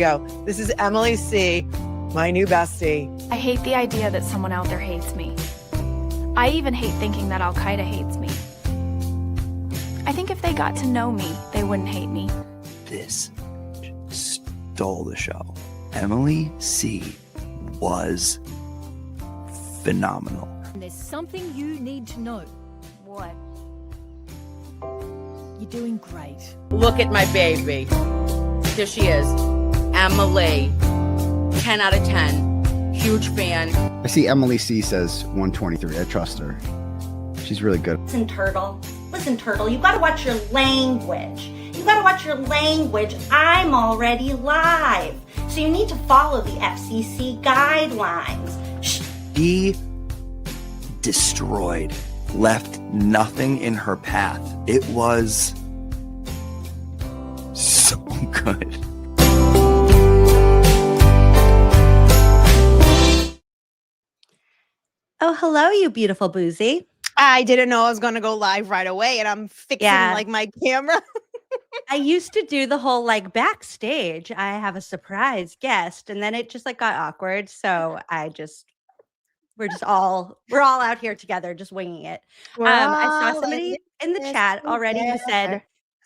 go. This is Emily C., my new bestie. I hate the idea that someone out there hates me. I even hate thinking that Al-Qaeda hates me. I think if they got to know me, they wouldn't hate me. This stole the show. Emily C. was phenomenal. There's something you need to know. What? You're doing great. Look at my baby. There she is. Emily. 10 out of 10. Huge fan. I see Emily C says 123. I trust her. She's really good. Listen, Turtle, you gotta watch your language. You gotta watch your language. I'm already live. So you need to follow the FCC guidelines. She destroyed, left nothing in her path. It was so good. Oh, hello, you beautiful Boozey. I didn't know I was going to go live right away, and I'm fixing like my camera. I used to do the whole like backstage. I have a surprise guest, and then it just like got awkward. So we're all out here together, just winging it. I saw somebody in the chat already who said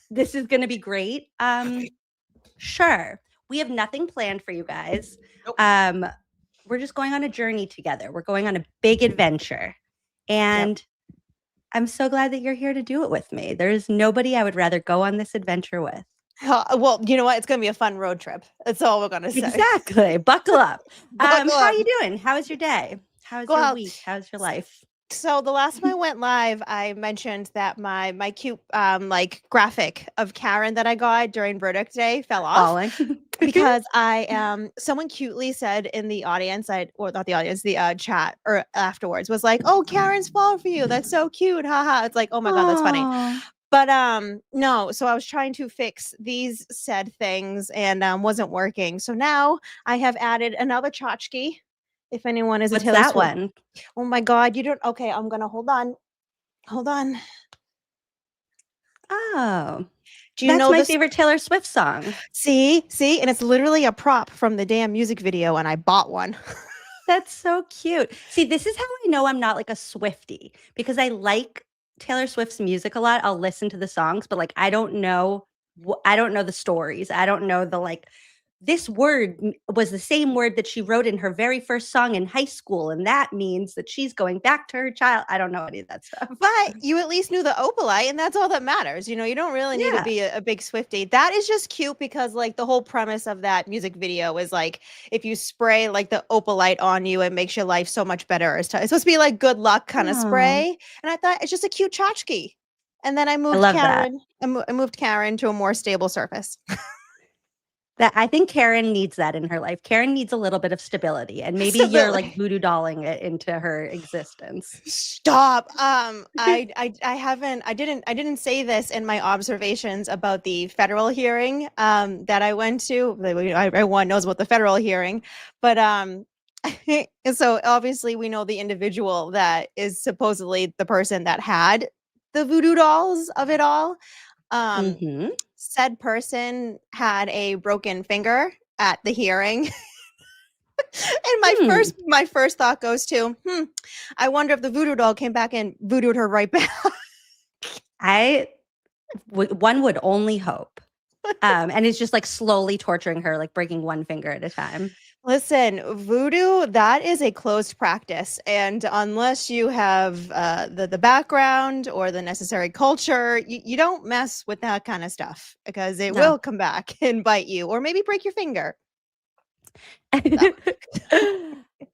this is going to be great. Sure, we have nothing planned for you guys. Nope. We're just going on a journey together. We're going on a big adventure, and I'm so glad that you're here to do it with me. There's nobody I would rather go on this adventure with. Well, you know what? It's going to be a fun road trip. That's all we're going to say. Exactly. Buckle up. How are you doing? How was your day? How's your week? How's your life? So the last time I went live, I mentioned that my cute like graphic of Karen that I got during verdict day fell off because someone cutely said in the audience, the chat or afterwards was like, "Oh, Karen's falling for you. That's so cute. Haha." It's like, "Oh my God, that's funny." But no, so I was trying to fix these said things and wasn't working. So now I have added another tchotchke. If anyone is What's a Taylor that Swift. one? Oh my God, you don't. Okay, I'm gonna hold on. Oh, do you that's know my this favorite Taylor Swift song? See, and it's literally a prop from the damn music video, and I bought one. That's so cute. See, this is how I know I'm not like a Swiftie, because I like Taylor Swift's music a lot. I'll listen to the songs, but like I don't know the stories. I don't know the like. This word was the same word that she wrote in her very first song in high school, and that means that she's going back to her child. I don't know any of that stuff. But you at least knew the opalite, and that's all that matters. You know, you don't really need to be a big Swiftie. That is just cute because like the whole premise of that music video is like if you spray like the opalite on you, it makes your life so much better. It's supposed to be like good luck kind of spray. And I thought it's just a cute tchotchke. And then I moved Karen. I moved Karen to a more stable surface. That I think Karen needs that in her life. Karen needs a little bit of stability, and maybe you're like voodoo dolling it into her existence. Stop. I didn't say this in my observations about the federal hearing that I went to. Everyone knows about the federal hearing, but so obviously we know the individual that is supposedly the person that had the voodoo dolls of it all. Said person had a broken finger at the hearing. And my first thought goes to, I wonder if the voodoo doll came back and voodooed her right back. One would only hope. And it's just like slowly torturing her, like breaking one finger at a time. Listen, voodoo, that is a closed practice. And unless you have the background or the necessary culture, you don't mess with that kind of stuff because it will come back and bite you or maybe break your finger.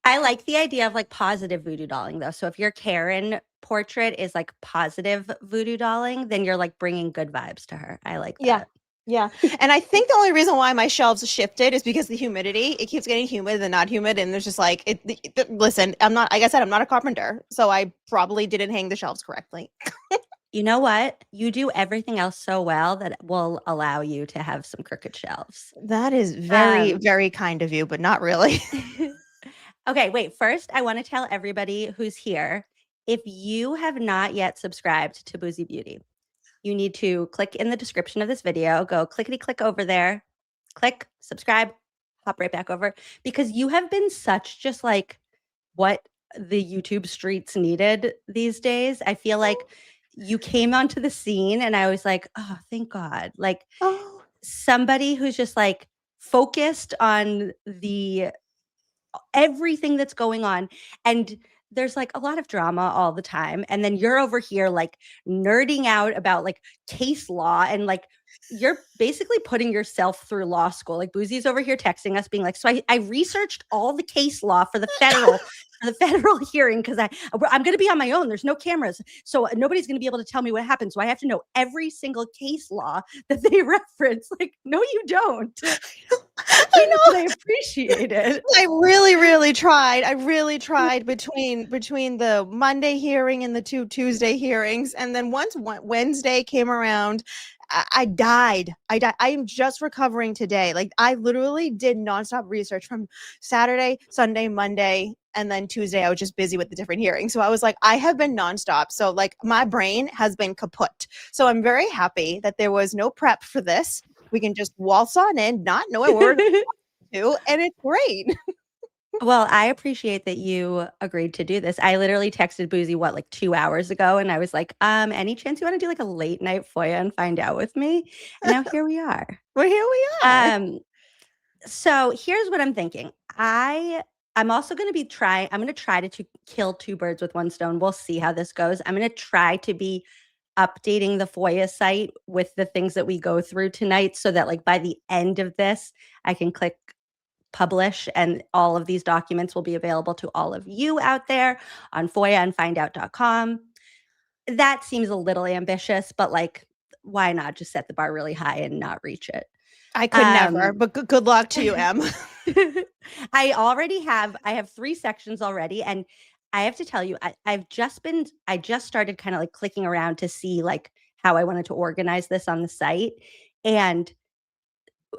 I like the idea of like positive voodoo dolling though. So if your Karen portrait is like positive voodoo dolling, then you're like bringing good vibes to her. I like that. Yeah. And I think the only reason why my shelves shifted is because the humidity. It keeps getting humid and not humid. And there's just like, listen, like I said, I'm not a carpenter. So I probably didn't hang the shelves correctly. You know what? You do everything else so well that will allow you to have some crooked shelves. That is very, very kind of you, but not really. Okay, wait. First, I want to tell everybody who's here, if you have not yet subscribed to Boozey Beauty, you need to click in the description of this video, go clickety click over there, click subscribe, hop right back over because you have been such just like what the YouTube streets needed these days. I feel like you came onto the scene and I was like, oh, thank God. Like somebody who's just like focused on the everything that's going on. And there's like a lot of drama all the time. And then you're over here like nerding out about like case law and like you're basically putting yourself through law school. Like Boozey's over here texting us being like, so I researched all the case law for the federal hearing because I'm going to be on my own. There's no cameras. So nobody's going to be able to tell me what happened. So I have to know every single case law that they reference. Like, no, you don't. I know. I appreciate it. I really tried. I really tried between the Monday hearing and the 2 Tuesday hearings. And then once Wednesday came around, I died. I am just recovering today. Like I literally did nonstop research from Saturday, Sunday, Monday, and then Tuesday. I was just busy with the different hearings. So I was like, I have been nonstop. So like my brain has been kaput. So I'm very happy that there was no prep for this. We can just waltz on in, not knowing what we're to, and it's great. Well, I appreciate that you agreed to do this. I literally texted Boozey, like 2 hours ago, and I was like, any chance you want to do like a late night FOIA and find out with me? And now here we are. Well, here we are. So here's what I'm thinking. I'm also going to be I'm going to try to kill two birds with one stone. We'll see how this goes. I'm going to try to be updating the FOIA site with the things that we go through tonight so that like by the end of this, I can click publish and all of these documents will be available to all of you out there on FOIAandFindOut.com. That seems a little ambitious, but like, why not just set the bar really high and not reach it? I could never, but good luck to you, Em. I have 3 sections already. And I have to tell you, I just started kind of like clicking around to see like how I wanted to organize this on the site. And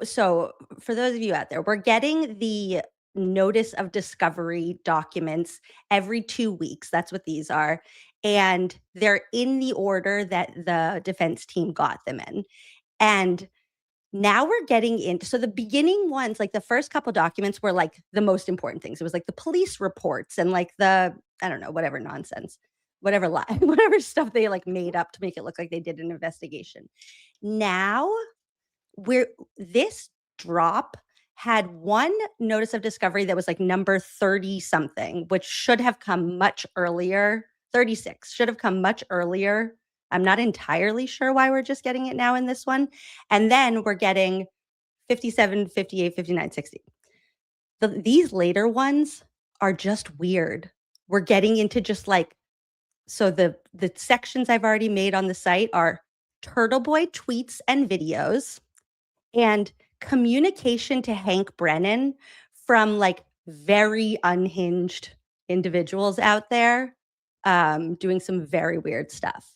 so for those of you out there, we're getting the notice of discovery documents every 2 weeks. That's what these are. And they're in the order that the defense team got them in. And now we're getting into, so the beginning ones, like the first couple documents were like the most important things. It was like the police reports and like the, I don't know, whatever nonsense, whatever stuff they like made up to make it look like they did an investigation. Now this drop had one notice of discovery that was like number 30 something, which should have come much earlier. 36 should have come much earlier. I'm not entirely sure why we're just getting it now in this one. And then we're getting 57, 58, 59, 60. These later ones are just weird. We're getting into just like, so the sections I've already made on the site are Turtle Boy tweets and videos and communication to Hank Brennan from like very unhinged individuals out there doing some very weird stuff.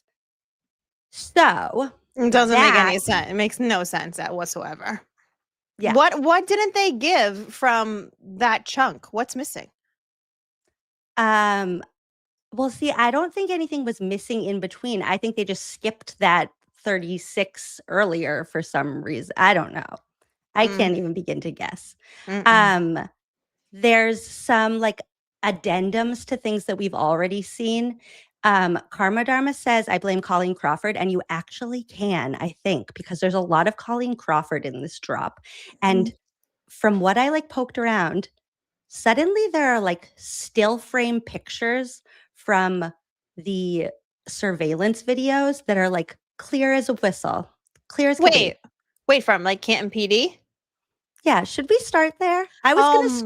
So it doesn't make any sense. It makes no sense whatsoever. Yeah. What didn't they give from that chunk? What's missing? Well, see, I don't think anything was missing in between. I think they just skipped that 36 earlier for some reason. I don't know. I can't even begin to guess. There's some like addendums to things that we've already seen. Karma Dharma says, I blame Colleen Crawford, and you actually can, I think, because there's a lot of Colleen Crawford in this drop. And from what I like poked around, suddenly there are like still frame pictures from the surveillance videos that are like clear as a whistle, clear as can be. Wait, from like Canton PD? Yeah, should we start there? I was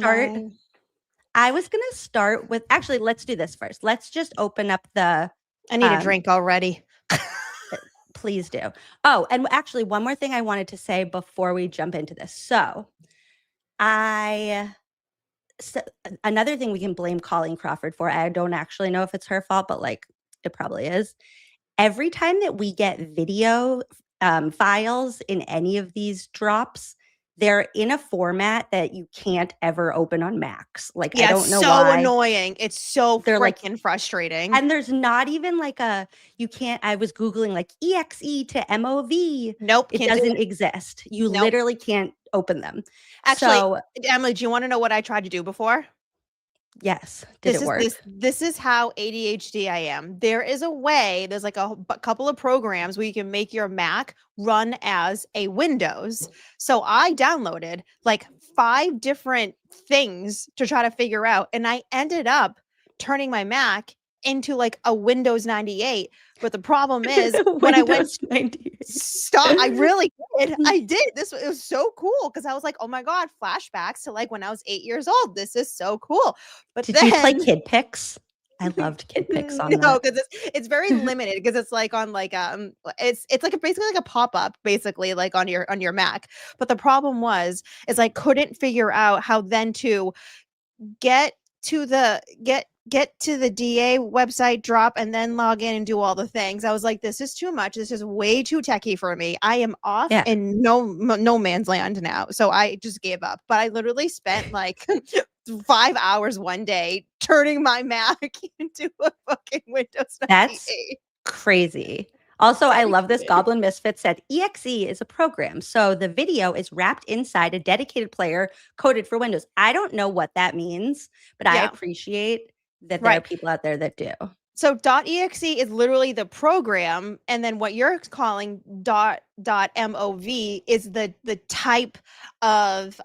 going to start with, actually, let's do this first. Let's just open up the... I need a drink already. Please do. Oh, and actually, one more thing I wanted to say before we jump into this. So another thing we can blame Colleen Crawford for, I don't actually know if it's her fault, but like it probably is. Every time that we get video files in any of these drops, they're in a format that you can't ever open on Macs. Like, I don't know why. It's so annoying. It's so freaking frustrating. And there's not even like I was Googling like EXE to MOV. Nope. It doesn't exist. You literally can't open them. Actually, So, Emily, do you want to know what I tried to do before? yes. Did it work? This is how ADHD I am. There is a way, there's like a couple of programs where you can make your Mac run as a Windows. So I downloaded like 5 different things to try to figure out. And I ended up turning my Mac into like a Windows 98. But the problem is when I went stop, I really did. I did. It was so cool because I was like, oh my God, flashbacks to like when I was 8 years old. This is so cool. But did you play Kid Pics? I loved Kid Pics on no, that. because it's very limited because it's like on like it's like basically like a pop-up basically like on your Mac. But the problem is I couldn't figure out how then to get to the DA website, drop, and then log in and do all the things. I was like, this is too much. This is way too techie for me. I am off in no man's land now. So I just gave up. But I literally spent like 5 hours one day turning my Mac into a fucking Windows 98. That's crazy. Also, I love this. Goblin Misfit said, EXE is a program. So the video is wrapped inside a dedicated player coded for Windows. I don't know what that means, but I appreciate that there are people out there that do. So .exe is literally the program, and then what you're calling .mov is the type of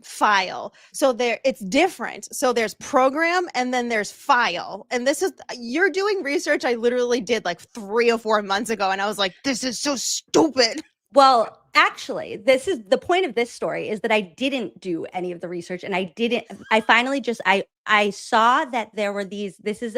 file. So it's different. So there's program and then there's file. And you're doing research I literally did like 3 or 4 months ago, and I was like, this is so stupid. Well, actually, this is the point of this story is that I didn't do any of the research, and I finally just I saw that there were these. This is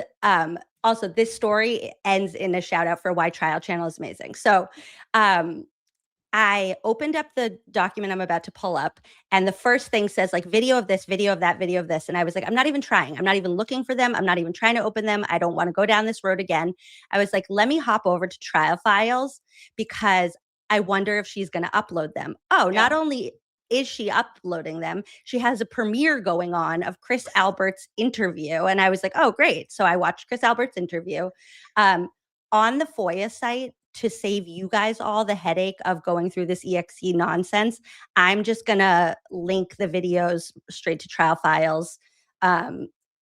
also, this story ends in a shout out for why Trial Channel is amazing. So I opened up the document I'm about to pull up, and the first thing says like video of this, video of that, video of this. And I was like, I'm not even trying. I'm not even looking for them. I'm not even trying to open them. I don't want to go down this road again. I was like, let me hop over to Trial Files because I wonder if she's going to upload them. Not only is she uploading them, she has a premiere going on of Chris Albert's interview. And I was like, oh, great. So I watched Chris Albert's interview on the FOIA site. To save you guys all the headache of going through this EXE nonsense, I'm just going to link the videos straight to Trial Files.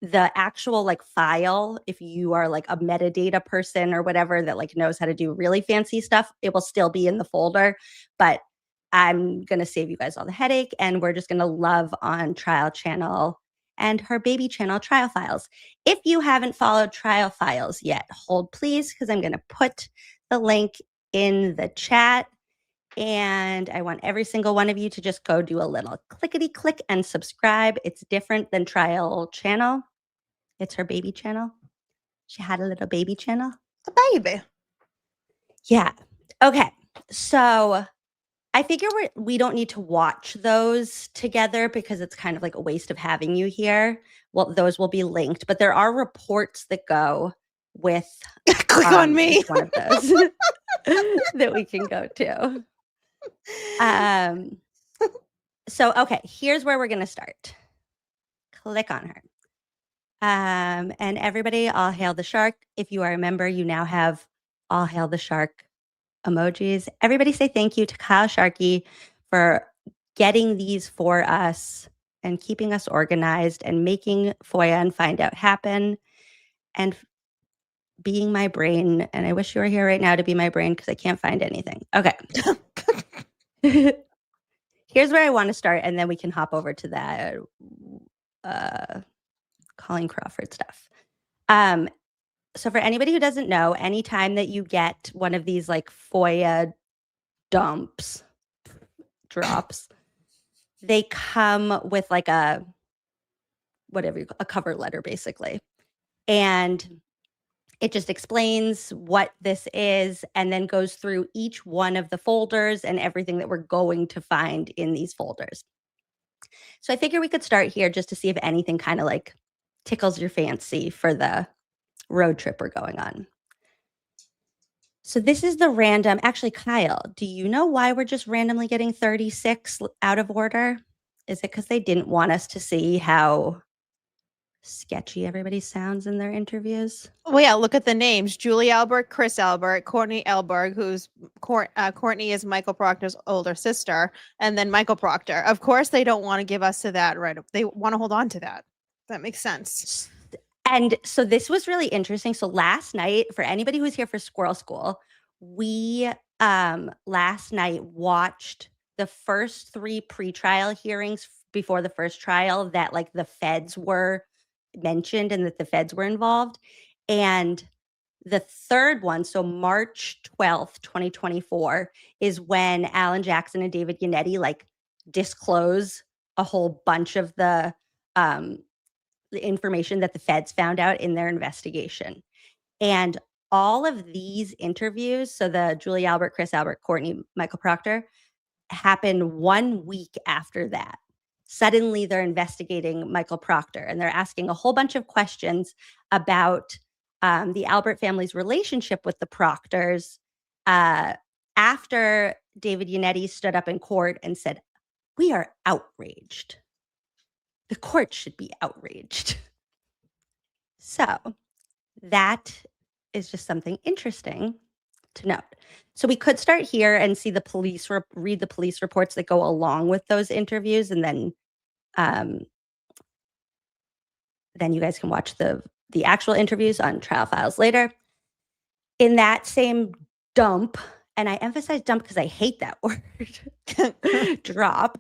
The actual like file, if you are like a metadata person or whatever that like knows how to do really fancy stuff, it will still be in the folder. But I'm going to save you guys all the headache, and we're just going to love on Trial Channel and her baby channel, Trial Files. If you haven't followed Trial Files yet, hold please, because I'm going to put the link in the chat. And I want every single one of you to just go do a little clickety click and subscribe. It's different than Trial Channel. It's her baby channel. She had a little baby channel. A baby. Yeah. Okay. So I figure we don't need to watch those together because it's kind of like a waste of having you here. Well, those will be linked, but there are reports that go with click on me. One of those that we can go to. So, okay, here's where we're going to start. Click on her. And everybody, all hail the shark. If you are a member, you now have all hail the shark emojis. Everybody say thank you to Kyle Sharkey for getting these for us and keeping us organized and making FOIA and Find Out happen and being my brain. And I wish you were here right now to be my brain because I can't find anything. Okay. Here's where I want to start, and then we can hop over to that Colleen Crawford stuff. So for anybody who doesn't know, anytime that you get one of these like FOIA drops, they come with like a cover letter basically. And it just explains what this is and then goes through each one of the folders and everything that we're going to find in these folders. So I figure we could start here just to see if anything kind of like tickles your fancy for the road trip we're going on. So this is the random, actually, Kyle, do you know why we're just randomly getting 36 out of order? Is it because they didn't want us to see how sketchy everybody sounds in their interviews. Well, yeah, look at the names: Julie Albert, Chris Albert, Courtney Elberg, who's Courtney is Michael Proctor's older sister, and then Michael Proctor. Of course, they don't want to give us to that, right? They want to hold on to that. That makes sense. And so this was really interesting. So last night, for anybody who's here for Squirrel School, we last night watched the first 3 pretrial hearings before the first trial that like the feds were mentioned and that the feds were involved. And the third one, so March 12th, 2024, is when Alan Jackson and David Yannetti like disclose a whole bunch of the information that the feds found out in their investigation. And all of these interviews, so the Julie Albert, Chris Albert, Courtney, Michael Proctor, happened 1 week after that. Suddenly they're investigating Michael Proctor and they're asking a whole bunch of questions about the Albert family's relationship with the Proctors after David Yannetti stood up in court and said, "We are outraged. The court should be outraged." So that is just something interesting to note. So we could start here and see the police read the police reports that go along with those interviews, and then you guys can watch the actual interviews on Trial Files later. In that same dump, and I emphasize dump because I hate that word, drop,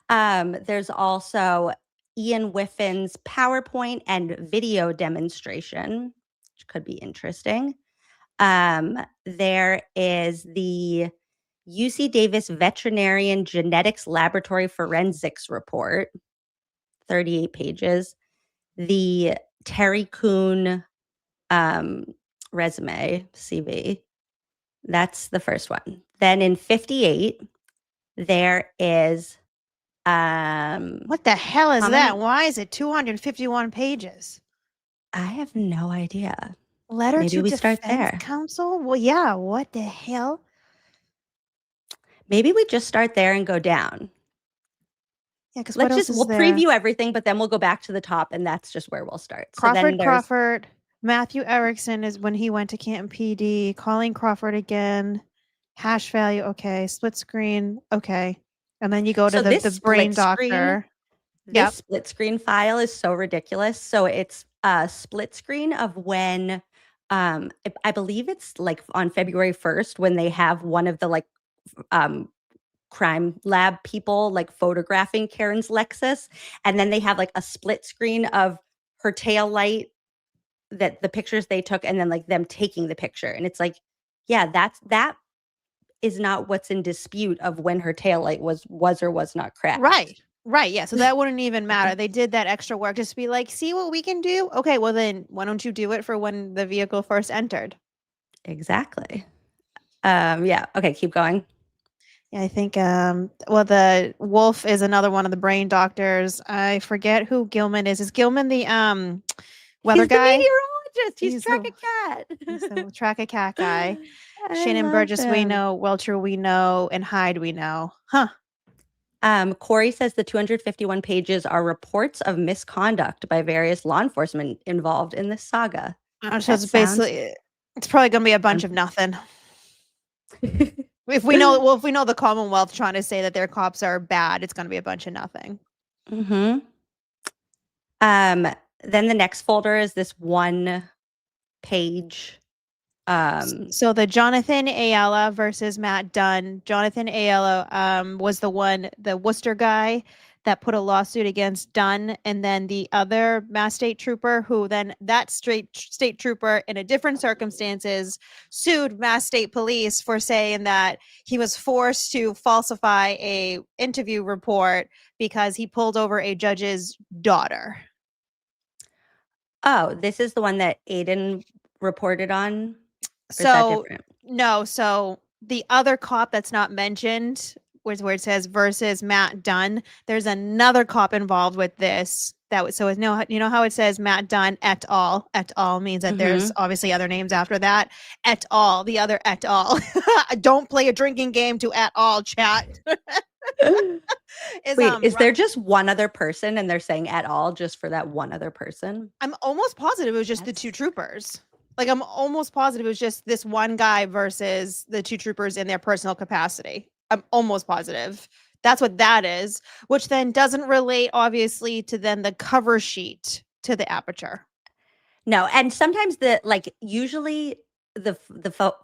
there's also Ian Whiffin's PowerPoint and video demonstration, which could be interesting. There is the UC Davis Veterinarian Genetics Laboratory Forensics Report, 38 pages. The Terry Kuhn resume, CV. That's the first one. Then in 58, there is... what the hell is that? Why is it 251 pages? I have no idea. Letter Maybe to we start Defense there. Counsel? Well, yeah, what the hell? Maybe we just start there and go down. Yeah, because we'll preview everything, but then we'll go back to the top, and that's just where we'll start. Crawford, Matthew Erickson is when he went to Canton PD. Colleen Crawford again. Hash value, okay. Split screen, okay. And then you go to the brain doctor. This split screen file is so ridiculous. So it's a split screen of when, I believe it's like on February 1st when they have one of the like crime lab people like photographing Karen's Lexus, and then they have like a split screen of her tail light, that the pictures they took, and then like them taking the picture, and it's like, yeah, that is not what's in dispute of when her tail light was or was not cracked. Right, yeah. So that wouldn't even matter. They did that extra work just to be like, see what we can do. Okay, well then why don't you do it for when the vehicle first entered? Exactly. Yeah. Okay, keep going. Yeah, I think well, the Wolf is another one of the brain doctors. I forget who Gilman is. Is Gilman the weather guy? The meteorologist. He's Track a Cat. He's the Track a Cat guy. Shannon Burgess we know, Welcher we know, and Hyde we know. Huh. Corey says the 251 pages are reports of misconduct by various law enforcement involved in this saga. So it's basically, it's probably going to be a bunch of nothing. If we know the Commonwealth trying to say that their cops are bad, it's going to be a bunch of nothing. Mm-hmm. Then the next folder is this 1 page. So the Jonathan Ayala versus Matt Dunn. Jonathan Ayala was the Worcester guy that put a lawsuit against Dunn, and then the other Mass State Trooper who then that state trooper in a different circumstances sued Mass State Police for saying that he was forced to falsify a interview report because he pulled over a judge's daughter. Oh, this is the one that Aiden reported on? So no, so the other cop that's not mentioned, where it says versus Matt Dunn, there's another cop involved with this. So you know how it says Matt Dunn et al. Et al. Means that there's obviously other names after that. Et al. The other et al. Don't play a drinking game to et al. Chat. Wait, is there just one other person and they're saying at all just for that one other person? I'm almost positive it was just the two troopers. Like, I'm almost positive it was just this one guy versus the two troopers in their personal capacity. I'm almost positive. That's what that is, which then doesn't relate, obviously, to then the cover sheet to the aperture. No, and sometimes usually the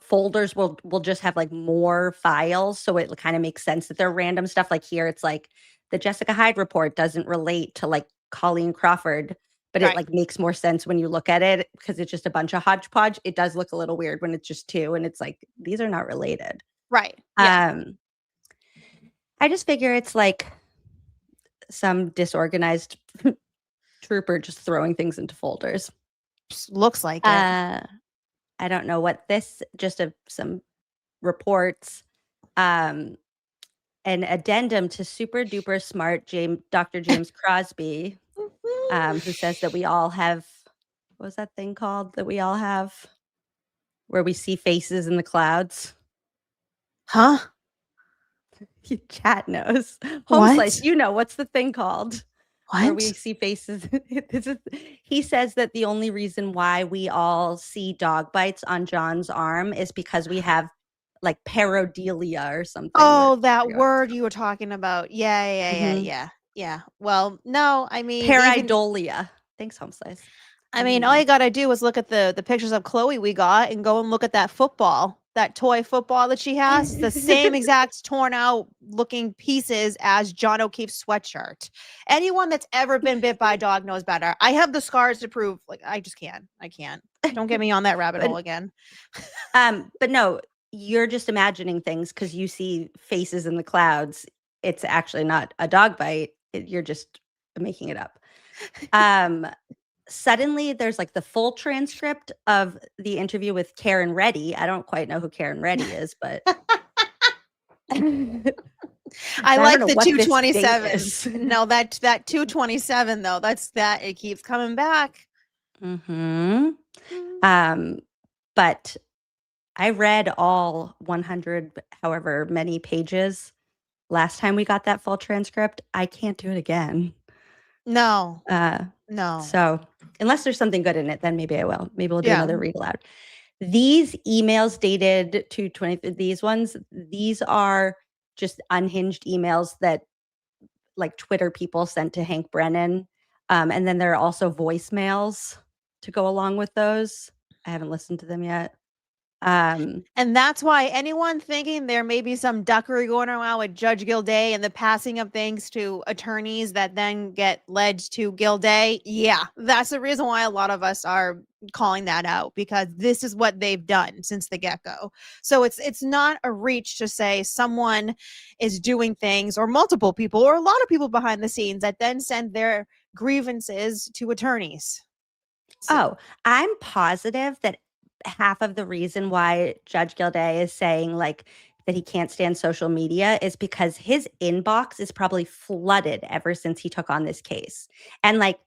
folders will just have like more files, so it kind of makes sense that they're random stuff. Like here, it's like the Jessica Hyde report doesn't relate to like Colleen Crawford, but it like makes more sense when you look at it because it's just a bunch of hodgepodge. It does look a little weird when it's just two, and it's like these are not related. Right. Yeah. I just figure it's like some disorganized trooper just throwing things into folders. Looks like it. I don't know what this, just some reports, an addendum to super duper smart Dr. James Crosby, who says that we all have, what was that thing called that we all have where we see faces in the clouds? Huh? Chat knows. Home Slice, you know, what's the thing called? What? Where we see faces. He says that the only reason why we all see dog bites on John's arm is because we have like pareidolia or something. Oh, that word you were talking about. Yeah. Well, no, I mean pareidolia. Thanks, Home Slice. I mean, all you gotta do is look at the pictures of Chloe we got and go and look at that football. That toy football that she has, the same exact torn out looking pieces as John O'Keefe's sweatshirt. Anyone that's ever been bit by a dog knows better. I have the scars to prove. Like, I just can't. I can't. Don't get me on that rabbit hole again. But no, you're just imagining things because you see faces in the clouds. It's actually not a dog bite. You're just making it up. Suddenly there's like the full transcript of the interview with Karen Reddy. I don't quite know who Karen Reddy is, but I like the 227. No, that 227 though, it keeps coming back. But I read all 100 however many pages last time we got that full transcript. I can't do it again. No. So unless there's something good in it, then maybe I will. Maybe we'll do another read aloud. These emails dated to 20. These are just unhinged emails that like Twitter people sent to Hank Brennan. And then there are also voicemails to go along with those. I haven't listened to them yet. And that's why anyone thinking there may be some duckery going around with Judge Gilday and the passing of things to attorneys that then get led to Gilday, that's the reason why a lot of us are calling that out, because this is what they've done since the get-go. So it's not a reach to say someone is doing things, or multiple people, or a lot of people behind the scenes that then send their grievances to attorneys. So I'm positive that half of the reason why Judge Gilday is saying like that he can't stand social media is because his inbox is probably flooded ever since he took on this case. And like,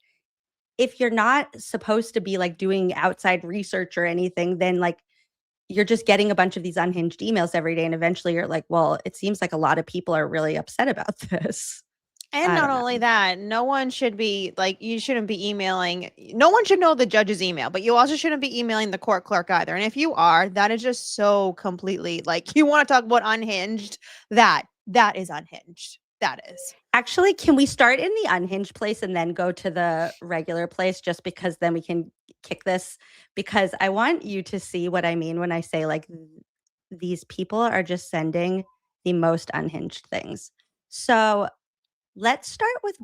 if you're not supposed to be like doing outside research or anything, then like you're just getting a bunch of these unhinged emails every day. And eventually you're like, well, it seems like a lot of people are really upset about this. And not only that, no one should be like, you shouldn't be emailing. No one should know the judge's email, but you also shouldn't be emailing the court clerk either. And if you are, that is just so completely like, you want to talk about unhinged, that is unhinged. That is. Actually, can we start in the unhinged place and then go to the regular place, just because then we can kick this? Because I want you to see what I mean when I say like these people are just sending the most unhinged things. So let's start with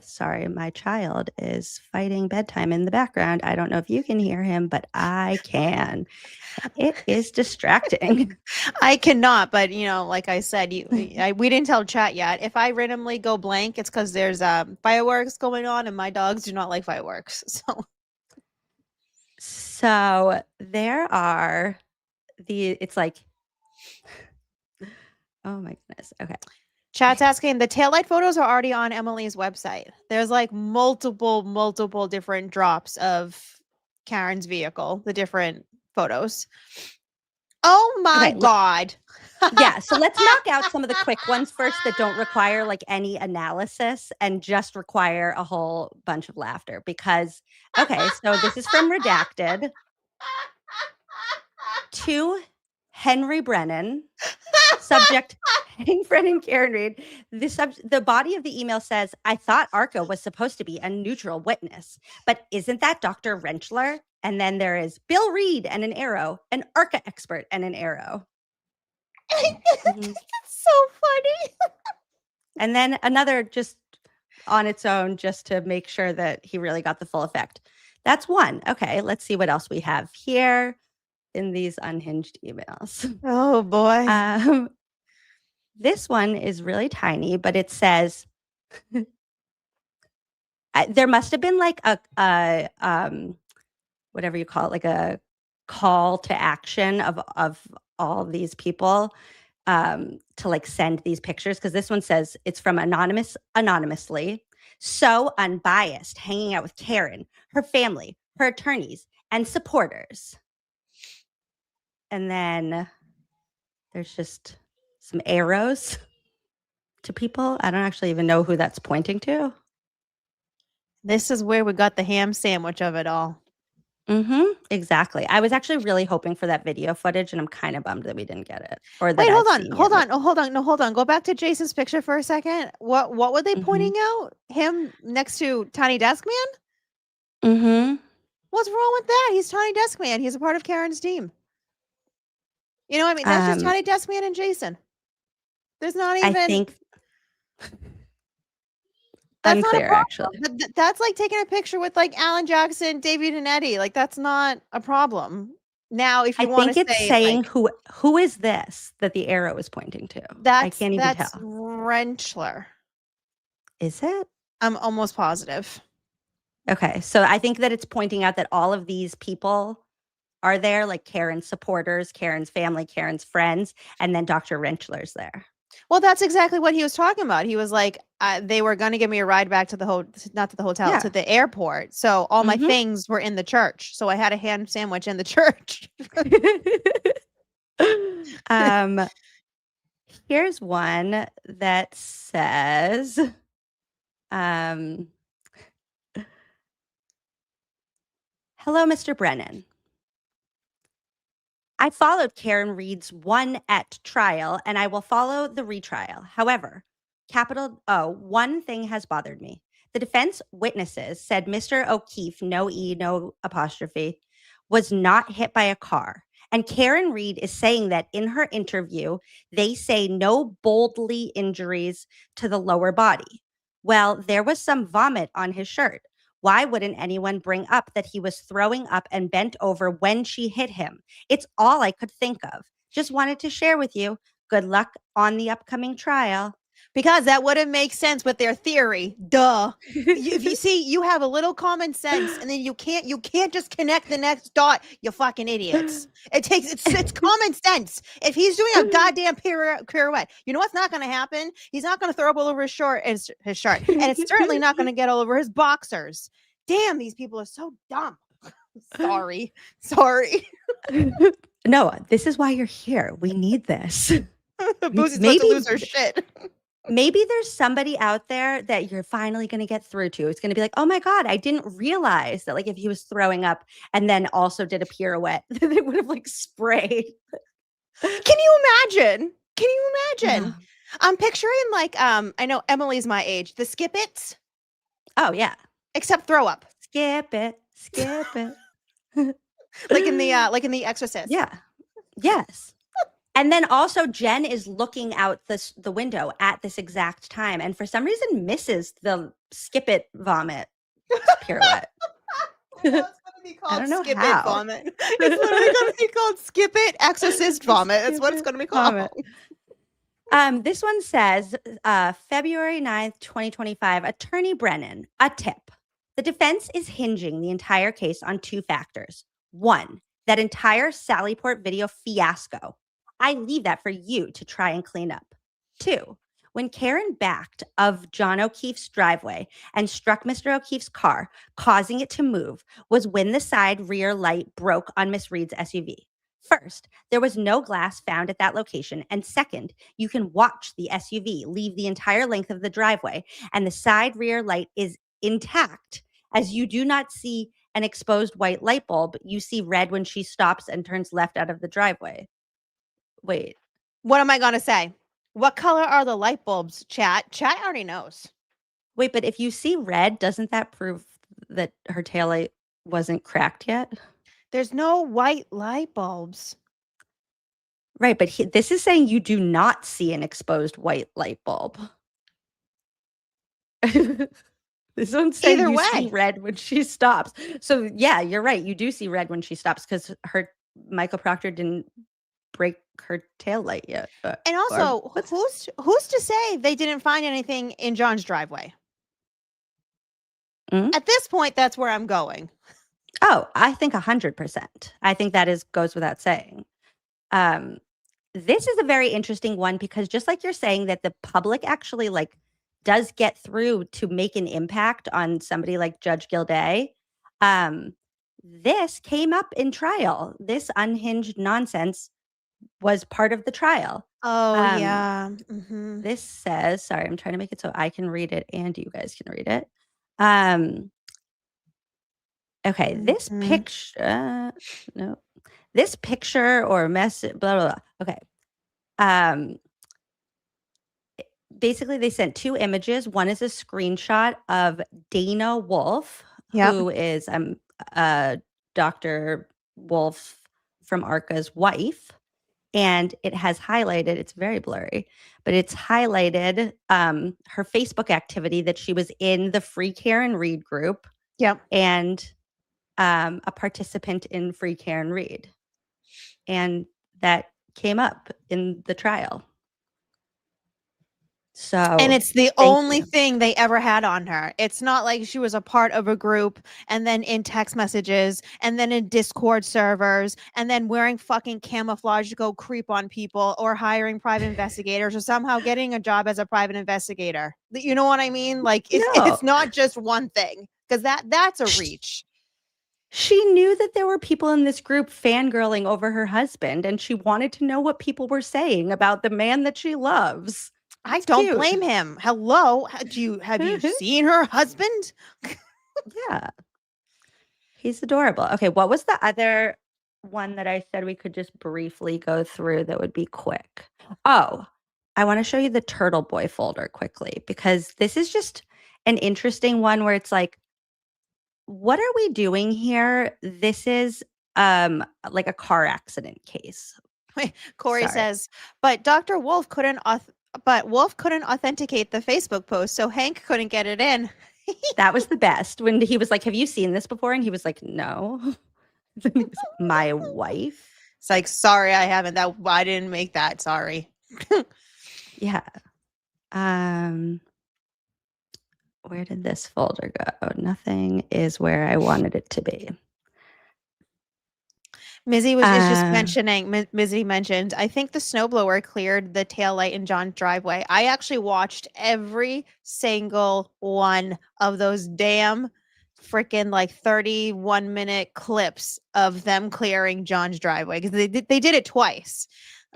sorry, my child is fighting bedtime in the background. I don't know if you can hear him, but I can. It is distracting. I cannot, but you know, like I said, we didn't tell chat yet. If I randomly go blank, it's because there's fireworks going on, and my dogs do not like fireworks. So there are it's like, oh my goodness. Okay. Chat's asking, the taillight photos are already on Emily's website. There's like multiple different drops of Karen's vehicle, the different photos. Oh my Okay, God. Yeah, so let's knock out some of the quick ones first that don't require like any analysis and just require a whole bunch of laughter because okay, so this is from Redacted to Henry Brennan. Subject Henry Brennan, Karen Reed. The body of the email says, I thought ARCA was supposed to be a neutral witness, but isn't that Dr. Rentschler? And then there is Bill Reed and an arrow, an ARCA expert and an arrow. That's so funny. And then another just on its own, just to make sure that he really got the full effect. That's one. Okay, let's see what else we have here in these unhinged emails. Oh boy. This one is really tiny, but it says there must have been like a whatever you call it, like a call to action of all these people to like send these pictures because this one says it's from anonymously, so unbiased, hanging out with Karen, her family, her attorneys, and supporters. And then there's just some arrows to people. I don't actually even know who that's pointing to. This is where we got the ham sandwich of it all. Exactly. I was actually really hoping for that video footage, and I'm kind of bummed that we didn't get it. Or that Wait, hold I've seen on. it. Hold on. Go back to Jason's picture for a second. What were they pointing out? Him next to Tiny Desk Man? What's wrong with that? He's Tiny Desk Man. He's a part of Karen's team. You know what I mean? That's just Tiny Desk Man and Jason. There's not even. I think that's unclear, not actually. That's like taking a picture with like Alan Jackson, David and Eddie. Like that's not a problem. Now, if you want to say, it's saying like, who is this that the arrow is pointing to? I can't even that's tell. Rentschler. Is it? I'm almost positive. Okay, so I think that it's pointing out that all of these people are there, like Karen's supporters, Karen's family, Karen's friends, and then Dr. Rentschler's there. Well, that's exactly what he was talking about. He was like, they were going to give me a ride back to the not to the hotel, to the airport. So all my things were in the church. So I had a ham sandwich in the church. Here's one that says, hello, Mr. Brennan. I followed Karen Reed's one at trial, and I will follow the retrial. However, one thing has bothered me. The defense witnesses said Mr. O'Keefe, no E, no apostrophe, was not hit by a car. And Karen Reed is saying that in her interview, they say no bodily injuries to the lower body. Well, there was some vomit on his shirt. Why wouldn't anyone bring up that he was throwing up and bent over when she hit him? It's all I could think of. Just wanted to share with you. Good luck on the upcoming trial. Because that wouldn't make sense with their theory. Duh. If you see, you have a little common sense, and then you can't just connect the next dot, you fucking idiots. It's common sense. If he's doing a goddamn pirouette, you know what's not going to happen? He's not going to throw up all over his shirt, and it's certainly not going to get all over his boxers. Damn, these people are so dumb. Sorry. No, this is why you're here. We need this. Boozey's supposed to lose her shit. Maybe there's somebody out there that you're finally going to get through to. It's going to be like, oh my God, I didn't realize that like if he was throwing up and then also did a pirouette, they would have like sprayed. Can you imagine? No. I'm picturing like, I know Emily's my age, the Skip It's. Oh yeah. Except throw up. Skip it. like in the Exorcist. Yeah. Yes. And then also Jen is looking out the window at this exact time and for some reason misses the skip it vomit pirouette. It's going to be called I don't know Skip how. It Vomit. It's literally going to be called Skip It Exorcist Vomit. That's what it's going to be called. This one says, February 9th, 2025, Attorney Brennan, a tip. The defense is hinging the entire case on two factors. One, that entire Sallyport video fiasco. I leave that for you to try and clean up. Two, when Karen backed of John O'Keefe's driveway and struck Mr. O'Keefe's car, causing it to move, was when the side rear light broke on Miss Reed's SUV. First, there was no glass found at that location. And second, you can watch the SUV leave the entire length of the driveway, and the side rear light is intact, as you do not see an exposed white light bulb. You see red when she stops and turns left out of the driveway. Wait. What am I going to say? What color are the light bulbs, chat? Chat already knows. Wait, but if you see red, doesn't that prove that her taillight wasn't cracked yet? There's no white light bulbs. Right, but this is saying you do not see an exposed white light bulb. This one's saying Either you way. see red when she stops. So yeah, you're right. You do see red when she stops because Michael Proctor didn't break her tail light yet. And also, who's to say they didn't find anything in John's driveway? Mm-hmm. At this point, that's where I'm going. Oh, I think 100%. I think that goes without saying. This is a very interesting one because just like you're saying that the public actually does get through to make an impact on somebody like Judge Gilday. This came up in trial. This unhinged nonsense was part of the trial. Oh, yeah. Mm-hmm. This says, sorry, I'm trying to make it so I can read it and you guys can read it. Okay, this picture, no, this picture or message, blah, blah, blah. Okay. Basically, they sent two images. One is a screenshot of Dana Wolf, who is Dr. Wolf from ARCA's wife. And it has highlighted, it's very blurry, but it's highlighted her Facebook activity that she was in the Free Karen Read group. Yep. And a participant in Free Karen Read. And that came up in the trial. So, and it's the only thing they ever had on her. It's not like she was a part of a group and then in text messages and then in Discord servers and then wearing fucking camouflage to go creep on people or hiring private investigators or somehow getting a job as a private investigator. You know what I mean? Like it's not just one thing because that's a reach. She knew that there were people in this group fangirling over her husband, and she wanted to know what people were saying about the man that she loves. I don't blame him. Hello, have you seen her husband? Yeah, he's adorable. Okay, what was the other one that I said we could just briefly go through that would be quick? Oh, I want to show you the Turtle Boy folder quickly because this is just an interesting one where it's like, what are we doing here? This is like a car accident case. Corey says, but Wolf couldn't authenticate the Facebook post, so Hank couldn't get it in. That was the best. When he was like, have you seen this before? And he was like, no. My wife. It's like, sorry, I haven't. I didn't make that. Sorry. Yeah. Where did this folder go? Nothing is where I wanted it to be. Mizzy was just mentioning, Mizzy mentioned, I think the snowblower cleared the taillight in John's driveway. I actually watched every single one of those damn freaking 31-minute clips of them clearing John's driveway because they did it twice.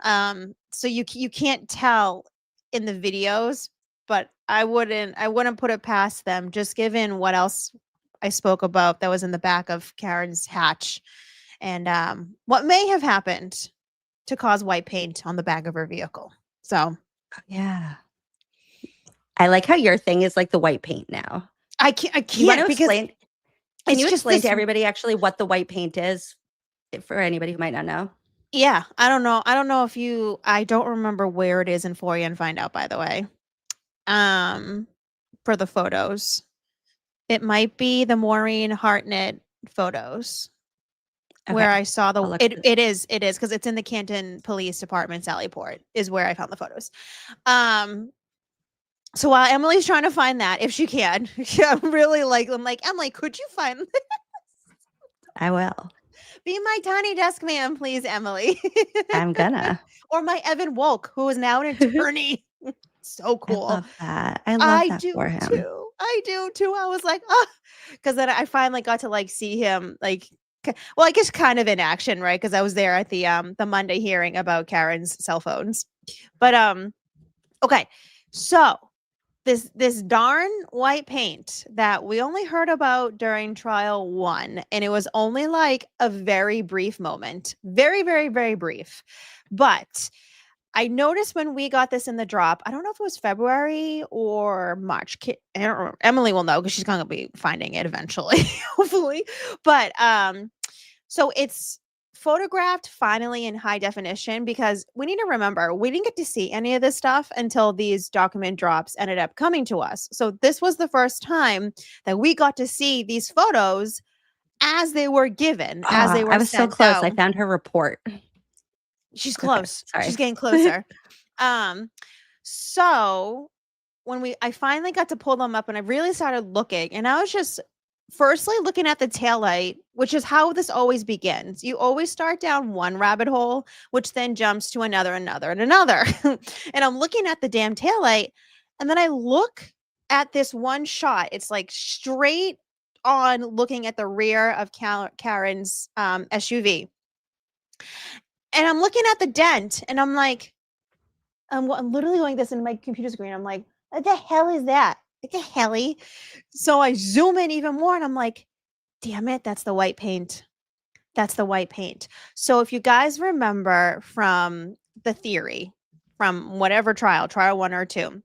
So you can't tell in the videos, but I wouldn't put it past them, just given what else I spoke about that was in the back of Karen's hatch and what may have happened to cause white paint on the back of her vehicle. So, yeah. I like how your thing is like the white paint now. I can't Can you explain to everybody actually what the white paint is for anybody who might not know? Yeah, I don't know. I don't know if I don't remember where it is in FOIA and Find Out, by the way. For the photos. It might be the Maureen Hartnett photos. Okay. Where I saw it is because it's in the Canton Police Department, Sallyport is where I found the photos. So while Emily's trying to find that, if she can, I'm like, Emily, could you find this? I will. Be my tiny desk man, please, Emily. I'm gonna. Or my Evan Wolk, who is now an attorney. So cool. I love that. I love that for him. I do too. I was like, because then I finally got to see him Well, I guess kind of in action, right? Because I was there at the Monday hearing about Karen's cell phones. But okay, so this darn white paint that we only heard about during trial 1, and it was only like a very brief moment, very, very, very brief. But I noticed when we got this in the drop, I don't know if it was February or March. I don't remember. Emily will know because she's going to be finding it eventually, hopefully. But so it's photographed finally in high definition, because we need to remember we didn't get to see any of this stuff until these document drops ended up coming to us. So this was the first time that we got to see these photos as they were given, as they were I was so sent close. out. I found her report. She's close. Sorry. She's getting closer. So when I finally got to pull them up and I really started looking, and I was just firstly looking at the taillight, which is how this always begins. You always start down one rabbit hole, which then jumps to another, and another. And I'm looking at the damn taillight, and then I look at this one shot. It's like straight on looking at the rear of Karen's SUV. And I'm looking at the dent, and I'm like, I'm literally going this into my computer screen. I'm like, what the hell is that? What the helly? So I zoom in even more, and I'm like, damn it, that's the white paint. That's the white paint. So if you guys remember from the theory, from whatever trial 1 or 2,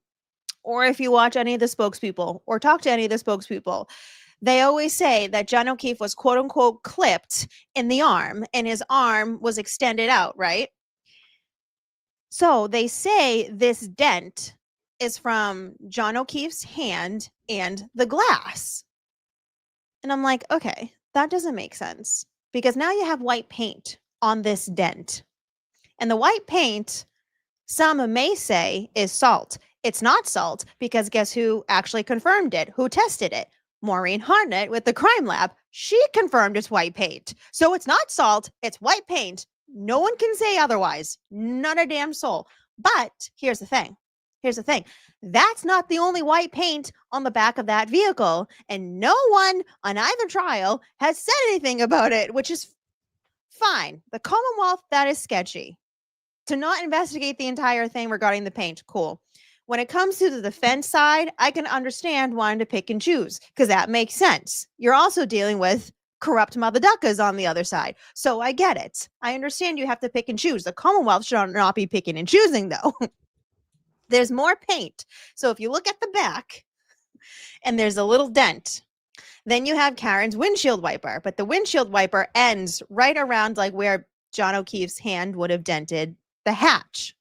or if you watch any of the spokespeople or talk to any of the spokespeople, they always say that John O'Keefe was quote unquote clipped in the arm and his arm was extended out, right? So they say this dent is from John O'Keefe's hand and the glass. And I'm like, okay, that doesn't make sense, because now you have white paint on this dent. And the white paint, some may say, is salt. It's not salt, because guess who actually confirmed it? Who tested it? Maureen Hartnett with the crime lab. She confirmed it's white paint. So it's not salt, it's white paint. No one can say otherwise. Not a damn soul. But here's the thing. That's not the only white paint on the back of that vehicle. And no one on either trial has said anything about it, which is fine. The Commonwealth, that is sketchy. To not investigate the entire thing regarding the paint, cool. When it comes to the defense side, I can understand wanting to pick and choose, because that makes sense. You're also dealing with corrupt mother duckers on the other side. So I get it. I understand you have to pick and choose. The Commonwealth should not be picking and choosing, though. There's more paint. So if you look at the back and there's a little dent, then you have Karen's windshield wiper, but the windshield wiper ends right around like where John O'Keefe's hand would have dented the hatch.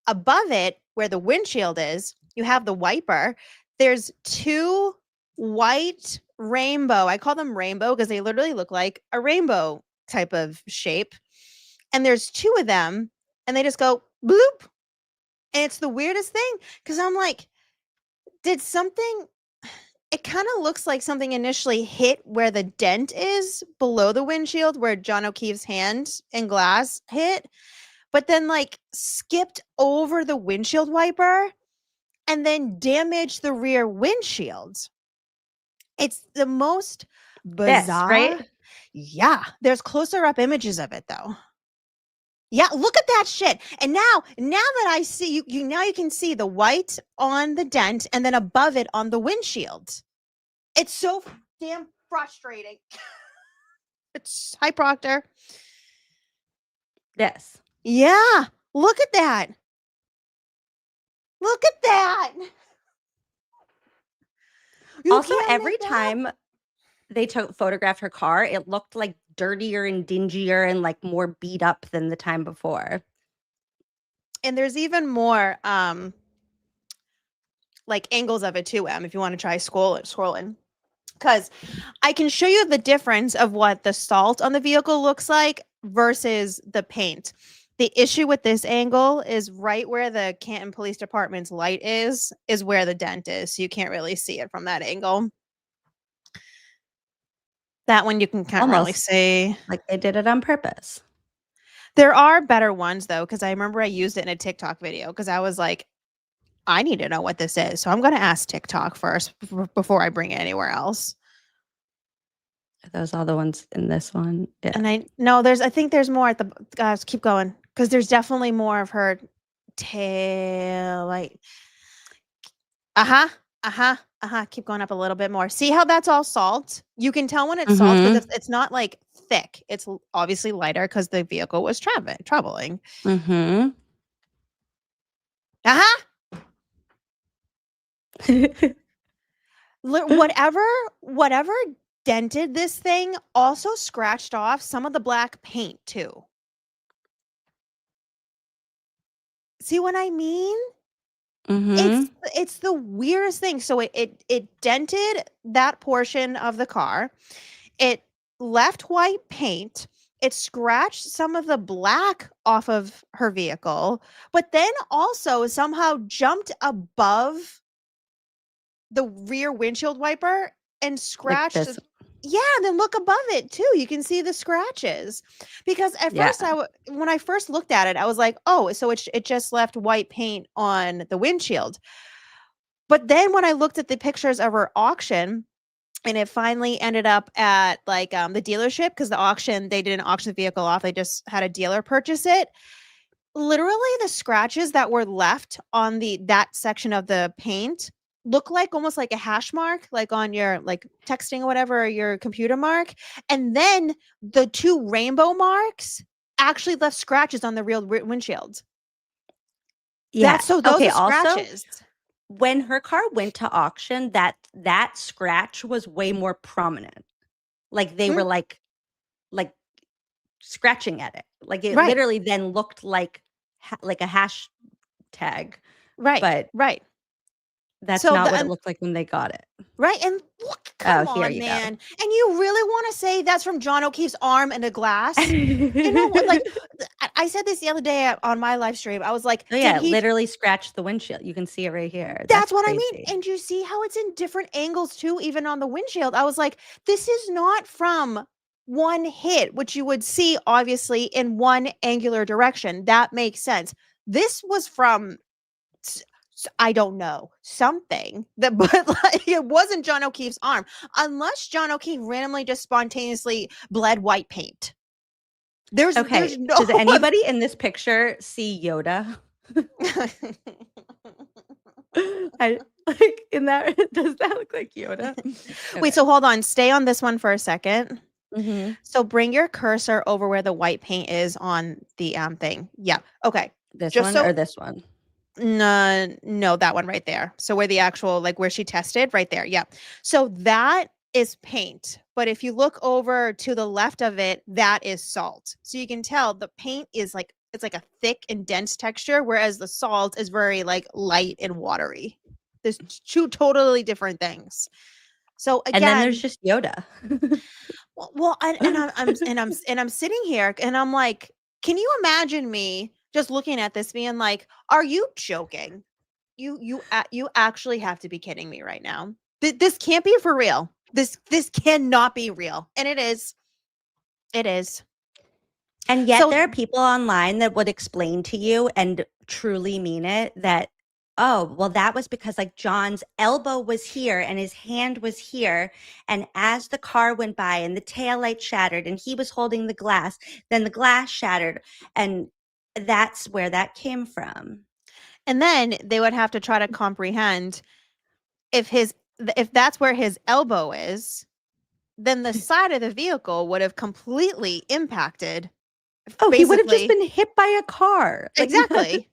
Above it, where the windshield is, you have the wiper. There's 2 white rainbow. I call them rainbow because they literally look like a rainbow type of shape. And there's 2 of them, and they just go bloop. And it's the weirdest thing, because I'm like, did something, it kind of looks like something initially hit where the dent is below the windshield, where John O'Keefe's hand and glass hit, but then like skipped over the windshield wiper and then damaged the rear windshield. It's the most bizarre. Right? Yeah. There's closer up images of it though. Yeah, look at that shit. And now that I see you now you can see the white on the dent and then above it on the windshield. It's so damn frustrating. It's hi Proctor. Yes. Yeah, look at that. Look at that. Also, every time they photographed her car, it looked like dirtier and dingier and like more beat up than the time before. And there's even more like angles of it too, Em, if you want to try scrolling. Because I can show you the difference of what the salt on the vehicle looks like versus the paint. The issue with this angle is right where the Canton Police Department's light is where the dent is. So you can't really see it from that angle. That one you can't really see. Like they did it on purpose. There are better ones though, because I remember I used it in a TikTok video because I was like, I need to know what this is. So I'm going to ask TikTok first before I bring it anywhere else. Are those all the ones in this one? Yeah. And I think there's more at the guys. Keep going, because there's definitely more of her tail light. Keep going up a little bit more. See how that's all salt? You can tell when it's salt because it's not like thick. It's obviously lighter because the vehicle was traveling. Whatever dented this thing also scratched off some of the black paint too. See what I mean? It's the weirdest thing. So it dented that portion of the car. It left white paint. It scratched some of the black off of her vehicle, but then also somehow jumped above the rear windshield wiper and scratched. Like yeah, and then look above it too. You can see the scratches. Because at first, when I first looked at it, I was like, "Oh, so it just left white paint on the windshield." But then when I looked at the pictures of her auction, and it finally ended up at like the dealership, because the auction, they didn't auction the vehicle off; they just had a dealer purchase it. Literally, the scratches that were left on that section of the paint look like almost like a hash mark, like on your like texting or whatever, your computer mark. And then the two rainbow marks actually left scratches on the real windshield. Yeah. So those are scratches. Also, when her car went to auction, that scratch was way more prominent. Like they were like scratching at it. Like it literally then looked like a hashtag. Right. But that's not what it looked like when they got it. Right. And look, come on, man. And you really want to say that's from John O'Keefe's arm in a glass? You know what? Like, I said this the other day on my live stream. I was like, it literally scratched the windshield. You can see it right here. That's what crazy. I mean. And you see how it's in different angles too, even on the windshield. I was like, this is not from one hit, which you would see obviously in one angular direction. That makes sense. This was from, I don't know, something that, but like it wasn't John O'Keefe's arm, unless John O'Keefe randomly just spontaneously bled white paint. There's no Does anybody in this picture see Yoda? I like in that. Does that look like Yoda? Okay. Wait, so hold on. Stay on this one for a second. So bring your cursor over where the white paint is on the thing. Yeah. Okay. This one or this one? No, that one right there. So where the actual, like where she tested, right there. Yeah. So that is paint. But if you look over to the left of it, that is salt. So you can tell the paint is like, it's like a thick and dense texture, whereas the salt is very like light and watery. There's two totally different things. So again, and then there's just Yoda. well, I'm sitting here and I'm like, can you imagine me just looking at this being like, are you joking? You actually have to be kidding me right now. This can't be for real. This cannot be real. And it is. It is. And yet there are people online that would explain to you and truly mean it that, oh, well, that was because like John's elbow was here and his hand was here. And as the car went by and the taillight shattered and he was holding the glass, then the glass shattered. And that's where that came from. And then they would have to try to comprehend if that's where his elbow is, then the side of the vehicle would have completely impacted. Oh, he would have just been hit by a car. Exactly.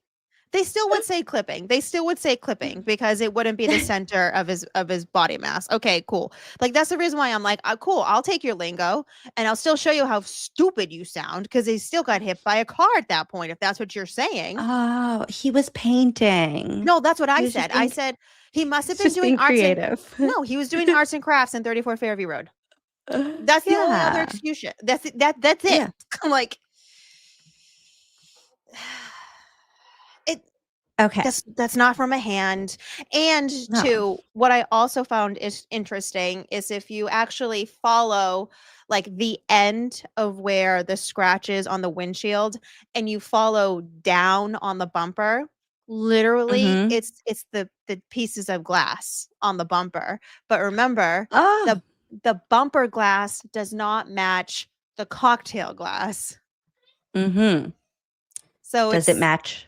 They still would say clipping. Because it wouldn't be the center of his body mass. Okay, cool. Like that's the reason why I'm like, cool, I'll take your lingo and I'll still show you how stupid you sound, because he still got hit by a car at that point, if that's what you're saying. Oh, he was painting. No, that's what I said. I said he must have been doing arts creative. No, he was doing arts and crafts in 34 Fairview Road. That's the only other excuse. That's it. Yeah. I'm like, okay, that's not from a hand. And two, what I also found is interesting is if you actually follow like the end of where the scratch is on the windshield and you follow down on the bumper, literally it's the pieces of glass on the bumper. But remember, the bumper glass does not match the cocktail glass. Mm-hmm. So does it match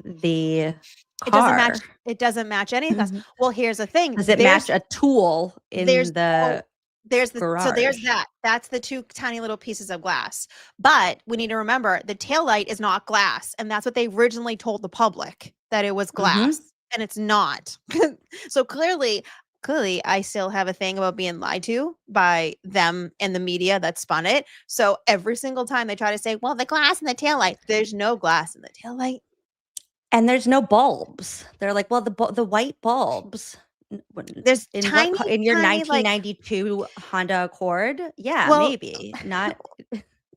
the car? It doesn't match any glass. Mhm. Well, here's the thing. Does it match a tool in there's the there's garage? that. That's the two tiny little pieces of glass. But we need to remember the taillight is not glass, and that's what they originally told the public, that it was glass, and it's not. So clearly I still have a thing about being lied to by them and the media that spun it. So every single time they try to say, well, the glass in the taillight, there's no glass in the taillight. And there's no bulbs. They're like, well, the white bulbs. There's in tiny, in your tiny, 1992 Honda Accord. Yeah, Well, maybe not.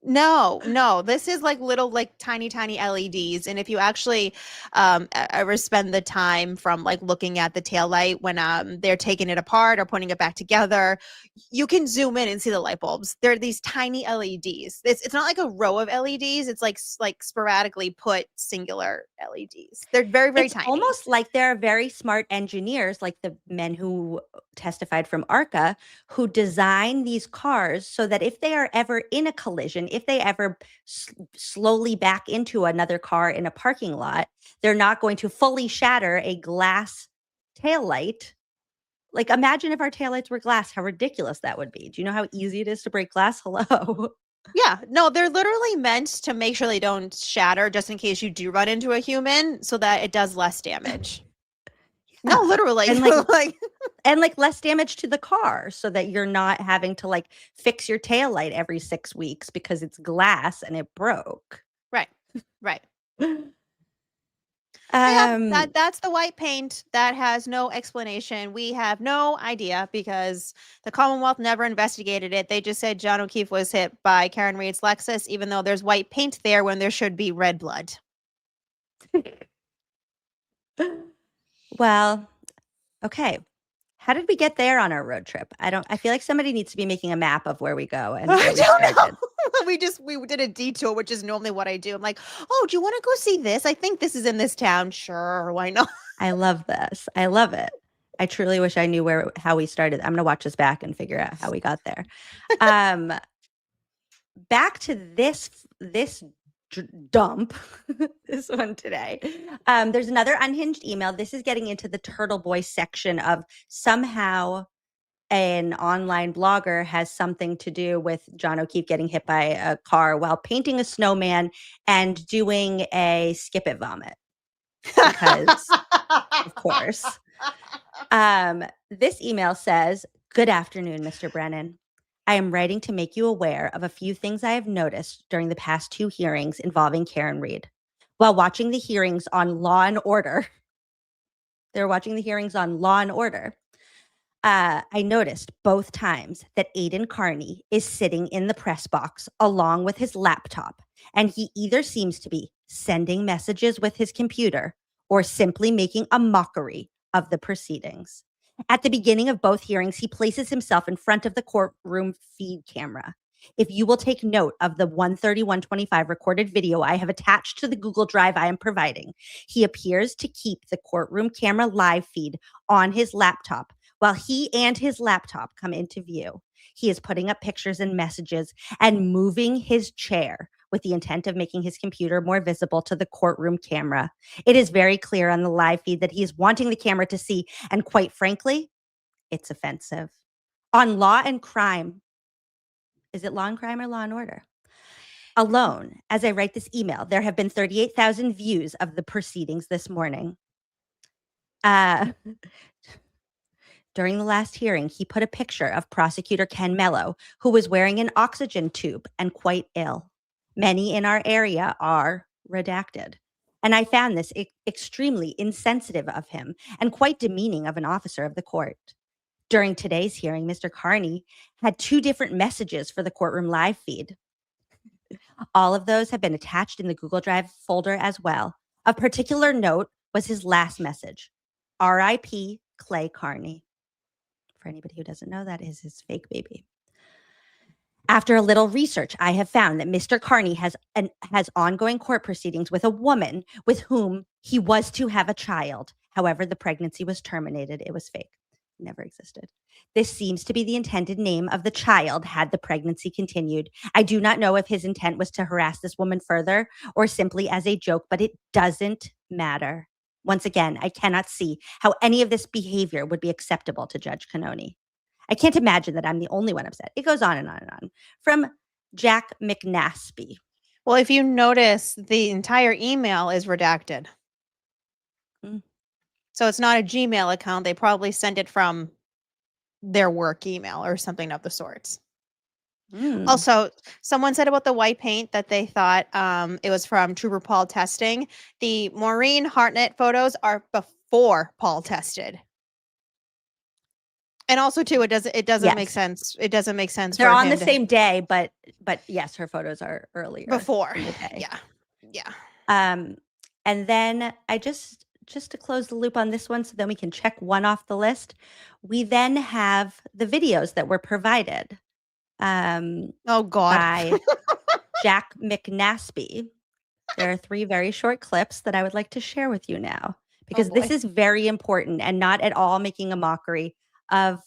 No. This is like little, like tiny LEDs. And if you actually ever spend the time from like looking at the taillight when they're taking it apart or putting it back together, you can zoom in and see the light bulbs. They're these tiny LEDs. It's not like a row of LEDs. It's like sporadically put singular LEDs. They're very, very tiny. Almost like they're very smart engineers, like the men who testified from ARCA, who design these cars so that if they are ever in a collision, if they ever slowly back into another car in a parking lot, they're not going to fully shatter a glass taillight. Like, imagine if our taillights were glass, how ridiculous that would be. Do you know how easy it is to break glass? Hello. Yeah, no, they're literally meant to make sure they don't shatter just in case you do run into a human so that it does less damage. No, literally. And like less damage to the car so that you're not having to like fix your taillight every 6 weeks because it's glass and it broke. Right. That's the white paint. That has no explanation. We have no idea because the Commonwealth never investigated it. They just said John O'Keefe was hit by Karen Reed's Lexus, even though there's white paint there when there should be red blood. Well, okay. How did we get there on our road trip? I feel like somebody needs to be making a map of where we go. And I don't know. We did a detour, which is normally what I do. I'm like, oh, do you want to go see this? I think this is in this town. Sure, why not? I love this. I love it. I truly wish I knew how we started. I'm gonna watch this back and figure out how we got there. Back to this dump, this one today. There's another unhinged email. This is getting into the Turtle Boy section of somehow an online blogger has something to do with John O'Keefe getting hit by a car while painting a snowman and doing a skip it vomit. Because, of course. This email says, "Good afternoon, Mr. Brennan. I am writing to make you aware of a few things I have noticed during the past 2 hearings involving Karen Reed. While watching the hearings on Law and Order," they're watching the hearings on Law and Order, "I noticed both times that Aiden Carney is sitting in the press box along with his laptop, and he either seems to be sending messages with his computer or simply making a mockery of the proceedings. At the beginning of both hearings, he places himself in front of the courtroom feed camera. If you will take note of the 13125 recorded video I have attached to the Google Drive I am providing, he appears to keep the courtroom camera live feed on his laptop while he and his laptop come into view. He is putting up pictures and messages and moving his chair with the intent of making his computer more visible to the courtroom camera. It is very clear on the live feed that he is wanting the camera to see, and quite frankly, it's offensive. On Law and Crime," is it Law and Crime or Law and Order? "Alone, as I write this email, there have been 38,000 views of the proceedings this morning. During the last hearing, he put a picture of Prosecutor Ken Mello, who was wearing an oxygen tube and quite ill. Many in our area are redacted. And I found this extremely insensitive of him and quite demeaning of an officer of the court. During today's hearing, Mr. Carney had 2 different messages for the courtroom live feed. All of those have been attached in the Google Drive folder as well. Of particular note was his last message, R.I.P. Clay Carney. For anybody who doesn't know, that is his fake baby. After a little research, I have found that Mr. Carney has ongoing court proceedings with a woman with whom he was to have a child. However, the pregnancy was terminated. It was fake. never existed. This seems to be the intended name of the child had the pregnancy continued. I do not know if his intent was to harass this woman further or simply as a joke, but it doesn't matter. Once again, I cannot see how any of this behavior would be acceptable to Judge Cannoni. I can't imagine that I'm the only one upset. It goes on and on and on. From Jack McNaspy. Well, if you notice, the entire email is redacted. So it's not a Gmail account. They probably sent it from their work email or something of the sorts. Also, someone said about the white paint that they thought it was from Trooper Paul testing. The Maureen Hartnett photos are before Paul tested. And also, too, it doesn't make sense. It doesn't make sense. They're on the same day, but yes, her photos are earlier before. In the day. Yeah. And then I just to close the loop on this one, so then we can check one off the list. We then have the videos that were provided. Oh God, by Jack McNaspy. There are 3 very short clips that I would like to share with you now, because this is very important and not at all making a mockery of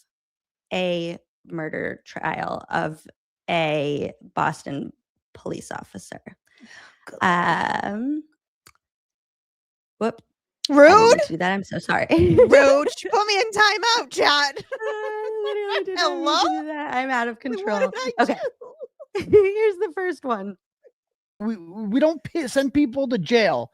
a murder trial of a Boston police officer. Whoop. Rude. I didn't do that. I'm so sorry. Rude. Put me in timeout, Chad. Hello? I'm out of control. Okay. Here's the first one. We don't send people to jail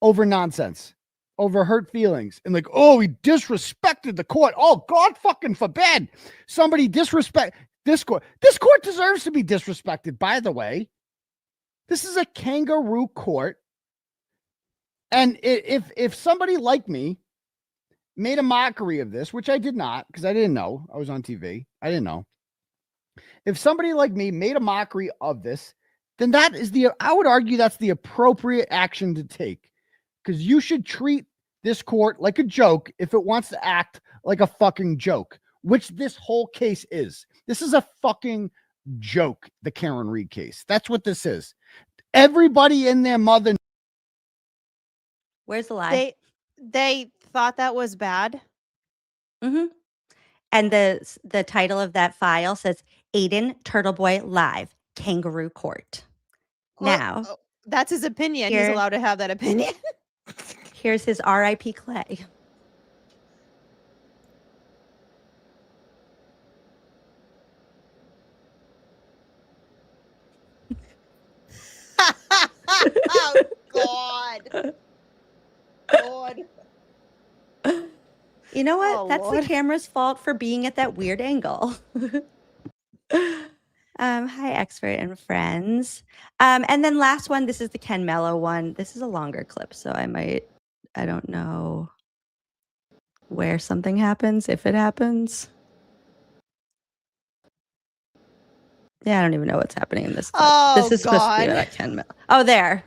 over nonsense, over hurt feelings, and like, oh, he disrespected the court. Oh, God fucking forbid somebody disrespect this court. This court deserves to be disrespected, by the way. This is a kangaroo court. And if somebody like me made a mockery of this, which I did not, because I didn't know, I was on TV, I didn't know. If somebody like me made a mockery of this, then I would argue that's the appropriate action to take, because you should treat this court like a joke if it wants to act like a fucking joke, which this whole case is. This is a fucking joke, the Karen Reed case. That's what this is. Everybody and their mother. Where's the lie? They thought that was bad. Mm-hmm. And the title of that file says Aiden Turtleboy Live, Kangaroo Court. Now, that's his opinion. He's allowed to have that opinion. Here's his R.I.P. Clay. Oh, God. God. You know what? Oh, That's Lord. the camera's fault for being at that weird angle. Hi, expert and friends. And then last one, this is the Ken Mello one. This is a longer clip, so I don't know where something happens, if it happens. Yeah, I don't even know what's happening in this clip. Oh, this is supposed to be God. about Ken Mello. Oh, there.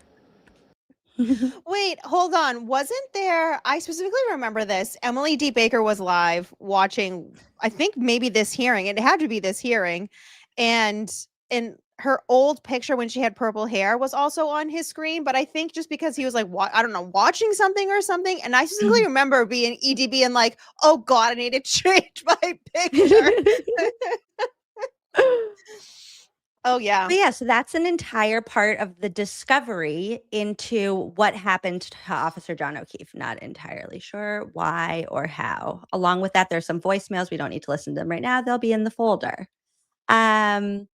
Wait, hold on. Wasn't there, I specifically remember this, Emily D. Baker was live watching, I think maybe this hearing. It had to be this hearing. And in her old picture when she had purple hair was also on his screen. But I think just because he was like, I don't know, watching something or something. And I specifically remember being EDB and like, oh God, I need to change my picture. Oh, yeah. But yeah, so that's an entire part of the discovery into what happened to Officer John O'Keefe. Not entirely sure why or how. Along with that, there's some voicemails. We don't need to listen to them right now. They'll be in the folder. Then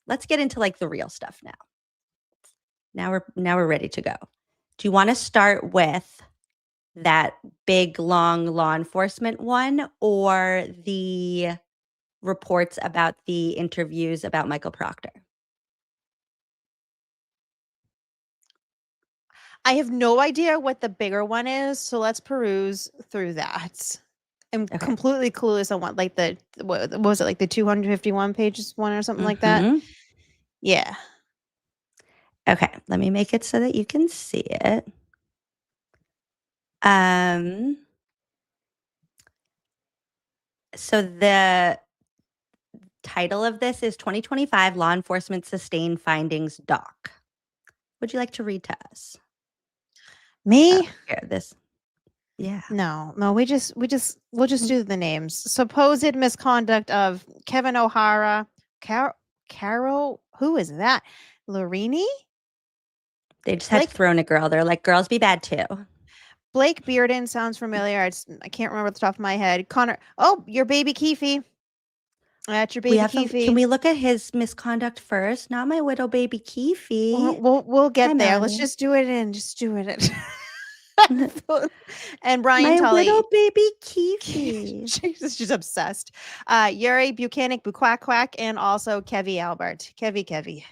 let's get into like the real stuff now. Now we're ready to go. Do you want to start with that big, long law enforcement one or the reports about the interviews about Michael Proctor? I have no idea what the bigger one is, so let's peruse through that. I'm completely clueless on what, like what was it, like the 251 pages one or something like that? Yeah. Okay, let me make it so that you can see it. So the title of this is 2025 Law Enforcement Sustained Findings Doc. Would you like to read to us? Me? Here, this. Yeah. No, we'll just do the names. Supposed misconduct of Kevin O'Hara, Carol, who is that? Lorini? They just had to throw in a girl. They're like, girls be bad too. Blake Bearden sounds familiar. I can't remember at the top of my head. Connor. Oh, your baby Keefe. That's your baby Keefe. Can we look at his misconduct first? Not my widow baby Keefe. We'll get Hi, there. Melanie. Let's just do it in. Just do it. And Brian my Tully. widow baby Keefe. She's obsessed. Yuri Buchanan, Buquack Quack, and also Kevy Albert. Kevy.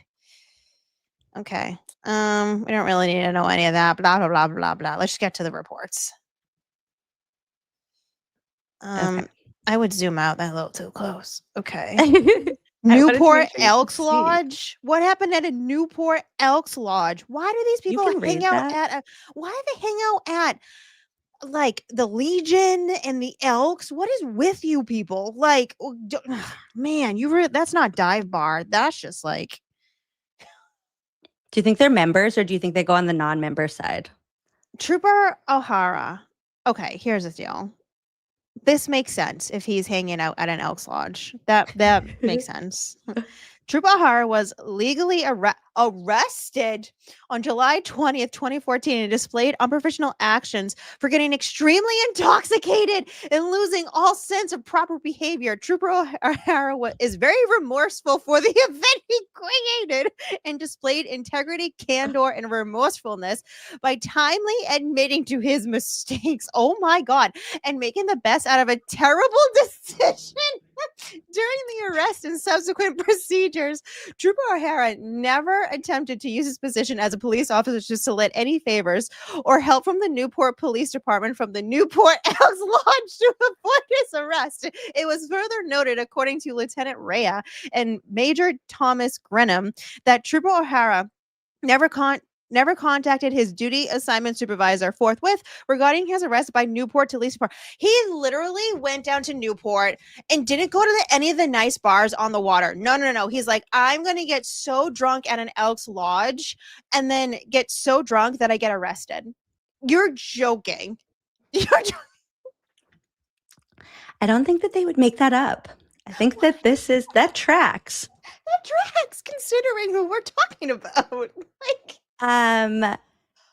Okay. We don't really need to know any of that. Blah blah blah blah blah. Let's just get to the reports. Okay. I would zoom out that a little too close. Okay. Newport Elks Lodge. What happened at a Newport Elks Lodge? Why do these people hang out at? Why do they hang out at like the Legion and the Elks? What is with you people? Like, man, that's not dive bar. That's just like. Do you think they're members or do you think they go on the non-member side? Trooper O'Hara. Okay, here's the deal. This makes sense if he's hanging out at an Elks Lodge. That makes sense. Trooper O'Hara was legally arrested on July 20th, 2014 and displayed unprofessional actions for getting extremely intoxicated and losing all sense of proper behavior. Trooper O'Hara is very remorseful for the event he created and displayed integrity, candor, and remorsefulness by timely admitting to his mistakes. Oh my God. And making the best out of a terrible decision. During the arrest and subsequent procedures, Trooper O'Hara never attempted to use his position as a police officer to solicit any favors or help from the Newport Police Department from the Newport Elks Lodge to avoid his arrest. It was further noted, according to Lieutenant Rhea and Major Thomas Grenham, that Trooper O'Hara never contacted his duty assignment supervisor forthwith regarding his arrest by Newport Police Department. He literally went down to Newport and didn't go to any of the nice bars on the water. No. He's like, I'm going to get so drunk at an Elks Lodge and then get so drunk that I get arrested. You're joking. I don't think that they would make that up. I think that that tracks. That tracks considering who we're talking about. Like,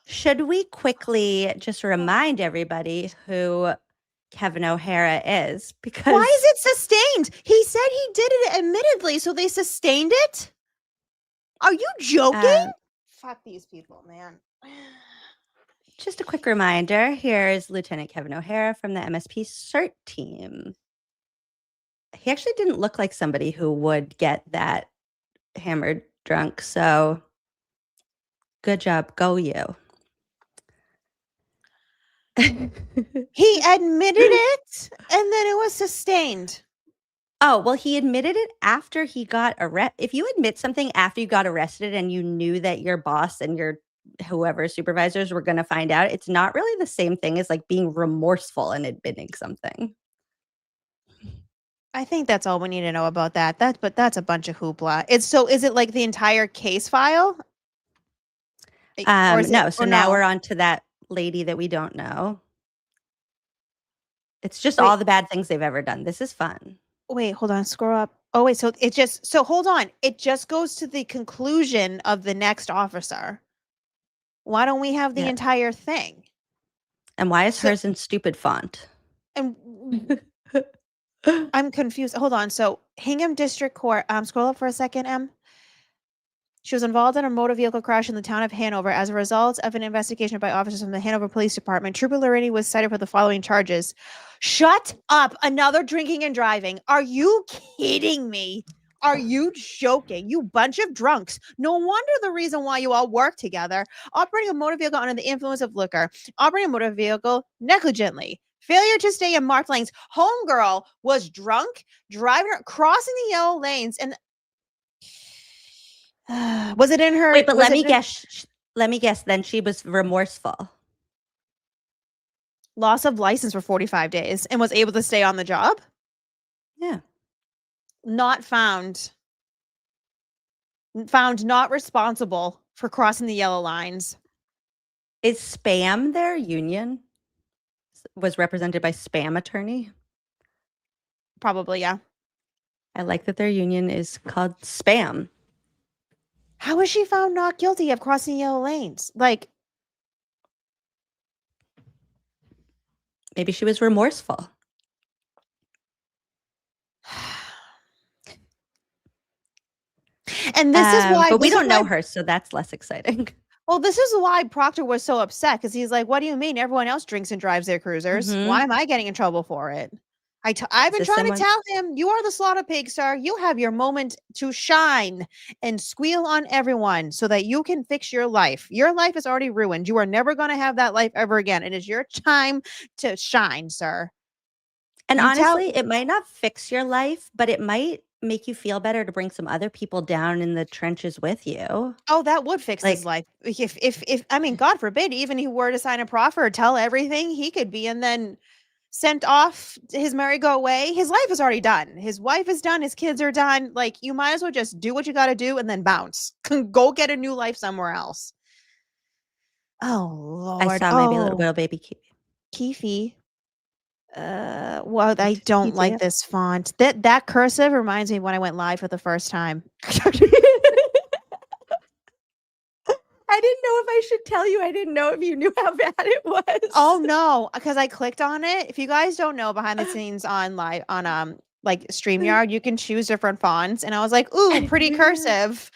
should we quickly just remind everybody who Kevin O'Hara is? Because why is it sustained? He said he did it admittedly, so they sustained it? Are you joking? Fuck these people, man. Just a quick reminder, here's Lieutenant Kevin O'Hara from the MSP CERT team. He actually didn't look like somebody who would get that hammered drunk, so good job. Go you. He admitted it, and then it was sustained. Oh, well, he admitted it after he got arrested. If you admit something after you got arrested and you knew that your boss and your whoever supervisors were going to find out, it's not really the same thing as like being remorseful and admitting something. I think that's all we need to know about that. But that's a bunch of hoopla. Is it like the entire case file? No. Now we're on to that lady that we don't know. It's just all the bad things they've ever done. This is fun. Wait, hold on. Scroll up. Oh, wait. So hold on. It just goes to the conclusion of the next officer. Why don't we have the entire thing? And why is hers in stupid font? And I'm confused. Hold on. So Hingham District Court. Scroll up for a second, Em. She was involved in a motor vehicle crash in the town of Hanover. As a result of an investigation by officers from the Hanover Police Department, Trooper Lorini was cited for the following charges. Shut up. Another drinking and driving. Are you kidding me? Are you joking? You bunch of drunks. No wonder the reason why you all work together. Operating a motor vehicle under the influence of liquor. Operating a motor vehicle negligently. Failure to stay in marked lanes. Homegirl was drunk, crossing the yellow lanes, and was it in her? Wait, but let me guess. Let me guess. Then she was remorseful. Loss of license for 45 days and was able to stay on the job. Yeah. Not found not responsible for crossing the yellow lines. Is spam their union? was represented by spam attorney. Probably, yeah. I like that their union is called spam. How was she found not guilty of crossing yellow lanes? Like, maybe she was remorseful. and this is why. But we this is don't know why- her, so that's less exciting. Well, this is why Proctor was so upset because he's like, "What do you mean? Everyone else drinks and drives their cruisers. Mhm. Why am I getting in trouble for it?" I've been this trying to someone- tell him, "You are the slaughter pig, sir. You have your moment to shine and squeal on everyone so that you can fix your life. Your life is already ruined. You are never going to have that life ever again. It is your time to shine, sir." And You tell- honestly, it might not fix your life, but it might make you feel better to bring some other people down in the trenches with you. Oh, that would fix his Like- life. If I mean, God forbid, even he were to sign a proffer or tell everything, he could be and then sent off his merry-go-way. His life is already done. His wife is done. His kids are done. Like, you might as well just do what you got to do and then bounce. Go get a new life somewhere else. Oh Lord! I saw my little baby Keefe. Well, I Did don't he like do? this font. That cursive reminds me of when I went live for the first time. I didn't know if I should tell you. I didn't know if you knew how bad it was. Oh no, because I clicked on it. If you guys don't know behind the scenes on live on like StreamYard, you can choose different fonts. And I was like, ooh, pretty cursive.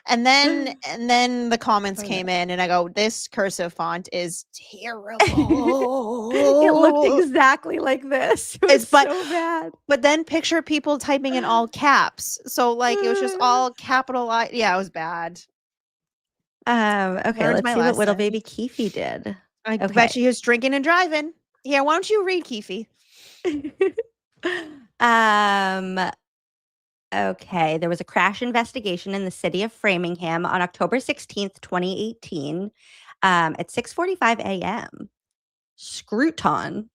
And then the comments came in and I go, this cursive font is terrible. It looked exactly like this. It was It's- but- so bad. But then picture people typing in all caps. So like it was just all capitalized. Yeah, it was bad. Okay, Learned let's my see what little lesson. baby Keefe did. I Okay. bet you he was drinking and driving. Yeah, why don't you read, Keefe? Okay, there was a crash investigation in the city of Framingham on October 16th, 2018, at 6:45 a.m. Scruton,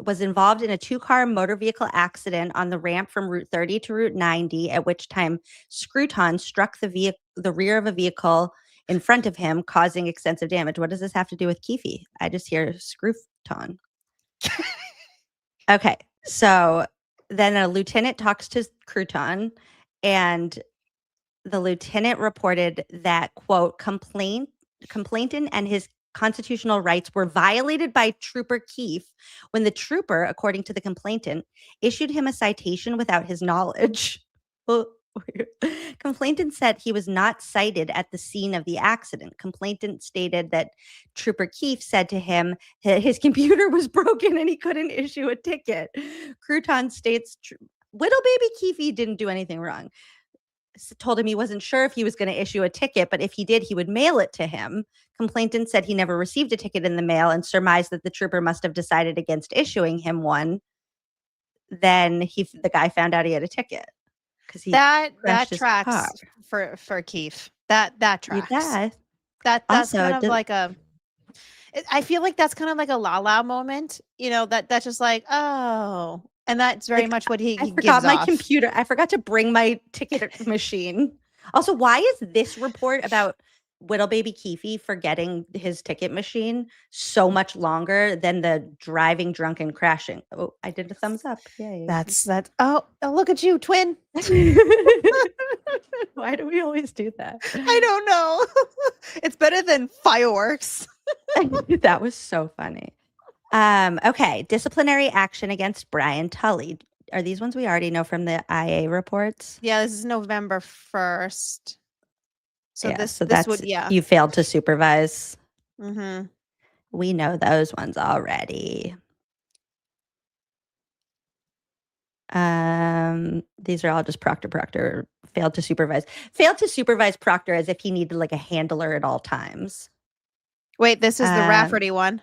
was involved in a two-car motor vehicle accident on the ramp from Route 30 to Route 90, at which time Scruton struck the rear of a vehicle in front of him, causing extensive damage. What does this have to do with Keefe? I just hear Scruton. Okay, so then a lieutenant talks to Crouton, and the lieutenant reported that, quote, complainant and his constitutional rights were violated by Trooper Keefe when the trooper, according to the complainant, issued him a citation without his knowledge. Complainant said he was not cited at the scene of the accident. Complainant stated that Trooper Keefe said to him his computer was broken and he couldn't issue a ticket. Crouton states little baby Keefe didn't do anything wrong. Told him he wasn't sure if he was going to issue a ticket, but if he did, he would mail it to him. Complainant said he never received a ticket in the mail and surmised that the trooper must have decided against issuing him one. Then the guy found out he had a ticket. That crashed his tracks car. for Keefe. That tracks. Yeah. That's Also, kind of like a. I feel like that's kind of like a la la moment. You know that's just like, oh, and that's very much what he I gives forgot my off. computer. I forgot to bring my ticket machine. Also, why is this report about little baby Keefe forgetting his ticket machine so much longer than the driving drunk and crashing? Oh, I did a thumbs up. Yay. That's. Oh, look at you, twin. Why do we always do that? I don't know. It's better than fireworks. That was so funny. Okay, disciplinary action against Brian Tully. Are these ones we already know from the IA reports? Yeah, this is November 1st. So Yeah, this that's would you failed to supervise. Mm-hmm. We know those ones already. These are all just Proctor. Failed to supervise Proctor as if he needed like a handler at all times. Wait, this is the Rafferty one.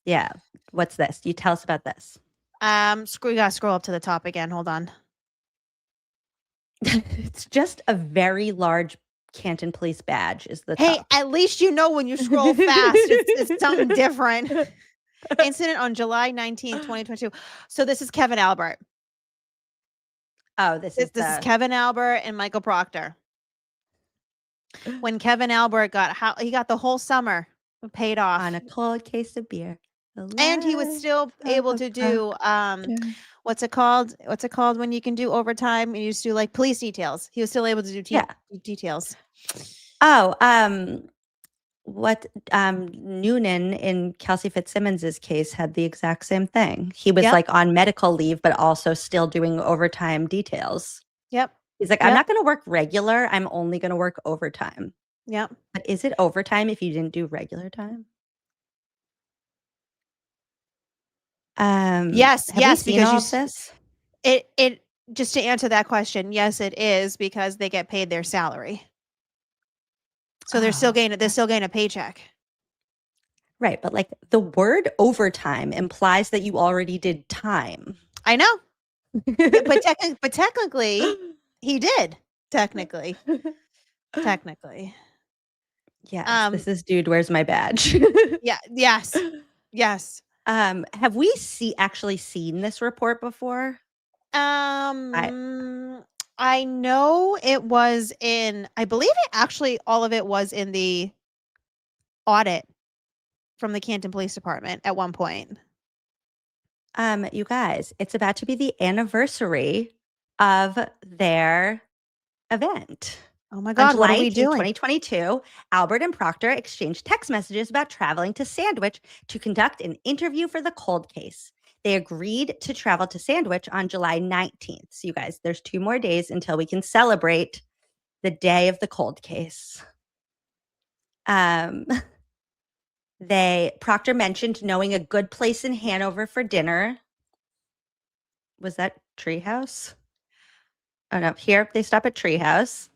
Yeah. What's this? You tell us about this. We gotta scroll up to the top again. Hold on. It's just a very large Canton Police badge is the Hey, top. at least you know when you scroll fast, it's something different. Incident on July 19th, 2022. So this is Kevin Albert. Oh, this is Kevin Albert and Michael Proctor. When Kevin Albert got the whole summer paid off. On a cold case of beer. And he was still able to do what's it called? What's it called when you can do overtime and you just do like police details? He was still able to do details. Oh, what Noonan in Kelsey Fitzsimmons's case had the exact same thing. He was like on medical leave, but also still doing overtime details. Yep. He's like, I'm not going to work regular. I'm only going to work overtime. Yep. But is it overtime if you didn't do regular time? Yes, because this? It just to answer that question, yes, it is because they get paid their salary. So they're still getting a paycheck. Right, but like the word overtime implies that you already did time. I know. but technically he did. Technically. Yeah. This is dude, where's my badge? Yeah, yes. Have we actually seen this report before? I know it was I believe all of it was in the audit from the Canton Police Department at one point. You guys, it's about to be the anniversary of their event. Oh my God, what are we doing? 2022, Albert and Proctor exchanged text messages about traveling to Sandwich to conduct an interview for the cold case. They agreed to travel to Sandwich on July 19th. So you guys, there's 2 more days until we can celebrate the day of the cold case. Proctor mentioned knowing a good place in Hanover for dinner. Was that Treehouse? Oh no, here they stop at Treehouse.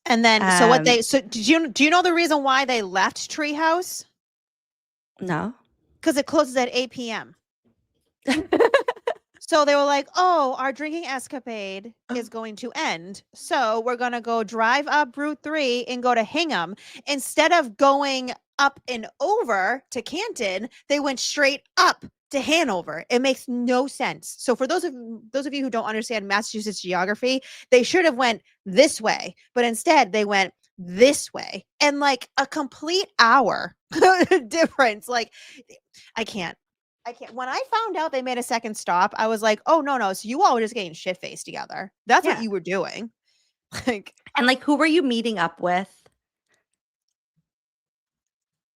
And then do you know the reason why they left Treehouse? No. Because it closes at 8 p.m. So they were like, oh, our drinking escapade is going to end. So we're going to go drive up Route 3 and go to Hingham. Instead of going up and over to Canton, they went straight up to Hanover. It makes no sense. So for those of you who don't understand Massachusetts geography, they should have went this way, but instead they went this way, and like a complete hour difference. Like I can't. When I found out they made a second stop, I was like, oh no. So you all were just getting shit-faced together. That's what you were doing. And who were you meeting up with?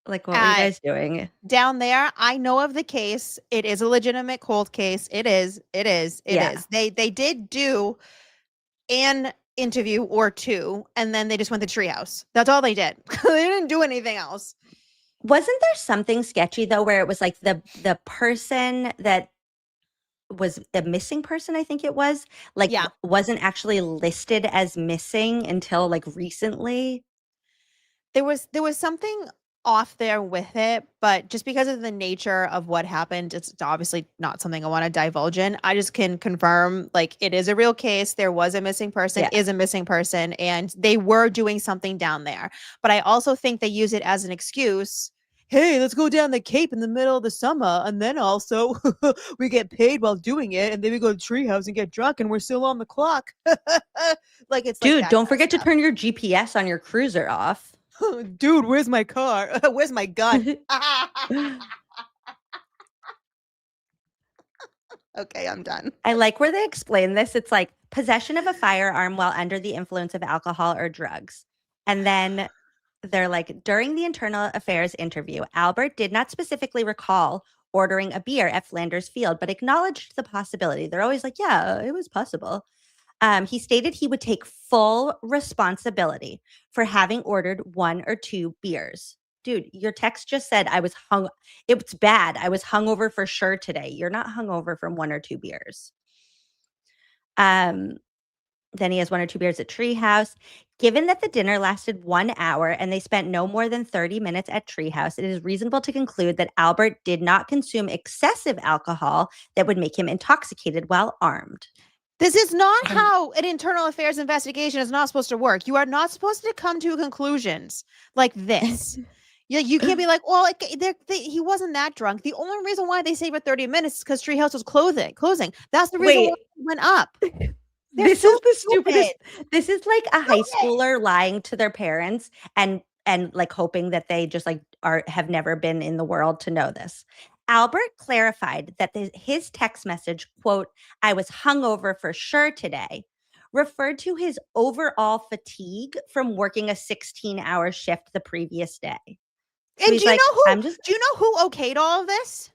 Like, what were you guys doing? Down there, I know of the case. It is a legitimate cold case. It is. They did do an interview or 2, and then they just went to Treehouse. That's all they did. They didn't do anything else. Wasn't there something sketchy, though, where it was like the person that was the missing person, I think it was, wasn't actually listed as missing until recently? There was something off there with it, but just because of the nature of what happened, it's obviously not something I want to divulge in. I just can confirm it is a real case. There was a missing person, is a missing person, and they were doing something down there. But I also think they use it as an excuse. Hey, let's go down the Cape in the middle of the summer, and then also we get paid while doing it, and then we go to Treehouse and get drunk, and we're still on the clock. Dude, don't forget to turn your GPS on your cruiser off. Dude, where's my car? Where's my gun? Okay, I'm done. I like where they explain this. It's like possession of a firearm while under the influence of alcohol or drugs. And then they're like, during the internal affairs interview, Albert did not specifically recall ordering a beer at Flanders Field, but acknowledged the possibility. They're always like, yeah, it was possible. He stated he would take full responsibility for having ordered 1 or 2 beers. Dude, your text just said it's bad. I was hungover for sure today. You're not hungover from 1 or 2 beers. Then he has 1 or 2 beers at Treehouse. Given that the dinner lasted 1 hour and they spent no more than 30 minutes at Treehouse, it is reasonable to conclude that Albert did not consume excessive alcohol that would make him intoxicated while armed. This is not how an internal affairs investigation is not supposed to work. You are not supposed to come to conclusions like this. You can't be like, well, he wasn't that drunk. The only reason why they saved for 30 minutes is because Treehouse was closing. That's the reason why it went up. This is the stupidest. This is like a high schooler lying to their parents and and like hoping that they just like have never been in the world to know this. Albert clarified that his text message, quote, "I was hungover for sure today," referred to his overall fatigue from working a 16-hour shift the previous day. So And do you like, know who? Do you know who okayed all of this?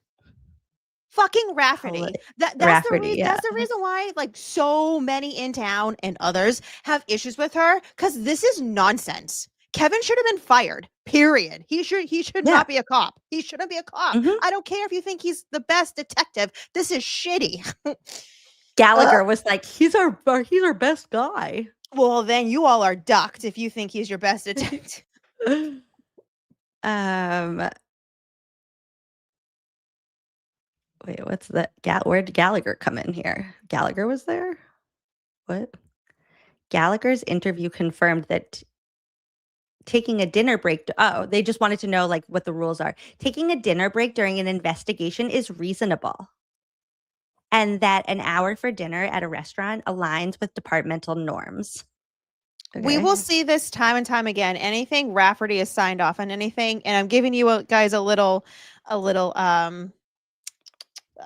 Fucking Rafferty. That's Rafferty, that's the reason why like so many in town and others have issues with her, because this is nonsense. Kevin should have been fired. Period. He should not be a cop. He shouldn't be a cop. I don't care if you think he's the best detective. This is shitty. Gallagher was like, he's our best guy. Well, then you all are ducked if you think he's your best detective. Wait, what's that? Where did Gallagher come in here? Gallagher was there? What? Gallagher's interview confirmed that taking a dinner break. They just wanted to know like what the rules are. Taking a dinner break during an investigation is reasonable. And that an hour for dinner at a restaurant aligns with departmental norms. Okay. We will see this time and time again. Anything Rafferty is signed off on anything, and I'm giving you guys a little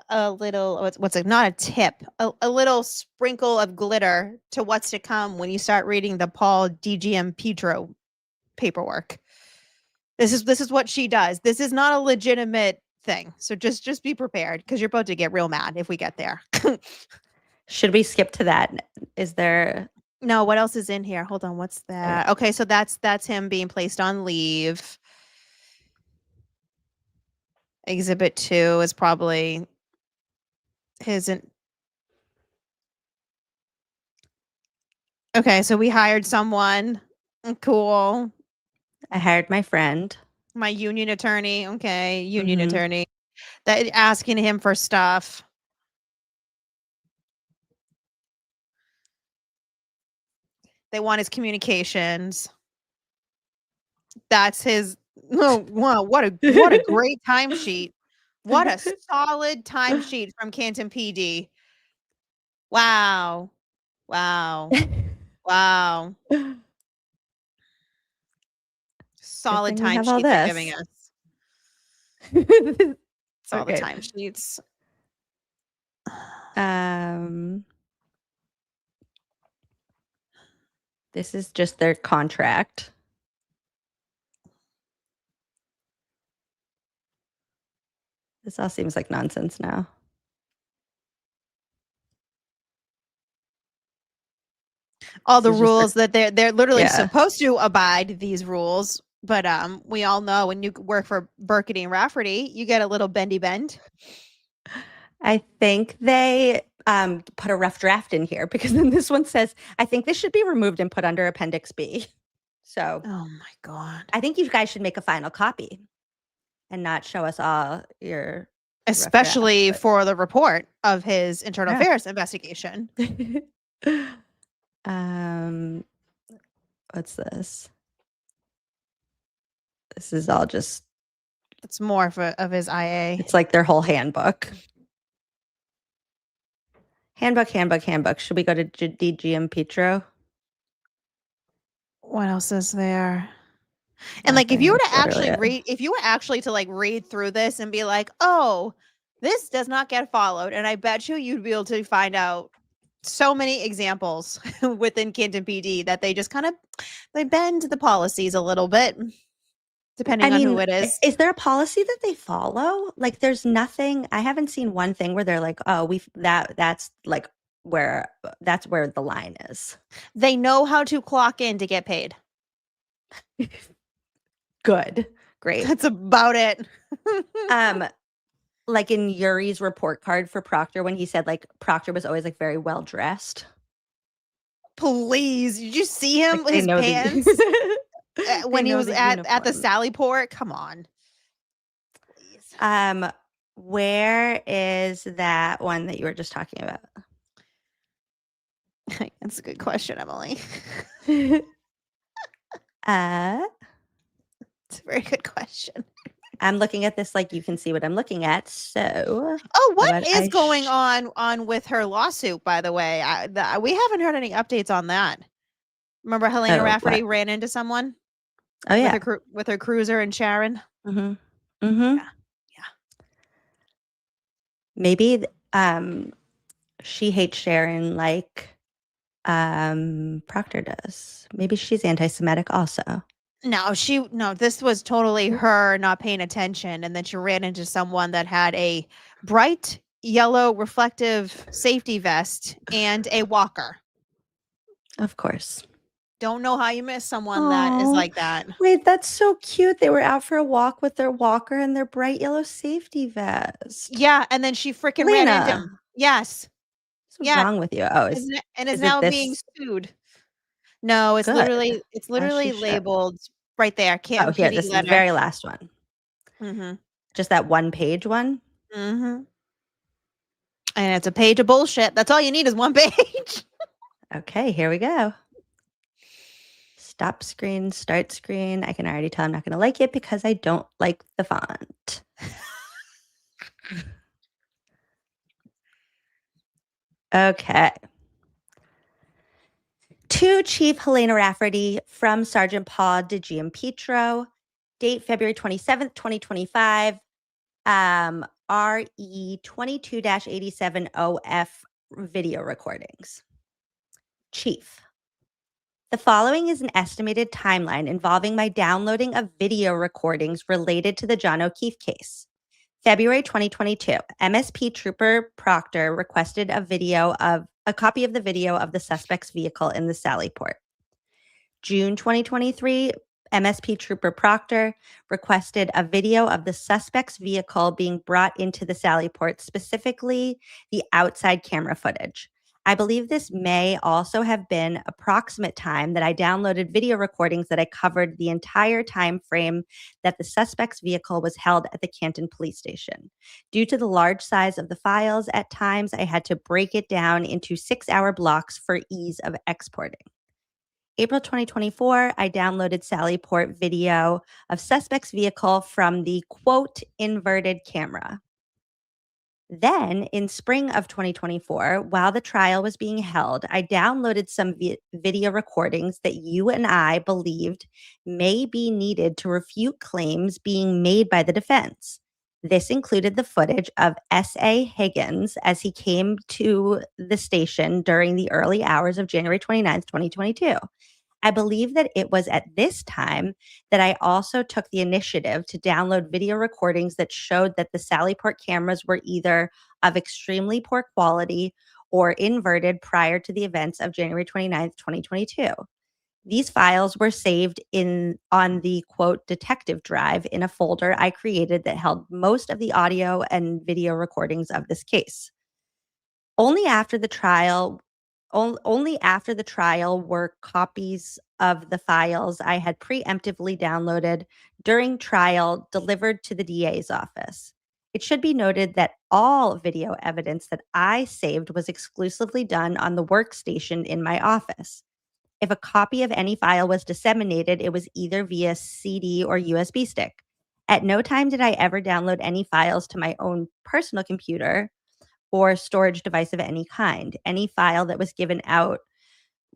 what's it? Not a tip, a little sprinkle of glitter to what's to come when you start reading the Paul DGM Petro paperwork. This is what she does. This is not a legitimate thing, so just be prepared, because you're about to get real mad if we get there. Should we skip to that? Is there no? What else is in here? Hold on, what's that? Okay, so that's him being placed on leave. Exhibit 2 is probably his. Okay, so we hired someone. Cool. I hired my friend. My union attorney. Okay, union attorney. That asking him for stuff. They want his communications. That's his. Oh, wow, what a great timesheet. What a solid timesheet from Canton PD. Wow. Wow. Wow. Solid timesheet they're giving us. It's all the timesheets. This is just their contract. This all seems like nonsense now. All the rules that they're literally supposed to abide these rules, but we all know when you work for Burkett and Rafferty, you get a little bendy bend. I think they put a rough draft in here, because then this one says, I think this should be removed and put under Appendix B. So, oh my God. I think you guys should make a final copy and not show us all your, especially for the report of his internal affairs investigation. What's this? This is all just. It's more of his IA. It's like their whole handbook. Handbook. Should we go to DGM Petro? What else is there? And like, if you were to actually read through this and be like, oh, this does not get followed, and I bet you'd be able to find out so many examples within Canton PD that they just kind of they bend the policies a little bit, depending on who it is. Is there a policy that they follow? Like, there's nothing. I haven't seen one thing where they're like, oh, that's where the line is. They know how to clock in to get paid. Good. Great. That's about it. Like in Yuri's report card for Proctor, when he said like Proctor was always like very well dressed. Please, did you see him? Like, his pants when he was at the Sally Port? Come on. Please. Where is that one that you were just talking about? That's a good question, Emily. It's a very good question. I'm looking at this like you can see what I'm looking at. So, what is going on with her lawsuit? By the way, we haven't heard any updates on that. Remember, Helena Rafferty ran into someone. Oh yeah. With her cruiser and Sharon. Mm-hmm. Mm-hmm. Yeah. Maybe she hates Sharon like Proctor does. Maybe she's anti-Semitic also. No, this was totally her not paying attention, and then she ran into someone that had a bright yellow reflective safety vest and a walker. Of course. Don't know how you miss someone that is like that. Wait, that's so cute. They were out for a walk with their walker and their bright yellow safety vest. Yeah, and then she freaking ran into him. Yes. What's wrong with you? Oh, is now being sued. No, it's Good. literally labeled right there. Oh, here, this is the very last one. Mm-hmm. Just that 1-page one. Mm-hmm. And it's a page of bullshit. That's all you need is 1 page. Okay, here we go. Stop screen, start screen. I can already tell I'm not going to like it because I don't like the font. Okay. To Chief Helena Rafferty from Sergeant Paul DiGiampetro, date February 27th, 2025, RE 22-87OF video recordings. Chief, the following is an estimated timeline involving my downloading of video recordings related to the John O'Keefe case. February 2022, MSP Trooper Proctor requested a copy of the video of the suspect's vehicle in the Sallyport. June 2023, MSP Trooper Proctor requested a video of the suspect's vehicle being brought into the Sallyport, specifically the outside camera footage. I believe this may also have been approximate time that I downloaded video recordings that I covered the entire time frame that the suspect's vehicle was held at the Canton Police Station. Due to the large size of the files, at times I had to break it down into 6-hour blocks for ease of exporting. April 2024, I downloaded Sallyport video of suspect's vehicle from the, quote, inverted camera. Then, in spring of 2024, while the trial was being held, I downloaded some video recordings that you and I believed may be needed to refute claims being made by the defense. This included the footage of S.A. Higgins as he came to the station during the early hours of January 29th, 2022. I believe that it was at this time that I also took the initiative to download video recordings that showed that the Sallyport cameras were either of extremely poor quality or inverted prior to the events of January 29th, 2022. These files were saved on the, quote, detective drive in a folder I created that held most of the audio and video recordings of this case. Only after the trial were copies of the files I had preemptively downloaded during trial delivered to the DA's office. It should be noted that all video evidence that I saved was exclusively done on the workstation in my office. If a copy of any file was disseminated, it was either via CD or USB stick. At no time did I ever download any files to my own personal computer or storage device of any kind. Any file that was given out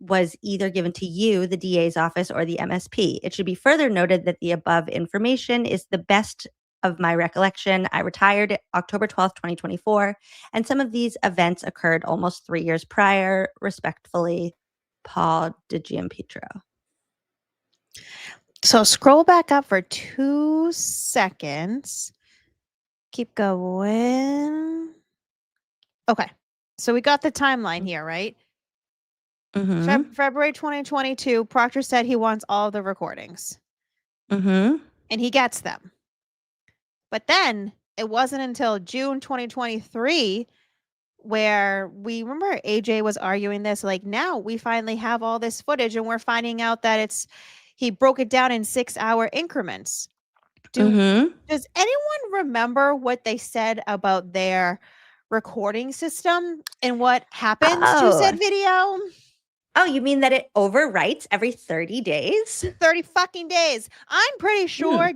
was either given to you, the DA's office, or the MSP. It should be further noted that the above information is the best of my recollection. I retired October 12th, 2024, and some of these events occurred almost 3 years prior. Respectfully, Paul DiGiampetro. So scroll back up for 2 seconds. Keep going. Okay. So we got the timeline here, right? Mm-hmm. February 2022, Proctor said he wants all of the recordings. Mm-hmm. And he gets them. But then it wasn't until June 2023 where we remember AJ was arguing this, like, now we finally have all this footage and we're finding out that he broke it down in 6-hour increments. Does anyone remember what they said about their recording system and what happens to said video? Oh, you mean that it overwrites every 30 days? 30 fucking days. I'm pretty sure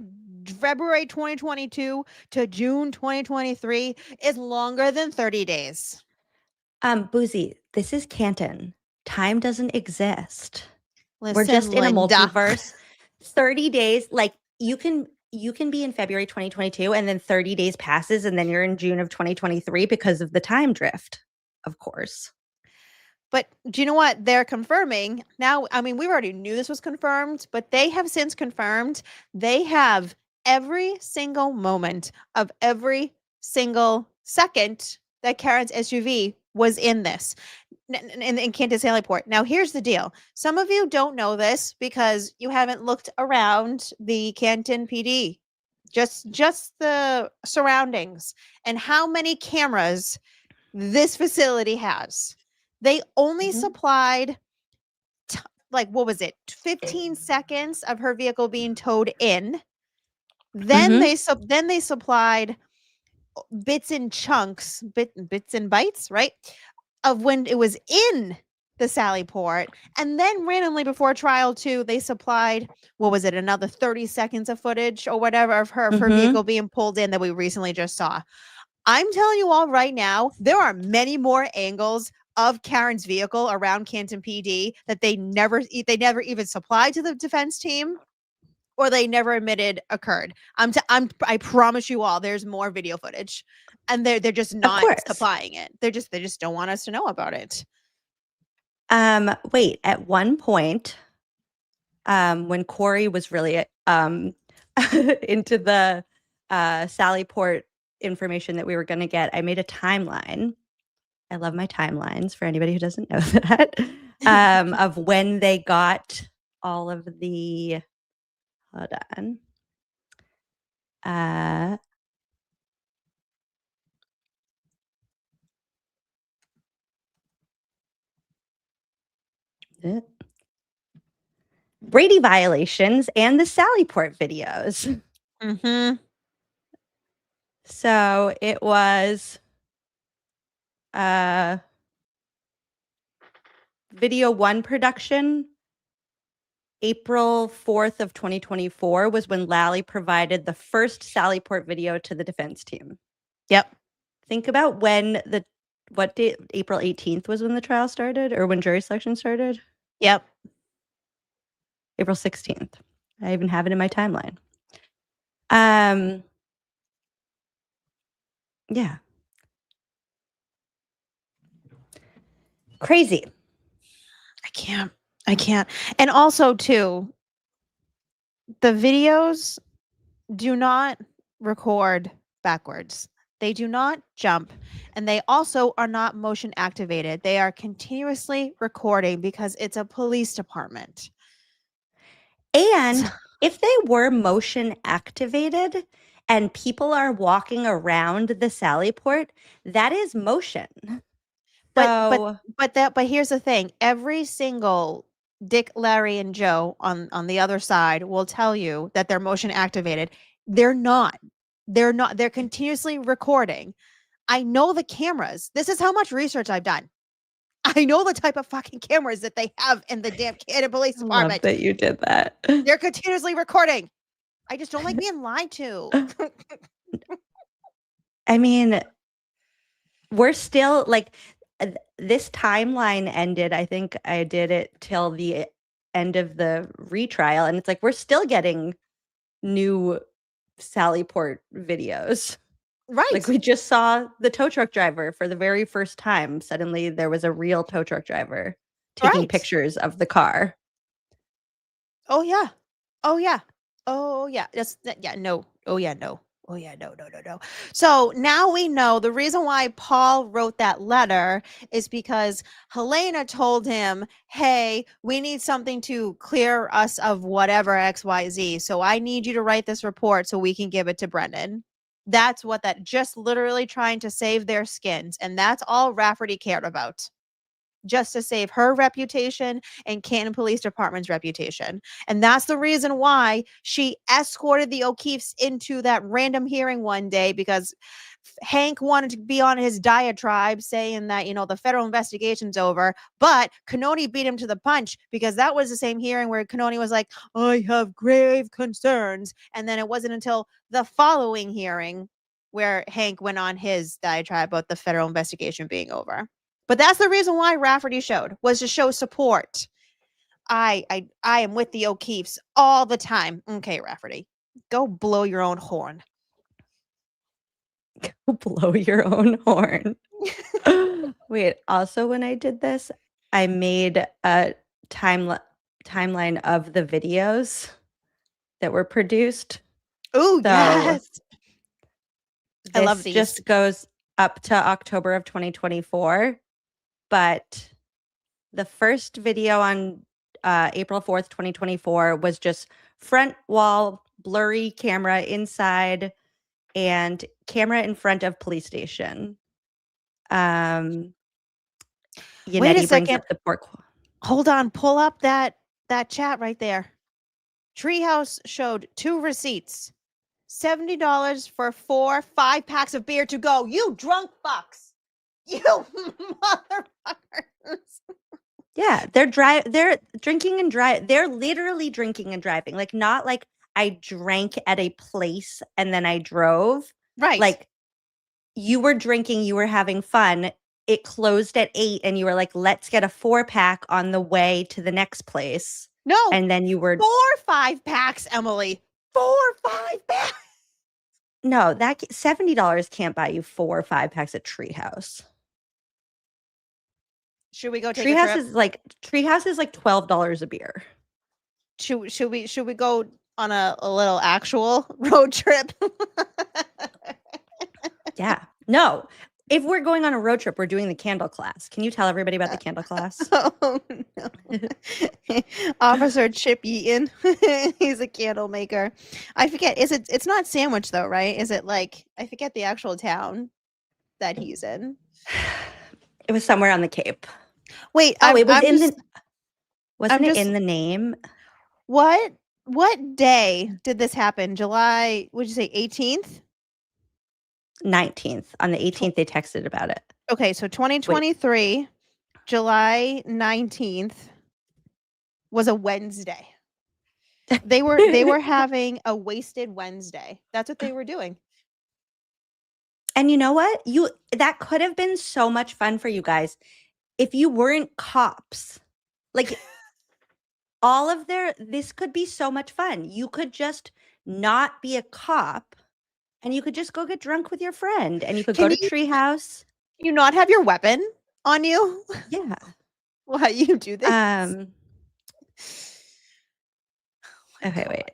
February 2022 to June 2023 is longer than 30 days. Boozey, this is Canton. Time doesn't exist. Listen, we're just in a Linda. multiverse. 30 days, like you can be in February 2022 and then 30 days passes and then you're in June of 2023 because of the time drift, of course. But do you know what they're confirming now? I mean, we already knew this was confirmed, but they have since confirmed they have every single moment of every single second that Karen's SUV was in this in Canton Sally Port. Now, here's the deal. Some of you don't know this because you haven't looked around the Canton PD, just the surroundings and how many cameras this facility has. They only supplied like, what was it? 15 seconds of her vehicle being towed in. Then they supplied bits and chunks, bits and bytes, right? Of when it was in the Sally Port. And then randomly before trial 2, they supplied, what was it? Another 30 seconds of footage or whatever of her vehicle being pulled in that we recently just saw. I'm telling you all right now, there are many more angles of Karen's vehicle around Canton PD that they never even supplied to the defense team, or they never admitted occurred. I promise you all, there's more video footage, and they're just not supplying it. They just don't want us to know about it. Wait, at one point, when Corey was really into the Sally Port information that we were going to get, I made a timeline. I love my timelines for anybody who doesn't know that, of when they got all of the, hold on. Brady violations and the Sally Port videos. So it was video 1 production, April 4th of 2024 was when Lally provided the first Sally Port video to the defense team. Yep. Think about when what date? April 18th was when the trial started, or when jury selection started? Yep. April 16th. I even have it in my timeline. Yeah. Crazy. I can't. And also, too, the videos do not record backwards. They do not jump. And they also are not motion activated. They are continuously recording because it's a police department. And if they were motion activated and people are walking around the Sally Port, that is motion. But here's the thing. Every single Dick, Larry, and Joe on the other side will tell you that they're motion activated. They're not. They're continuously recording. I know the cameras. This is how much research I've done. I know the type of fucking cameras that they have in the damn Canada Police Department. Love that you did that. They're continuously recording. I just don't like being lied to. I mean, we're still like, this timeline ended. I think I did it till the end of the retrial, and it's like we're still getting new Sally Port videos. Right. Like we just saw the tow truck driver for the very first time. Suddenly there was a real tow truck driver taking pictures of the car. Oh yeah. Oh yeah. Oh yeah. No. Oh yeah, no. Oh yeah, no. So now we know the reason why Paul wrote that letter is because Helena told him, hey, we need something to clear us of whatever XYZ. So I need you to write this report so we can give it to Brendan. That's what that, just literally trying to save their skins. And that's all Rafferty cared about. Just to save her reputation and Canton Police Department's reputation. And that's the reason why she escorted the O'Keefes into that random hearing one day, because Hank wanted to be on his diatribe saying that, the federal investigation's over, but Cannoni beat him to the punch, because that was the same hearing where Cannoni was like, I have grave concerns. And then it wasn't until the following hearing where Hank went on his diatribe about the federal investigation being over. But that's the reason why Rafferty showed, was to show support. I am with the O'Keefes all the time. Okay, Rafferty, go blow your own horn. Blow your own horn. Wait, also when I did this, I made a timeline of the videos that were produced. Oh, So yes. I this love these. just goes up to October of 2024, but the first video on April 4th, 2024 was just front wall, blurry camera inside, and camera in front of police station. Wait a Yannetti brings second. up the pork. Hold on. Pull up that chat right there. Treehouse showed 2 receipts. $70 for 5 packs of beer to go. You drunk fucks. You motherfuckers. Yeah, they're drinking and drive. They're literally drinking and driving. Like, not like I drank at a place and then I drove. Right. Like, you were drinking, you were having fun. It closed at 8 and you were like, let's get a 4-pack on the way to the next place. No. And then you were 4 5 packs, Emily. 4 5 packs. No, that $70 can't buy you 4 or 5 packs at Treehouse. Should we go take a trip? Treehouse is like $12 a beer. Should we go on a little actual road trip? Yeah. No. If we're going on a road trip, we're doing the candle class. Can you tell everybody about the candle class? Oh no. Officer Chip Eaton. He's a candle maker. I forget. It's not Sandwich though, right? Is it like, I forget the actual town that he's in. It was somewhere on the Cape. Wait, wasn't it in the name? What day did this happen? July, would you say 18th? 19th. On the 18th, they texted about it. Okay, so 2023, wait. July 19th was a Wednesday. They were having a wasted Wednesday. That's what they were doing. And you know what? That could have been so much fun for you guys if you weren't cops. Like, this could be so much fun. You could just not be a cop. And you could just go get drunk with your friend, and you could go to Treehouse. You not have your weapon on you? Yeah. Why you do this? Okay, wait.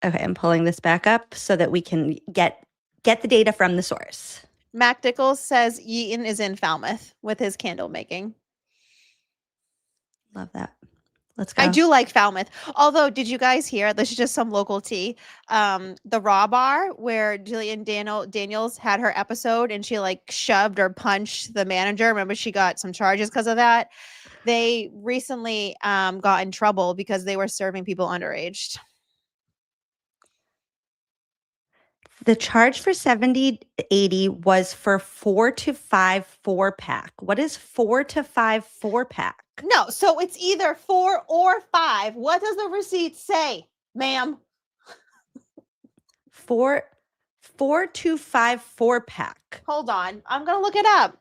Okay, I'm pulling this back up so that we can get the data from the source. Mac Dickles says Yeaton is in Falmouth with his candle making. Love that. Let's go. I do like Falmouth. Although, did you guys hear? This is just some local tea. The Raw Bar where Jillian Daniels had her episode and she like shoved or punched the manager. Remember, she got some charges because of that. They recently got in trouble because they were serving people underage. The charge for 70/80 was for 4 to 5 4-pack. What is 4 to 5 4-pack? No, so it's either 4 or 5. What does the receipt say, ma'am? 4 to 5 4-pack. Hold on. I'm going to look it up.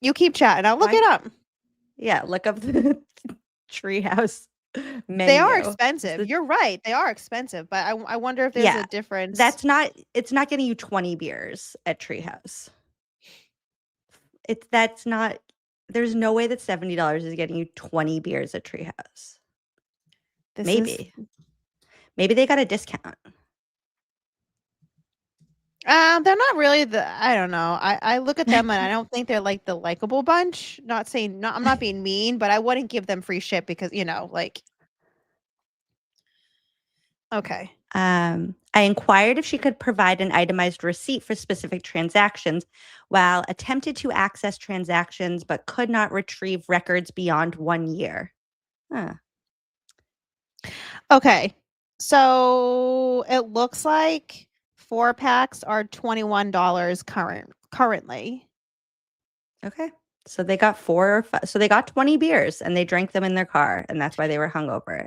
You keep chatting. I'll look it up. Yeah, look up the Treehouse menu. They are expensive. You're right. They are expensive, but I wonder if there's a difference. It's not getting you 20 beers at Treehouse. There's no way that $70 is getting you 20 beers at Treehouse. Maybe they got a discount. They're not really I don't know. I look at them and I don't think they're like the likable bunch. I'm not being mean, but I wouldn't give them free shit because, like. Okay. I inquired if she could provide an itemized receipt for specific transactions while attempted to access transactions but could not retrieve records beyond 1 year. Huh. Okay. So it looks like 4-packs are $21 currently. Okay. So they got 4 or 5. So they got 20 beers and they drank them in their car, and that's why they were hungover.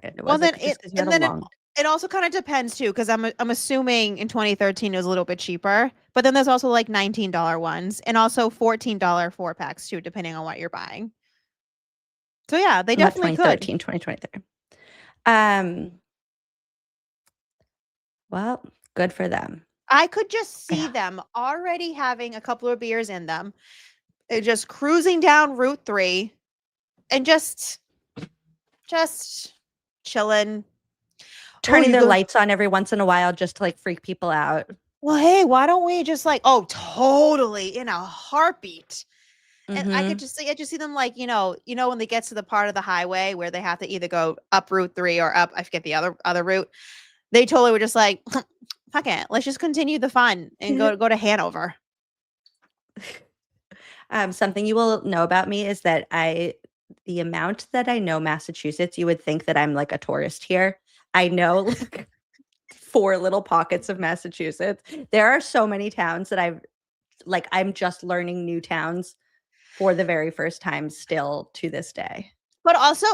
It also kind of depends too, because I'm assuming in 2013 it was a little bit cheaper, but then there's also like $19 ones and also $14 4-packs too, depending on what you're buying. So yeah, they Not definitely 2013, could. 2023. Well, good for them. I could just see Yeah. them already having a couple of beers in them, just cruising down Route 3 and just chilling. Turning you their go- lights on every once in a while just to like freak people out. Well, hey, why don't we just like, oh, totally in a heartbeat. And I could just see them like, when they get to the part of the highway where they have to either go up Route 3 or up, I forget the other route. They totally were just like, fuck it, let's just continue the fun and go to Hanover. Something you will know about me is that the amount that I know Massachusetts, you would think that I'm like a tourist here. I know like 4 little pockets of Massachusetts. There are so many towns that I'm just learning new towns for the very first time still to this day. But also,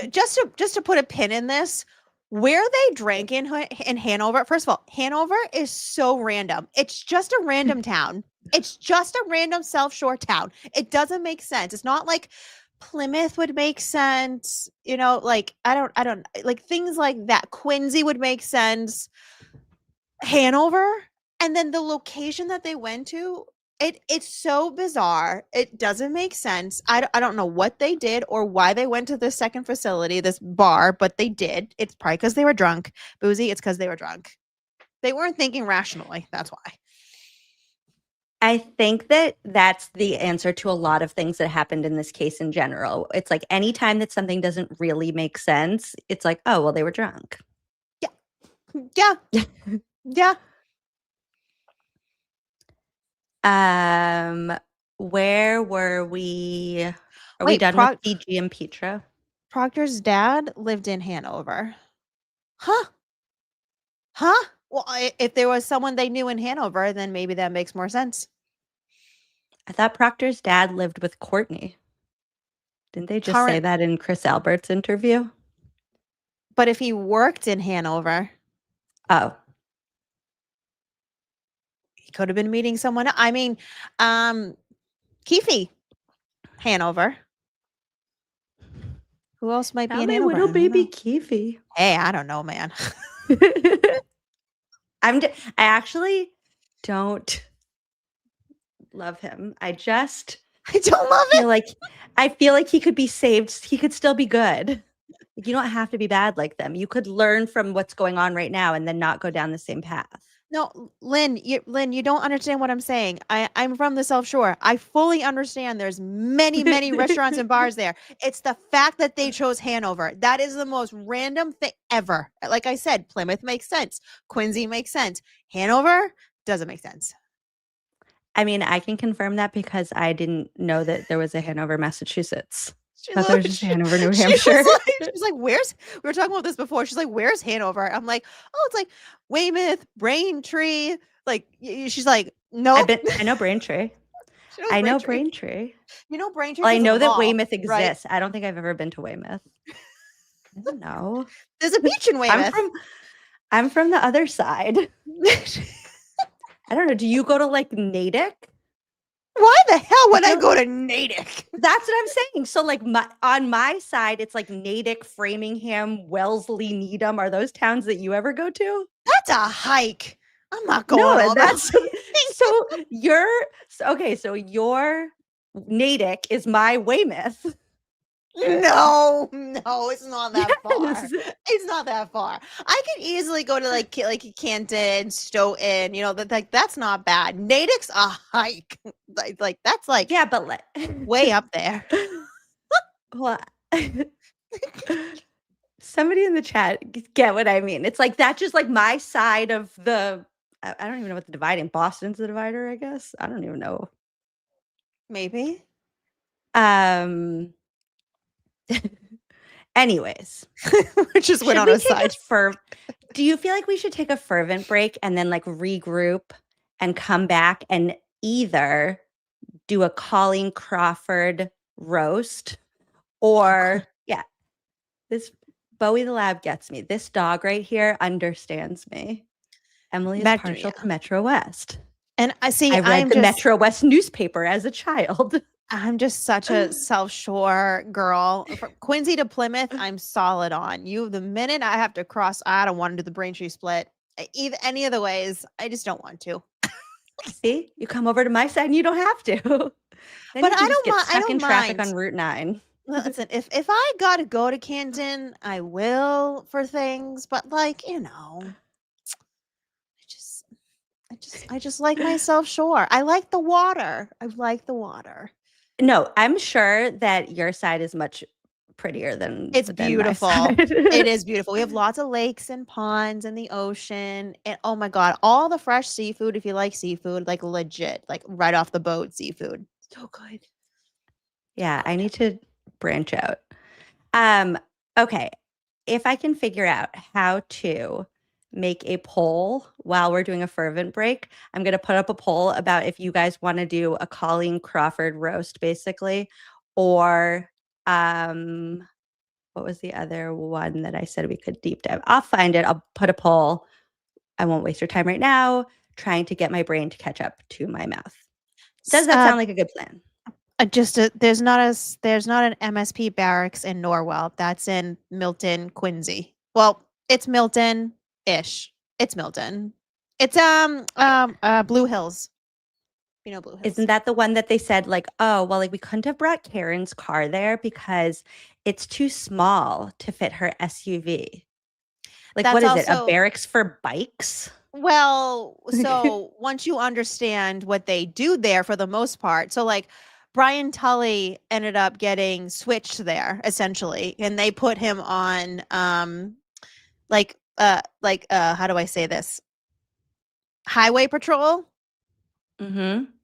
just to put a pin in this, where they drank in Hanover, first of all, Hanover is so random. It's just a random town. It's just a random South Shore town. It doesn't make sense. It's not like Plymouth would make sense. Like I don't like things like that. Quincy would make sense. Hanover, and then the location that they went to, it's so bizarre. It doesn't make sense. I don't know what they did or why they went to this second facility, this bar, but they did. It's probably because they were drunk. Boozey, it's because they were drunk. They weren't thinking rationally. That's why. I think that that's the answer to a lot of things that happened in this case in general. It's like anytime that something doesn't really make sense, it's like, oh, well, they were drunk. Yeah. Yeah. Where were we? Are we done with PG and Petra? Proctor's dad lived in Hanover. Huh? Well, if there was someone they knew in Hanover, then maybe that makes more sense. I thought Proctor's dad lived with Courtney. Didn't they just say that in Chris Albert's interview? But if he worked in Hanover. Oh. He could have been meeting someone. I mean, Keefe, Hanover. Who else might be in Hanover? Little baby Keefe. Hey, I don't know, man. I actually don't love him. I don't love him. I feel like he could be saved. He could still be good. You don't have to be bad like them. You could learn from what's going on right now and then not go down the same path. No, Lynn, you don't understand what I'm saying. I'm from the South Shore. I fully understand there's many, many restaurants and bars there. It's the fact that they chose Hanover. That is the most random thing ever. Like I said, Plymouth makes sense. Quincy makes sense. Hanover doesn't make sense. I mean, I can confirm that because I didn't know that there was a Hanover, Massachusetts. I thought there was just Hanover, New Hampshire. She's like, where's, we were talking about this before. She's like, where's Hanover? I'm like, oh, it's like Weymouth, Braintree. Like, she's like, no. I know Braintree. I know Braintree. You know Braintree? Well, I know that Weymouth exists. Right? I don't think I've ever been to Weymouth. I don't know. There's a beach in Weymouth. I'm from the other side. I don't know. Do you go to like Natick? Why the hell would I go to Natick? That's what I'm saying. So like on my side, it's like Natick, Framingham, Wellesley, Needham. Are those towns that you ever go to? That's a hike. I'm not going. No, that's so your Natick is my Weymouth. No, it's not that far. It's not that far. I could easily go to like Canton, Stoughton, that's not bad. Natick's a hike. Like that's like, yeah, but way up there. Well, somebody in the chat get what I mean. It's like that's just like my side of the, I don't even know what the dividing. Boston's the divider, I guess. I don't even know. Maybe. Anyways, we just went on a side. Do you feel like we should take a fervent break and then like regroup and come back and either do a Colleen Crawford roast or this Bowie the Lab gets me. This dog right here understands me. Emily is partial to Metro West. And I see I read the Metro West newspaper as a child. I'm just such a self-sure girl. From Quincy to Plymouth, I'm solid on. The minute I have to cross, I don't want to do the Braintree split. Either any of the ways, I just don't want to. See, you come over to my side and you don't have to. Then But you can I just don't get mind. I stuck don't in traffic mind. on Route 9. Listen, if I gotta go to Canton, I will for things. But like, I just like myself shore. I like the water. I like the water. No, I'm sure that your side is much prettier than It's than my beautiful. side. It is beautiful. We have lots of lakes and ponds and the ocean. And oh my God, all the fresh seafood, if you like seafood, like legit, like right off the boat seafood. So good. Yeah, I need to branch out. Okay. If I can figure out how to make a poll while we're doing a fervent break, I'm going to put up a poll about if you guys want to do a Colleen Crawford roast, basically, or what was the other one that I said we could deep dive? I'll find it. I'll put a poll. I won't waste your time right now trying to get my brain to catch up to my mouth. Does that sound like a good plan? There's not an MSP barracks in Norwell. That's in Milton, Quincy. Well, it's Milton-ish. It's Milton. It's Blue Hills. You know Blue Hills. Isn't that the one that they said like, oh, well, like we couldn't have brought Karen's car there because it's too small to fit her SUV. Like, That's what is it? A also- barracks for bikes? Well, so once you understand what they do there for the most part, so like Brian Tully ended up getting switched there essentially, and they put him on how do I say this? Highway patrol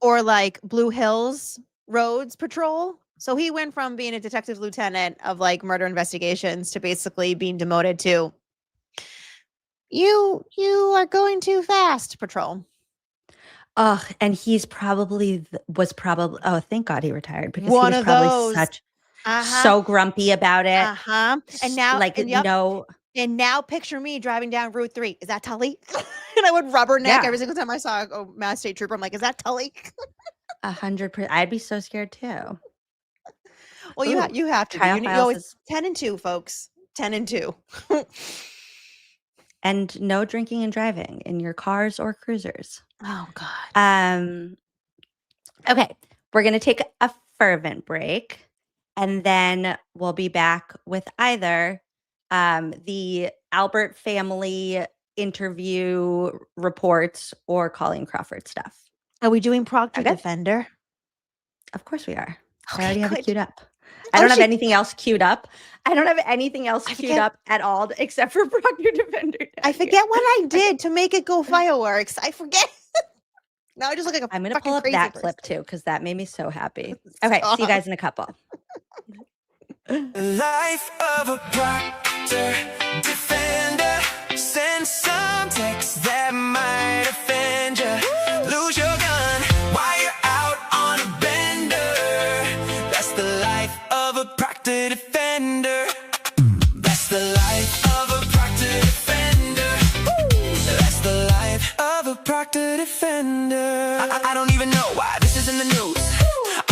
or like Blue Hills roads patrol. So he went from being a detective lieutenant of like murder investigations to basically being demoted to you are going too fast patrol. Oh, and he's probably oh, thank God he retired because One he was of probably those. so grumpy about it. And now like and now picture me driving down Route 3. Is that Tully? And I would rubberneck every single time I saw a Mass State Trooper. I'm like, is that Tully? 100%. I'd be so scared too. Well, you have to. You always 10 and 2, folks. 10 and 2. And no drinking and driving in your cars or cruisers. Oh God. Okay, we're gonna take a fervent break, and then we'll be back with either the Albert family interview reports or Colleen Crawford stuff. Are we doing Proctor Defender? Of course we are. Okay, I already have it good. queued up. I don't have anything else queued up. I don't have anything else queued up at all except for Proctor Defender. I forget what I did to make it go fireworks. I forget. Now I just look like a I'm gonna fucking pull up crazy that person. clip too because that made me so happy. Okay, see you guys in a couple. Life of a Proctor Defender. Send some text that might offend you. Lose your gun while you're out on a bender. That's the life of a Proctor Defender. That's the life of a Proctor Defender. That's the life of a Proctor Defender. I don't even know why this is in the news.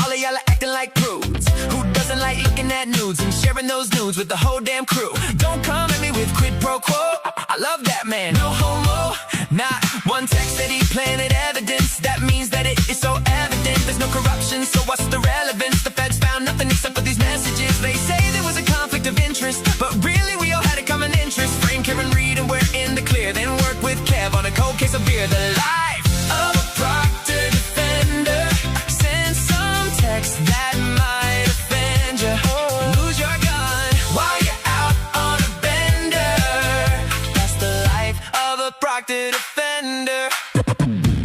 All of y'all are acting like prudes. Who doesn't like looking at nudes and sharing those nudes with the whole damn crew? Don't come at me with quid pro quo. I love that man, no homo. Not one text that he planted evidence. That means that it is so evident there's no corruption, so what's the relevance? The feds found nothing except for these messages. They say there was a conflict of interest, but really we all had a common interest. Frame Kevin Reed and we're in the clear. Then work with Kev on a cold case of beer. The life of a Proctor Defender. Send some text that might offend you. Lose your gun while you're out on a bender. That's the life of a Proctor Defender.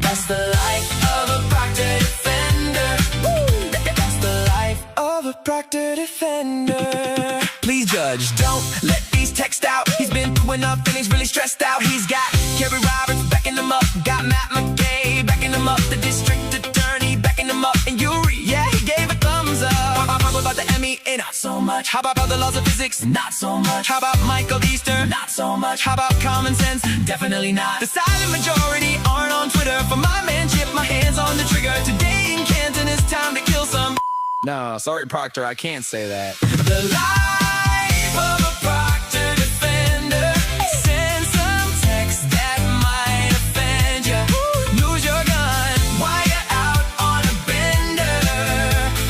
That's the life of a Proctor Defender. That's the life of a Proctor Defender. Please judge, don't let these texts out. He's been through enough and he's really stressed out. He's got Kerry Roberts backing him up, got Matt McKay backing him up, the district attorney backing him up, and Yuri, yeah, he gave a thumbs up. How about the Emmy? Not so much. How about the laws of physics? Not so much. How about Michael Easter? Not so much. How about common sense? Definitely not. The silent majority aren't on Twitter. For my man Chip, my hands on the trigger. Today in Canton, it's time to kill some. No, sorry, Proctor, I can't say that. The life of a Proctor defender. Send some text that might offend you. Lose your gun while you're out on a bender.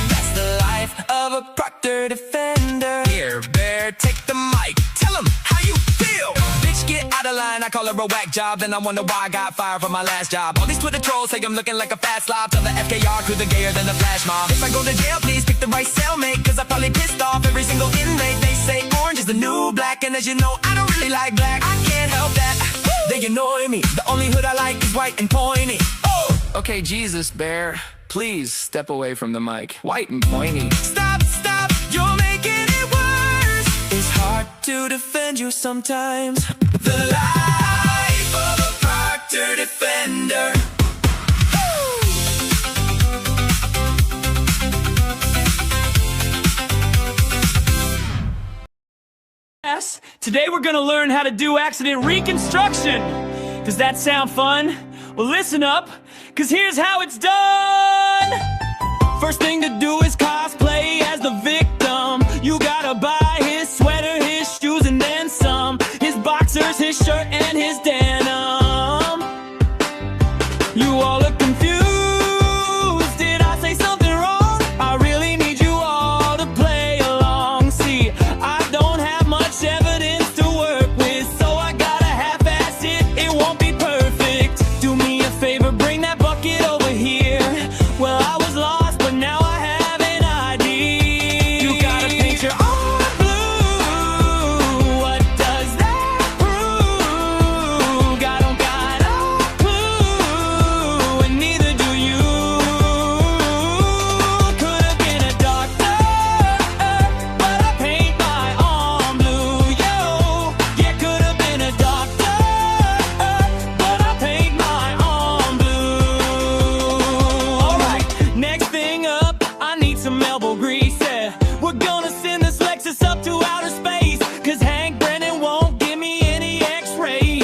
That's the life of a Proctor defender. Here, Bear, take the mic. Tell them how you feel. Bitch, get out of line. I call her a whack job. Then I wonder why I got fired from my last job. All these Twitter trolls say I'm looking like a fat slob. Tell the FKR crew they're gayer than the flash mob. If I go to jail, please pick the right cellmate, cause I probably pissed off every single inmate. They say orange is the new black, and as you know, I don't really like black. I can't help that. They annoy me. The only hood I like is white and pointy. Oh! Okay, Jesus, Bear, please step away from the mic. White and pointy. Stop, stop, you're making it worse. It's hard to defend you sometimes. The life of a Proctor defender. Today we're gonna learn how to do accident reconstruction. Does that sound fun? Well, listen up, cause here's how it's done. First thing to do is cosplay as the victim. You gotta buy his sweater, his shoes, and then some. His boxers, his shirt, and his denim. You all look confused. Did I say something wrong? I really need you all to play along. See, I don't have much evidence to work with, so I gotta half-ass it. It won't be perfect. Do me a favor, bring that bucket over here. Well, I was lost, but now I have an ID. You gotta paint your arm blue. What does that prove? I don't got a clue, and neither do you. Could have been a doctor, but I paint my arm blue. Yo, yeah, could have been a doctor, but I paint my arm blue. Alright, next thing up, I need some elbow grease. Yeah. We're gonna send this Lexus up to outer space, cause Hank Brennan won't give me any x-rays.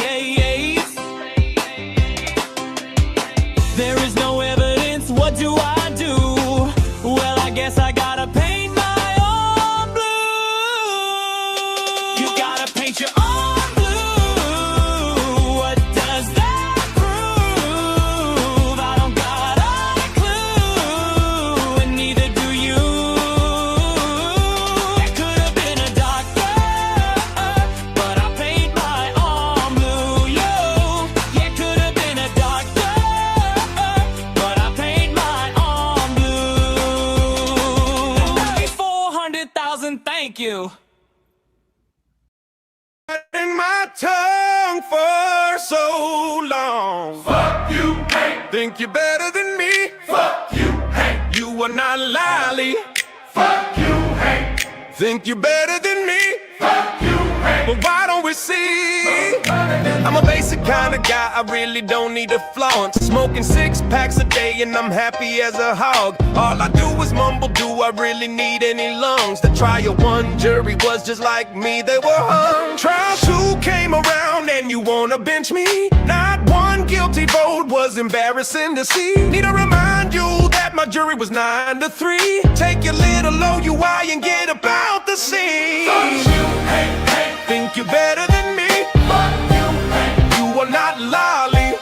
There is no evidence, what do I do? Well, I guess I gotta paint my arm blue. You gotta paint your arm blue. What does that prove? I don't got a clue, and neither do you. That could have been a doctor, but I paint my arm blue. Yo, yeah, could have been a doctor, but I paint my arm blue. 400,000, thank you. In my tongue for so long. Fuck you, Hank. Think you're better than me. Fuck you, Hank. You are not lolly. Fuck you, Hank. Think you're better than me. Fuck you, Hank. But why don't we see? I'm a basic kind of guy, I really don't need a flaunt. Smoking 6 packs a day and I'm happy as a hog. All I do is mumble, do I really need any lungs? The trial one jury was just like me, they were hung. Trial 2 came around and you wanna bench me? Not one guilty vote, was embarrassing to see. Need to remind you that my jury was 9 to 3. Take your little OUI and get about the scene. Fuck you, Hank, Hank. Think you're better than me? Fuck you, Hank. You are not lolly.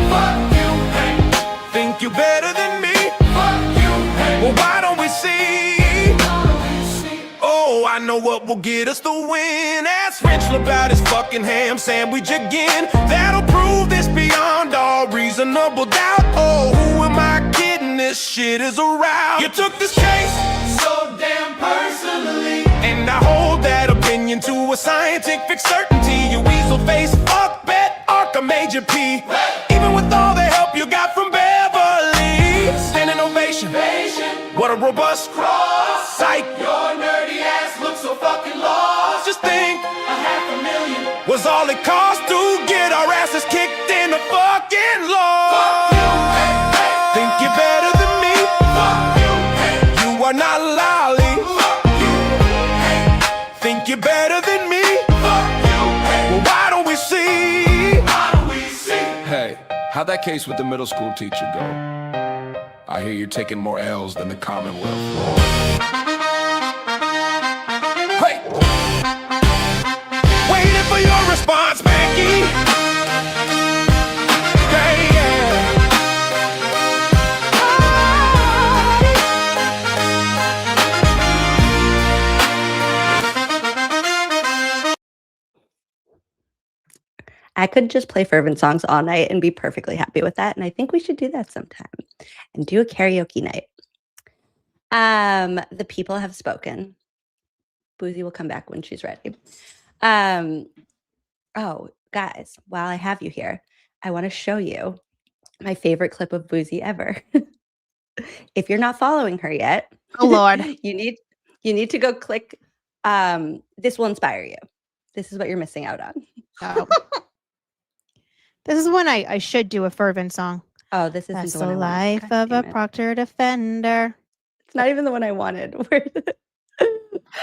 Fuck you, Hank. Think you're better than me? Fuck you, Hank. Well, why don't we see? Oh, I know what will get us the win. Ask Rich about his fucking ham sandwich again. That'll prove this beyond all reasonable doubt. Oh, who am I kidding? This shit is a rout. You took this case so damn personally, and I hold that opinion to a scientific certainty. You weasel face, fuck bet, Arkham Major P. Even with all the help you got from Beverly, standing ovation. What a robust cross. Psych. Your nerdy ass looks so fucking lost. Just think, $500,000 was all it cost to get our asses kicked in the fucking law. Fuck you, hey, hey. Think you're better than me? Fuck you, hey. You are not lolly. Fuck you, hey. Think you're better than me? Fuck you, hey. Well, why don't we see? How do we see? Hey, how'd that case with the middle school teacher go? I hear you're taking more L's than the Commonwealth. Hey! Waiting for your response, Becky. Yeah, yeah. I could just play fervent songs all night and be perfectly happy with that. And I think we should do that sometime and do a karaoke night. The people have spoken. Boozey will come back when she's ready. Oh, guys, while I have you here, I want to show you my favorite clip of Boozey ever. If you're not following her yet, Oh Lord. you need to go click. This will inspire you. This is what you're missing out on. Oh. This is when I should do a fervent song. Oh, this isn't That's the the one I wanted. life God of a damn it. proctor defender. It's not even the one I wanted.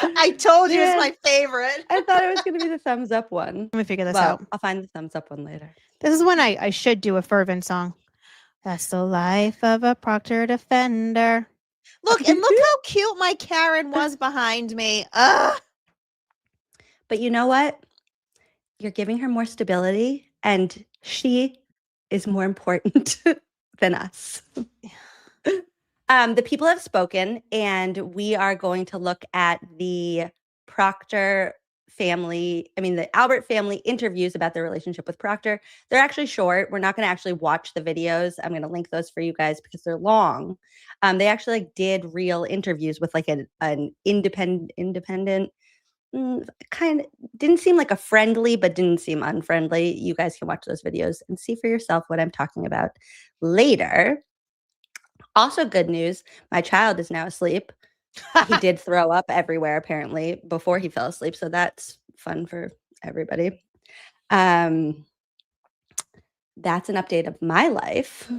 I told you Yeah. it's my favorite. I thought it was going to be the thumbs up one. Let me figure this Well, out. I'll find the thumbs up one later. This is when I should do a fervent song. That's the life of a proctor defender. Look, and look how cute my Karen was behind me. Ugh. But you know what? You're giving her more stability, and she is more important than us. The people have spoken, and we are going to look at the Proctor family, the Albert family interviews about their relationship with Proctor. They're actually short. We're not going to actually watch the videos. I'm going to link those for you guys because they're long. They actually did real interviews with an independent kind of didn't seem like a friendly, but didn't seem unfriendly. You guys can watch those videos and see for yourself what I'm talking about later. Also, good news, my child is now asleep. He did throw up everywhere apparently before he fell asleep, so that's fun for everybody. That's an update of my life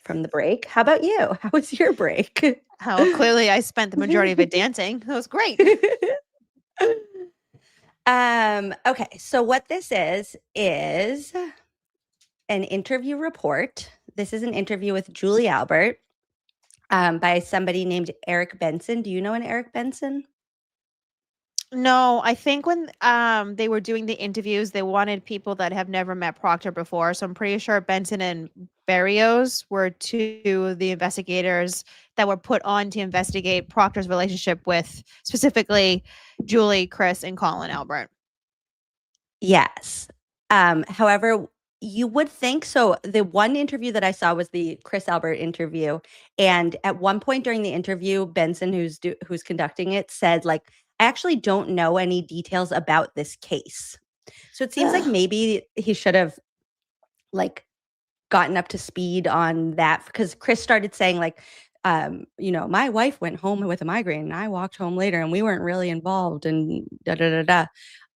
from the break. How about you? How was your break? Oh, clearly I spent the majority of it dancing. That was great. Okay, so what this is an interview report. This is an interview with Julie Albert by somebody named Eric Benson. Do you know an Eric Benson? No, I think when they were doing the interviews, they wanted people that have never met Proctor before. So I'm pretty sure Benson and Berrios were two of the investigators that were put on to investigate Proctor's relationship with specifically Julie, Chris, and Colin Albert. Yes. However, you would think so. The one interview that I saw was the Chris Albert interview, and at one point during the interview, Benson, who's conducting it, said, like, I actually don't know any details about this case. So it seems like maybe he should have gotten up to speed on that, because Chris started saying my wife went home with a migraine and I walked home later and we weren't really involved and da da da da.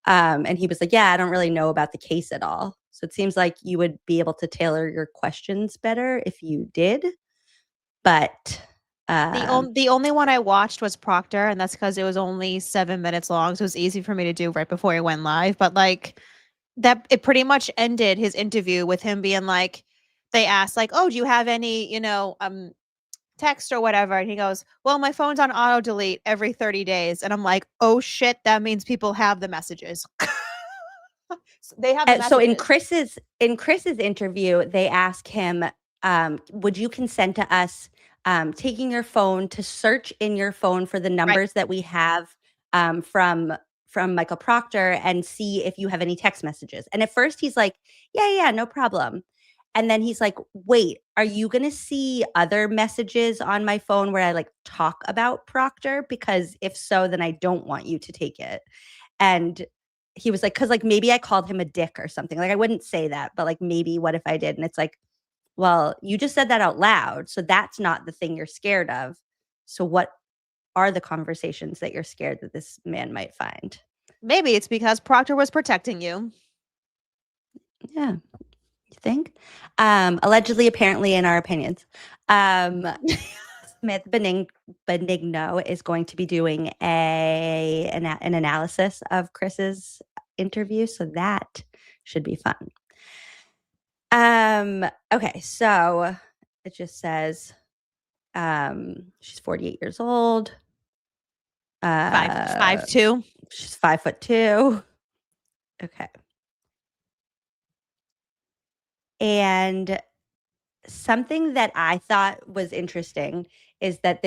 And he was like, yeah, I don't really know about the case at all. So it seems like you would be able to tailor your questions better if you did. But the only one I watched was Proctor, and that's because it was only 7 minutes long, so it was easy for me to do right before he went live. But that, it pretty much ended his interview with him being like, they asked oh, do you have any text or whatever, and he goes, well, my phone's on auto delete every 30 days, and I'm like, oh shit, that means people have the messages. They have the messages. So in Chris's interview, they ask him, would you consent to us taking your phone to search in your phone for the numbers that we have from Michael Proctor and see if you have any text messages? And at first he's like, yeah, no problem. And then he's like, wait, are you going to see other messages on my phone where I talk about Proctor? Because if so, then I don't want you to take it. And he was like, because maybe I called him a dick or something. I wouldn't say that, but maybe what if I did? And it's like, well, you just said that out loud. So that's not the thing you're scared of. So what are the conversations that you're scared that this man might find? Maybe it's because Proctor was protecting you. Yeah. You think? Allegedly, apparently, in our opinions. Smith Benigno is going to be doing an analysis of Chris's interview. So that should be fun. Okay, so it just says, She's 48 years old. 5'2". She's 5'2". Okay. And something that I thought was interesting is that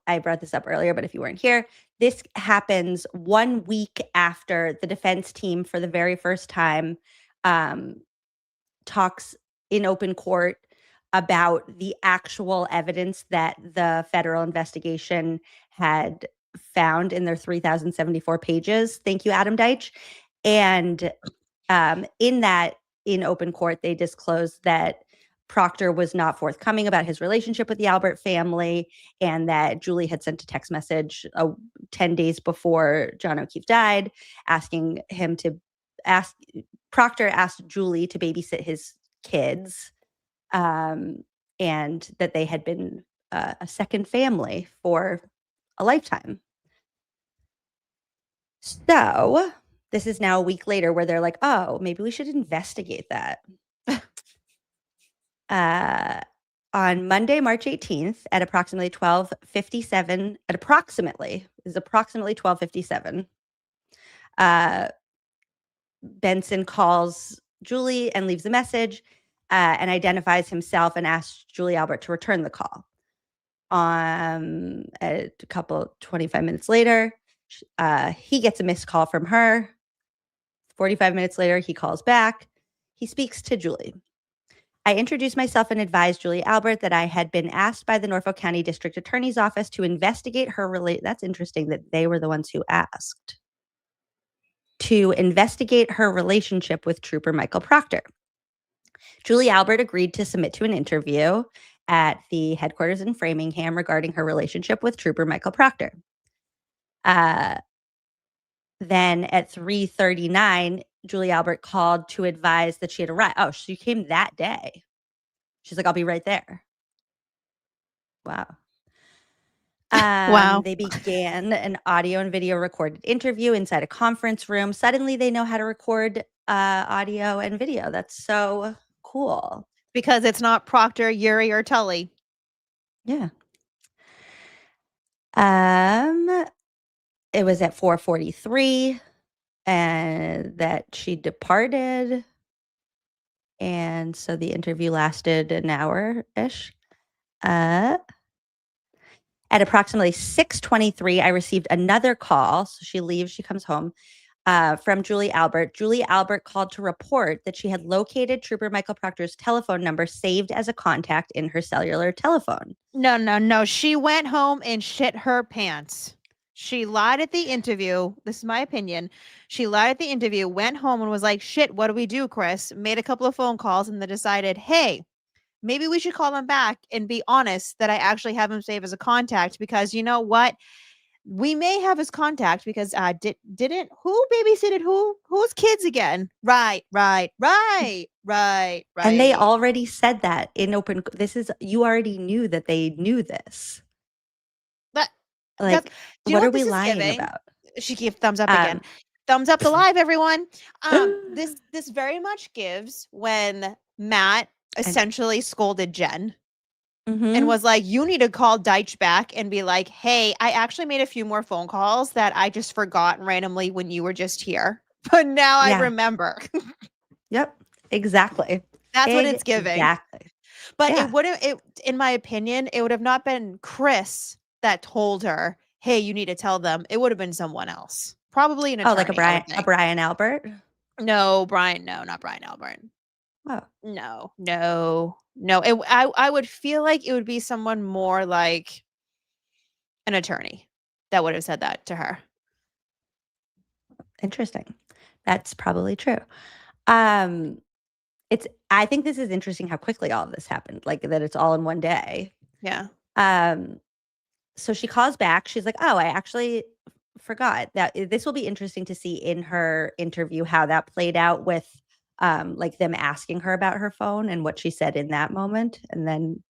I brought this up earlier, but if you weren't here, this happens 1 week after the defense team for the very first time talks in open court about the actual evidence that the federal investigation had found in their 3,074 pages. Thank you, Adam Deitch. And in open court, they disclosed that Proctor was not forthcoming about his relationship with the Albert family, and that Julie had sent a text message 10 days before John O'Keefe died, Proctor asked Julie to babysit his kids, and that they had been a second family for a lifetime. So this is now a week later where they're like, oh, maybe we should investigate that. On Monday, March 18th at approximately 12:57, Benson calls Julie and leaves a message and identifies himself and asks Julie Albert to return the call. A couple 25 minutes later, he gets a missed call from her. 45 minutes later, he calls back. He speaks to Julie. I introduced myself and advised Julie Albert that I had been asked by the Norfolk County District Attorney's Office to investigate her That's interesting that they were the ones who asked. To investigate her relationship with Trooper Michael Proctor. Julie Albert agreed to submit to an interview at the headquarters in Framingham regarding her relationship with Trooper Michael Proctor. Then at 3:39, Julie Albert called to advise that she had arrived. Oh, she came that day. She's like, I'll be right there. Wow. Wow. They began an audio and video recorded interview inside a conference room. Suddenly they know how to record audio and video. That's so cool. Because it's not Proctor, Yuri, or Tully. Yeah. It was at 4:43 and that she departed. And so the interview lasted an hour-ish. At approximately 6:23, I received another call. So she leaves, she comes home from Julie Albert. Julie Albert called to report that she had located Trooper Michael Proctor's telephone number saved as a contact in her cellular telephone. No. She went home and shit her pants. She lied at the interview. This is my opinion. She lied at the interview, went home and was like, shit, what do we do, Chris? Made a couple of phone calls and then decided, hey, maybe we should call him back and be honest that I actually have him saved as a contact because you know what? We may have his contact because didn't who babysitted whose kids again? Right. And they already said that in open. You already knew that they knew this. Like, what are we lying about? She gave thumbs up again. Thumbs up the live, everyone. This very much gives when Matt essentially scolded Jen and was like, you need to call Deitch back and be like, hey, I actually made a few more phone calls that I just forgot randomly when you were just here. But now I remember. Yep, exactly. That's what it's giving. Exactly. But it wouldn't, in my opinion, it would have not been Chris that told her, hey, you need to tell them. It would have been someone else. Probably an attorney. Oh, like a Brian Albert? No, Brian. No, not Brian Albert. Oh. No. I would feel like it would be someone more like an attorney that would have said that to her. Interesting. That's probably true. I think this is interesting how quickly all of this happened, like that it's all in one day. Yeah. So she calls back. She's like, oh, I actually forgot that this will be interesting to see in her interview how that played out with like them asking her about her phone and what she said in that moment. And then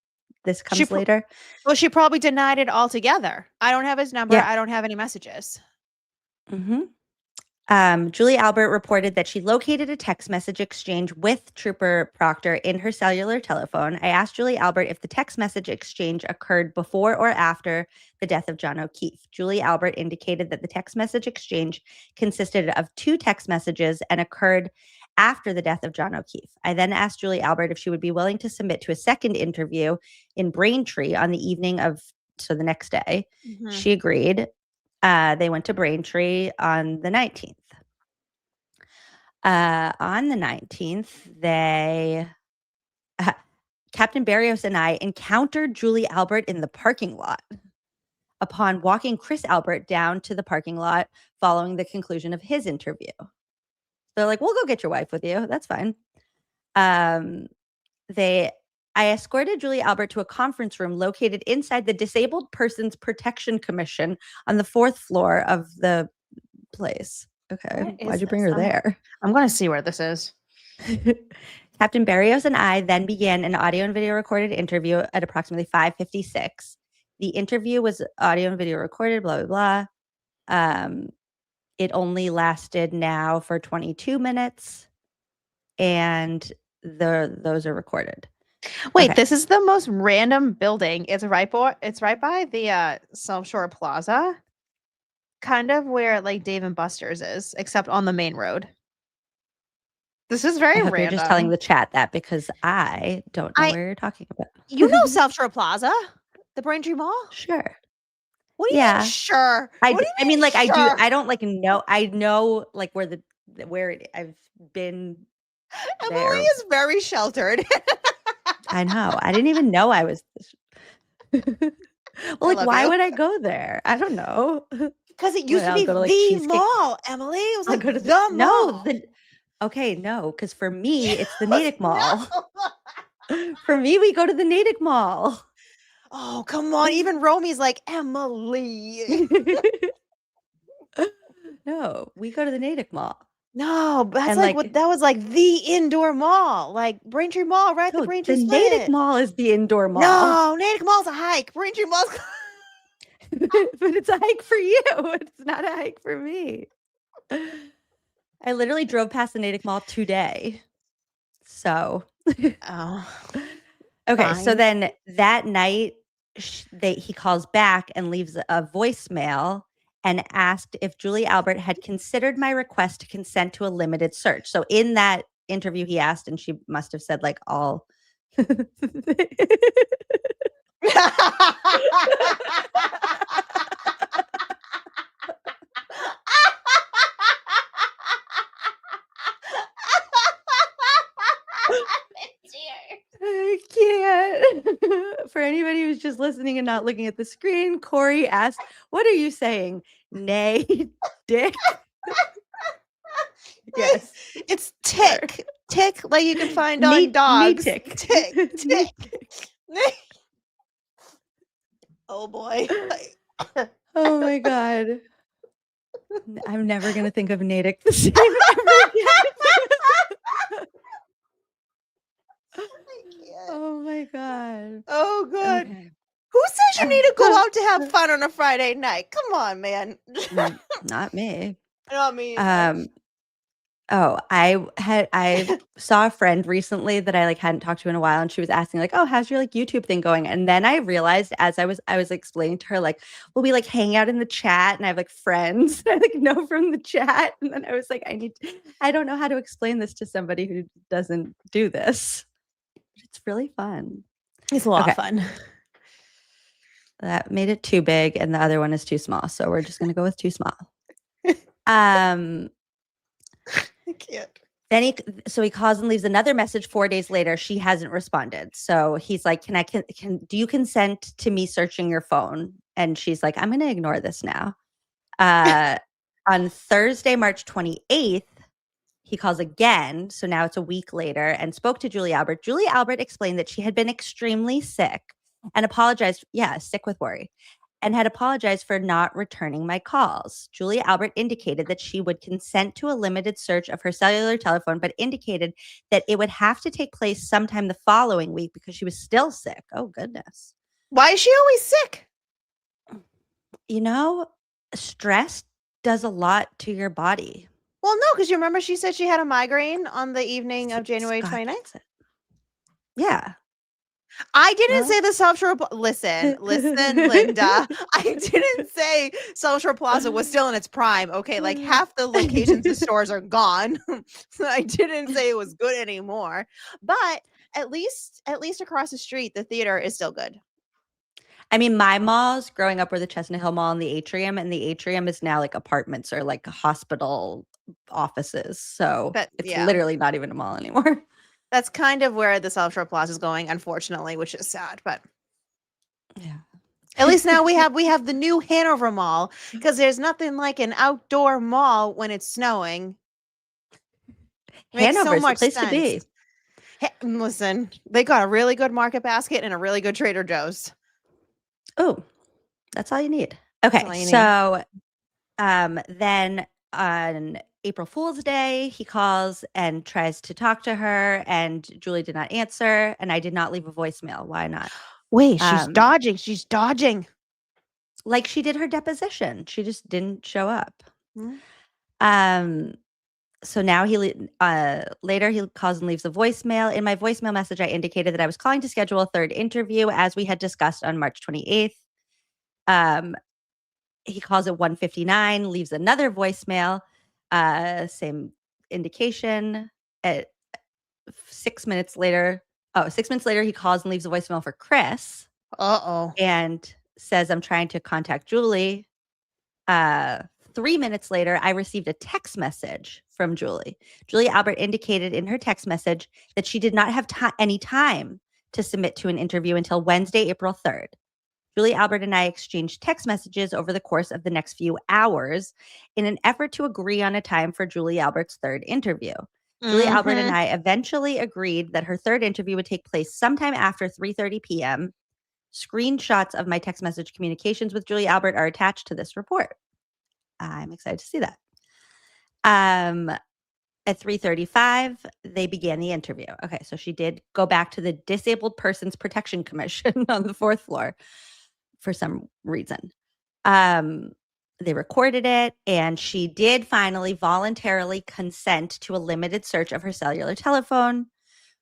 this comes later. Well, she probably denied it altogether. I don't have his number. Yeah. I don't have any messages. Julie Albert reported that she located a text message exchange with Trooper Proctor in her cellular telephone. I asked Julie Albert if the text message exchange occurred before or after the death of John O'Keefe. Julie Albert indicated that the text message exchange consisted of 2 text messages and occurred after the death of John O'Keefe. I then asked Julie Albert if she would be willing to submit to a second interview in Braintree on the evening of, so the next day. Mhm. She agreed. They went to Braintree on the 19th. On the 19th, Captain Barrios and I encountered Julie Albert in the parking lot upon walking Chris Albert down to the parking lot following the conclusion of his interview. They're like, we'll go get your wife with you. That's fine. I escorted Julie Albert to a conference room located inside the Disabled Persons Protection Commission on the 4th floor of the place. Okay. Why'd you bring her there? I'm going to see where this is. Captain Barrios and I then began an audio and video recorded interview at approximately 5:56. The interview was audio and video recorded, blah, blah, blah. It only lasted now for 22 minutes, and those are recorded. Wait, Okay. this is the most random building. It's right by the South Shore Plaza, kind of where like Dave and Buster's is, except on the main road. This is very I hope random. you're just telling the chat that because I don't know where you're talking about. You know South Shore Plaza, the Braintree Mall. Sure. What do you mean, sure? I What do you mean, like I do. sure? I don't like know. I know like I've been. Emily there. is very sheltered. I know. I didn't even know I was. Well, like, love why you. would I go there? I don't know. Because it used to I'll be go to, like, the Cheesecake- mall, Emily. It was I'll like go to the mall. No, okay, no, because for me it's the Natick Mall. For me, we go to the Natick Mall. Oh, come on. Even Romy's like, Emily. No, we go to the Natick Mall. No, but that's And, like, like- what that was like the indoor mall. Like Braintree Mall, right? No, The Braintree the Split. Natick Mall is the indoor mall. No, Natick Mall's a hike. Braintree Mall's But it's a hike for you. It's not a hike for me. I literally drove past the Natick Mall today. So, Oh. okay. So Fine. then that night, he calls back and leaves a voicemail and asked if Julie Albert had considered my request to consent to a limited search. So in that interview, he asked, and she must have said like all. I can't. For anybody who's just listening and not looking at the screen, Corey asked, "What are you saying? Nay, dick." Yes, It's tick. Tick, like you can find on Knee dogs. tick. Tick. Tick. Oh boy. Oh my god. I'm never gonna think of Natick the same ever again. Oh my god. Oh good. Okay. Who says you need to go out to have fun on a Friday night? Come on, man. Not me. Not me. Oh, I saw a friend recently that I like hadn't talked to in a while, and she was asking like, "Oh, how's your like YouTube thing going?" And then I realized as I was explaining to her like, "Well, we like hang out in the chat, and I have like friends I like know from the chat." And then I was like, I don't know how to explain this to somebody who doesn't do this. It's really fun. It's a lot Okay. of fun. That made it too big, and the other one is too small, so we're just gonna go with too small. I can't. Then he calls and leaves another message 4 days later. She hasn't responded. So he's like, do you consent to me searching your phone? And she's like, I'm going to ignore this now. On Thursday, March 28th, he calls again. So now it's a week later and spoke to Julie Albert. Julie Albert explained that she had been extremely sick and apologized. Yeah, sick with worry. And had apologized for not returning my calls. Julie Albert indicated that she would consent to a limited search of her cellular telephone, but indicated that it would have to take place sometime the following week because she was still sick. Oh, goodness. Why is she always sick? You know, stress does a lot to your body. Well, no, because you remember she said she had a migraine on the evening of January Scott 29th? gets it. Yeah. I didn't Well. say the South Shore. Listen, Linda. I didn't say South Shore Plaza was still in its prime. Okay, like half the locations and stores are gone. I didn't say it was good anymore, but at least across the street, the theater is still good. I mean, my malls growing up were the Chestnut Hill Mall and the Atrium, and the Atrium is now like apartments or like hospital offices. So it's literally not even a mall anymore. That's kind of where the South Shore Plaza is going, unfortunately, which is sad. But yeah, at least now we have the new Hanover Mall, because there's nothing like an outdoor mall when it's snowing. Makes Hanover's so much the place sense. to be. Listen, they got a really good Market Basket and a really good Trader Joe's. Oh, that's all you need. Okay, all you need. so then on April Fool's Day, he calls and tries to talk to her, and Julie did not answer, and I did not leave a voicemail. Why not? Wait, she's dodging. She's dodging. Like she did her deposition. She just didn't show up. So now later he calls and leaves a voicemail. In my voicemail message, I indicated that I was calling to schedule a third interview, as we had discussed on March 28th. He calls at 1:59, leaves another voicemail, same indication. At 6 minutes later, he calls and leaves a voicemail for Chris. And says, I'm trying to contact Julie. 3 minutes later, I received a text message from Julie. Julie Albert indicated in her text message that she did not have any time to submit to an interview until Wednesday, April 3rd. Julie Albert and I exchanged text messages over the course of the next few hours in an effort to agree on a time for Julie Albert's third interview. Julie Albert and I eventually agreed that her third interview would take place sometime after 3:30 p.m. Screenshots of my text message communications with Julie Albert are attached to this report. I'm excited to see that. At 3:35, they began the interview. Okay, so she did go back to the Disabled Persons Protection Commission on the 4th floor for some reason. They recorded it, and she did finally voluntarily consent to a limited search of her cellular telephone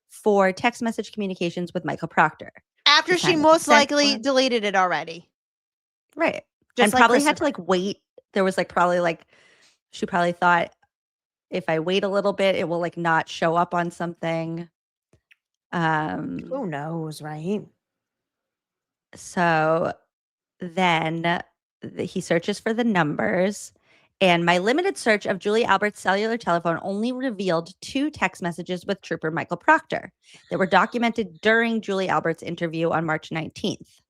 for text message communications with Michael Proctor. After she most likely deleted it already. Right. Just and like probably had to like wait. There was she probably thought, if I wait a little bit, it will like not show up on something. Who knows, right? So then he searches for the numbers, and my limited search of Julie Albert's cellular telephone only revealed 2 text messages with Trooper Michael Proctor that were documented during Julie Albert's interview on March 19th.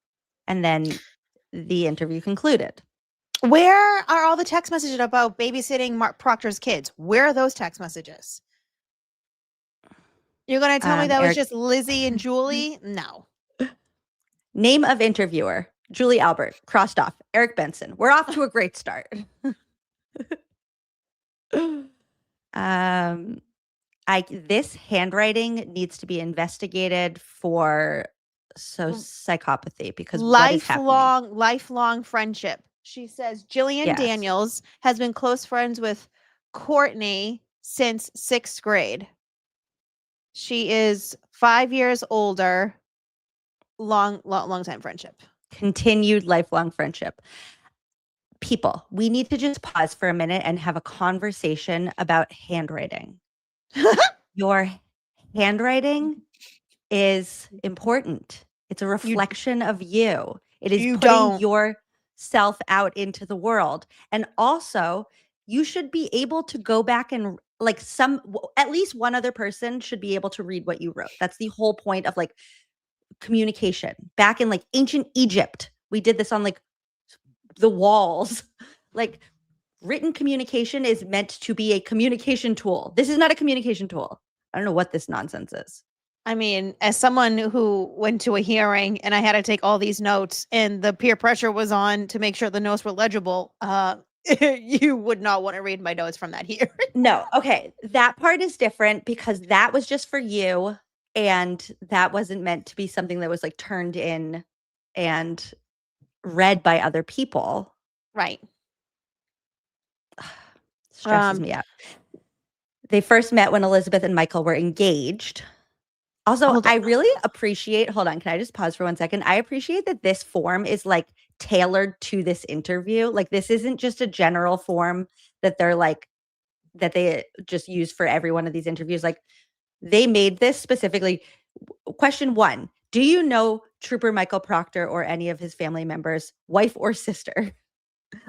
And then the interview concluded. Where are all the text messages about babysitting Mark Proctor's kids? Where are those text messages? You're going to tell me that was just Lizzie and Julie? No. Name of interviewer, Julie Albert, crossed off. Eric Benson. We're off to a great start. This handwriting needs to be investigated for psychopathy, because lifelong friendship. She says Jillian Daniels has been close friends with Courtney since 6th grade. She is 5 years older. Long time friendship. Continued lifelong friendship. People, we need to just pause for a minute and have a conversation about handwriting. Your handwriting is important. It's a reflection of you. It is putting yourself out into the world. And also, you should be able to go back and at least one other person should be able to read what you wrote. That's the whole point of like communication. Back in like ancient Egypt, we did this on like the walls. Like written communication is meant to be a communication tool. This is not a communication tool. I don't know what this nonsense is. I mean, as someone who went to a hearing and I had to take all these notes and the peer pressure was on to make sure the notes were legible, you would not want to read my notes from that hearing. No. Okay. That part is different because that was just for you. And that wasn't meant to be something that was like turned in and read by other people. Right. Stresses me out. They first met when Elizabeth and Michael were engaged. Also, I really appreciate, hold on, can I just pause for 1 second? I appreciate that this form is like tailored to this interview. Like this isn't just a general form that they're like, that they just use for every one of these interviews. Like they made this specifically. Question 1, do you know Trooper Michael Proctor or any of his family members, wife or sister?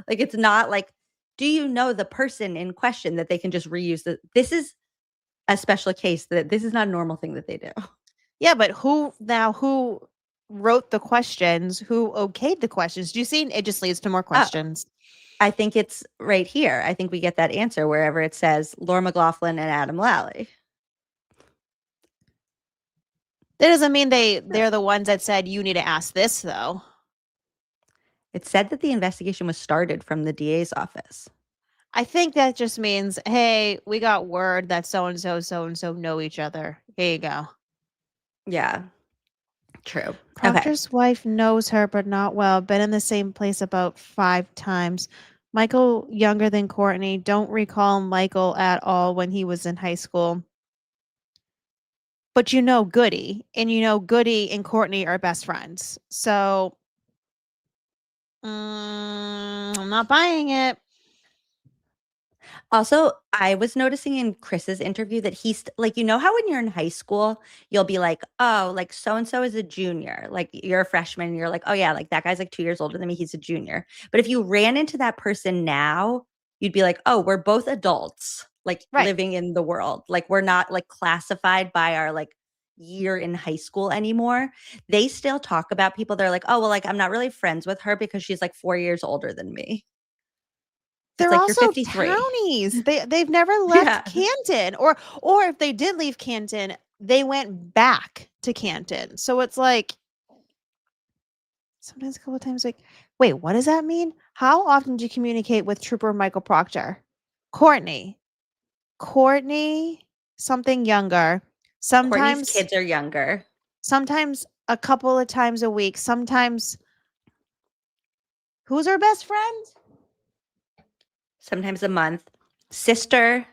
Like it's not like, do you know the person in question that they can just reuse? This is a special case, that this is not a normal thing that they do. Yeah, but who wrote the questions? Who okayed the questions? Do you see? It just leads to more questions. I think it's right here. I think we get that answer wherever it says Laura McLaughlin and Adam Lally. That doesn't mean they're the ones that said you need to ask this, though. It said that the investigation was started from the DA's office. I think that just means, hey, we got word that so-and-so know each other. Here you go. Yeah. True. Proctor's wife knows her, but not well. Been in the same place about 5 times. Michael, younger than Courtney. Don't recall Michael at all when he was in high school. But you know Goody. And you know Goody and Courtney are best friends. So, I'm not buying it. Also, I was noticing in Chris's interview that he's like, you know how when you're in high school, you'll be like, oh, like so-and-so is a junior. Like you're a freshman and you're like, oh yeah, like that guy's like 2 years older than me. He's a junior. But if you ran into that person now, you'd be like, oh, we're both adults, like living in the world. Like we're not like classified by our like year in high school anymore. They still talk about people. They're like, oh, well, like I'm not really friends with her because she's like 4 years older than me. They're like also townies. They've never left Canton, or if they did leave Canton, they went back to Canton. So it's like sometimes a couple of times, like, wait, what does that mean? How often do you communicate with Trooper Michael Proctor? Courtney, something younger. Sometimes Courtney's kids are younger. Sometimes a couple of times a week. Sometimes, who's her best friend? Sometimes a month. Sister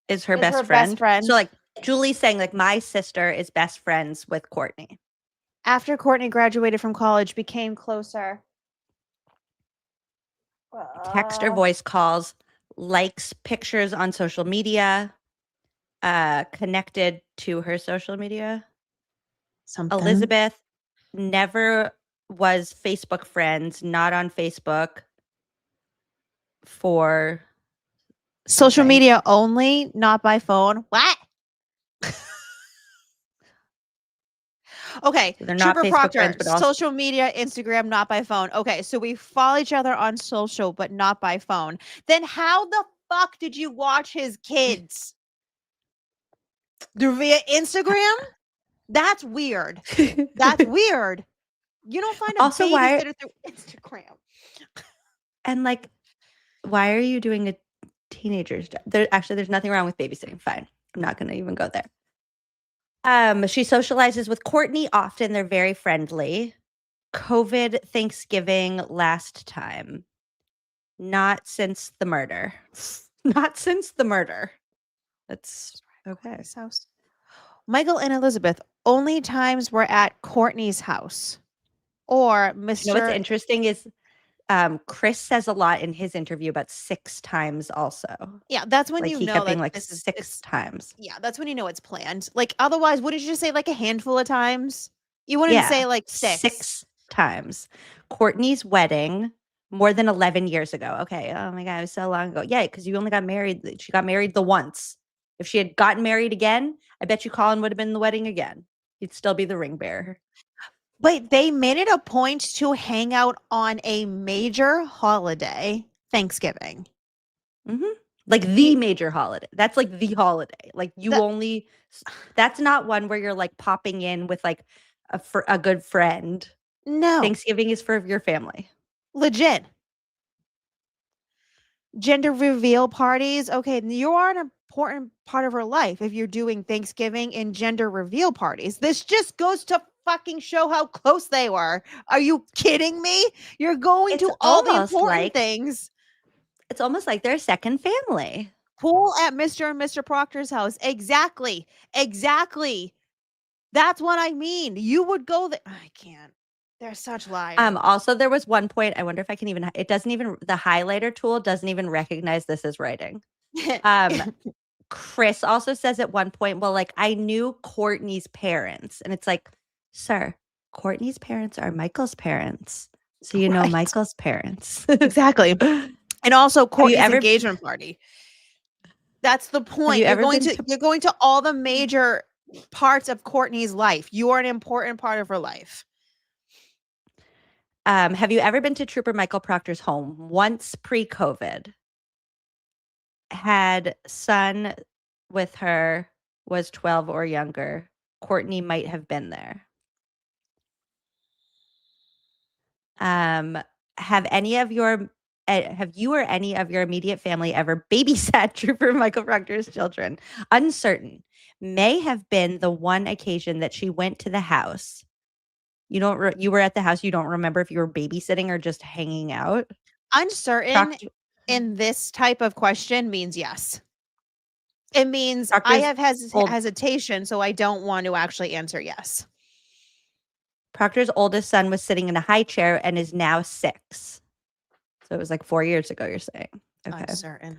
is her best friend. So like Julie's saying like my sister is best friends with Courtney. After Courtney graduated from college, became closer. Text or voice calls, likes pictures on social media, connected to her social media. Elizabeth never was Facebook friends, not on Facebook. For social media only, not by phone. What? Okay, so they're not Trooper Facebook Proctor, friends, but also social media, Instagram, not by phone. Okay, so we follow each other on social, but not by phone. Then how the fuck did you watch his kids? Via Instagram? That's weird. That's weird. You don't find a also babysitter through Instagram. And like, why are you doing a teenager's job? There's nothing wrong with babysitting. Fine. I'm not going to even go there. She socializes with Courtney often. They're very friendly. COVID Thanksgiving last time. Not since the murder. Not since the murder. That's okay. His house. Michael and Elizabeth, only times were at Courtney's house. Or Mr. You know what's interesting is Chris says a lot in his interview about 6 times also. Yeah, that's when like you he know kept being that like this is 6 times. Yeah, that's when you know it's planned. Like otherwise, wouldn't you just say like a handful of times? You wouldn't say like 6. 6 times. Courtney's wedding more than 11 years ago. Okay. Oh my God, it was so long ago. Yeah, because you only got married. She got married the once. If she had gotten married again, I bet you Colin would have been the wedding again. He'd still be the ring bearer. But they made it a point to hang out on a major holiday, Thanksgiving. Mm-hmm. Like the major holiday. That's like the holiday. Like that's not one where you're like popping in with like a good friend. No. Thanksgiving is for your family. Legit. Gender reveal parties. Okay, you are an important part of her life if you're doing Thanksgiving and gender reveal parties. This just goes to fucking show how close they were. Are you kidding me? You're going to all the important things. It's almost like they're a second family. Pool at Mr. and Mr. Proctor's house. Exactly. That's what I mean. You would go there. I can't. They're such liars. Also, there was one point. I wonder if I can even. It doesn't even. The highlighter tool doesn't even recognize this as writing. Chris also says at one point, well, like, I knew Courtney's parents. And it's like, sir, Courtney's parents are Michael's parents. So you know Michael's parents. Exactly. And also Courtney's engagement party. That's the point. You're going to all the major parts of Courtney's life. You are an important part of her life. Have you ever been to Trooper Michael Proctor's home once pre-COVID? Had son with her, was 12 or younger. Courtney might have been there. Have you or any of your immediate family ever babysat Trooper Michael Proctor's children? Uncertain. May have been the one occasion that she went to the house. You were at the house. You don't remember if you were babysitting or just hanging out? Uncertain in this type of question means yes. It means I have hesitation, so I don't want to actually answer yes. Proctor's oldest son was sitting in a high chair and is now 6. So it was like 4 years ago, you're saying. Okay. Uncertain.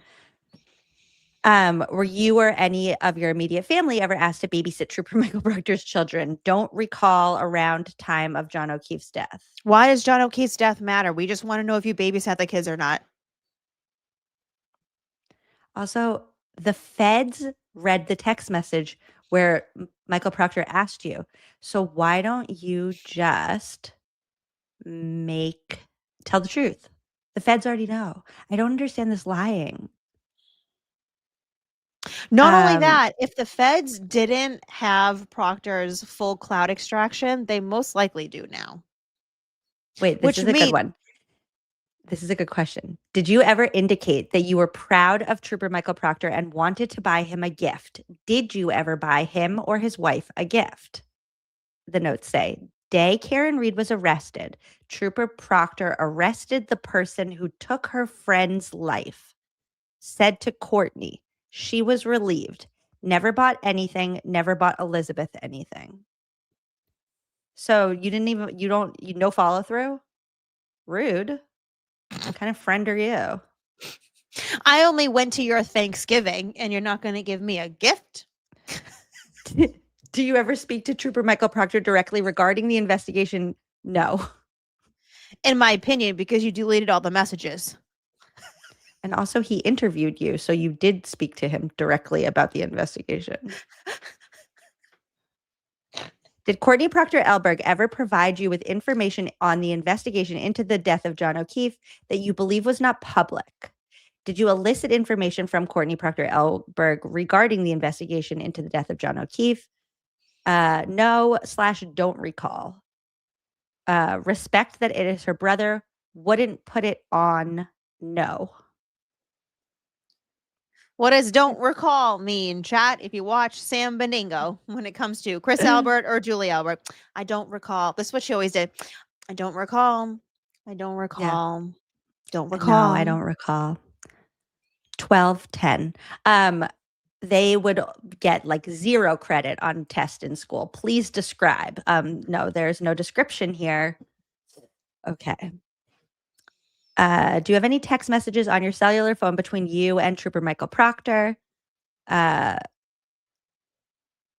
Were you or any of your immediate family ever asked to babysit Trooper Michael Proctor's children? Don't recall around time of John O'Keefe's death. Why does John O'Keefe's death matter? We just want to know if you babysat the kids or not. Also, the feds read the text message where Michael Proctor asked you. So why don't you just tell the truth? The feds already know. I don't understand this lying. Not only that, if the feds didn't have Proctor's full cloud extraction, they most likely do now. Wait, this is a good one. This is a good question. Did you ever indicate that you were proud of Trooper Michael Proctor and wanted to buy him a gift? Did you ever buy him or his wife a gift? The notes say, day Karen Reed was arrested, Trooper Proctor arrested the person who took her friend's life. Said to Courtney, she was relieved. Never bought anything, never bought Elizabeth anything. So no follow through? Rude. What kind of friend are you? I only went to your Thanksgiving and you're not going to give me a gift? Do you ever speak to Trooper Michael Proctor directly regarding the investigation? No. In my opinion, because you deleted all the messages. And also he interviewed you, so you did speak to him directly about the investigation. Did Courtney Proctor Elberg ever provide you with information on the investigation into the death of John O'Keefe that you believe was not public? Did you elicit information from Courtney Proctor Elberg regarding the investigation into the death of John O'Keefe? No/don't recall. Respect that it is her brother. Wouldn't put it on. No. What does don't recall mean, chat? If you watch Sam Benigno, when it comes to Chris Albert or Julie Albert, I don't recall. This is what she always did. I don't recall. I don't recall. Yeah. Don't recall. No, I don't recall. 12-10. They would get like 0 credit on test in school. Please describe. No, there's no description here. Okay. Do you have any text messages on your cellular phone between you and Trooper Michael Proctor?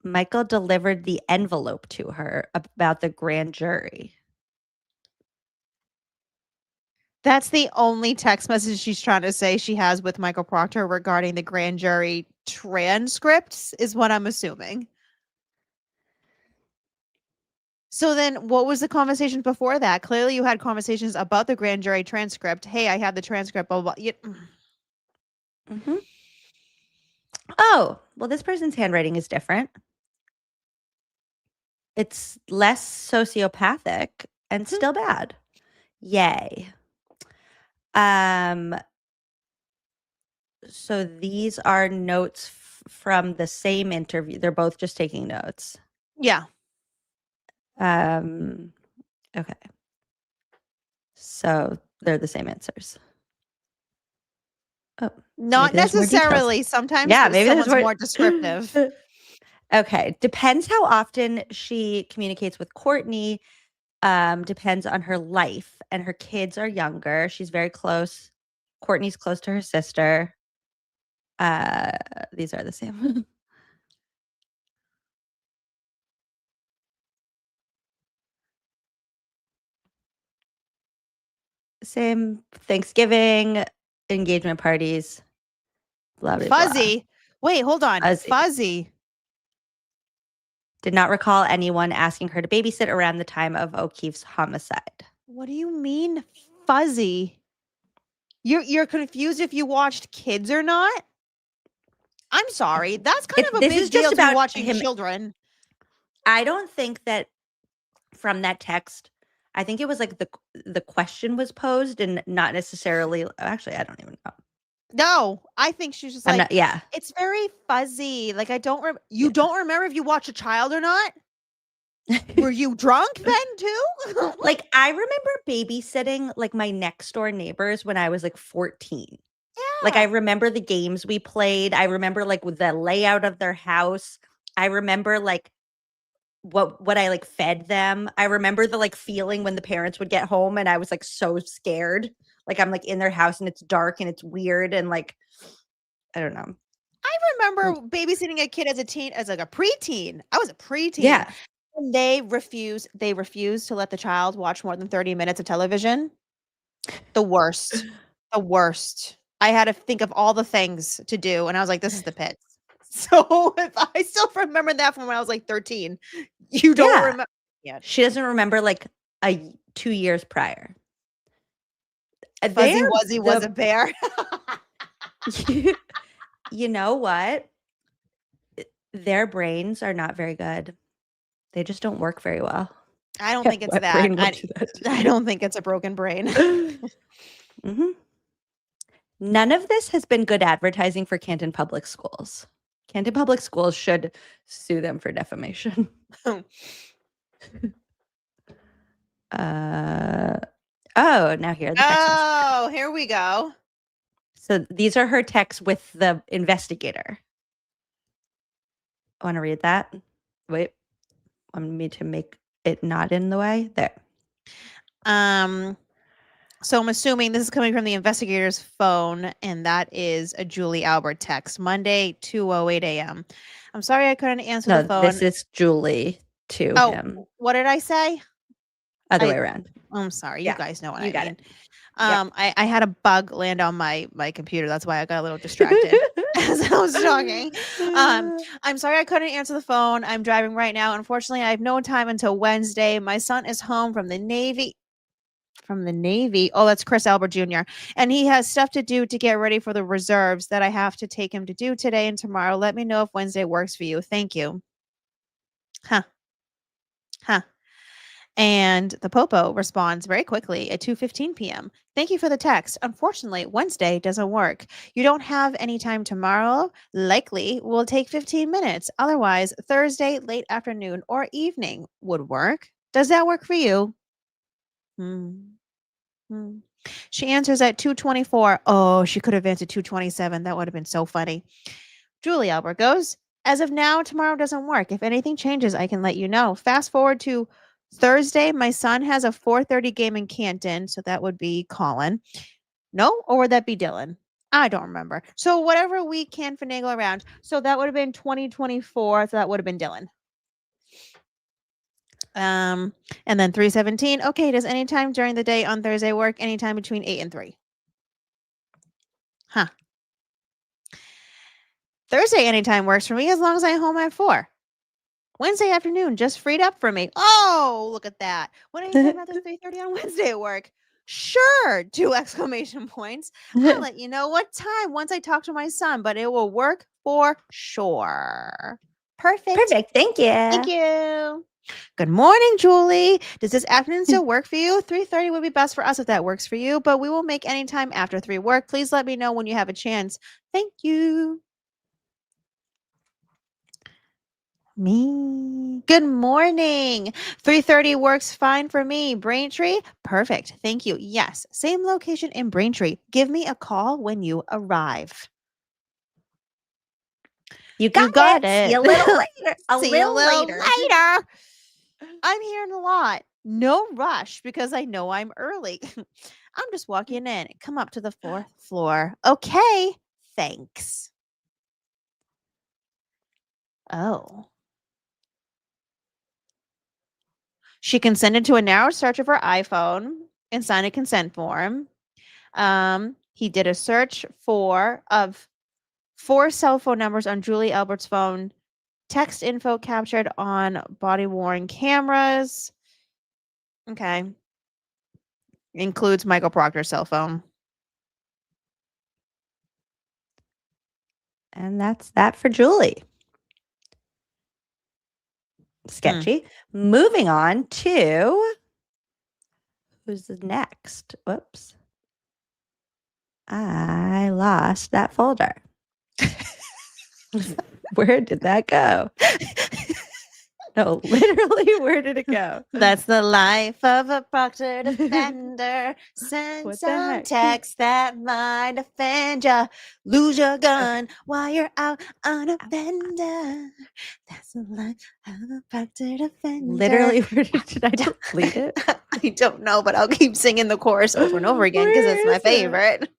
Michael delivered the envelope to her about the grand jury. That's the only text message she's trying to say she has with Michael Proctor regarding the grand jury transcripts, is what I'm assuming. So then what was the conversation before that? Clearly you had conversations about the grand jury transcript. Hey, I have the transcript, blah, blah, blah. Mm-hmm. Oh, well, this person's handwriting is different. It's less sociopathic and still bad. Yay. So these are notes from the same interview. They're both just taking notes. Yeah. Okay. So they're the same answers. Not maybe there's more details. necessarily. Sometimes Yeah, maybe there's someone's more descriptive. Okay. Depends how often she communicates with Courtney. Depends on her life. And her kids are younger. She's very close. Courtney's close to her sister. These are the same. Same Thanksgiving, engagement parties. Blah, blah, Fuzzy. Blah. Wait, hold on. Fuzzy. Did not recall anyone asking her to babysit around the time of O'Keefe's homicide. What do you mean fuzzy? You're confused if you watched kids or not? I'm sorry. That's kind of a big deal to be watching children. I don't think that from that text, I think it was like the question was posed and not necessarily. Actually, I don't even know. No, I think she's just like, yeah. It's very fuzzy. Like I don't. You don't remember if you watched a child or not? Were you drunk then too? Like I remember babysitting like my next door neighbors when I was like 14. Yeah. Like I remember the games we played. I remember like with the layout of their house. I remember like what I like fed them. I remember the like feeling when the parents would get home and I was like so scared. Like I'm like in their house and it's dark and it's weird and like I don't know. I remember babysitting a kid as like a preteen. I was a preteen. Yeah. And they refused to let the child watch more than 30 minutes of television. The worst. The worst. I had to think of all the things to do and I was like, this is the pit. So if I still remember that from when I was like 13. You don't remember. Yeah. She doesn't remember like 2 years prior. Fuzzy Wuzzy was a bear. You know what? Their brains are not very good. They just don't work very well. I don't think it's that. I don't think it's a broken brain. Mm-hmm. None of this has been good advertising for Canton Public Schools. Canton Public Schools should sue them for defamation. Now here. Here we go. So these are her texts with the investigator. I want to read that. Wait. Want me to make it not in the way? There. So I'm assuming this is coming from the investigator's phone, and that is a Julie Albert text. Monday, 2:08 a.m. I'm sorry I couldn't answer the phone. This is Julie to him. What did I say? Other way around. I'm sorry. You guys know what I mean. It. I had a bug land on my computer. That's why I got a little distracted as I was talking. I'm sorry I couldn't answer the phone. I'm driving right now. Unfortunately, I have no time until Wednesday. My son is home from the Navy. Oh, that's Chris Albert Jr. And he has stuff to do to get ready for the reserves that I have to take him to do today and tomorrow. Let me know if Wednesday works for you. Thank you. Huh. And the Popo responds very quickly at 2:15 p.m. Thank you for the text. Unfortunately, Wednesday doesn't work. You don't have any time tomorrow? Likely will take 15 minutes. Otherwise, Thursday, late afternoon or evening would work. Does that work for you? She answers at 2:24. Oh, she could have answered 2:27. That would have been so funny. Julie Albert goes, as of now, tomorrow doesn't work. If anything changes, I can let you know. Fast forward to Thursday, my son has a 4:30 game in Canton, so that would be Colin. No, or would that be Dylan? I don't remember. So whatever we can finagle around. So that would have been 2024. So that would have been Dylan. And then 3:17. Okay, does any time during the day on Thursday work? Anytime between 8 and 3. Huh. Thursday anytime works for me as long as I'm home at 4. Wednesday afternoon just freed up for me. Oh, look at that. When anytime after 3:30 on Wednesday at work. Sure, 2 exclamation points. I'll let you know what time once I talk to my son, but it will work for sure. Perfect. Thank you. Thank you. Good morning, Julie. Does this afternoon still work for you? 3:30 would be best for us if that works for you, but we will make any time after 3 work. Please let me know when you have a chance. Thank you. Me. Good morning. 3:30 works fine for me. Braintree? Perfect. Thank you. Yes, same location in Braintree. Give me a call when you arrive. You got it. See you a little later. See you a little later. I'm hearing a lot. No rush because I know I'm early. I'm just walking in. Come up to the 4th floor. Okay. Thanks. Oh. She consented to a narrow search of her iPhone and signed a consent form. He did a search of 4 cell phone numbers on Julie Albert's phone, text info captured on body-worn cameras. Okay. Includes Michael Proctor's cell phone. And that's that for Julie. Sketchy. Moving on to who's the next? Whoops. I lost that folder. Where did that go? No, literally, where did it go? That's the life of a Proctor defender. Send What the some heck? text that might offend ya. Lose your gun while you're out on a bender. That's the life of a Proctor defender. Literally, where did I delete it? I don't know, but I'll keep singing the chorus over and over again because it's my favorite.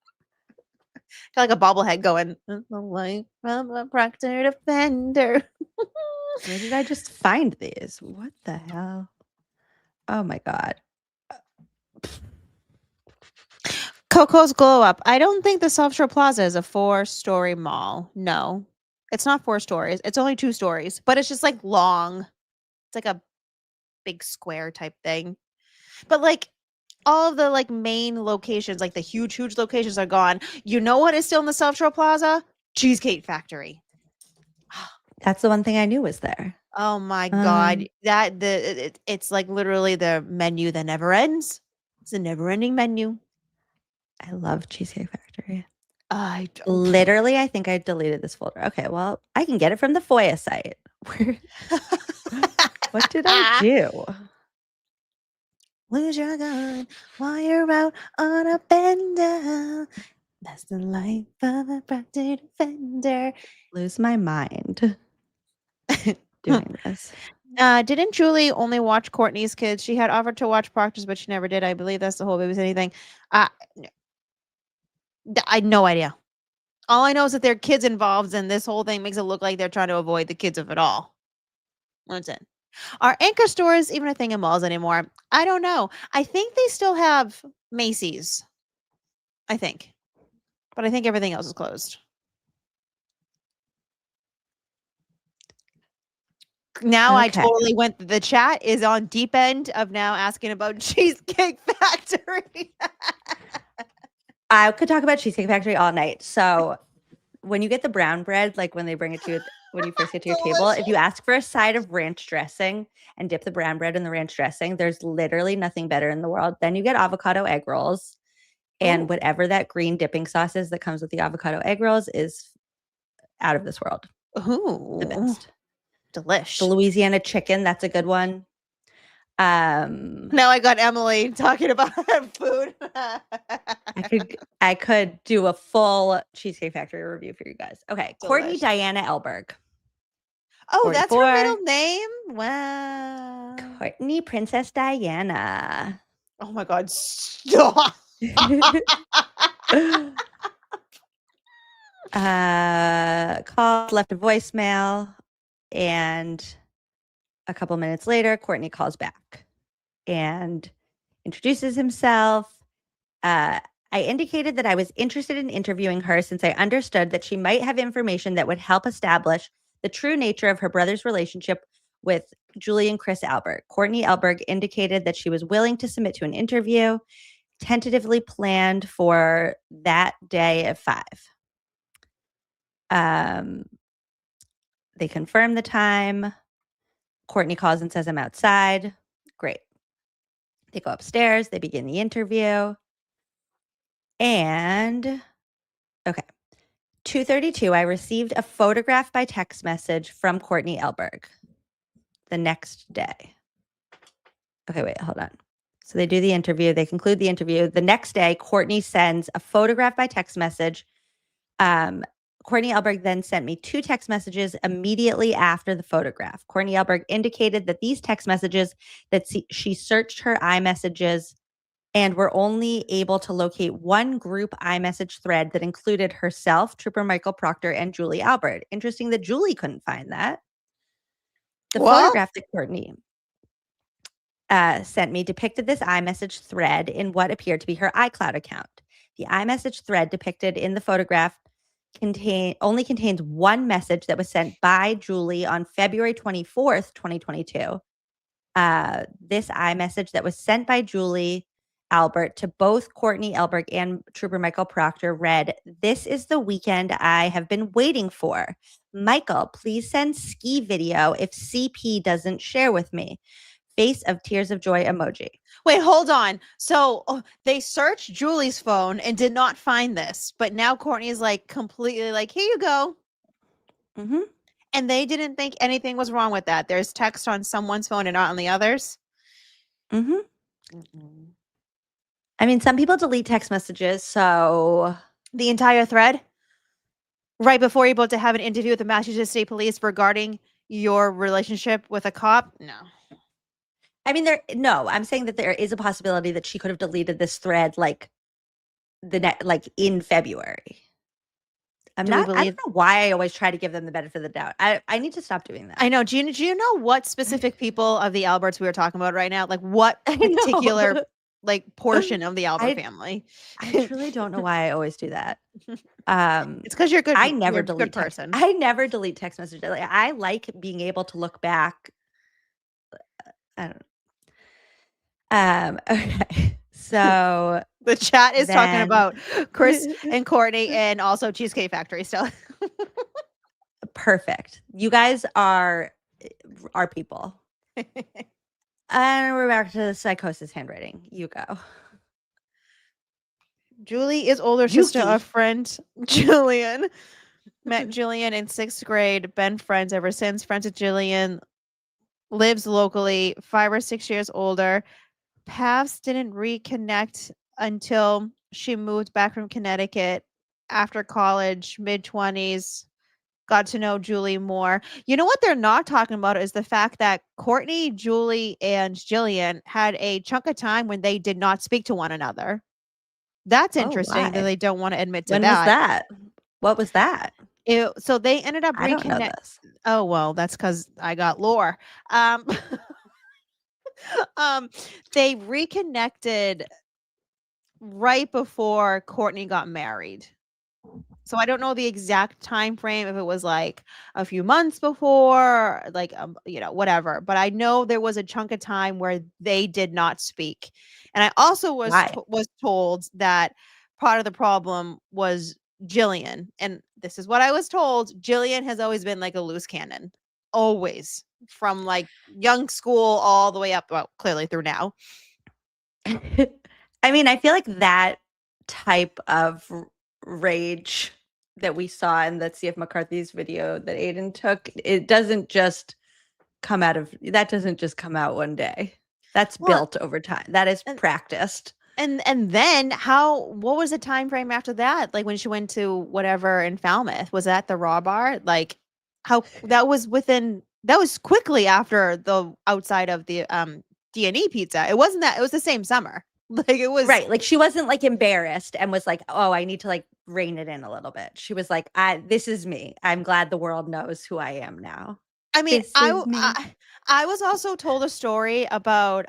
Got like a bobblehead going. That's the life of a Proctor defender. Where did I just find these? What the hell? Oh my God. Coco's Glow Up. I don't think the South Shore Plaza is a 4-story mall. No, it's not 4 stories. It's only 2 stories, but it's just like long. It's like a big square type thing. But like all of the like main locations, like the huge locations are gone. You know what is still in the South Shore Plaza? Cheesecake Factory. That's the one thing I knew was there. Oh my God. It's like literally the menu that never ends. It's a never ending menu. I love Cheesecake Factory. I Literally, I think I deleted this folder. Okay, well, I can get it from the FOIA site. What did I do? Lose your gun while you're out on a bender. That's the life of a Proctor defender. Lose my mind doing this. Didn't Julie only watch Courtney's kids? She had offered to watch Proctor's, but she never did. I believe that's the whole babysitting thing. I had no idea. All I know is that there are kids involved, and this whole thing makes it look like they're trying to avoid the kids of it all. That's it. Are anchor stores even a thing in malls anymore? I don't know. I think they still have Macy's. I think. But I think everything else is closed. Now I totally went. The chat is on deep end of now asking about Cheesecake Factory. I could talk about Cheesecake Factory all night. So when you get the brown bread, like when they bring it to you, when you first get to your table, if you ask for a side of ranch dressing and dip the brown bread in the ranch dressing, there's literally nothing better in the world. Then you get avocado egg rolls, and whatever that green dipping sauce is that comes with the avocado egg rolls is out of this world. Ooh, the best. Delish. The Louisiana chicken, that's a good one. Now I got Emily talking about food. I could do a full Cheesecake Factory review for you guys. Okay, Courtney Diana Elberg. Oh, 44. that's her middle name? Wow. Courtney Princess Diana. Oh my God. Stop. Called, left a voicemail, and a couple minutes later, Courtney calls back and introduces himself. I indicated that I was interested in interviewing her since I understood that she might have information that would help establish the true nature of her brother's relationship with Julie and Chris Albert. Courtney Elberg indicated that she was willing to submit to an interview, tentatively planned for that day at 5. They confirm the time. Courtney calls and says, I'm outside. Great. They go upstairs. They begin the interview. And, okay, 2:32, I received a photograph by text message from Courtney Elberg the next day. Okay, wait, hold on. So they do the interview. They conclude the interview. The next day, Courtney sends a photograph by text message. Courtney Elberg then sent me 2 text messages immediately after the photograph. Courtney Elberg indicated that these text messages, that she searched her iMessages and were only able to locate one group iMessage thread that included herself, Trooper Michael Proctor, and Julie Albert. Interesting that Julie couldn't find that. The photograph that Courtney sent me depicted this iMessage thread in what appeared to be her iCloud account. The iMessage thread depicted in the photograph only contains one message that was sent by Julie on February 24th, 2022. This iMessage that was sent by Julie Albert to both Courtney Elberg and Trooper Michael Proctor read, "This is the weekend I have been waiting for. Michael, please send ski video if CP doesn't share with me. Face of tears of joy emoji." Wait, hold on. So they searched Julie's phone and did not find this, but now Courtney is like completely like, here you go. Mm-hmm. And they didn't think anything was wrong with that. There's text on someone's phone and not on the others. Mm-hmm. I mean, some people delete text messages, so the entire thread right before you're about to have an interview with the Massachusetts State Police regarding your relationship with a cop. No. I mean, I'm saying that there is a possibility that she could have deleted this thread like in February. I don't know why I always try to give them the benefit of the doubt. I need to stop doing that. I know. Do you know what specific people of the Alberts we were talking about right now? Like what particular like portion of the Albert family? I truly don't know why I always do that. It's because you're good. I never you're delete good person. I never delete text messages. Like, I like being able to look back. I don't know. Okay. So the chat is talking about Chris and Courtney and also Cheesecake Factory still. Perfect. You guys are our people. And we're back to the psychosis handwriting. You go. Julie is older sister of friend Jillian. Met Jillian in 6th grade. Been friends ever since. Friends with Jillian. Lives locally. 5 or 6 years older. Paths didn't reconnect until she moved back from Connecticut after college, mid-20s. Got to know Julie more. You know what they're not talking about is the fact that Courtney, Julie, and Jillian had a chunk of time when they did not speak to one another. That's interesting that they don't want to admit to when that. Was that? What was that? So they ended up reconnecting. Oh, well, that's because I got lore. They reconnected right before Courtney got married. So I don't know the exact time frame, if it was like a few months before, like whatever. But I know there was a chunk of time where they did not speak. And I also was told that part of the problem was Jillian. And this is what I was told. Jillian has always been like a loose cannon. Always. From like young school all the way up, well, clearly through now. I mean, I feel like that type of rage that we saw in the CF McCarthy's video that Aiden took, it doesn't just come out one day. That's built over time. That is practiced. And then what was the time frame after that? Like when she went to whatever in Falmouth, was that the Raw Bar? Like how that was quickly after the outside of the D&E pizza. It wasn't that, it was the same summer. Like it was right. Like she wasn't like embarrassed and was like, oh, I need to like rein it in a little bit. She was like, this is me. I'm glad the world knows who I am now. I mean, I was also told a story about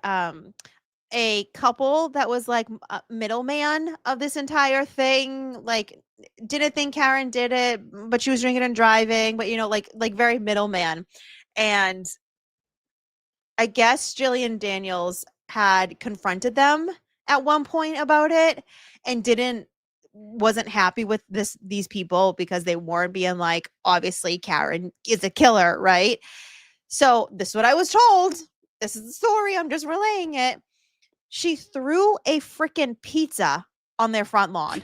a couple that was like a middleman of this entire thing. Like didn't think Karen did it, but she was drinking and driving, but like very middleman. And I guess Jillian Daniels had confronted them at one point about it and wasn't happy with these people because they weren't being like, obviously Karen is a killer, right? So this is what I was told. This is the story. I'm just relaying it. She threw a freaking pizza on their front lawn.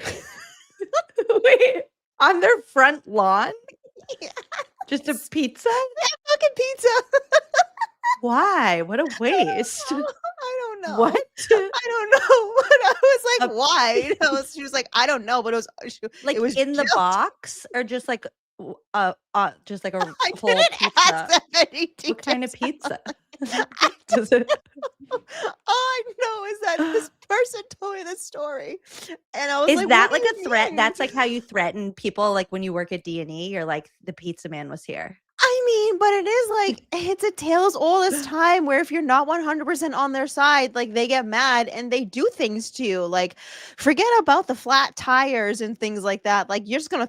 Wait, on their front lawn? Yeah. Just a pizza? Yeah, fucking pizza. Why? What a waste. I don't know. What? I don't know. But I was like, why? She was like, I don't know, but Like it was in the just- box or just like just like a I whole didn't pizza? ask that many What kind of details. pizza? Does it? All I know is that this person told me this story, and I was Is like, that "What like do a you threat? mean?" That's like how you threaten people, like when you work at D&E, you're like, the pizza man was here. I mean, but it is like it's a tales all this time where if you're not 100% on their side, like they get mad and they do things to you. Like, forget about the flat tires and things like that. Like, you're gonna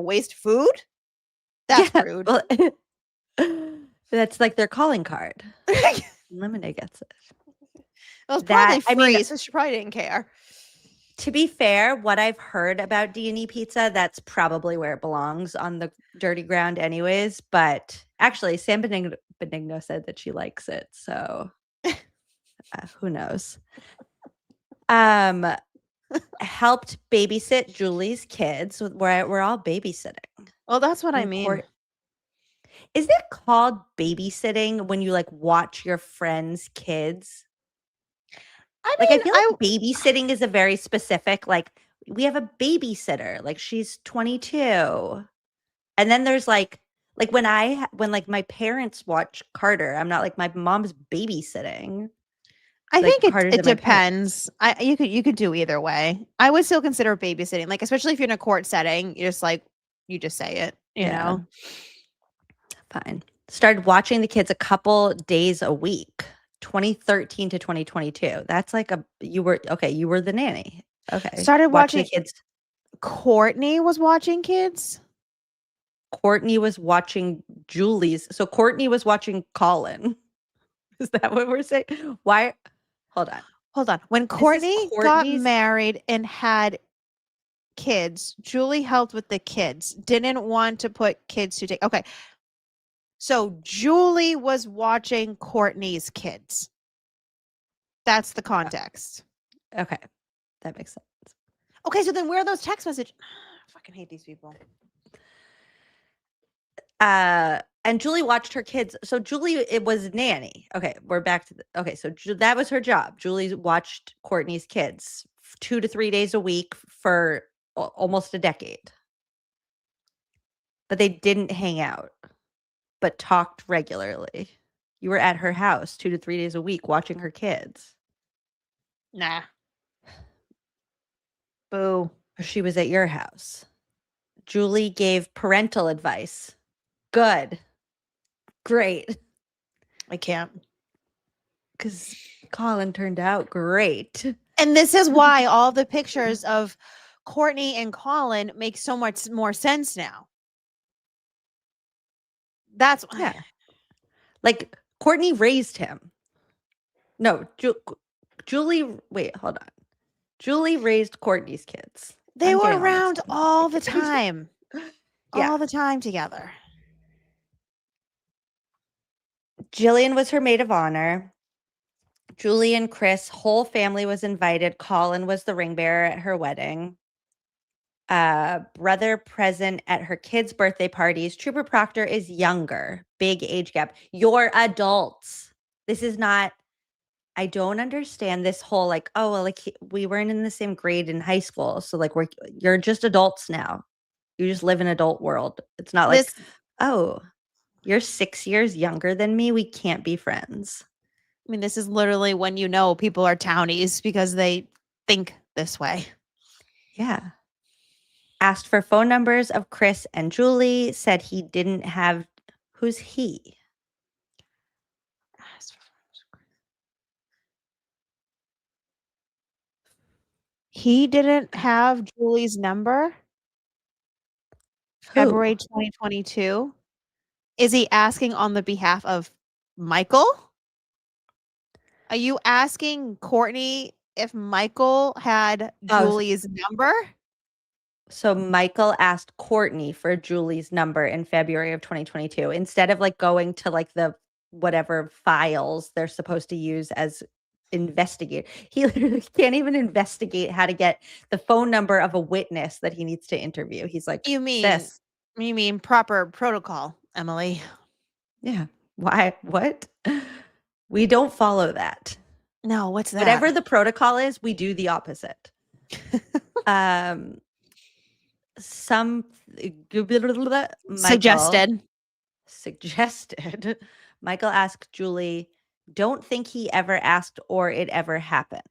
waste food. That's rude. Well, that's like their calling card. Lemonade gets it. It was probably I free, mean, so she probably didn't care. to be fair, what I've heard about D&E pizza, that's probably where it belongs on the dirty ground anyways. But actually, Sam Benigno said that she likes it. So who knows? Helped babysit Julie's kids. We're all babysitting. Well, that's what I mean. Is it called babysitting when you like watch your friends' kids? I feel like babysitting is a very specific, like, we have a babysitter, like she's 22. And then there's like when like my parents watch Carter, I'm not like my mom's babysitting. I Like, think Carter's it at my parents'. depends. You could do either way. I would still consider babysitting, like especially if you're in a court setting. You're just like you just say it, you know. Fine. Started watching the kids a couple days a week. 2013 to 2022. That's like you were the nanny. Okay. Started watching kids. Courtney was watching kids. Courtney was watching Julie's. So Courtney was watching Colin. Is that what we're saying? Why? Hold on. When Courtney got married and had kids, Julie helped with the kids. Didn't want to put kids to take. Okay. So Julie was watching Courtney's kids. That's the context. Okay. That makes sense. Okay, so then where are those text messages? I fucking hate these people. And Julie watched her kids. So Julie, it was nanny. Okay, we're back to so that was her job. Julie watched Courtney's kids 2 to 3 days a week for almost a decade. But they didn't hang out, but talked regularly. You were at her house 2 to 3 days a week watching her kids. Nah. Boo. She was at your house. Julie gave parental advice. Good. Great. I can't. Because Colin turned out great. And this is why all the pictures of Courtney and Colin make so much more sense now. That's yeah. Like Courtney raised him. No, Julie. Wait, hold on. Julie raised Courtney's kids. They were around all the time. Yeah. All the time together. Jillian was her maid of honor. Julie and Chris' whole family was invited. Colin was the ring bearer at her wedding. Brother present at her kids' birthday parties. Trooper Proctor is younger. Big age gap. You're adults. This is not. I don't understand this whole like, oh, well, like we weren't in the same grade in high school. So like you're just adults now. You just live in adult world. It's not like, oh, you're 6 years younger than me. We can't be friends. I mean, this is literally when you know people are townies because they think this way. Yeah. Asked for phone numbers of Chris and Julie. Said he didn't have. Who's he? He didn't have Julie's number. February 2022. Is he asking on the behalf of Michael? Are you asking Courtney if Michael had Julie's number? So Michael asked Courtney for Julie's number in February of 2022 instead of like going to like the whatever files they're supposed to use as investigate. He literally can't even investigate how to get the phone number of a witness that he needs to interview. He's like, you mean proper protocol, Emily? Yeah. Why? What? We don't follow that. No, what's that? Whatever the protocol is, we do the opposite. Some Suggested. Michael asked Julie, don't think he ever asked or it ever happened.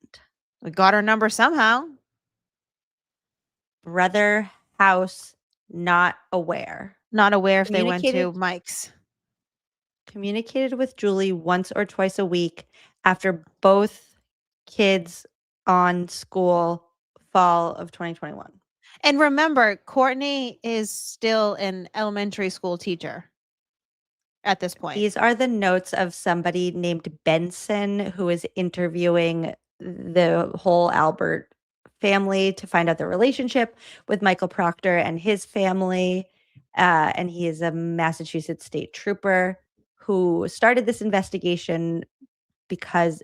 We got her number somehow. Brother House not aware. Not aware if they went to Mike's. Communicated with Julie once or twice a week after both kids on school fall of 2021. And remember, Courtney is still an elementary school teacher at this point. These are the notes of somebody named Benson who is interviewing the whole Albert family to find out the relationship with Michael Proctor and his family. And he is a Massachusetts state trooper who started this investigation because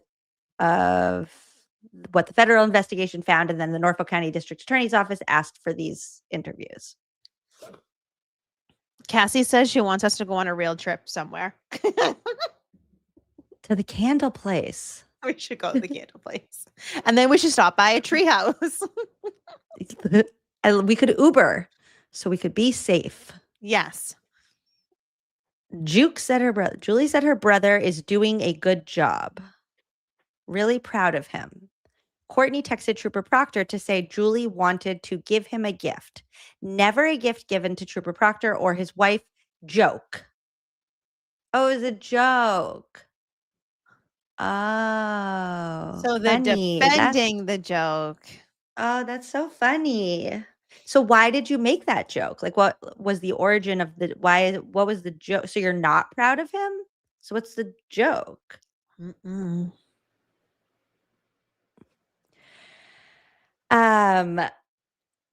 of what the federal investigation found, and then the Norfolk County District Attorney's Office asked for these interviews. Cassie says she wants us to go on a real trip somewhere. To the Candle Place. We should go to the Candle Place. And then we should stop by a treehouse. And we could Uber so we could be safe. Yes. Julie said her brother is doing a good job. Really proud of him. Courtney texted Trooper Proctor to say Julie wanted to give him a gift. Never a gift given to Trooper Proctor or his wife. Joke. Oh, it was a joke. Oh. So they're defending the joke. Oh, that's so funny. So why did you make that joke? Like, what was the origin of what was the joke? So you're not proud of him? So what's the joke?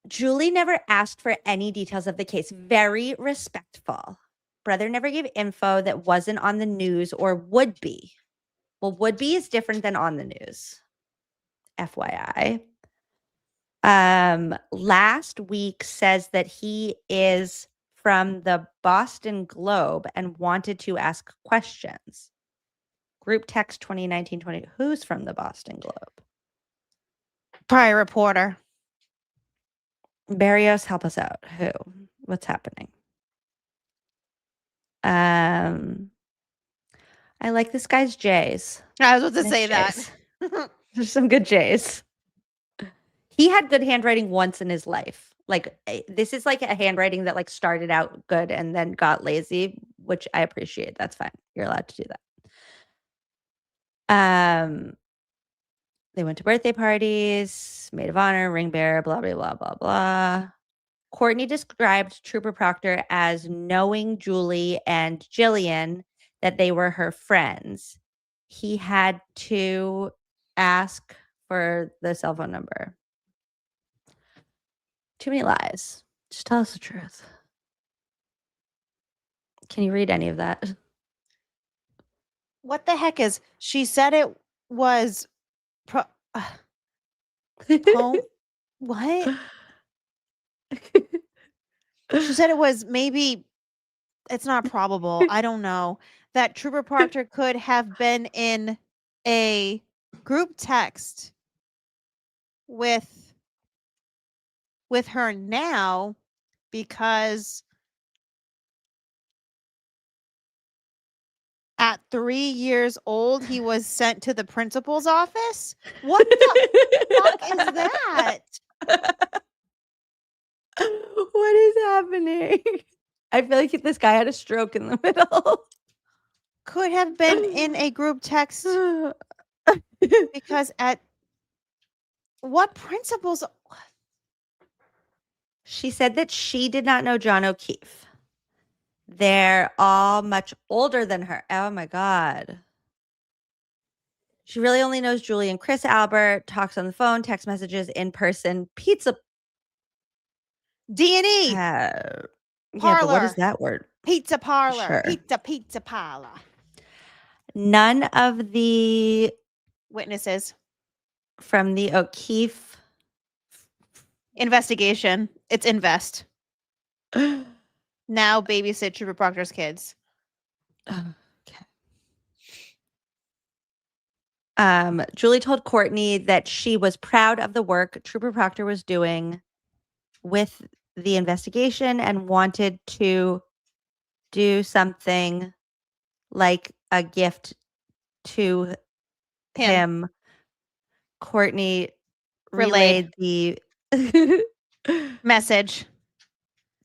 Julie never asked for any details of the case. Very respectful. Brother never gave info that wasn't on the news or would be. Well, would be is different than on the news. FYI. Last week says that he is from the Boston Globe and wanted to ask questions. Group text 2019-20. Who's from the Boston Globe? Probably a reporter. Barrios, help us out. Who? What's happening? I like this guy's J's. I was about to Nice say J's. that. There's some good J's. He had good handwriting once in his life. Like, this is like a handwriting that like started out good and then got lazy, which I appreciate. That's fine. You're allowed to do that. They went to birthday parties, maid of honor, ring bearer, blah, blah, blah, blah, blah. Courtney described Trooper Proctor as knowing Julie and Jillian, that they were her friends. He had to ask for the cell phone number. Too many lies. Just tell us the truth. Can you read any of that? What the heck is she said it was what? She said it was maybe it's not probable. I don't know. That Trooper Proctor could have been in a group text with her now because at 3 years old he was sent to the principal's office. What the fuck is that? What is happening? I feel like this guy had a stroke in the middle. Could have been in a group text because at what principals? She said that she did not know John O'Keefe. They're all much older than her. Oh my God. She really only knows Julie and Chris Albert, talks on the phone, text messages, in person, pizza. D&E. Yeah, but what is that word? Pizza parlor. Sure. Pizza parlor. None of the witnesses from the O'Keefe investigation. It's invest. Now babysit Trooper Proctor's kids. Okay. Julie told Courtney that she was proud of the work Trooper Proctor was doing with the investigation and wanted to do something like a gift to him. Courtney relayed the message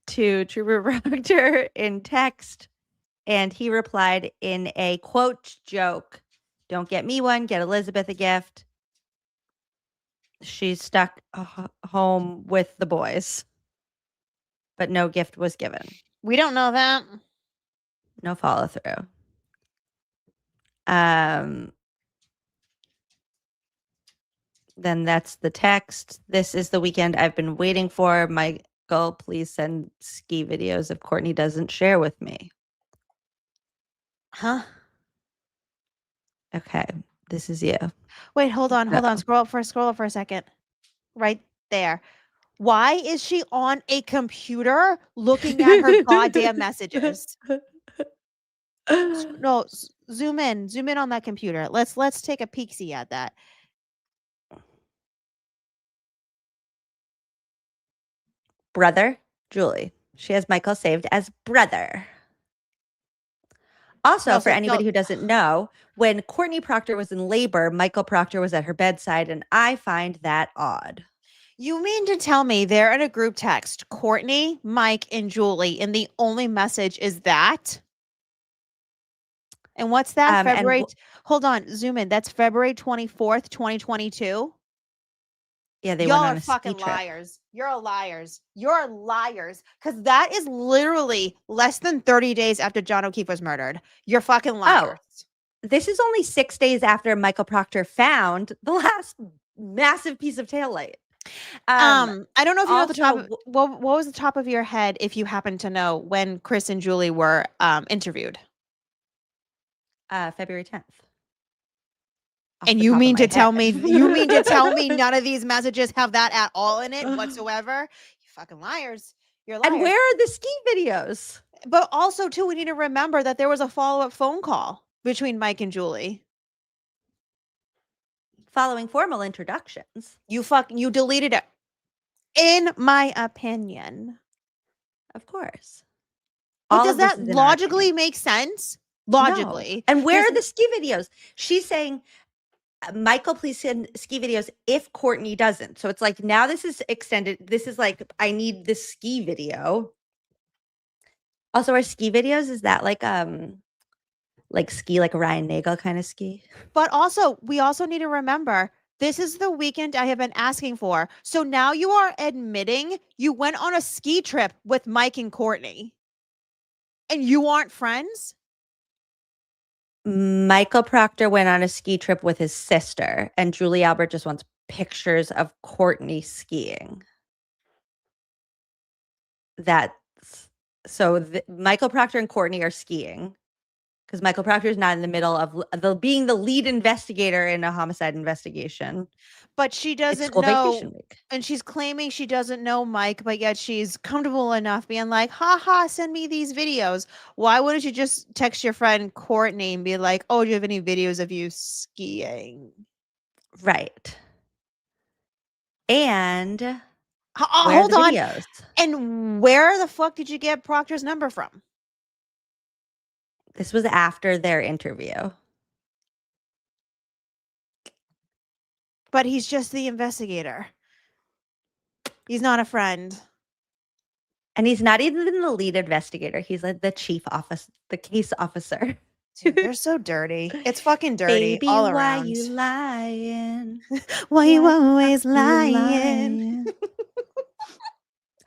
to Trooper Proctor in text, and he replied in a quote joke, "Don't get me one, get Elizabeth a gift. She's stuck home with the boys." But no gift was given. We don't know that. No follow through. Then that's the text. "This is the weekend I've been waiting for. Michael, please send ski videos if Courtney doesn't share with me." Huh? Okay, this is you. Wait, hold on. Scroll up for a second. Right there. Why is she on a computer looking at her goddamn messages? No, zoom in on that computer. Let's take a peek-see at that. Brother, Julie. She has Michael saved as brother. Also, for anybody who doesn't know, when Courtney Proctor was in labor, Michael Proctor was at her bedside, and I find that odd. You mean to tell me they're in a group text, Courtney, Mike, and Julie, and the only message is that? And what's that? February? Hold on, zoom in. That's February 24th, 2022. Yeah, they Y'all went on are a fucking ski trip. liars. You're liars. You're liars. Because that is literally less than 30 days after John O'Keefe was murdered. You're fucking liars. This is only 6 days after Michael Proctor found the last massive piece of taillight. I don't know if you know the top. What was the top of your head, if you happen to know, when Chris and Julie were interviewed? February 10th. And you mean to tell me none of these messages have that at all in it whatsoever? You fucking liars. You're liars. And where are the ski videos? But also, too, we need to remember that there was a follow-up phone call between Mike and Julie. Following formal introductions. You deleted it. In my opinion. Of course. But does that logically make sense? Logically. No. And where are the ski videos? She's saying, Michael, please send ski videos if Courtney doesn't. So it's like, now this is extended. This is like, I need this ski video. Also, our ski videos, is that like ski, like a Ryan Nagel kind of ski? But also, we also need to remember, this is the weekend I have been asking for. So now you are admitting you went on a ski trip with Mike and Courtney. And you aren't friends? Michael Proctor went on a ski trip with his sister, and Julie Albert just wants pictures of Courtney skiing. Michael Proctor and Courtney are skiing because Michael Proctor is not in the middle of being the lead investigator in a homicide investigation. But she doesn't know, and she's claiming she doesn't know Mike, but yet she's comfortable enough being like, haha, send me these videos. Why wouldn't you just text your friend Courtney and be like, oh, do you have any videos of you skiing? Right. And hold on. Videos? And where the fuck did you get Proctor's number from? This was after their interview. But he's just the investigator. He's not a friend. And he's not even the lead investigator. He's like the the case officer. Dude, they're so dirty. It's fucking dirty. Baby, all around. why you lying? Why you always lying?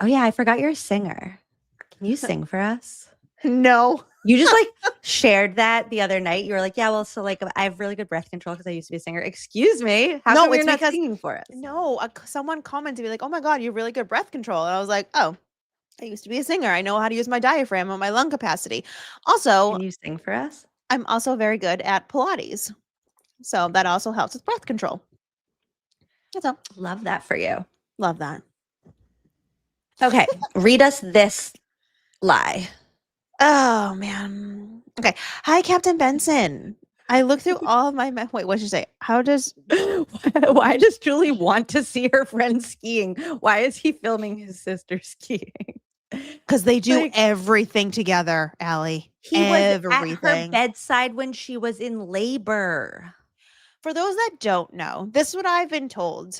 Oh yeah, I forgot you're a singer. Can you sing for us? No. You just like shared that the other night. You were like, yeah, well, so like I have really good breath control because I used to be a singer. Excuse me. How come you're not singing for us? No, someone commented me like, oh my God, you have really good breath control. And I was like, oh, I used to be a singer. I know how to use my diaphragm and my lung capacity. Also, can you sing for us? I'm also very good at Pilates. So that also helps with breath control. That's all. Love that for you. Love that. Okay. Read us this lie. Oh, man. Okay. Hi, Captain Benson. I looked through all of my wait, what did you say? How does Why does Julie want to see her friend skiing? Why is he filming his sister skiing? because they do Like, everything together, Allie. he was at her Everything. bedside when she was in labor. For those that don't know, this is what I've been told.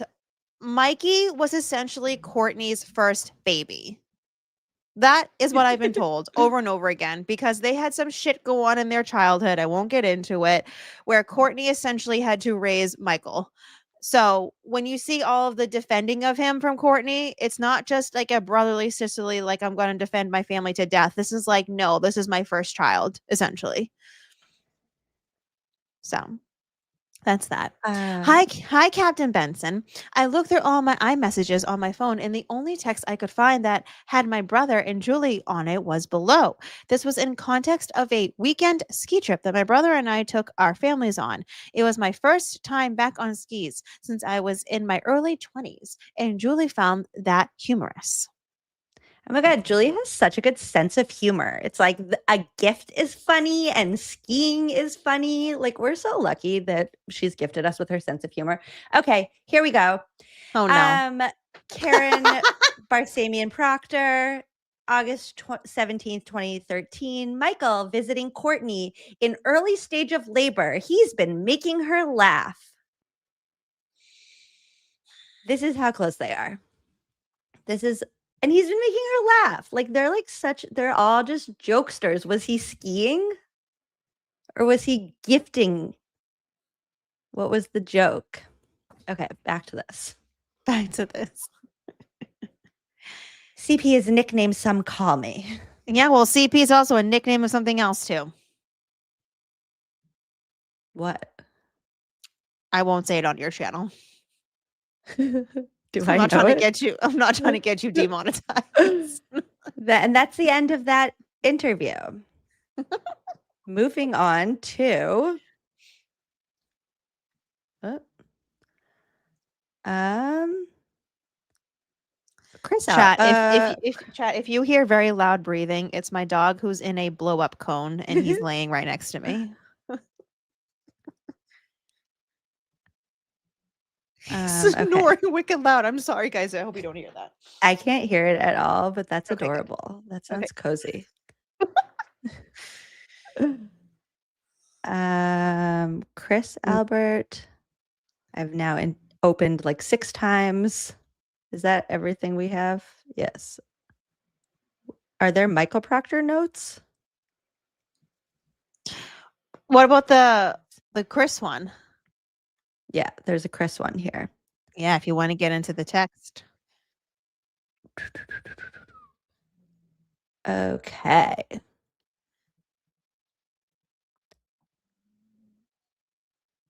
Mikey was essentially Courtney's first baby. That is what I've been told over and over again because they had some shit go on in their childhood. I won't get into it, where Courtney essentially had to raise Michael. So when you see all of the defending of him from Courtney, it's not just like a brotherly, sisterly, like I'm going to defend my family to death. This is like, no, this is my first child, essentially. So that's that. Hi, Captain Benson. I looked through all my iMessages on my phone, and the only text I could find that had my brother and Julie on it was below. This was in context of a weekend ski trip that my brother and I took our families on. It was my first time back on skis since I was in my early 20s, and Julie found that humorous. Oh my God, Julie has such a good sense of humor. It's like a gift is funny and skiing is funny. Like, we're so lucky that she's gifted us with her sense of humor. Okay, here we go. Oh, no. Karen Barsamian Proctor, August 17th, 2013. Michael visiting Courtney in early stage of labor. He's been making her laugh. This is how close they are. And he's been making her laugh. Like, they're all just jokesters. Was he skiing? Or was he gifting? What was the joke? Okay, back to this. CP is a nickname some call me. Yeah, well, CP is also a nickname of something else, too. What? I won't say it on your channel. I'm not trying to get you demonetized. And that's the end of that interview. Moving on to Chris. Chat, if you hear very loud breathing, it's my dog who's in a blow up cone and he's laying right next to me. Snoring wicked loud. I'm sorry, guys. I hope you don't hear that. I can't hear it at all, but that's adorable. Good. That sounds cozy. Chris Albert, I've now opened like 6 times. Is that everything we have? Yes. Are there Michael Proctor notes? What about the Chris one? Yeah, there's a Chris one here. Yeah, if you want to get into the text. Okay.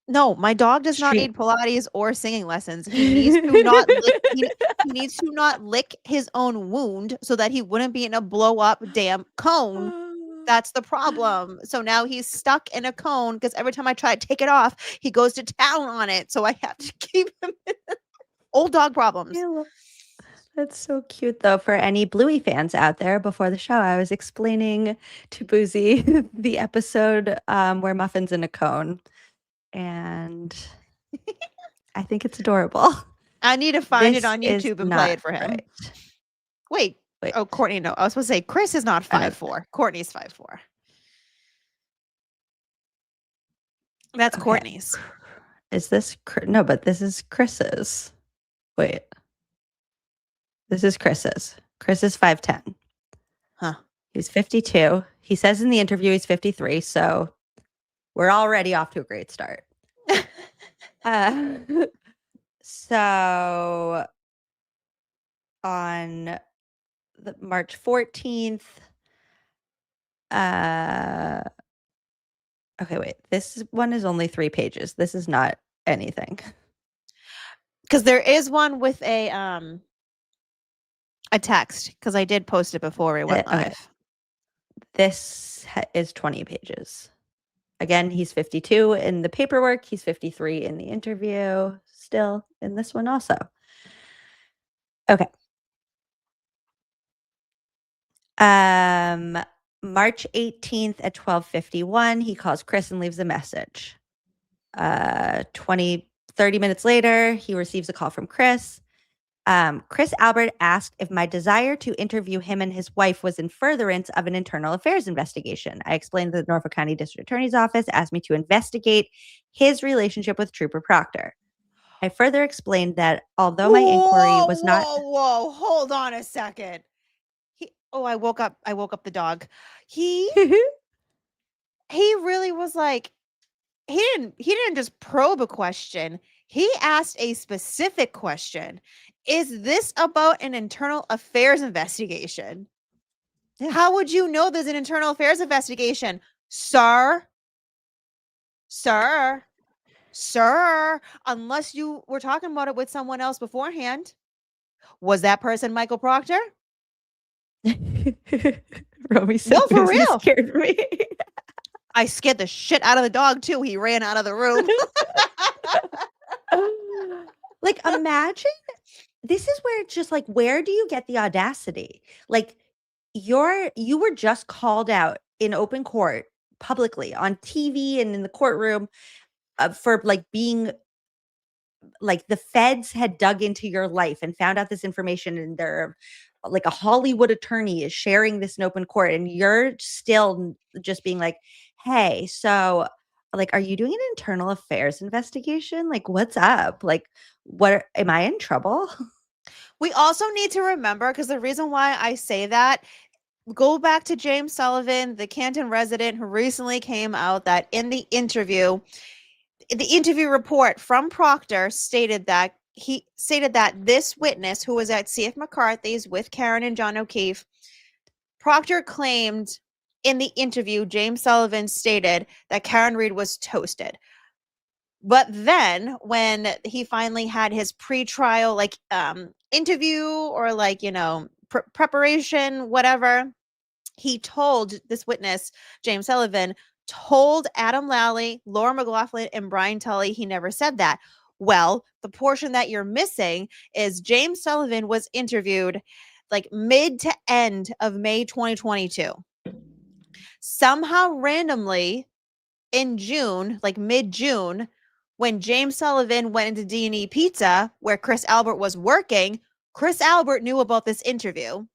No, my dog does not need Pilates or singing lessons. He needs to not lick, he needs to not lick his own wound so that he wouldn't be in a blow up damn cone. That's the problem. So now he's stuck in a cone because every time I try to take it off, he goes to town on it. So I have to keep him in. Old dog problems. Yeah, that's so cute, though. For any Bluey fans out there, before the show, I was explaining to Boozey the episode where Muffin's in a cone. And I think it's adorable. I need to find it on YouTube and play it for him. Right. Wait. Oh, Courtney, no. I was supposed to say Chris is not 5'4". Courtney's 5'4". That's Courtney's. Is this no? But this is Chris's. Wait. This is Chris's. Chris is 5'10". Huh. He's 52. He says in the interview he's 53. So we're already off to a great start. So on March 14th. Okay, wait. This one is only 3 pages. This is not anything. Because there is one with a text. Because I did post it before we went live. Okay. This is 20 pages. Again, he's 52 in the paperwork. He's 53 in the interview. Still in this one also. Okay. March 18th at 12:51, he calls Chris and leaves a message. 30 minutes later, he receives a call from Chris. Chris Albert asked if my desire to interview him and his wife was in furtherance of an internal affairs investigation. I explained that the Norfolk County District Attorney's Office asked me to investigate his relationship with Trooper Proctor. I further explained that although my inquiry was not... Whoa, hold on a second. I woke up the dog. He really was like, he didn't just probe a question. He asked a specific question. Is this about an internal affairs investigation? Yeah. How would you know there's an internal affairs investigation? Sir, unless you were talking about it with someone else beforehand. Was that person Michael Proctor? Romy said, no, for real. Scared me. I scared the shit out of the dog too. He ran out of the room. Like, imagine, this is where it's just like, where do you get the audacity? Like, you were just called out in open court publicly on TV and in the courtroom for like being like, the feds had dug into your life and found out this information, and they're like, a Hollywood attorney is sharing this in open court, and you're still just being like, hey, so like, are you doing an internal affairs investigation? Like, what's up? Like, what, am I in trouble? We also need to remember, because the reason why I say that, go back to James Sullivan, the Canton resident who recently came out that in the interview report from Proctor stated that this witness who was at C.F. McCarthy's with Karen and John O'Keefe, Proctor claimed in the interview, James Sullivan stated that Karen Reed was toasted. But then when he finally had his pre-trial interview or preparation, whatever, he told this witness, James Sullivan, told Adam Lally, Laura McLaughlin, and Brian Tully he never said that. Well, the portion that you're missing is James Sullivan was interviewed like mid to end of May 2022. Somehow randomly in June, like mid-June, when James Sullivan went into D&E Pizza where Chris Albert was working, Chris Albert knew about this interview.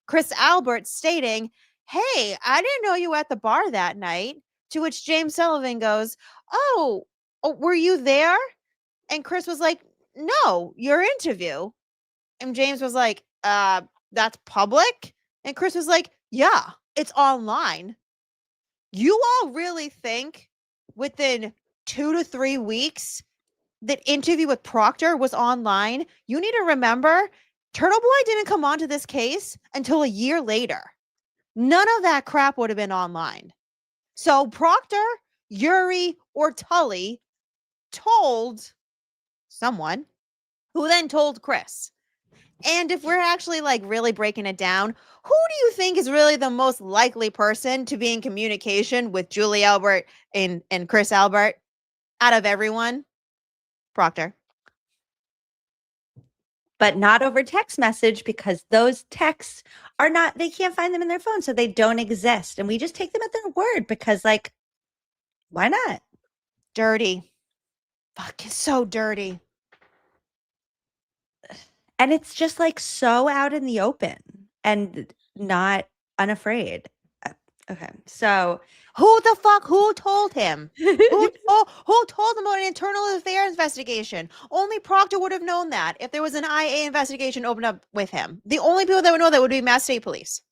Chris Albert stating, hey, I didn't know you were at the bar that night. To which James Sullivan goes, oh, were you there? And Chris was like, no, your interview. And James was like, that's public? And Chris was like, yeah, it's online. You all really think within 2 to 3 weeks that interview with Proctor was online? You need to remember, Turtle Boy didn't come onto this case until a year later. None of that crap would have been online. So Proctor, Yuri, or Tully told someone who then told Chris. And if we're actually like really breaking it down, who do you think is really the most likely person to be in communication with Julie Albert and Chris Albert out of everyone? Proctor. But not over text message, because those texts are not, they can't find them in their phone, so they don't exist. And we just take them at their word because, like, why not? Dirty. Fuck, it's so dirty. And it's just like so out in the open and not unafraid. Okay, so who told him? who told him about an internal affairs investigation? Only Proctor would have known that if there was an IA investigation opened up with him. The only people that would know that would be Mass State Police.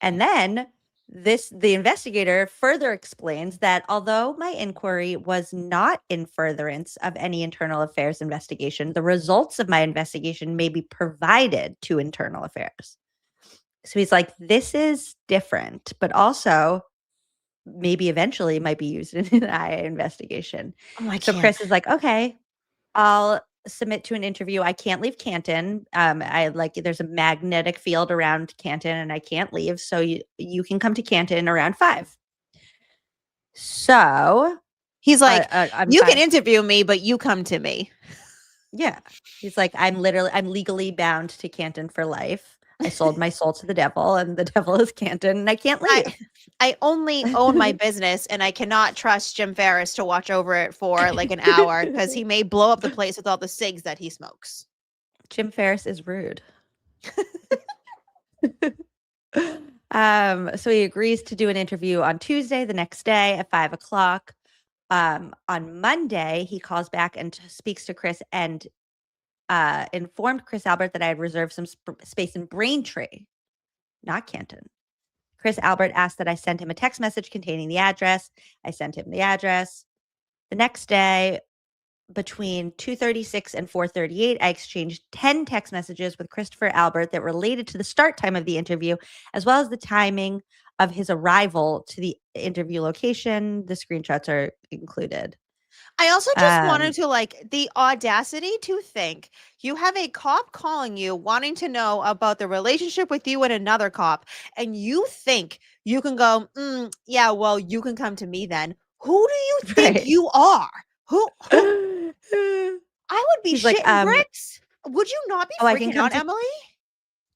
And then the investigator further explains that although my inquiry was not in furtherance of any internal affairs investigation, the results of my investigation may be provided to internal affairs. So he's like, this is different, but also maybe eventually might be used in an IA investigation. Oh, so Chris is like, okay, I'll submit to an interview. I can't leave Canton. There's a magnetic field around Canton and I can't leave. So you can come to Canton around 5. So he's like, you can interview me, but you come to me. Yeah. He's like, I'm legally bound to Canton for life. I sold my soul to the devil, and the devil is Canton, and I can't leave. I only own my business, and I cannot trust Jim Ferris to watch over it for like an hour because he may blow up the place with all the cigs that he smokes. Jim Ferris is rude. So he agrees to do an interview on Tuesday, the next day at 5:00. On Monday, he calls back and speaks to Chris and informed Chris Albert that I had reserved some space in Braintree, not Canton. Chris Albert asked that I send him a text message containing the address. I sent him the address. The next day, between 2:36 and 4:38, I exchanged 10 text messages with Christopher Albert that related to the start time of the interview, as well as the timing of his arrival to the interview location. The screenshots are included. I also just wanted to like the audacity to think you have a cop calling you wanting to know about the relationship with you and another cop, and you think you can go, yeah, well, you can come to me then. Who do you think you are? Who? I would be He's shitting like, bricks. Would you not be freaking out, Emily?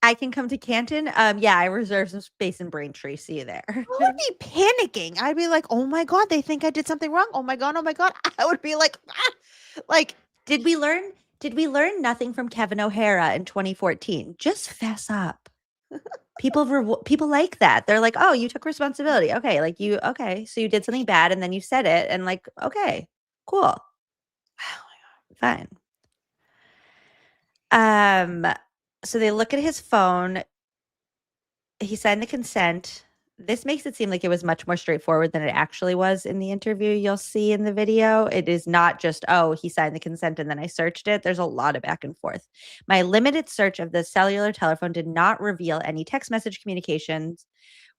I can come to Canton. Yeah, I reserved some space in Braintree. See you there. I would be panicking. I'd be like, oh my God, they think I did something wrong. Oh my God. I would be like, like, did we learn nothing from Kevin O'Hara in 2014? Just fess up. People like that. They're like, oh, you took responsibility. Okay. Okay. So you did something bad and then you said it and like, okay, cool. Oh my God. Fine. So they look at his phone. He signed the consent. This makes it seem like it was much more straightforward than it actually was in the interview you'll see in the video. It is not just, oh, he signed the consent and then I searched it. There's a lot of back and forth. My limited search of the cellular telephone did not reveal any text message communications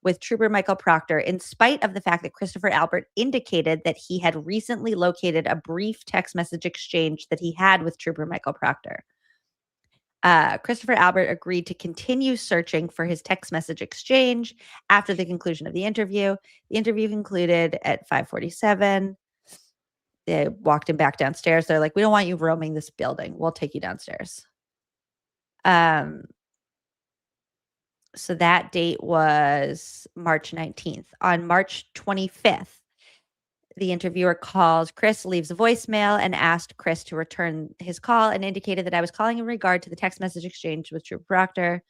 with Trooper Michael Proctor, in spite of the fact that Christopher Albert indicated that he had recently located a brief text message exchange that he had with Trooper Michael Proctor. Christopher Albert agreed to continue searching for his text message exchange after the conclusion of the interview. The interview concluded at 5:47. They walked him back downstairs. They're like, we don't want you roaming this building. We'll take you downstairs. So that date was March 19th. On March 25th, the interviewer calls Chris, leaves a voicemail, and asked Chris to return his call and indicated that I was calling in regard to the text message exchange with Trooper Proctor.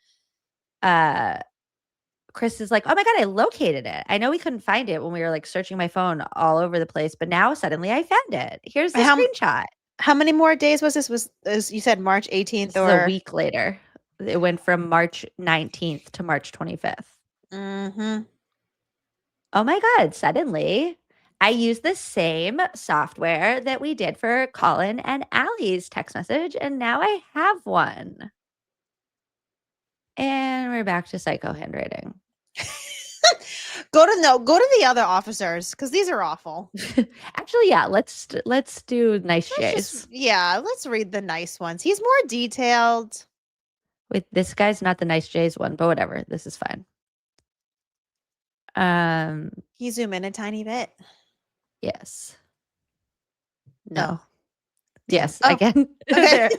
Chris is like, oh my God, I located it. I know we couldn't find it when we were like searching my phone all over the place, but now suddenly I found it. Here's the screenshot. How many more days was this? Was you said March 18th or a week later? It went from March 19th to March 25th. Mm-hmm. Oh my God, suddenly I used the same software that we did for Colin and Allie's text message, and now I have one. And we're back to psycho handwriting. Go to the other officers because these are awful. Actually, yeah, let's do nice J's. Let's read the nice ones. He's more detailed. Wait, this guy's not the nice J's one, but whatever. This is fine. Can you zoom in a tiny bit? Yes. No. Oh. Yes, Oh. again. Okay.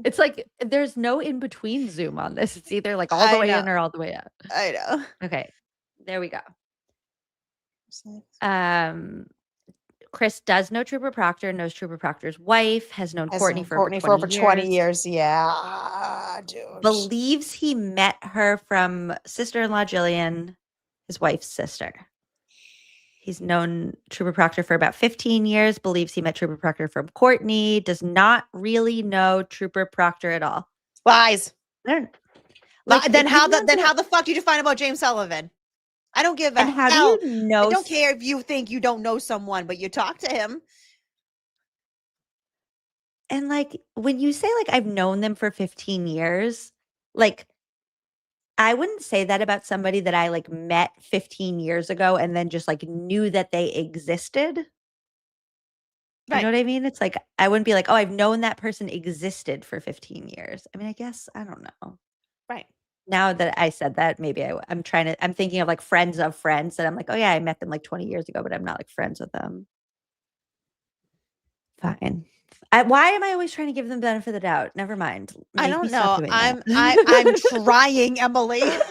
It's like there's no in between zoom on this. It's either like all the way in or all the way out. I know. Okay. There we go. Chris does know Trooper Proctor, knows Trooper Proctor's wife, has known Courtney for over 20 years. Yeah, dude. Believes he met her from sister-in-law Jillian, his wife's sister. He's known Trooper Proctor for about 15 years, believes he met Trooper Proctor from Courtney, does not really know Trooper Proctor at all. Lies. Then how the fuck did you find about James Sullivan? I don't give a hell. How do you know? I don't care if you think you don't know someone, but you talk to him. And like when you say like I've known them for 15 years, like I wouldn't say that about somebody that I like met 15 years ago and then just like knew that they existed. Right. You know what I mean? It's like I wouldn't be like, oh, I've known that person existed for 15 years. I mean, I guess I don't know. Right. Now that I said that, maybe I'm thinking of like friends of friends that I'm like, oh yeah, I met them like 20 years ago, but I'm not like friends with them. Fine. Why am I always trying to give them the benefit of the doubt? Never mind. I Make don't me stop know. doing that. I'm trying, Emily. I'm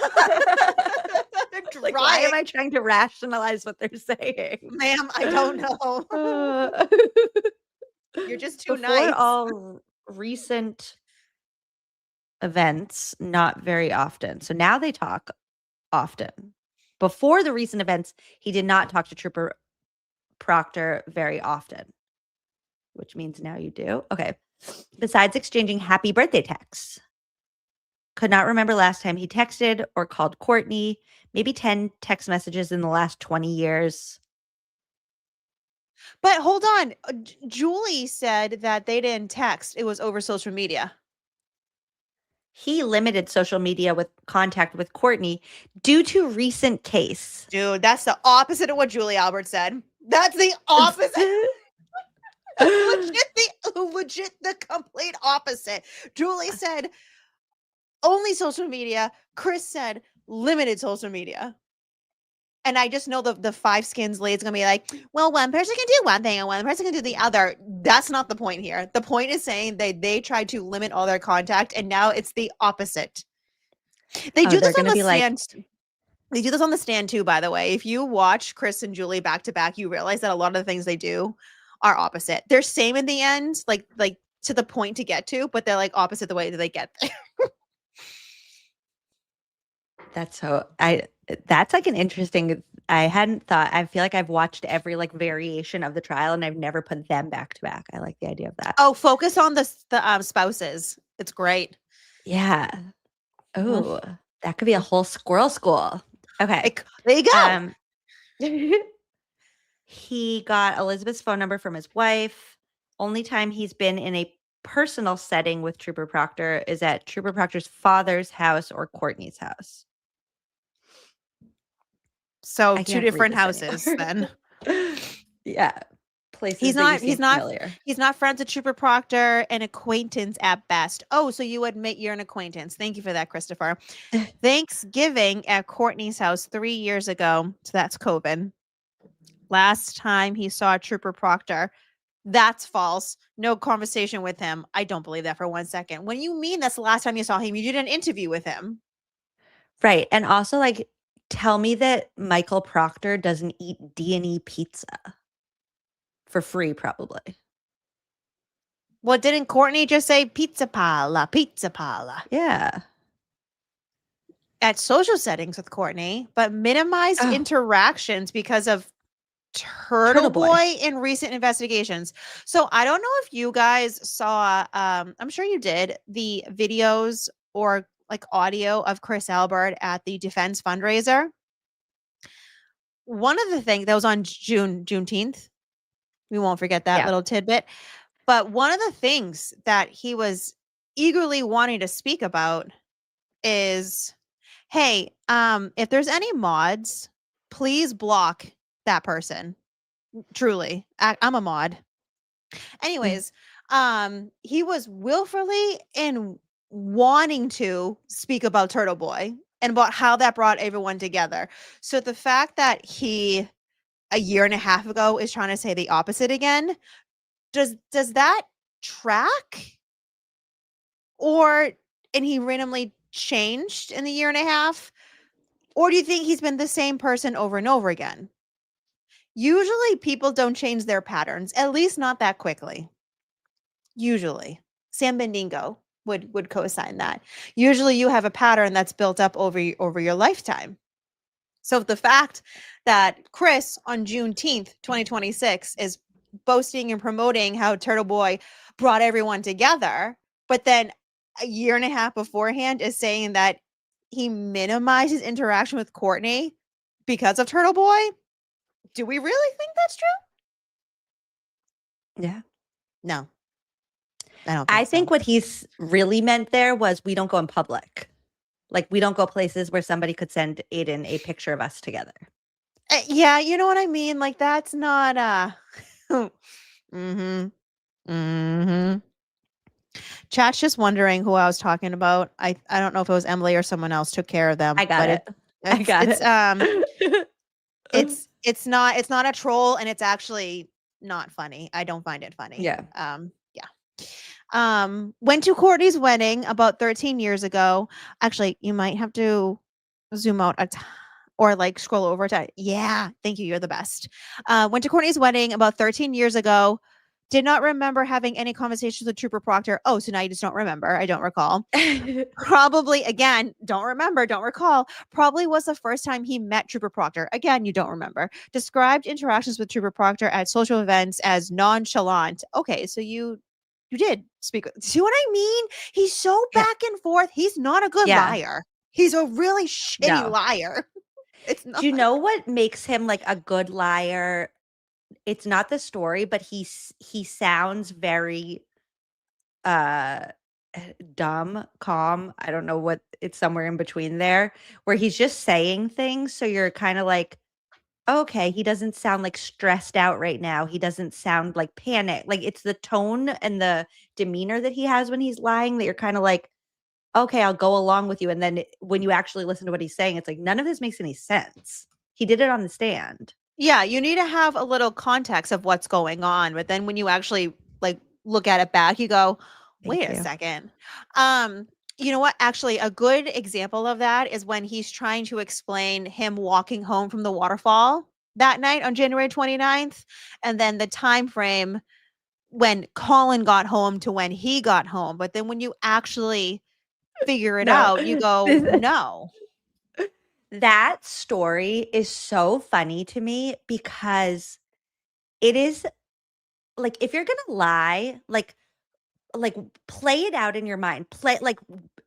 Like, why am I trying to rationalize what they're saying? Ma'am, I don't know. You're just too Before nice. all recent events, not very often. So now they talk often. Before the recent events, he did not talk to Trooper Proctor very often, which means now you do. Okay. Besides exchanging happy birthday texts. Could not remember last time he texted or called Courtney. Maybe 10 text messages in the last 20 years. But hold on. Julie said that they didn't text. It was over social media. He limited social media with contact with Courtney due to recent case. Dude, that's the opposite of what Julie Albert said. That's the opposite. legit the complete opposite. Julie said only social media. Chris said limited social media. And I just know the five skins lead's gonna be like, well, one person can do one thing and one person can do the other. That's not the point here. The point is saying they tried to limit all their contact, and now it's the opposite. They do this on the stand. They do this on the stand too, by the way. If you watch Chris and Julie back to back, you realize that a lot of the things they do are opposite. They're same in the end, like to the point to get to, but they're like opposite the way that they get there. That's like an interesting. I hadn't thought. I feel like I've watched every like variation of the trial, and I've never put them back to back. I like the idea of that. Oh, focus on the spouses. It's great. Yeah. Oh, that could be a whole squirrel school. Okay, there you go. He got Elizabeth's phone number from his wife. Only time he's been in a personal setting with Trooper Proctor is at Trooper Proctor's father's house or Courtney's house. So two different houses then. Yeah. Places he's not friends with Trooper Proctor, an acquaintance at best. Oh, so you admit you're an acquaintance. Thank you for that, Christopher. Thanksgiving at Courtney's house 3 years ago. So that's COVID. Last time he saw Trooper Proctor. That's false. No conversation with him. I don't believe that for 1 second. When you mean that's the last time you saw him, you did an interview with him. Right. And also, like, tell me that Michael Proctor doesn't eat D&E pizza for free, probably. Well, didn't Courtney just say pizza parlor, pizza parlor? Yeah. At social settings with Courtney, but minimized interactions because of Turtle Boy in recent investigations. So I don't know if you guys saw, I'm sure you did, the videos or like audio of Chris Albert at the defense fundraiser. One of the things that was on Juneteenth, we won't forget that little tidbit. But one of the things that he was eagerly wanting to speak about is, hey, if there's any mods, please block that person. Truly, I'm a mod. Anyways, he was willfully and wanting to speak about Turtle Boy and about how that brought everyone together. So the fact that he a year and a half ago is trying to say the opposite again, does that track? And he randomly changed in the year and a half? Or do you think he's been the same person over and over again? Usually people don't change their patterns, at least not that quickly. Usually. Sam Bendingo would co-sign that. Usually you have a pattern that's built up over your lifetime. So the fact that Chris on Juneteenth 2026 is boasting and promoting how Turtle Boy brought everyone together, but then a year and a half beforehand is saying that he minimizes interaction with Courtney because of Turtle Boy, do we really think that's true? Yeah. No. I don't I think what he's really meant there was we don't go in public. Like, we don't go places where somebody could send Aiden a picture of us together. Yeah, you know what I mean? Like, that's not Chat's just wondering who I was talking about. I don't know if it was Emily or someone else took care of them. I got it. It's not a troll, and it's actually not funny. I don't find it funny. Yeah. Went to Courtney's wedding about 13 years ago. Actually, you might have to zoom out or like scroll over to. Yeah, thank you. You're the best. Went to Courtney's wedding about 13 years ago. Did not remember having any conversations with Trooper Proctor. Oh, so now you just don't remember. I don't recall. Probably, again, don't remember, don't recall. Probably was the first time he met Trooper Proctor. Again, you don't remember. Described interactions with Trooper Proctor at social events as nonchalant. Okay, so you did speak. See what I mean? He's so back and forth. He's not a good liar. He's a really shitty liar. It's not. Do you know what makes him like a good liar? It's not the story, but he sounds very dumb, calm. I don't know what, it's somewhere in between there where he's just saying things. So you're kind of like, okay, he doesn't sound like stressed out right now. He doesn't sound like panic. Like it's the tone and the demeanor that he has when he's lying that you're kind of like, okay, I'll go along with you. And then when you actually listen to what he's saying, it's like, none of this makes any sense. He did it on the stand. Yeah, you need to have a little context of what's going on. But then when you actually like look at it back, you go, wait a second. You know what? Actually, a good example of that is when he's trying to explain him walking home from the waterfall that night on January 29th. And then the time frame when Colin got home to when he got home. But then when you actually figure it out, you go, no. That story is so funny to me because it is like, if you're going to lie, like play it out in your mind,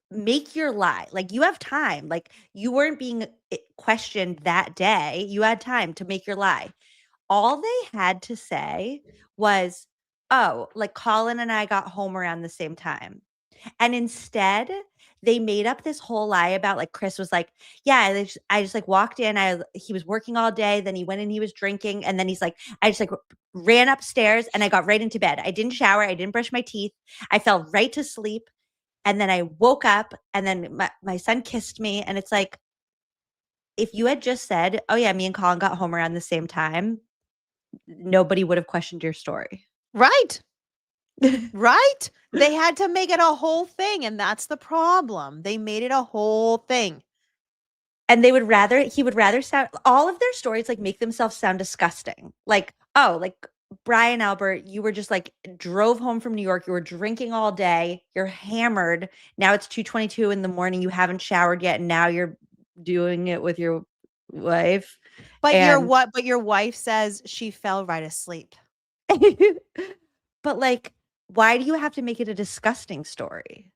make your lie. Like you have time, like you weren't being questioned that day. You had time to make your lie. All they had to say was, oh, like Colin and I got home around the same time. And instead, they made up this whole lie about like Chris was like, yeah, I just like walked in. He was working all day. Then he went and he was drinking. And then he's like, I just like ran upstairs and I got right into bed. I didn't shower. I didn't brush my teeth. I fell right to sleep. And then I woke up and then my son kissed me. And it's like, if you had just said, oh yeah, me and Colin got home around the same time, nobody would have questioned your story. Right. Right? They had to make it a whole thing, and that's the problem. They made it a whole thing. And he would rather sound, all of their stories like make themselves sound disgusting. Like, oh, like Brian Albert, you were just like drove home from New York, you were drinking all day, you're hammered. Now it's 2:22 in the morning, you haven't showered yet, and now you're doing it with your wife. But your wife says she fell right asleep. But like, why do you have to make it a disgusting story?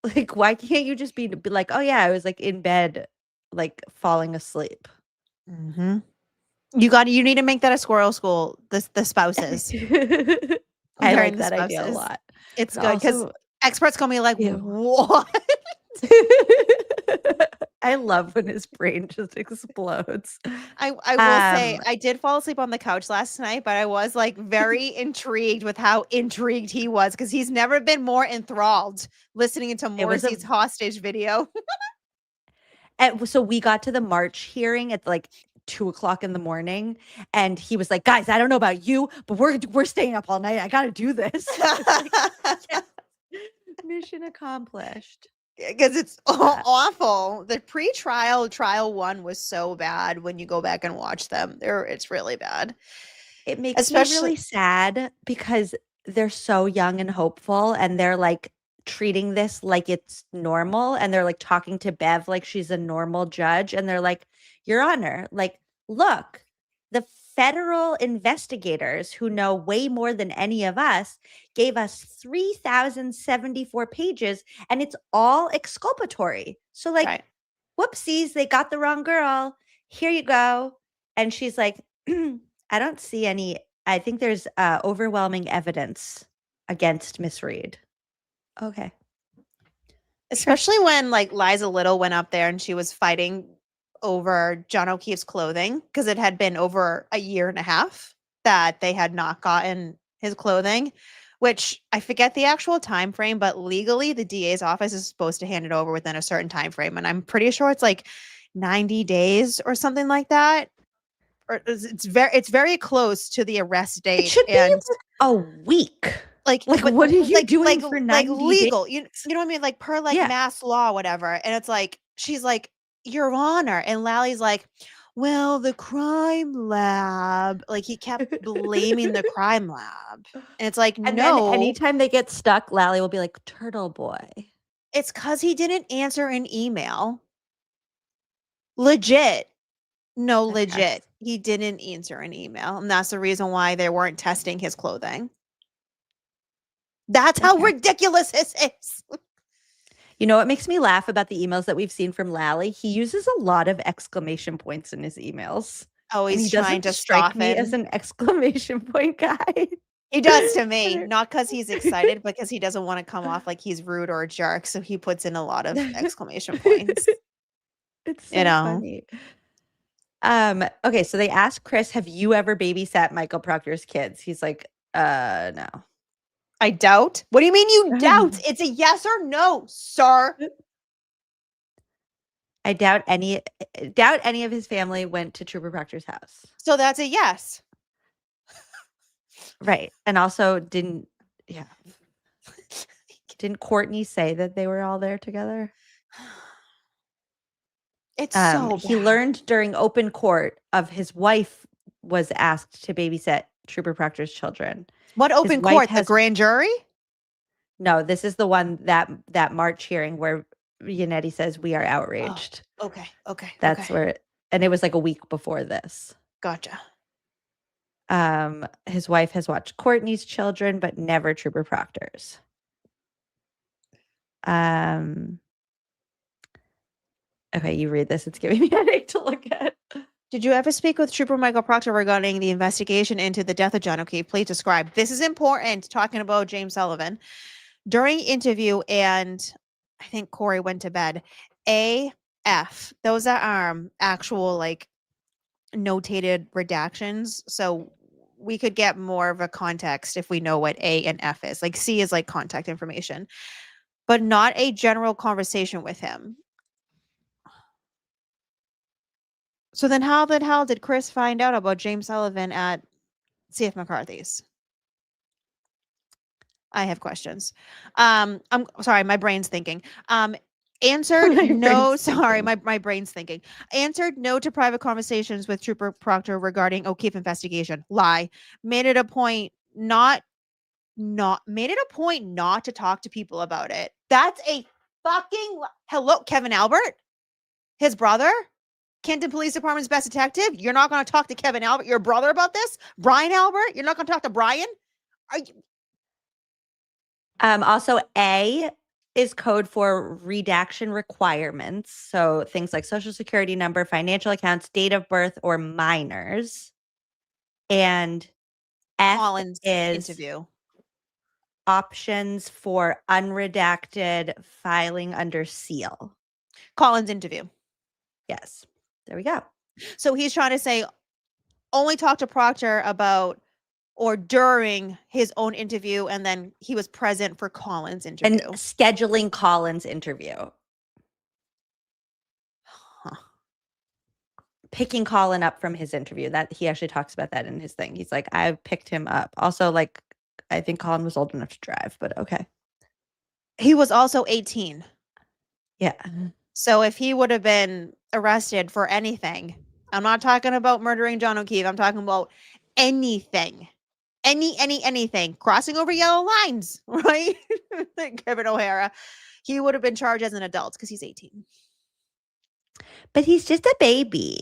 Like, why can't you just be like, oh yeah, I was like in bed, like falling asleep. Mm-hmm. You need to make that a squirrel school. The spouses. I like that idea a lot. It's good because experts gonna be like, what? I love when his brain just explodes. I will say I did fall asleep on the couch last night, but I was like very intrigued with how intrigued he was because he's never been more enthralled listening to Morrissey's hostage video. And so we got to the March hearing at like 2:00 in the morning, and he was like, "Guys, I don't know about you, but we're staying up all night. I got to do this." Yeah. Mission accomplished. Because it's awful. The trial one was so bad when you go back and watch them. It's really bad. It makes me really sad because they're so young and hopeful, and they're like treating this like it's normal, and they're like talking to Bev like she's a normal judge, and they're like, Your Honor, like, look, the federal investigators who know way more than any of us gave us 3,074 pages, and it's all exculpatory. So like, whoopsies, they got the wrong girl. Here you go. And she's like, I don't see any. I think there's overwhelming evidence against Miss Reed. Okay. Especially when like Liza Little went up there and she was fighting over John O'Keefe's clothing because it had been over a year and a half that they had not gotten his clothing, which I forget the actual time frame, but legally the DA's office is supposed to hand it over within a certain time frame, and I'm pretty sure it's like 90 days or something like that. Or it's very close to the arrest date. It should be like a week. Like Like, what are you doing for 90 legal? days? You know what I mean? Like per like Yeah. mass law, whatever. And it's like she's like, Your Honor, and Lally's like, well, the crime lab. Like he kept blaming the crime lab, and it's like, And no. then anytime they get stuck, Lally will be like, "Turtle boy." It's because he didn't answer an email. Legit. No, Okay. legit. He didn't answer an email. And that's the reason why they weren't testing his clothing. That's how ridiculous this is. You know what makes me laugh about the emails that we've seen from Lally? He uses a lot of exclamation points in his emails. Oh, And he he's trying doesn't to strike me soften. as an exclamation point guy. He does to me, not because he's excited, because he doesn't want to come off like he's rude or a jerk. So he puts in a lot of exclamation points. It's so You know? funny. Okay, so they asked Chris, have you ever babysat Michael Proctor's kids? He's like, no. I doubt. What do you mean you doubt? It's a yes or no, sir. I doubt any of his family went to Trooper Proctor's house. So that's a yes. Right. And also didn't Courtney say that they were all there together? It's so he bad. learned during open court of his wife was asked to babysit Trooper Proctor's children. What open court? The grand jury? No, this is the one that March hearing where Yannetti says we are outraged. Oh, okay. That's where and it was like a week before this. Gotcha. His wife has watched Courtney's children, but never Trooper Proctor's. Okay, you read this. It's giving me a headache to look at. Did you ever speak with Trooper Michael Proctor regarding the investigation into the death of John O'Keefe? Please describe. This is important, talking about James Sullivan. During interview, and I think Corey went to bed, AF, those are actual like notated redactions. So we could get more of a context if we know what A and F is. Like C is like contact information, but not a general conversation with him. So then how the hell did Chris find out about James Sullivan at CF McCarthy's? I have questions. I'm sorry, my brain's thinking. Answered no, sorry, my brain's thinking. Answered no to private conversations with Trooper Proctor regarding O'Keefe investigation. Lie. Made it a point not to talk to people about it. That's a fucking hello, Kevin Albert, his brother. Kenton Police Department's best detective. You're not going to talk to Kevin Albert, your brother, about this? Brian Albert? You're not going to talk to Brian? Are you? Also, A is code for redaction requirements. So things like social security number, financial accounts, date of birth, or minors. And F Collins is interview. Options for unredacted filing under seal. Collins interview. Yes. There we go. So he's trying to say only talk to Proctor about or during his own interview, and then he was present for Collins' interview. And scheduling Collins' interview. Huh. Picking Colin up from his interview. That he actually talks about that in his thing. He's like, I picked him up. Also, like, I think Colin was old enough to drive, but okay. He was also 18. Yeah. So if he would have been arrested for anything, I'm not talking about murdering John O'Keefe. I'm talking about anything. Anything. Crossing over yellow lines, right? Kevin O'Hara. He would have been charged as an adult because he's 18. But he's just a baby.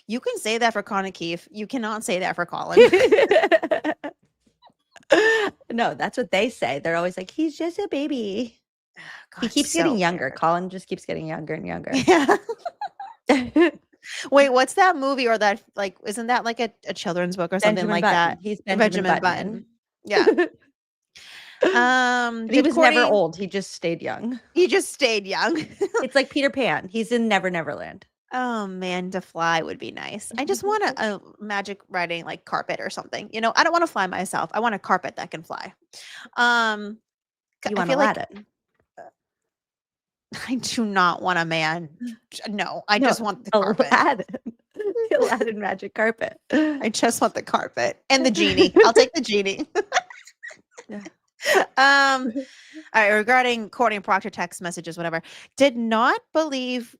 You can say that for Con O'Keefe. You cannot say that for Colin. No, that's what they say. They're always like, he's just a baby. God, He keeps so getting younger. weird. Colin just keeps getting younger and younger. Yeah. Wait, what's that movie or that, like, isn't that like a children's book or something Benjamin like Button. that? He's Benjamin Button. Yeah. But he was never old. He just stayed young. He just stayed young. It's like Peter Pan. He's in Never Never Land. Oh man, to fly would be nice. I just want a magic riding like carpet or something. You know, I don't want to fly myself. I want a carpet that can fly. You want Aladdin? I do not want a man. No, I just want the carpet. Aladdin. The Aladdin magic carpet. I just want the carpet and the genie. I'll take the genie. All right, regarding Courtney Proctor text messages, whatever. Did not believe.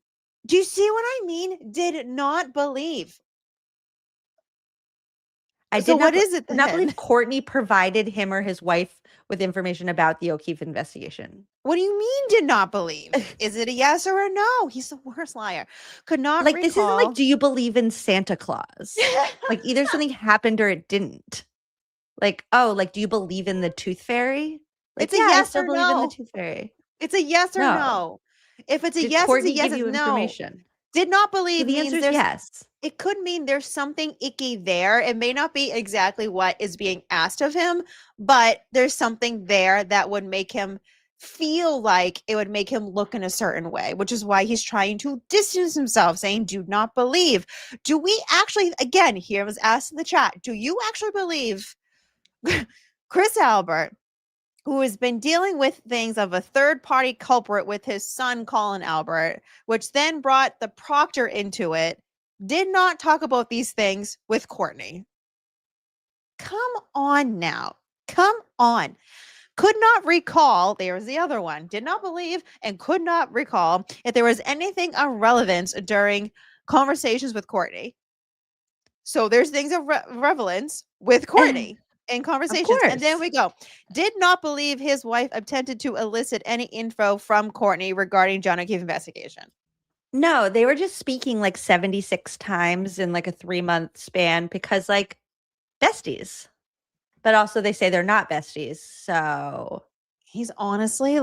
Do you see what I mean? Did not believe. So what is it did not then? believe Courtney provided him or his wife with information about the O'Keefe investigation. What do you mean did not believe? Is it a yes or a no? He's the worst liar. Could not Like, recall. this isn't like, do you believe in Santa Claus? Like, either something happened or it didn't. Like, oh, like, do you believe in the tooth fairy? Like, It's a yeah, I yes still or believe in the no. tooth fairy. It's a yes or No. no. If it's a Did yes, Courtney it's a yes. give you It's no. information? Did not So believe the means answer is there's yes. it could mean there's something icky there. It may not be exactly what is being asked of him, but there's something there that would make him feel like it would make him look in a certain way, which is why he's trying to distance himself, saying, do not believe. Do we actually, again, here was asked in the chat, do you actually believe Chris Albert, who has been dealing with things of a third-party culprit with his son, Colin Albert, which then brought the proctor into it, did not talk about these things with Courtney? Come on now. Come on. Could not recall, there's the other one, did not believe and could not recall if there was anything of relevance during conversations with Courtney. So there's things of relevance with Courtney in conversations. And then we go, did not believe his wife attempted to elicit any info from Courtney regarding John O'Keefe investigation. No, they were just speaking like 76 times in like a 3-month span because like besties. But also they say they're not besties. So he's honestly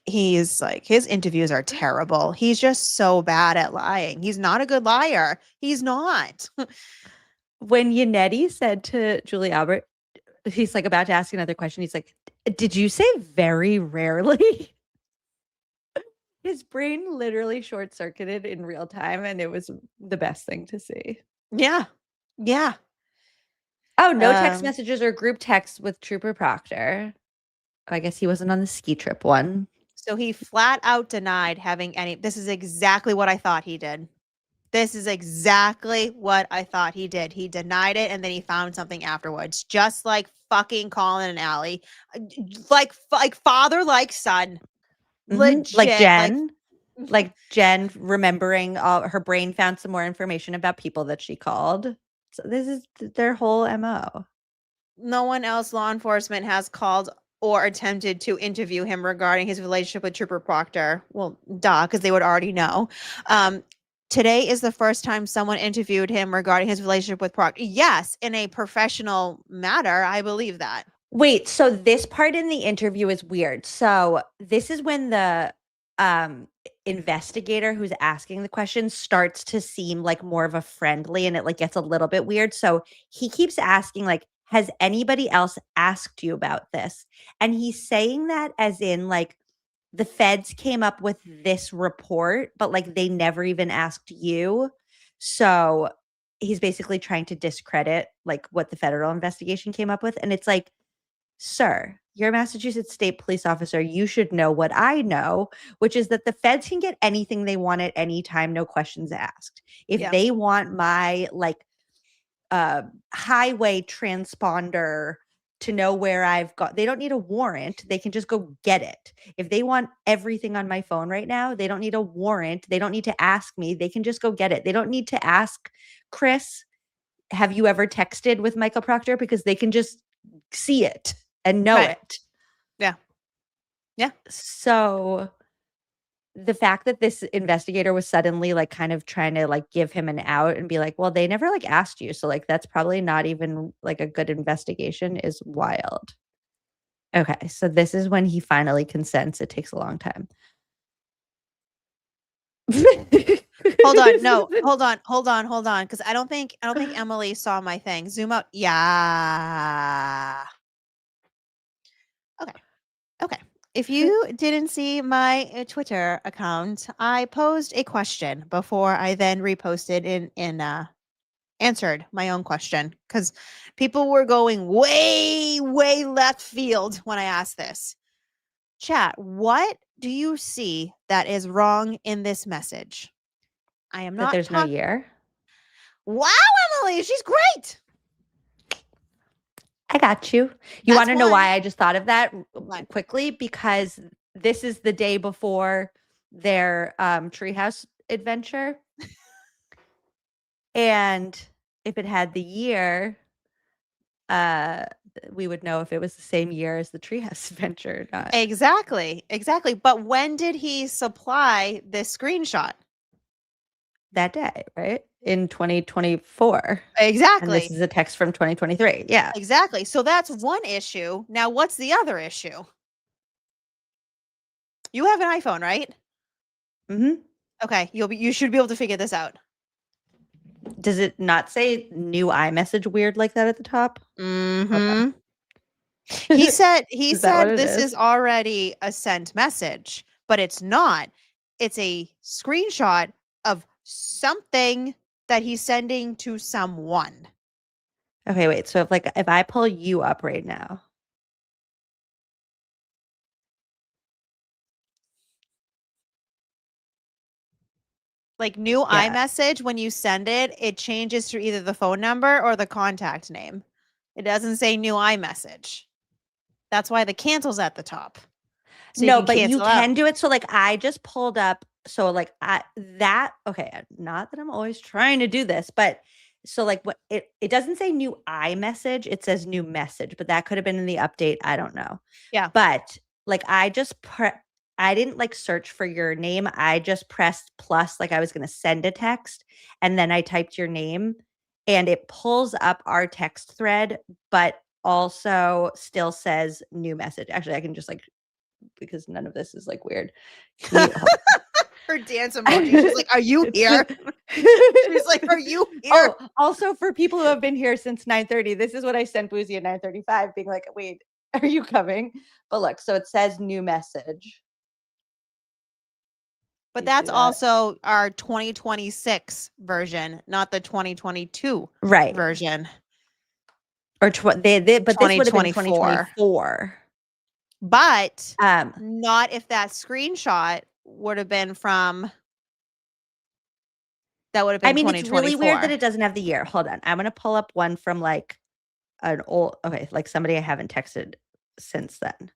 his interviews are terrible. He's just so bad at lying. He's not a good liar. He's not. When Yannetti said to Julie Albert, he's like about to ask another question. He's like, did you say very rarely? His brain literally short circuited in real time. And it was the best thing to see. Yeah. Yeah. Oh, no text messages or group texts with Trooper Proctor. I guess he wasn't on the ski trip one. So he flat out denied having any. This is exactly what I thought he did. This is exactly what I thought he did. He denied it and then he found something afterwards. Just like fucking Colin and Allie. Like father, like son. Legit. Like Jen. Like Jen remembering her brain found some more information about people that she called. So this is their whole MO. No one else law enforcement has called or attempted to interview him regarding his relationship with Trooper Proctor. Well, duh, because they would already know. Today is the first time someone interviewed him regarding his relationship with Proctor. Yes, in a professional matter, I believe that. Wait, so this part in the interview is weird. So this is when the investigator who's asking the question starts to seem like more of a friendly, and it like gets a little bit weird. So he keeps asking like, has anybody else asked you about this? And he's saying that as in like the feds came up with this report, but like they never even asked you. So he's basically trying to discredit like what the federal investigation came up with. And it's like, sir, you're a Massachusetts state police officer. You should know what I know, which is that the feds can get anything they want at any time, no questions asked. If they want my like highway transponder to know where I've got, they don't need a warrant. They can just go get it. If they want everything on my phone right now, they don't need a warrant. They don't need to ask me. They can just go get it. They don't need to ask Chris, have you ever texted with Michael Proctor? Because they can just see it and know it. Yeah. Yeah. So the fact that this investigator was suddenly like kind of trying to like give him an out and be like, well, they never like asked you. So like, that's probably not even like a good investigation is wild. Okay. So this is when he finally consents. It takes a long time. Hold on. No, hold on. Cause I don't think Emily saw my thing. Zoom out. Yeah. Okay. If you didn't see my Twitter account, I posed a question before I then reposted in answered my own question because people were going way left field when I asked this. Chat, what do you see that is wrong in this message? I am not. That there's no year. Wow, Emily, she's great. I got you. You That's want to know why one. I just thought of that Why? quickly? Because this is the day before their treehouse adventure. And if it had the year, we would know if it was the same year as the treehouse adventure or not. Exactly. But when did he supply this screenshot? That day, right? In 2024. And Exactly. this is a text from 2023. Yeah. Exactly. So that's one issue. Now, what's the other issue? You have an iPhone, right? Mm-hmm. Okay, you should be able to figure this out. Does it not say new iMessage weird like that at the top? Mm-hmm. He said this is is already a sent message, but it's not. It's a screenshot of something that he's sending to someone. Okay, wait. So if I pull you up right now. Like new Yeah. iMessage, when you send it, it changes to either the phone number or the contact name. It doesn't say new iMessage. That's why the cancel's at the top. So No, can but you cancel out. can do it. So I just pulled up. So okay, not that I'm always trying to do this, but so what it doesn't say new iMessage, it says new message, but that could have been in the update. I don't know. Yeah. But I didn't search for your name. I just pressed plus, I was going to send a text, and then I typed your name, and it pulls up our text thread, but also still says new message. Actually, I can just because none of this is weird. Her dance emoji. She's like, "Are you here?" She's like, "Are you here?" Oh, also for people who have been here since 9:30, this is what I sent Boozey at 9:35, being like, "Wait, are you coming?" But look, so it says new message. But that's also our 2026 version, not the 2022 version. Or but this would have been 2024. But not if that screenshot would have been from. That would have been. I mean, it's really weird that it doesn't have the year. Hold on, I'm gonna pull up one from an old, somebody I haven't texted since then.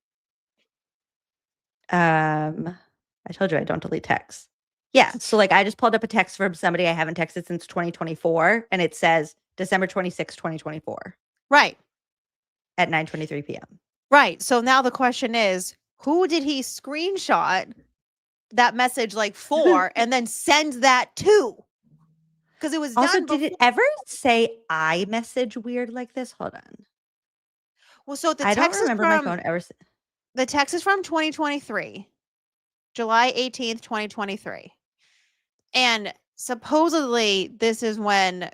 I told you I don't delete texts. Yeah, so I just pulled up a text from somebody I haven't texted since 2024, and it says December 26, 2024. Right. At 9:23 p.m. Right. So now the question is, who did he screenshot that message for and then send that to? Because it was also, done before. Did it ever say iMessage weird like this? Hold on. Well, so the I text don't remember my phone ever. The text is from 2023, July 18th, 2023. And supposedly this is when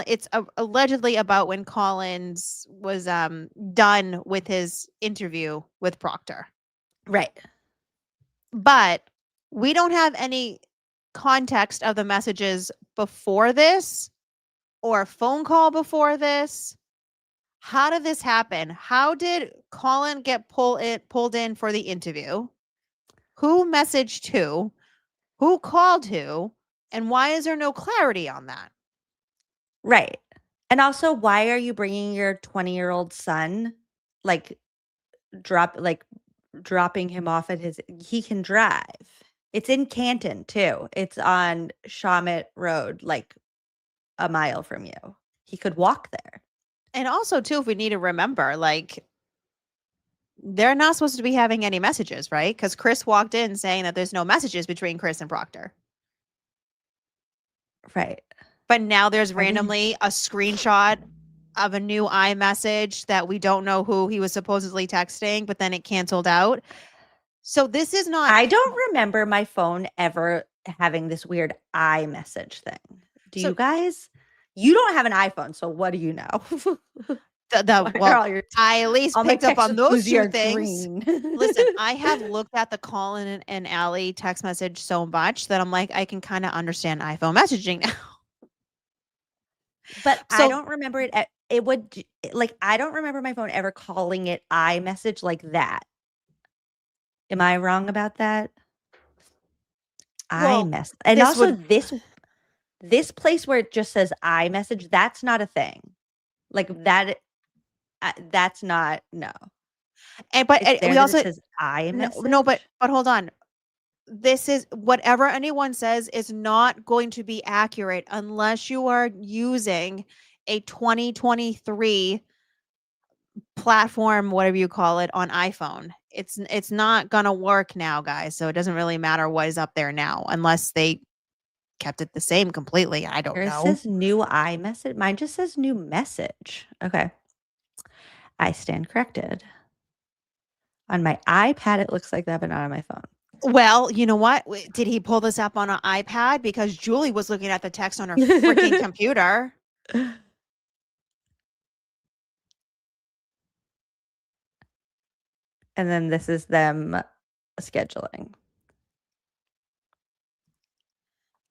it's allegedly about when Collins was done with his interview with Proctor. Right. But we don't have any context of the messages before this or a phone call before this. How did this happen? How did Colin get pulled in for the interview? Who messaged who? Who called who? And why is there no clarity on that? Right. And also, why are you bringing your 20-year-old son, dropping him off at he can drive. It's in Canton too. It's on Shawmut Road, a mile from you. He could walk there. And also too, if we need to remember, they're not supposed to be having any messages, right? Because Chris walked in saying that there's no messages between Chris and Proctor. Right. But now there's randomly a screenshot of a new iMessage that we don't know who he was supposedly texting, but then it canceled out. So this is not. I don't remember my phone ever having this weird iMessage thing. Do you guys? You don't have an iPhone, so what do you know? Well, I at least picked up on those two things. Listen, I have looked at the Colin and Allie text message so much that I'm I can kind of understand iPhone messaging now. But I don't remember it. It would I don't remember my phone ever calling it iMessage like that. Am I wrong about that? Well, iMessage, and also this place where it just says iMessage, that's not a thing. That That's not no. And but It's there we that also it says iMessage. no, but hold on. This is whatever anyone says is not going to be accurate unless you are using a 2023 platform, whatever you call it, on iPhone. It's not gonna work now, guys. So it doesn't really matter what is up there now, unless they kept it the same completely. I don't Yours know. says new iMessage. Mine just says new message. Okay. I stand corrected. On my iPad, it looks like that, but not on my phone. Well, you know what? Did he pull this up on an iPad? Because Julie was looking at the text on her freaking computer. And then this is them scheduling.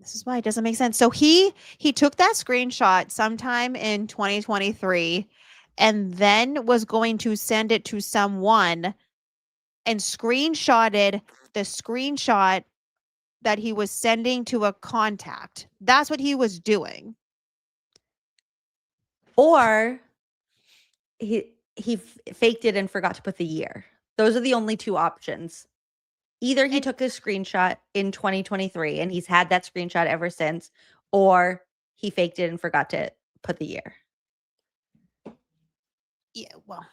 This is why it doesn't make sense. So he took that screenshot sometime in 2023 and then was going to send it to someone and screenshotted the screenshot that he was sending to a contact. That's what he was doing. Or he faked it and forgot to put the year. Those are the only two options. Either he took a screenshot in 2023 and he's had that screenshot ever since, or he faked it and forgot to put the year. Yeah, well.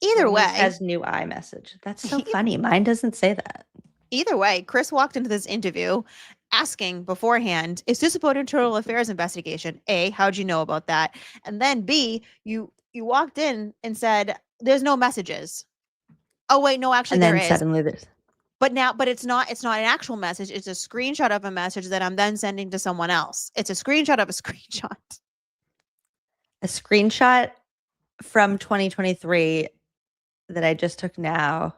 Either way. It has new iMessage. That's so funny. Mine doesn't say that. Either way, Chris walked into this interview asking beforehand, is this about internal affairs investigation? A, how'd you know about that? And then B, you walked in and said, there's no messages. Oh, wait, no, actually there is. And then suddenly there's. But it's not an actual message. It's a screenshot of a message that I'm then sending to someone else. It's a screenshot of a screenshot. A screenshot from 2023 that I just took now.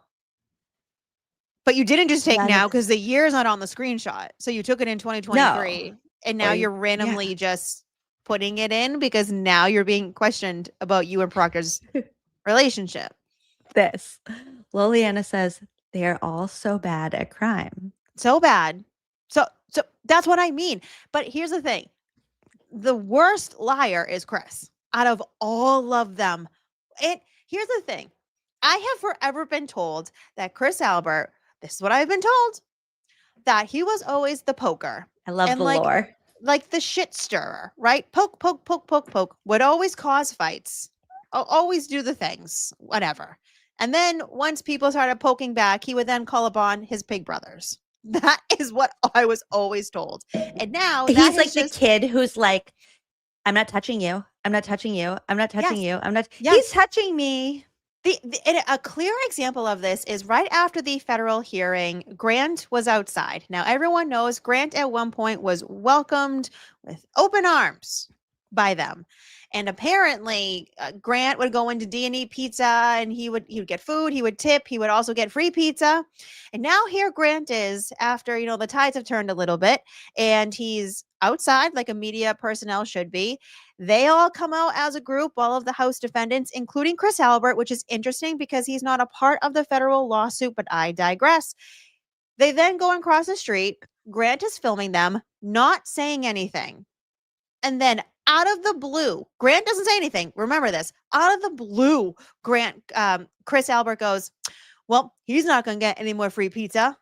But you didn't just take now because the year is not on the screenshot. So you took it in 2023 and now you're randomly just putting it in because now you're being questioned about you and Proctor's relationship. This. Liliana says they're all so bad at crime. So bad. So that's what I mean. But here's the thing. The worst liar is Chris out of all of them. Here's the thing. I have forever been told that Chris Albert, this is what I've been told, that he was always the poker. I love the lore. Like the shit stirrer, right? Poke, poke, poke, poke, poke. Would always cause fights. Always do the things, whatever. And then once people started poking back, he would then call upon his pig brothers. That is what I was always told. And now he's like the kid who's like, I'm not touching you. I'm not touching you. I'm not touching you. I'm not. Yes. He's touching me. A clear example of this is right after the federal hearing, Grant was outside. Now, everyone knows Grant at one point was welcomed with open arms by them. And apparently, Grant would go into D&E Pizza and he would get food, he would tip, he would also get free pizza. And now here Grant is after, the tides have turned a little bit and he's outside like a media personnel should be. They all come out as a group, all of the House defendants, including Chris Albert, which is interesting because he's not a part of the federal lawsuit, but I digress. They then go across the street. Grant is filming them, not saying anything. And then out of the blue, Grant doesn't say anything. Remember this. Out of the blue, Chris Albert goes, well, he's not going to get any more free pizza.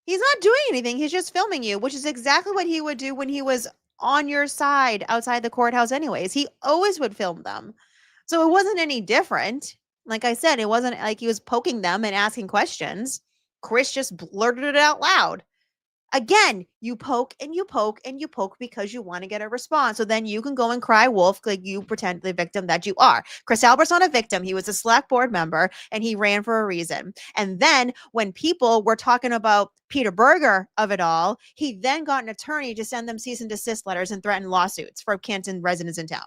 He's not doing anything. He's just filming you, which is exactly what he would do when he was on your side outside the courthouse anyways. He always would film them. So it wasn't any different. Like I said, it wasn't like he was poking them and asking questions. Chris just blurted it out loud. Again, you poke and you poke and you poke because you want to get a response. So then you can go and cry wolf like you pretend the victim that you are. Chris Albert's not a victim. He was a select board member and he ran for a reason. And then when people were talking about Peter Berger of it all, he then got an attorney to send them cease and desist letters and threaten lawsuits for Canton residents in town.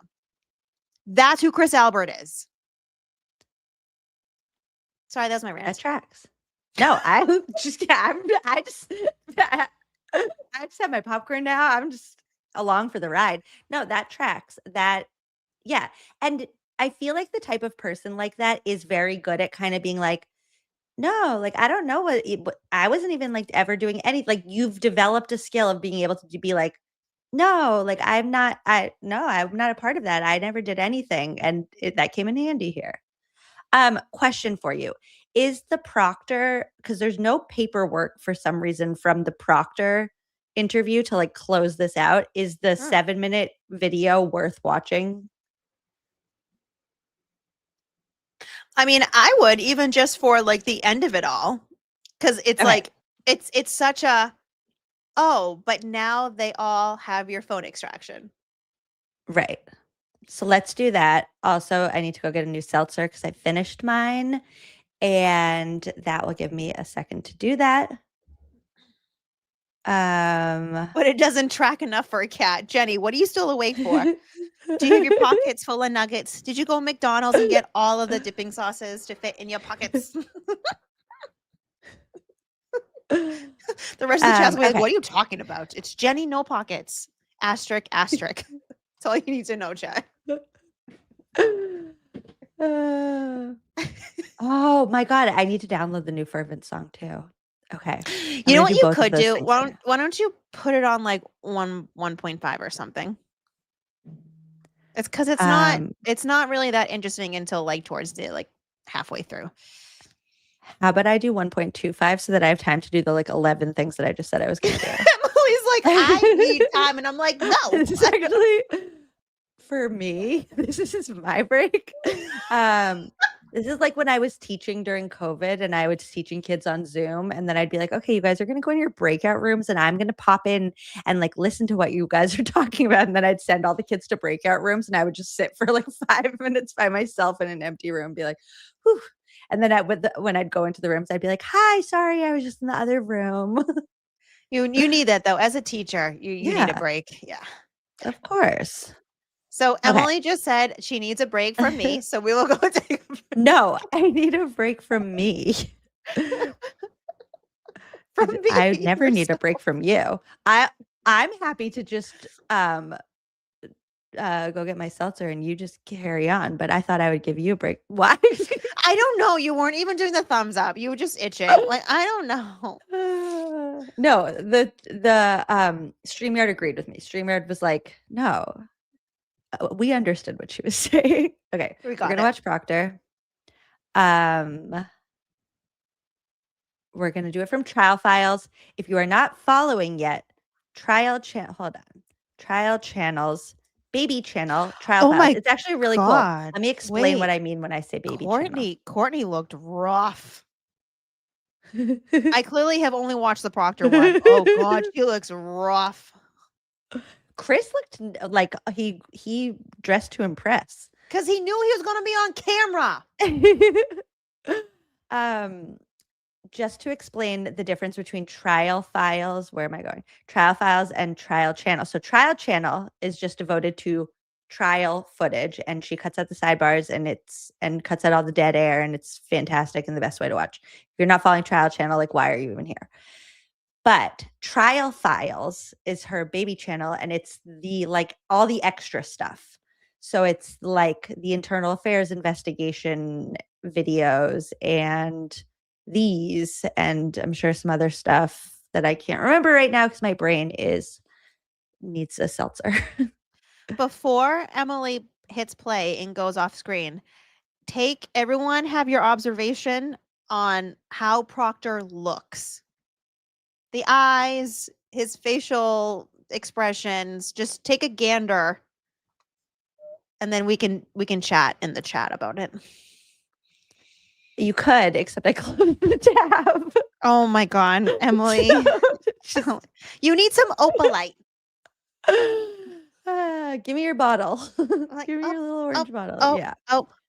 That's who Chris Albert is. Sorry, that's my rant. That tracks. No, I just have my popcorn now. I'm just along for the ride. No, that tracks. Yeah. And I feel like the type of person like that is very good at kind of being like, no, like, I don't know what I wasn't even like ever doing any, like you've developed a skill of being able to be like, No, like I'm not a part of that. I never did anything, and that came in handy here. Question for you. Is the proctor, because there's no paperwork for some reason from the proctor interview to like close this out, is the 7-minute video worth watching? I mean, I would, even just for like the end of it all, because it's like it's such a but now they all have your phone extraction. Right. So let's do that. Also, I need to go get a new seltzer because I finished mine, and that will give me a second to do that. But it doesn't track enough for a cat. Jenny, what are you still awake for? Do you have your pockets full of nuggets? Did you go to McDonald's and get all of the dipping sauces to fit in your pockets? The rest of the chat's like, what are you talking about? It's Jenny, no pockets. Asterisk, asterisk. That's all you need to know, chat. Oh my God. I need to download the new Fervent song too. Okay. You know what you could do? Why don't you put it on like 1.5 or something? It's because it's not really that interesting until like towards the like halfway through. How about I do 1.25 so that I have time to do the like 11 things that I just said I was going to do? Emily's like, I need time. And I'm like, no. This is actually, for me, this is my break. This is like when I was teaching during COVID and I was teaching kids on Zoom. And then I'd be like, okay, you guys are going to go in your breakout rooms and I'm going to pop in and like listen to what you guys are talking about. And then I'd send all the kids to breakout rooms and I would just sit for like 5 minutes by myself in an empty room and be like, whew. And then when I'd go into the rooms, I'd be like, hi, sorry, I was just in the other room. You need that though. As a teacher, you need a break. Yeah. Of course. So Emily just said she needs a break from me. So we will go take a break. No, I need a break from me. I never need a break from you. I'm happy to just go get my seltzer and you just carry on. But I thought I would give you a break. Why? I don't know. You weren't even doing the thumbs up. You were just itching. Like, I don't know. No, the StreamYard agreed with me. StreamYard was like, no, we understood what she was saying. Okay, we're gonna watch Proctor. We're gonna do it from Trial Files. If you are not following yet, Trial Channels. Baby channel trial files. It's actually really cool. Let me explain what I mean when I say baby channel. Courtney looked rough. I clearly have only watched the Proctor one. Oh God, she looks rough. Chris looked like he dressed to impress because he knew he was going to be on camera. Just to explain the difference between Trial Files, where am I going? Trial Files and Trial Channel. So Trial Channel is just devoted to trial footage, and she cuts out the sidebars and cuts out all the dead air, and it's fantastic and the best way to watch. If you're not following Trial Channel, like why are you even here? But Trial Files is her baby channel, and it's the like all the extra stuff. So it's like the internal affairs investigation videos and these, and I'm sure some other stuff that I can't remember right now because my brain needs a seltzer. Before Emily hits play and goes off screen, everyone have your observation on how Proctor looks. The eyes, his facial expressions, just take a gander and then we can chat in the chat about it. You could, except I closed the tab. Oh my God, Emily. You need some Opalite. Give me your bottle. Give me your little orange bottle. Yeah.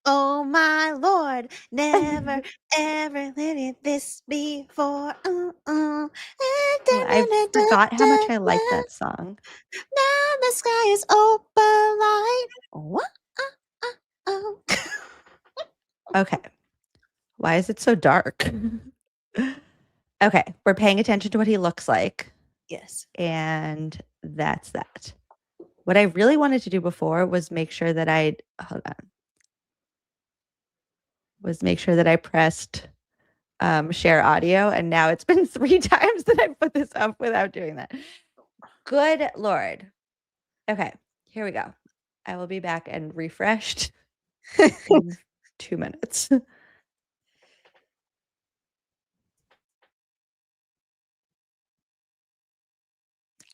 Oh my Lord, never ever lived this before. I forgot how much I like that song. Now the sky is Opalite. Okay. Why is it so dark? Okay, we're paying attention to what he looks like. Yes. And that's that. What I really wanted to do before was make sure that I pressed share audio, and now it's been 3 times that I put this up without doing that. Good Lord. Okay, here we go. I will be back and refreshed in 2 minutes.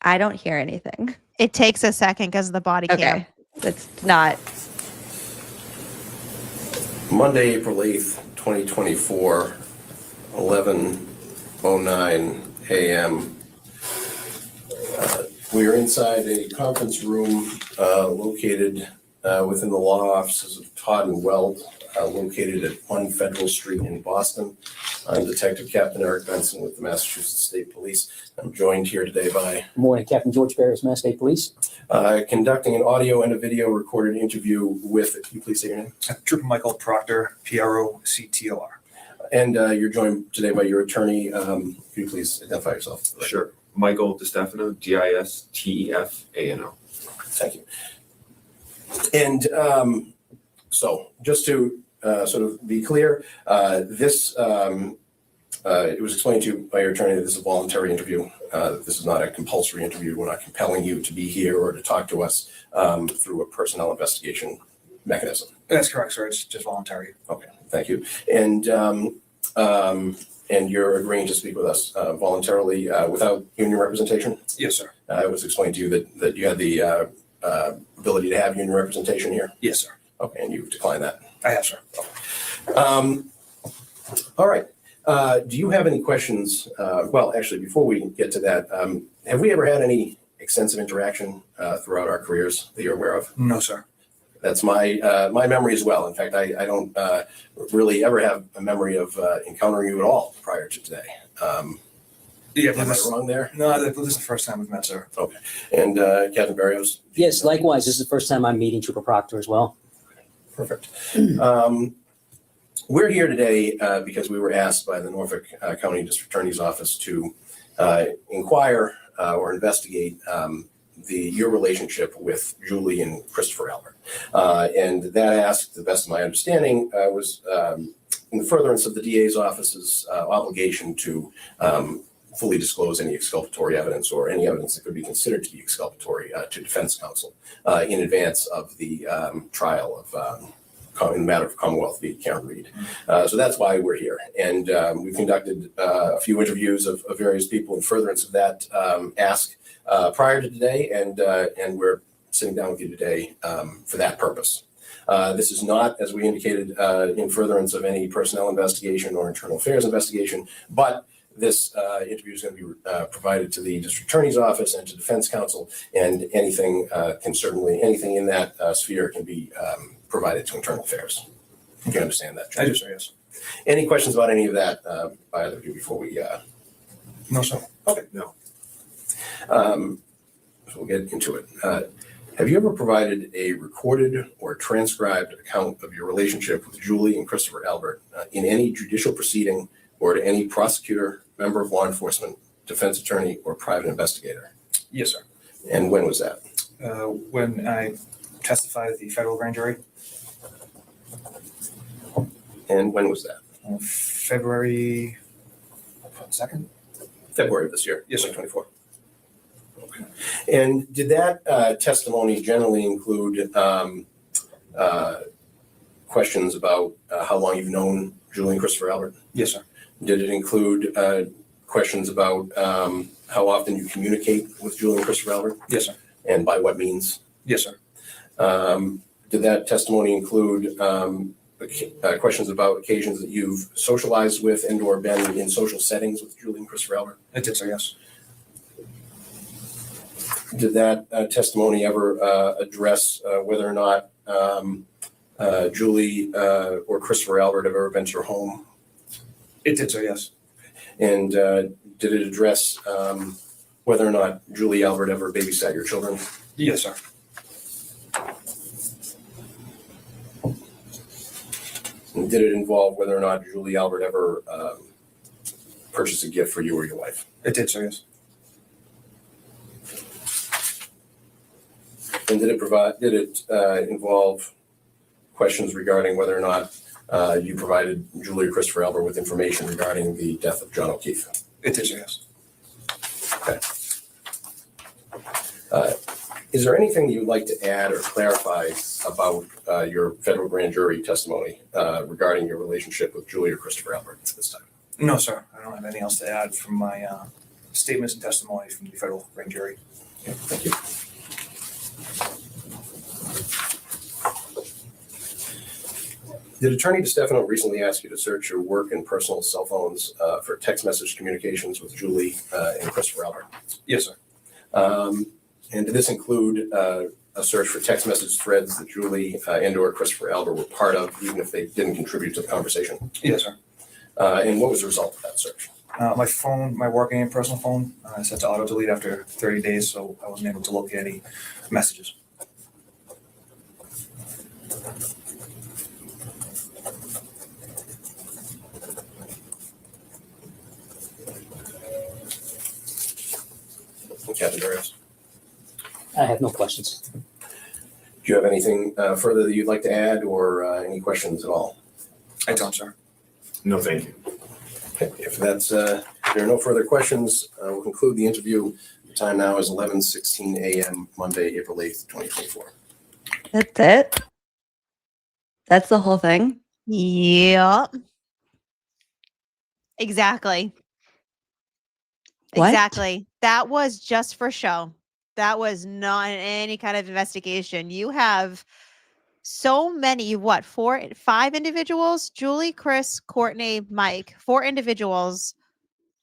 I don't hear anything. It takes a second because of the body cam. Okay, it's not. Monday, April 8th, 2024, 11:09 a.m. We are inside a conference room located within the law offices of Todd and Weld, located at 1 Federal Street in Boston. I'm Detective Captain Eric Benson with the Massachusetts State Police. I'm joined here today by... Good morning, Captain George Barris, Mass State Police. Conducting an audio and a video recorded interview with, can you please say your name? Trooper Michael Proctor, PROCTOR. And you're joined today by your attorney. Can you please identify yourself? Sure. Michael DiStefano, DISTEFANO. Thank you. And so just to sort of be clear, this it was explained to you by your attorney that this is a voluntary interview. This is not a compulsory interview. We're not compelling you to be here or to talk to us through a personnel investigation mechanism. That's correct, sir. It's just voluntary. Okay, thank you. And you're agreeing to speak with us voluntarily without union representation? Yes, sir. It was explained to you that you had the ability to have union representation here? Yes, sir. Okay, and you've declined that? I have, sir. All right. Do you have any questions? Well, actually, before we get to that, have we ever had any extensive interaction throughout our careers that you're aware of? No, sir. That's my memory as well. In fact, I don't really ever have a memory of encountering you at all prior to today. Yeah, am I wrong there? No, this is the first time we've met, sir. Okay. And Captain Barrios? Yes, likewise. This is the first time I'm meeting Trooper Proctor as well. Perfect. We're here today because we were asked by the Norfolk County District Attorney's Office to inquire or investigate your relationship with Julie and Christopher Albert. And that ask, to the best of my understanding, was in the furtherance of the DA's office's obligation to fully disclose any exculpatory evidence or any evidence that could be considered to be exculpatory to defense counsel in advance of the trial of in the matter of Commonwealth v. Karen Reed. So that's why we're here. And we've conducted a few interviews of various people in furtherance of that ask prior to today, and we're sitting down with you today for that purpose. This is not, as we indicated, in furtherance of any personnel investigation or internal affairs investigation, but this interview is going to be provided to the district attorney's office and to defense counsel, and anything in that sphere can be provided to internal affairs. Do you understand that? I do, sir, yes. Any questions about any of that by either of you before we... No, sir. Okay, no. So we'll get into it. Have you ever provided a recorded or transcribed account of your relationship with Julie and Christopher Albert in any judicial proceeding or to any prosecutor, member of law enforcement, defense attorney, or private investigator? Yes, sir. And when was that? When I testified at the federal grand jury. And when was that? February 2nd? February of this year? Yes, sir. 2024. Okay. And did that testimony generally include questions about how long you've known Julie and Christopher Albert? Yes, sir. Did it include questions about how often you communicate with Julie and Christopher Albert? Yes, sir. And by what means? Yes, sir. Did that testimony include questions about occasions that you've socialized with and or been in social settings with Julie and Christopher Albert? It did, sir, yes. Did that testimony ever address whether or not Julie or Christopher Albert have ever been to your home? It did, sir, yes. And did it address whether or not Julie Albert ever babysat your children? Yes, sir. And did it involve whether or not Julie Albert ever purchased a gift for you or your wife? It did, sir, yes. And did it involve questions regarding whether or not you provided Julie or Christopher Albert with information regarding the death of John O'Keefe? It did, sir, yes. Okay. Is there anything you'd like to add or clarify about your federal grand jury testimony regarding your relationship with Julie or Christopher Albert at this time? No, sir. I don't have anything else to add from my statements and testimony from the federal grand jury. Okay, thank you. Did Attorney DeStefano recently ask you to search your work and personal cell phones for text message communications with Julie and Christopher Albert? Yes, sir. And did this include a search for text message threads that Julie and/or Christopher Albert were part of, even if they didn't contribute to the conversation? Yes, sir. And what was the result of that search? My phone, my working and personal phone, I set to auto delete after 30 days, so I wasn't able to locate any messages. Captain Darius, I have no questions. do you have anything further that you'd like to add, or any questions at all? I don't, sir. No, thank you. Okay, if there are no further questions, we'll conclude the interview. The time now is 11:16 a.m. Monday, April 8th, 2024. That's it? That's the whole thing? Yep. Exactly. What? Exactly. That was just for show. That was not any kind of investigation. You have so many, what, 5 individuals? Julie, Chris, Courtney, Mike, 4 individuals,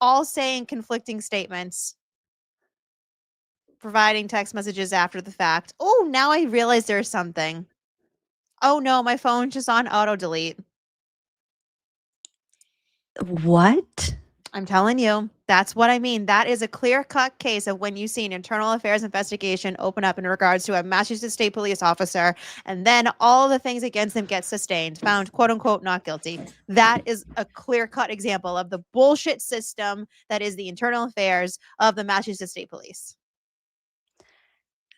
all saying conflicting statements, providing text messages after the fact. Oh, now I realize there's something. Oh no, my phone's just on auto delete. What? I'm telling you, that's what I mean. That is a clear-cut case of when you see an internal affairs investigation open up in regards to a Massachusetts State Police officer, and then all the things against them get sustained, found quote-unquote not guilty. That is a clear-cut example of the bullshit system that is the internal affairs of the Massachusetts State Police.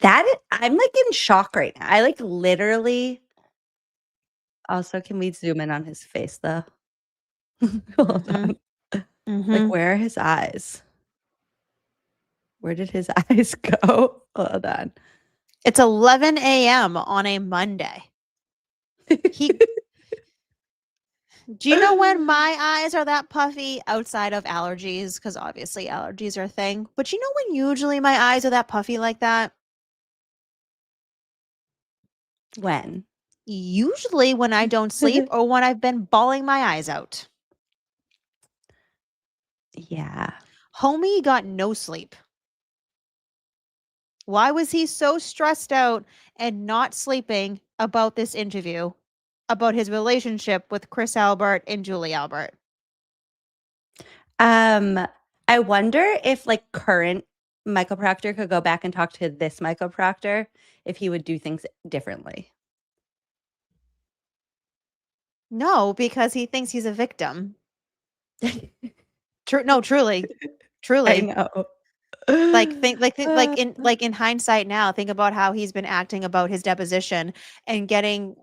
I'm like in shock right now. I like literally. Also, can we zoom in on his face though? Hold on. Like, where are his eyes? Where did his eyes go? Hold on. It's 11 a.m. on a Monday. Do you know when my eyes are that puffy outside of allergies? Because obviously allergies are a thing. But you know when usually my eyes are that puffy like that? When? Usually when I don't sleep or when I've been bawling my eyes out. Yeah. Homie got no sleep. Why was he so stressed out and not sleeping about this interview, about his relationship with Chris Albert and Julie Albert? I wonder if like current Michael Proctor could go back and talk to this Michael Proctor if he would do things differently. No, because he thinks he's a victim. Truly. I know. Like in hindsight now, think about how he's been acting about his deposition and getting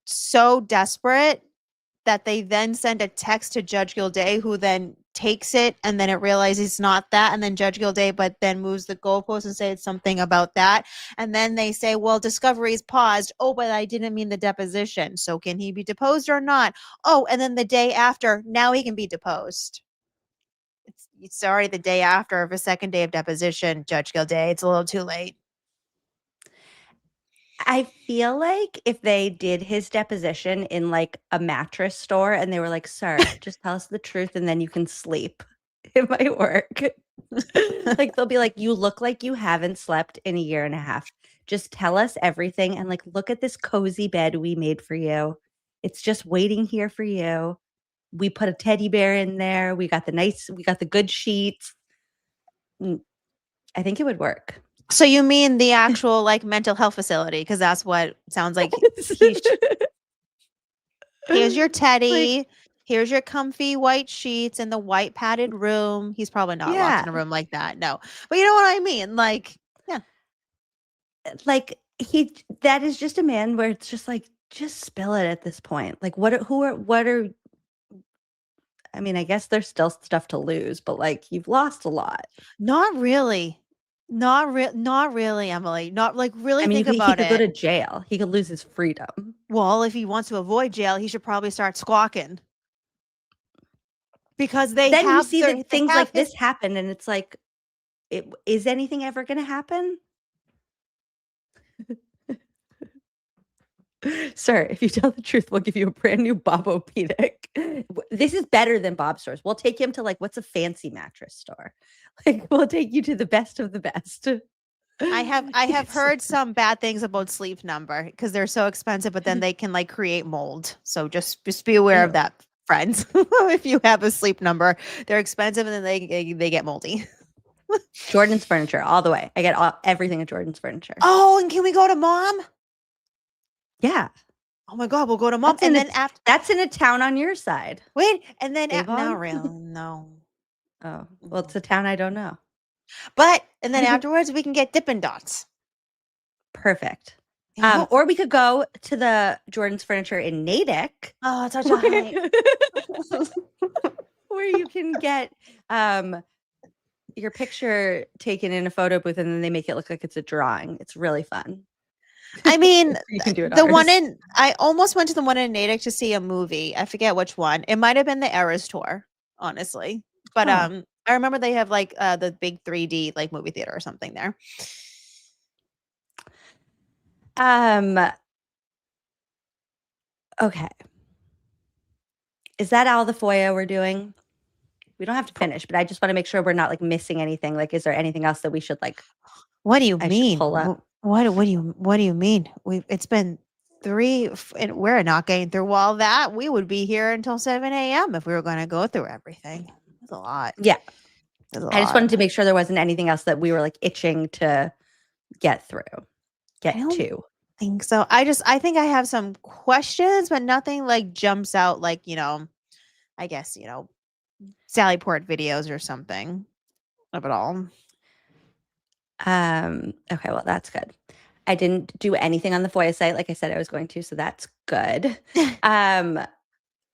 so desperate that they then send a text to Judge Gilday, who then takes it and then it realizes it's not that, and then Judge Gilday but then moves the goalpost and says something about that, and then they say, well, discovery is paused. Oh, but I didn't mean the deposition, so can he be deposed or not? Oh, and then the day after, now he can be deposed. It's already the day after of a second day of deposition, Judge Gilday. It's a little too late. I feel like if they did his deposition in like a mattress store and they were like, sir, just tell us the truth and then you can sleep, it might work. Like they'll be like, you look like you haven't slept in a year and a half. Just tell us everything. And like, look at this cozy bed we made for you. It's just waiting here for you. We put a teddy bear in there. We got the good sheets. I think it would work. So you mean the actual like mental health facility? Because that's what it sounds like. Here's your teddy. Like, here's your comfy white sheets in the white padded room. He's probably not locked in a room like that. No, but you know what I mean? Like, yeah. Like that is just a man where it's just like, just spill it at this point. Like I mean, I guess there's still stuff to lose, but like you've lost a lot. Not really. Not really, Emily. Not like really I mean, think he about could go it. to jail. He could lose his freedom. Well, if he wants to avoid jail, he should probably start squawking. Because they Then you have see their, that they things have like his, this happen, and it's like, is anything ever going to happen? Sir, if you tell the truth, we'll give you a brand new Bob-O-Pedic. This is better than Bob stores. We'll take him to like, what's a fancy mattress store? Like, we'll take you to the best of the best. I have heard some bad things about Sleep Number because they're so expensive, but then they can like create mold. So just be aware of that, friends. If you have a Sleep Number, they're expensive and then they get moldy. Jordan's Furniture, all the way. I get everything at Jordan's Furniture. Oh, and can we go to Mom? Yeah. Oh my God, we'll go to Mom. And then after that's in a town on your side. Wait, and then Avon? not real. No. Oh, well, it's a town I don't know. But and then afterwards we can get Dippin' Dots. Perfect. Yeah. Or we could go to the Jordan's Furniture in Natick. Oh, such a hike. Where you can get your picture taken in a photo booth and then they make it look like it's a drawing. It's really fun. I mean, You can do it I almost went to the one in Natick to see a movie. I forget which one. It might have been the Eras tour, honestly. But I remember they have like the big 3D like movie theater or something there. Okay. Is that all the FOIA we're doing? We don't have to finish, but I just want to make sure we're not like missing anything. Like, is there anything else that we should like? What do you mean? Pull up? What do you mean? It's been 3 and we're not getting through all that. We would be here until 7 a.m. if we were going to go through everything. That's a lot. Yeah. I just wanted to make sure there wasn't anything else that we were like itching to get through. Think so. I think I have some questions, but nothing like jumps out like, I guess, Sally Port videos or something of it all. Okay, well, that's good. I didn't do anything on the FOIA site like I said I was going to, so that's good.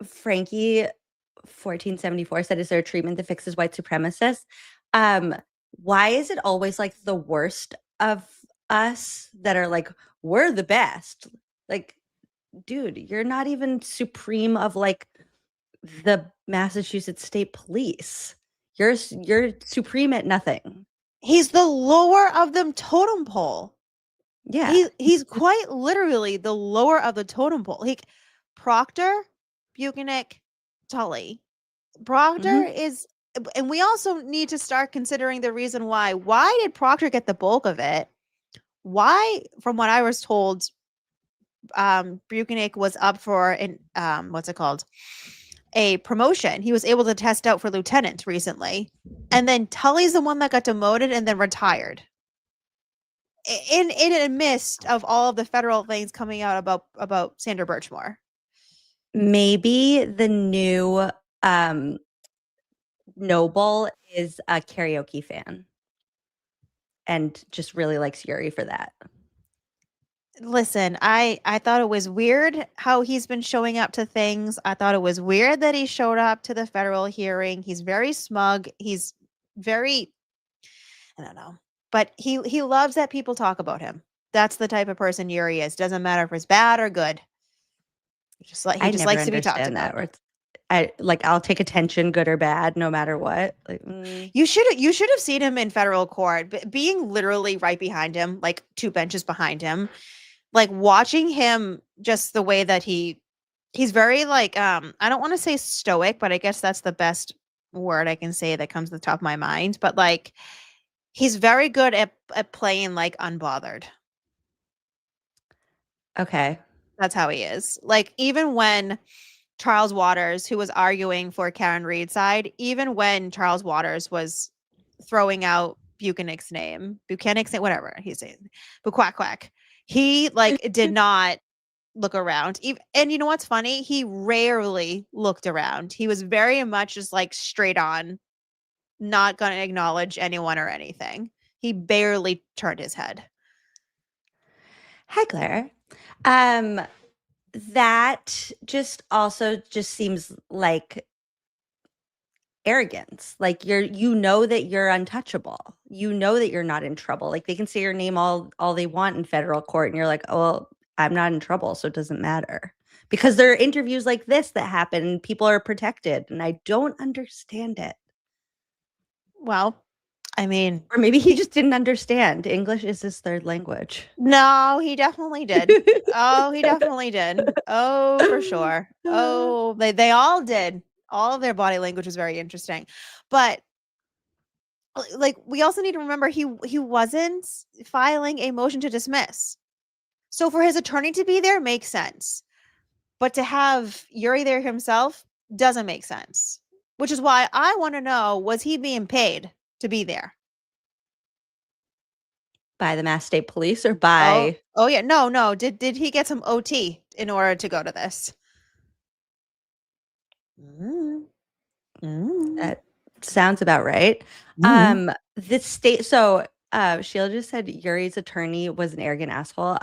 Frankie 1474 said, is there a treatment that fixes white supremacists? Why is it always like the worst of us that are like, we're the best? Like, dude, you're not even supreme of like the Massachusetts State Police. You're supreme at nothing. He's the lower of the totem pole. Yeah. He's quite literally the lower of the totem pole. Like Proctor, Buchanan, Tully. Proctor is, and we also need to start considering the reason why. Why did Proctor get the bulk of it? Why, from what I was told, Buchanan was up for an what's it called? A promotion. He was able to test out for lieutenant recently. And then Tully's the one that got demoted and then retired. In a midst of all of the federal things coming out about Sandra Birchmore. Maybe the new Noble is a karaoke fan and just really likes Yuri for that. Listen, I thought it was weird how he's been showing up to things. I thought it was weird that he showed up to the federal hearing. He's very smug. He's very, I don't know, but he loves that people talk about him. That's the type of person Yuri is. Doesn't matter if it's bad or good. He just likes to be talked about. I'll take attention, good or bad, no matter what. Like, You should have seen him in federal court, being literally right behind him, like 2 benches behind him. Like watching him, just the way that he's very like I don't want to say stoic, but I guess that's the best word I can say that comes to the top of my mind. But like he's very good at playing like unbothered. Okay. That's how he is. Like even when Charles Waters, who was arguing for Karen Reed's side, even when Charles Waters was throwing out Buchanan's name, whatever he's saying, Buquack. He like did not look around. And you know what's funny? He rarely looked around. He was very much just like straight on, not going to acknowledge anyone or anything. He barely turned his head. Hi, Claire. That just seems like arrogance. Like you know that you're untouchable. You know that you're not in trouble. Like they can say your name all they want in federal court and you're like, "Oh, well, I'm not in trouble, so it doesn't matter." Because there are interviews like this that happen and people are protected and I don't understand it. Well, I mean, or maybe he just didn't understand. English is his third language. No, he definitely did. Oh, he definitely did. Oh, for sure. Oh, they all did. All of their body language was very interesting. But like we also need to remember he wasn't filing a motion to dismiss. So for his attorney to be there makes sense. But to have Yuri there himself doesn't make sense. Which is why I want to know, was he being paid to be there? By the Mass State Police or by Oh yeah, no. Did he get some OT in order to go to this? That sounds about right. The state Sheila just said Yuri's attorney was an arrogant asshole.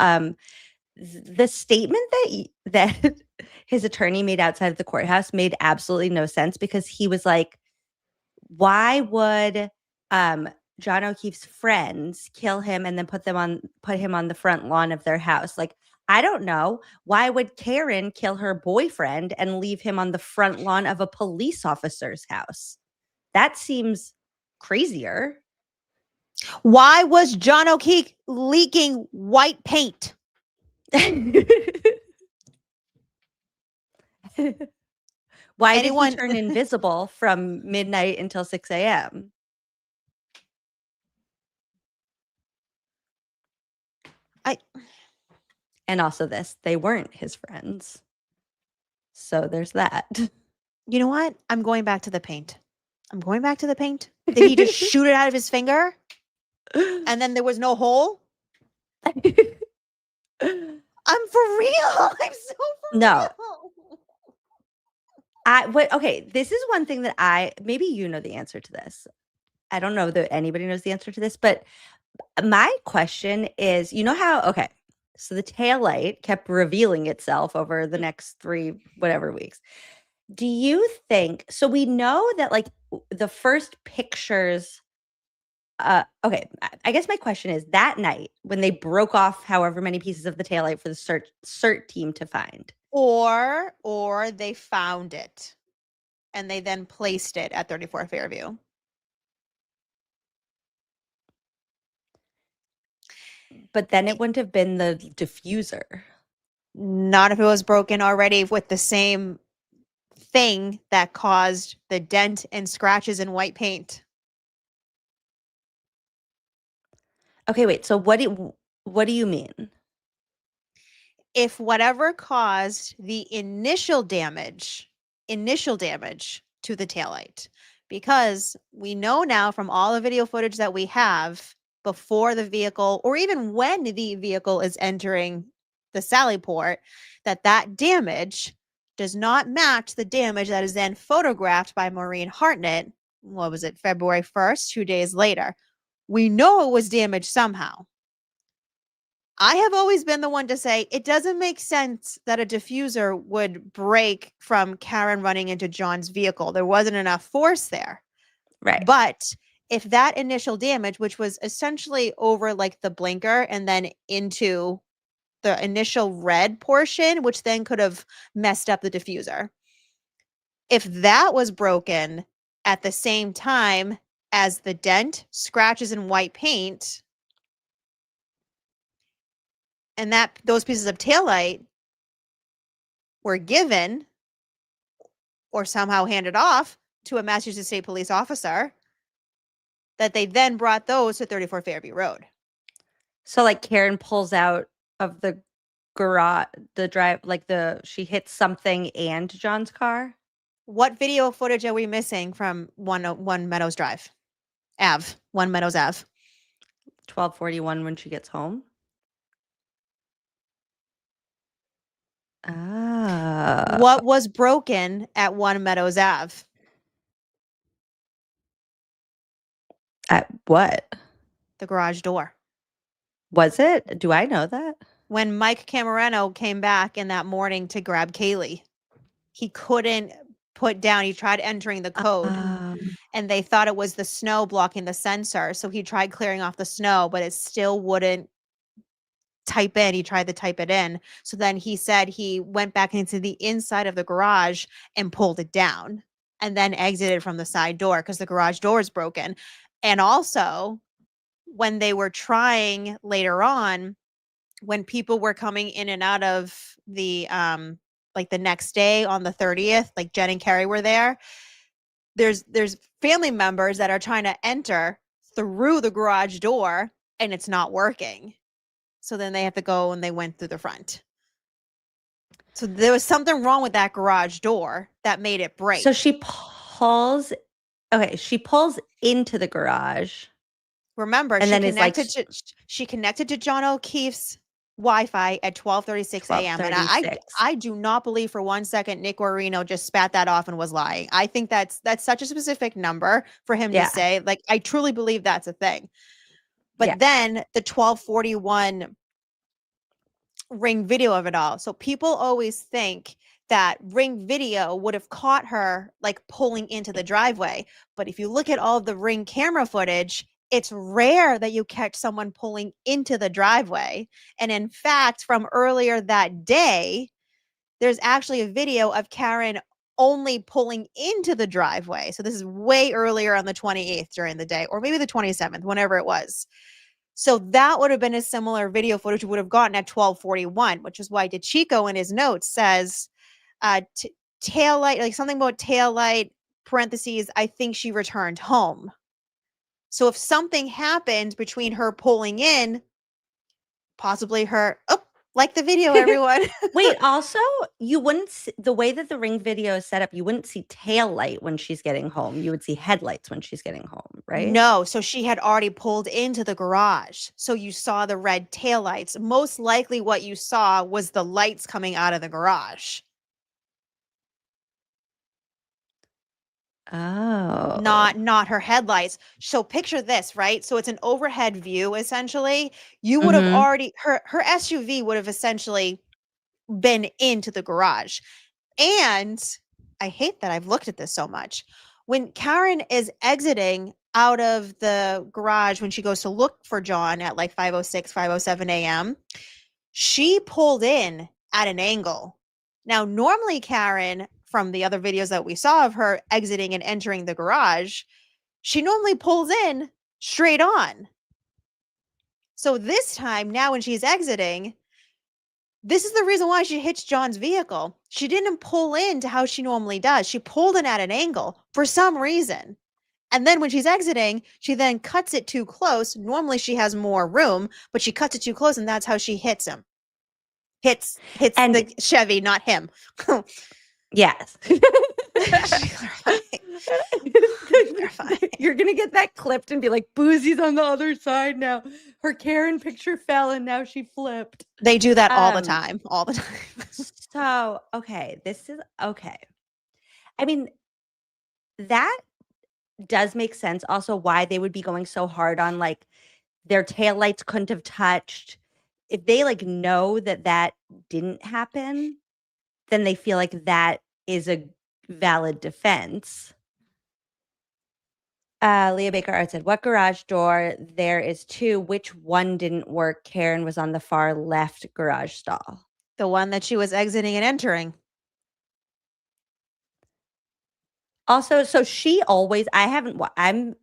The statement that his attorney made outside of the courthouse made absolutely no sense because he was like, why would John O'Keefe's friends kill him and then put him on the front lawn of their house? Like, I don't know. Why would Karen kill her boyfriend and leave him on the front lawn of a police officer's house? That seems crazier. Why was John O'Keefe leaking white paint? Why did he turn invisible from midnight until 6 a.m.? And also they weren't his friends. So there's that. You know what? I'm going back to the paint. Did he just shoot it out of his finger? And then there was no hole? I'm for real. I'm so for No. real. Okay, this is one thing that maybe you know the answer to this. I don't know that anybody knows the answer to this, but my question is, you know how, okay, so the taillight kept revealing itself over the next 3 whatever weeks. Do you think, so we know that like the first pictures, okay, I guess my question is that night when they broke off however many pieces of the taillight for the CERT team to find. Or they found it and they then placed it at 34 Fairview. But then it wouldn't have been the diffuser. Not if it was broken already with the same thing that caused the dent and scratches in white paint. Okay, wait. So what do you mean? If whatever caused the initial damage to the taillight, because we know now from all the video footage that we have before the vehicle, or even when the vehicle is entering the Sally Port, that damage does not match the damage that is then photographed by Maureen Hartnett. What was it, February 1st, 2 days later? We know it was damaged somehow. I have always been the one to say it doesn't make sense that a diffuser would break from Karen running into John's vehicle. There wasn't enough force there. Right. But if that initial damage, which was essentially over like the blinker and then into the initial red portion, which then could have messed up the diffuser. If that was broken at the same time as the dent, scratches, and white paint, and that those pieces of taillight were given or somehow handed off to a Massachusetts State Police officer, that they then brought those to 34 Fairview Road. So like Karen pulls out of the garage, she hits something and John's car. What video footage are we missing from One Meadows Drive? One Meadows Ave. 12:41 when she gets home. What was broken at One Meadows Ave? At what? The garage door. Was it? Do I know that? When Mike Camerano came back in that morning to grab Kaylee, he couldn't put down. He tried entering the code, and they thought it was the snow blocking the sensor. So he tried clearing off the snow, but it still wouldn't type in. He tried to type it in. So then he said he went back into the inside of the garage and pulled it down, and then exited from the side door because the garage door is broken. And also, when they were trying later on, when people were coming in and out of the like the next day on the 30th, like Jen and Carrie were there, there's family members that are trying to enter through the garage door and it's not working. So then they have to go, and they went through the front. So there was something wrong with that garage door that made it break. So she pulls into the garage. Remember, and then she connected to John O'Keefe's Wi-Fi at 12:36 a.m. And I do not believe for 1 second Nick Guarino just spat that off and was lying. I think that's such a specific number for him to say. Like, I truly believe that's a thing. But then the 12:41 Ring video of it all. So people always think that Ring video would have caught her like pulling into the driveway. But if you look at all of the Ring camera footage, it's rare that you catch someone pulling into the driveway. And in fact, from earlier that day, there's actually a video of Karen only pulling into the driveway. So this is way earlier on the 28th during the day, or maybe the 27th, whenever it was. So that would have been a similar video footage we would have gotten at 12:41, which is why DeChico in his notes says taillight, like something about taillight, parentheses, I think she returned home. So if something happened between her pulling in, possibly her, like the video, everyone. Wait, also, you wouldn't see, the way that the Ring video is set up, you wouldn't see tail light when she's getting home. You would see headlights when she's getting home, right? No, so she had already pulled into the garage. So you saw the red taillights. Most likely what you saw was the lights coming out of the garage. Oh. Not her headlights. So picture this, right? So it's an overhead view essentially. You would have already her SUV would have essentially been into the garage. And I hate that I've looked at this so much. When Karen is exiting out of the garage when she goes to look for John at like 5:06, 5:07 a.m., she pulled in at an angle. Now, normally Karen, from the other videos that we saw of her exiting and entering the garage, she normally pulls in straight on. So this time, now when she's exiting, this is the reason why she hits John's vehicle. She didn't pull in to how she normally does. She pulled in at an angle for some reason. And then when she's exiting, she then cuts it too close. Normally she has more room, but she cuts it too close, and that's how she hits him. Hits the Chevy, not him. Yes. You're going to get that clipped and be like, Boozey's on the other side now. Her Karen picture fell and now she flipped. They do that all the time. All the time. So, okay. This is okay. I mean, that does make sense. Also, why they would be going so hard on like their taillights couldn't have touched. If they like know that that didn't happen, then they feel like that is a valid defense. Leah Baker Art said, what garage door? There is two. Which one didn't work? Karen was on the far left garage stall. The one that she was exiting and entering. Also, so she always, I'm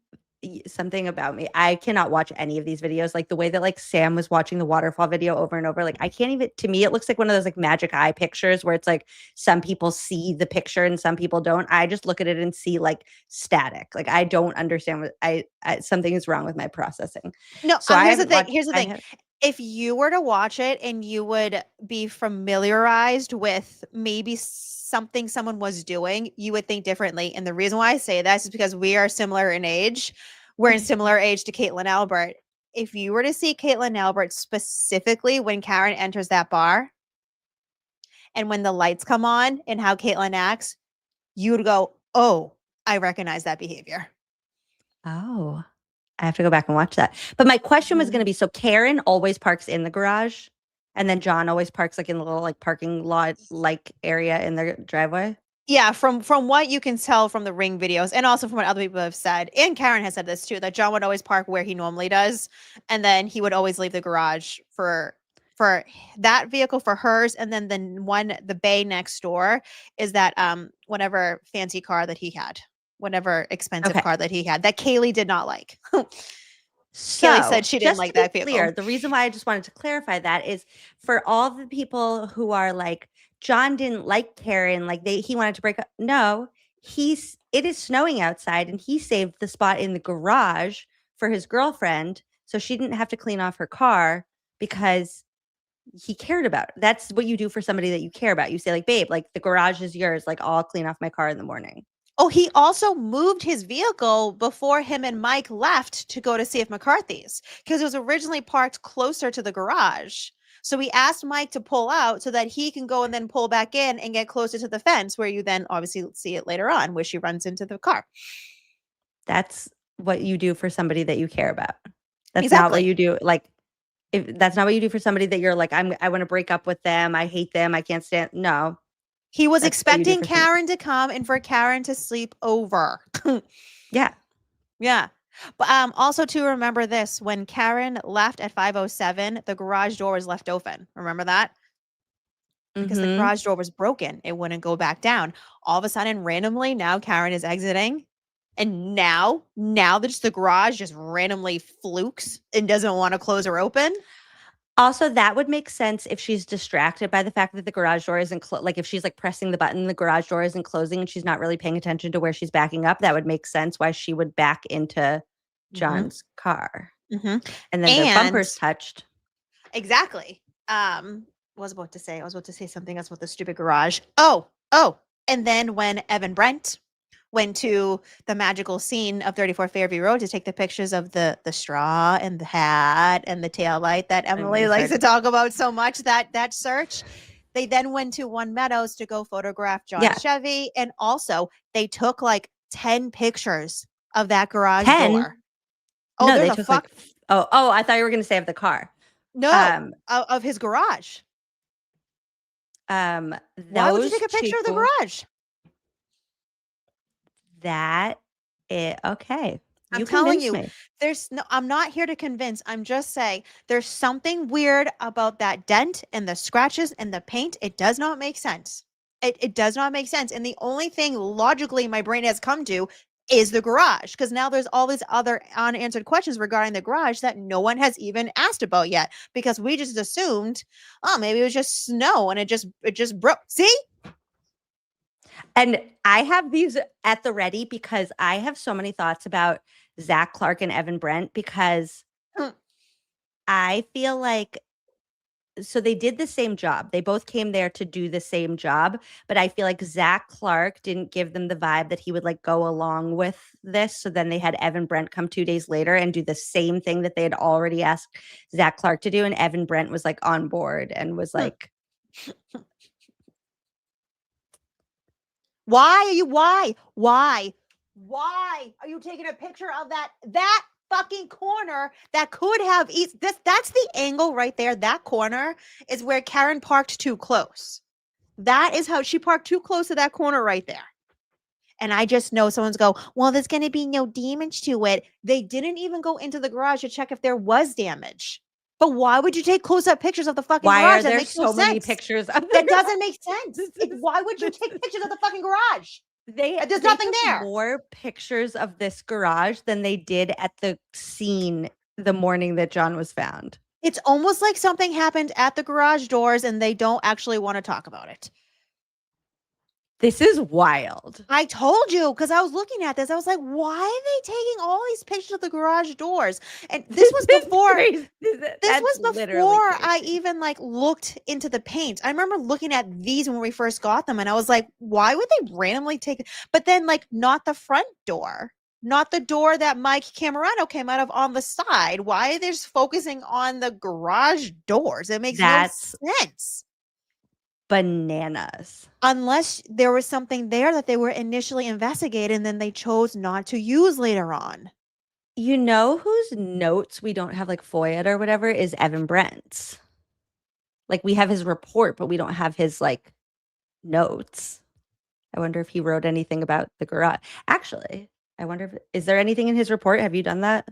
something about me. I cannot watch any of these videos. Like the way that like Sam was watching the waterfall video over and over. Like I can't even, to me, it looks like one of those like magic eye pictures where it's like some people see the picture and some people don't. I just look at it and see like static. Like I don't understand what I something is wrong with my processing. No, so here's the thing. If you were to watch it and you would be familiarized with maybe something someone was doing, you would think differently. And the reason why I say that is because we are similar in age. We're in similar age to Caitlin Albert. If you were to see Caitlin Albert specifically when Karen enters that bar and when the lights come on and how Caitlin acts, you would go, oh, I recognize that behavior. Oh, I have to go back and watch that. But my question was going to be, so Karen always parks in the garage and then John always parks like in the little like parking lot like area in the driveway? Yeah, from what you can tell from the Ring videos, and also from what other people have said, and Karen has said this too, that John would always park where he normally does, and then he would always leave the garage for that vehicle for hers, and then the bay next door is that whatever fancy car that he had, whatever expensive car that he had that Kaylee did not like. So, Kaylee said she didn't just like to be that vehicle. clear, the reason why I just wanted to clarify that is for all the people who are like, John didn't like Karen, like he wanted to break up. No, it is snowing outside and he saved the spot in the garage for his girlfriend so she didn't have to clean off her car because he cared about it. That's what you do for somebody that you care about. You say like, babe, like the garage is yours. Like I'll clean off my car in the morning. Oh, he also moved his vehicle before him and Mike left to go to see if McCarthy's, because it was originally parked closer to the garage. So we asked Mike to pull out so that he can go and then pull back in and get closer to the fence, where you then obviously see it later on where she runs into the car. That's what you do for somebody that you care about. That's not what you do. Like, if that's not what you do for somebody that you're like, I want to break up with them. I hate them. I can't stand. No. He was expecting Karen to come and for Karen to sleep over. Yeah. Yeah. But also to remember this, when Karen left at 5:07, the garage door was left open. Remember that? Because the garage door was broken. It wouldn't go back down. All of a sudden, randomly, now Karen is exiting. And now that the garage just randomly flukes and doesn't want to close or open. Also, that would make sense if she's distracted by the fact that the garage door isn't like if she's like pressing the button, the garage door isn't closing and she's not really paying attention to where she's backing up. That would make sense why she would back into John's car. And then the bumpers touched. Exactly. I was about to say something else with the stupid garage. Oh. And then when Evan Brent went to the magical scene of 34 Fairview Road to take the pictures of the straw and the hat and the taillight that Emily likes to talk about so much, that search. They then went to One Meadows to go photograph John's Chevy. And also they took like 10 pictures of that garage door. Oh, no, they took like, I thought you were going to say of the car. No, of his garage. Why would you take a picture of the garage? Okay. I'm telling you, I'm not here to convince. I'm just saying there's something weird about that dent and the scratches and the paint. It does not make sense. It does not make sense. And the only thing logically my brain has come to is the garage, because now there's all these other unanswered questions regarding the garage that no one has even asked about yet, because we just assumed, oh, maybe it was just snow and it just broke. See? And I have these at the ready because I have so many thoughts about Zach Clark and Evan Brent, because I feel like, so they did the same job. They both came there to do the same job, but I feel like Zach Clark didn't give them the vibe that he would like go along with this. So then they had Evan Brent come 2 days later and do the same thing that they had already asked Zach Clark to do. And Evan Brent was like on board and was like, why are you taking a picture of that fucking corner that could have that's the angle right there. That corner is where Karen parked too close. That is how she parked too close to that corner right there. And I just know someone's go, well, there's going to be no damage to it. They didn't even go into the garage to check if there was damage. But why would you take close-up pictures of the fucking garage? Why are that there makes so no many sense. pictures of that doesn't make sense. Why would you take pictures of the fucking garage? There's nothing took there. More pictures of this garage than they did at the scene the morning that John was found. It's almost like something happened at the garage doors and they don't actually want to talk about it. This is wild. I told you, because I was looking at this. I was like, why are they taking all these pictures of the garage doors? And this was before I even like looked into the paint. I remember looking at these when we first got them and I was like, why would they randomly take it? But then like not the front door, not the door that Mike Camerano came out of on the side. Why are they just focusing on the garage doors? It makes no sense. Bananas. Unless there was something there that they were initially investigating and then they chose not to use later on. You know whose notes we don't have like FOIA or whatever is Evan Brent's. Like we have his report, but we don't have his like notes. I wonder if he wrote anything about the garage. Actually, I wonder if is there anything in his report? Have you done that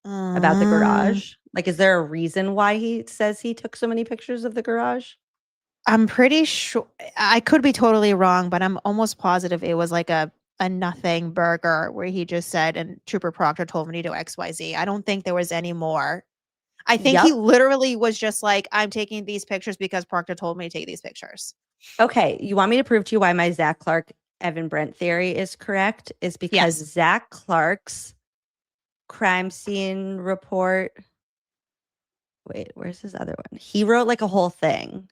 about the garage? Like, is there a reason why he says he took so many pictures of the garage? I'm pretty sure I could be totally wrong, but I'm almost positive it was like a nothing burger where he just said, and Trooper Proctor told me to do XYZ. I don't think there was any more. I think he literally was just like, I'm taking these pictures because Proctor told me to take these pictures. Okay. You want me to prove to you why my Zach Clark, Evan Brent theory is correct? Is because Zach Clark's crime scene report. Wait, where's his other one? He wrote like a whole thing.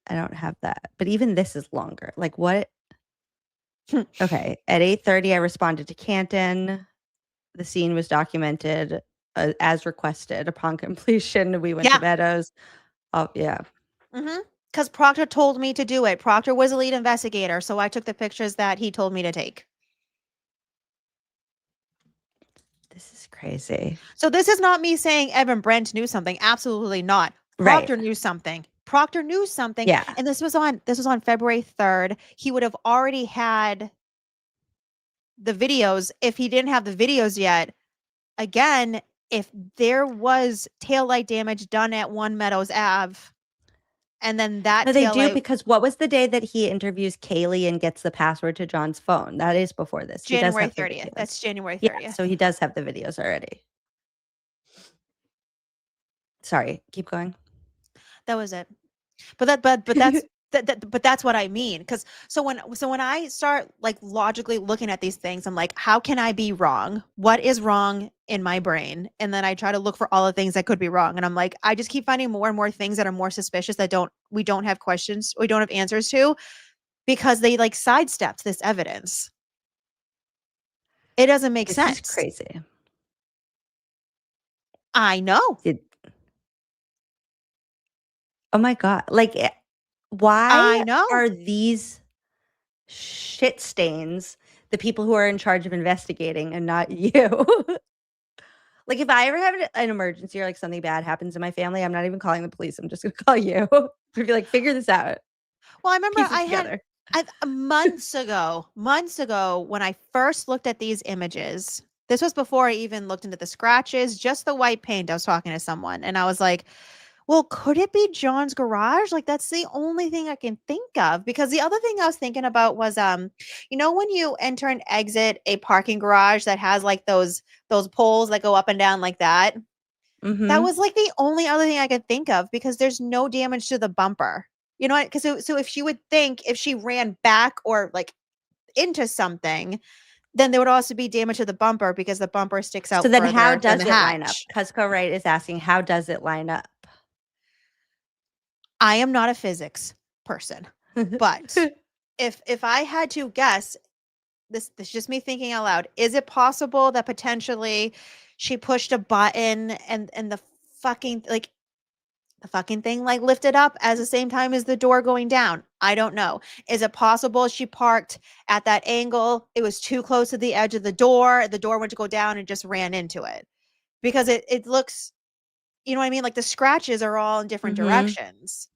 I don't have that. But even this is longer. Like what? Okay. At 8:30, I responded to Canton. The scene was documented as requested. Upon completion, we went to Meadows. Oh, yeah. Because Proctor told me to do it. Proctor was a lead investigator, so I took the pictures that he told me to take. This is crazy. So this is not me saying Evan Brent knew something. Absolutely not. Proctor knew something. Proctor knew something. Yeah. And this was on February 3rd. He would have already had the videos. If he didn't have the videos yet, again, if there was taillight damage done at 1 Meadows Ave, and then that they do, because what was the day that he interviews Kaylee and gets the password to John's phone? That is before this. January 30th. That's January 30th. Yeah, so he does have the videos already. Sorry, keep going. That was it. But that's what I mean. Because so when I start like logically looking at these things, I'm like, how can I be wrong? What is wrong in my brain? And then I try to look for all the things that could be wrong. And I'm like, I just keep finding more and more things that are more suspicious that we don't have questions, we don't have answers to, because they like sidestepped this evidence. It doesn't make sense. This is crazy. I know. Oh my God. Like, why are these shit stains the people who are in charge of investigating and not you? Like, if I ever have an emergency or like something bad happens in my family, I'm not even calling the police. I'm just going to call you to be like, figure this out. Well, I remember months ago, when I first looked at these images, this was before I even looked into the scratches, just the white paint. I was talking to someone and I was like, well, could it be John's garage? Like, that's the only thing I can think of. Because the other thing I was thinking about was, you know, when you enter and exit a parking garage that has like those poles that go up and down like that. That was like the only other thing I could think of, because there's no damage to the bumper. You know what? Because so if she would think if she ran back or like into something, then there would also be damage to the bumper because the bumper sticks out. So then how does it line up? Cuzco Wright is asking, how does it line up? I am not a physics person, but if I had to guess, this is just me thinking out loud. Is it possible that potentially she pushed a button and the fucking thing like lifted up at the same time as the door going down? I don't know. Is it possible she parked at that angle? It was too close to the edge of the door. The door went to go down and just ran into it, because it looks, you know what I mean? Like the scratches are all in different directions.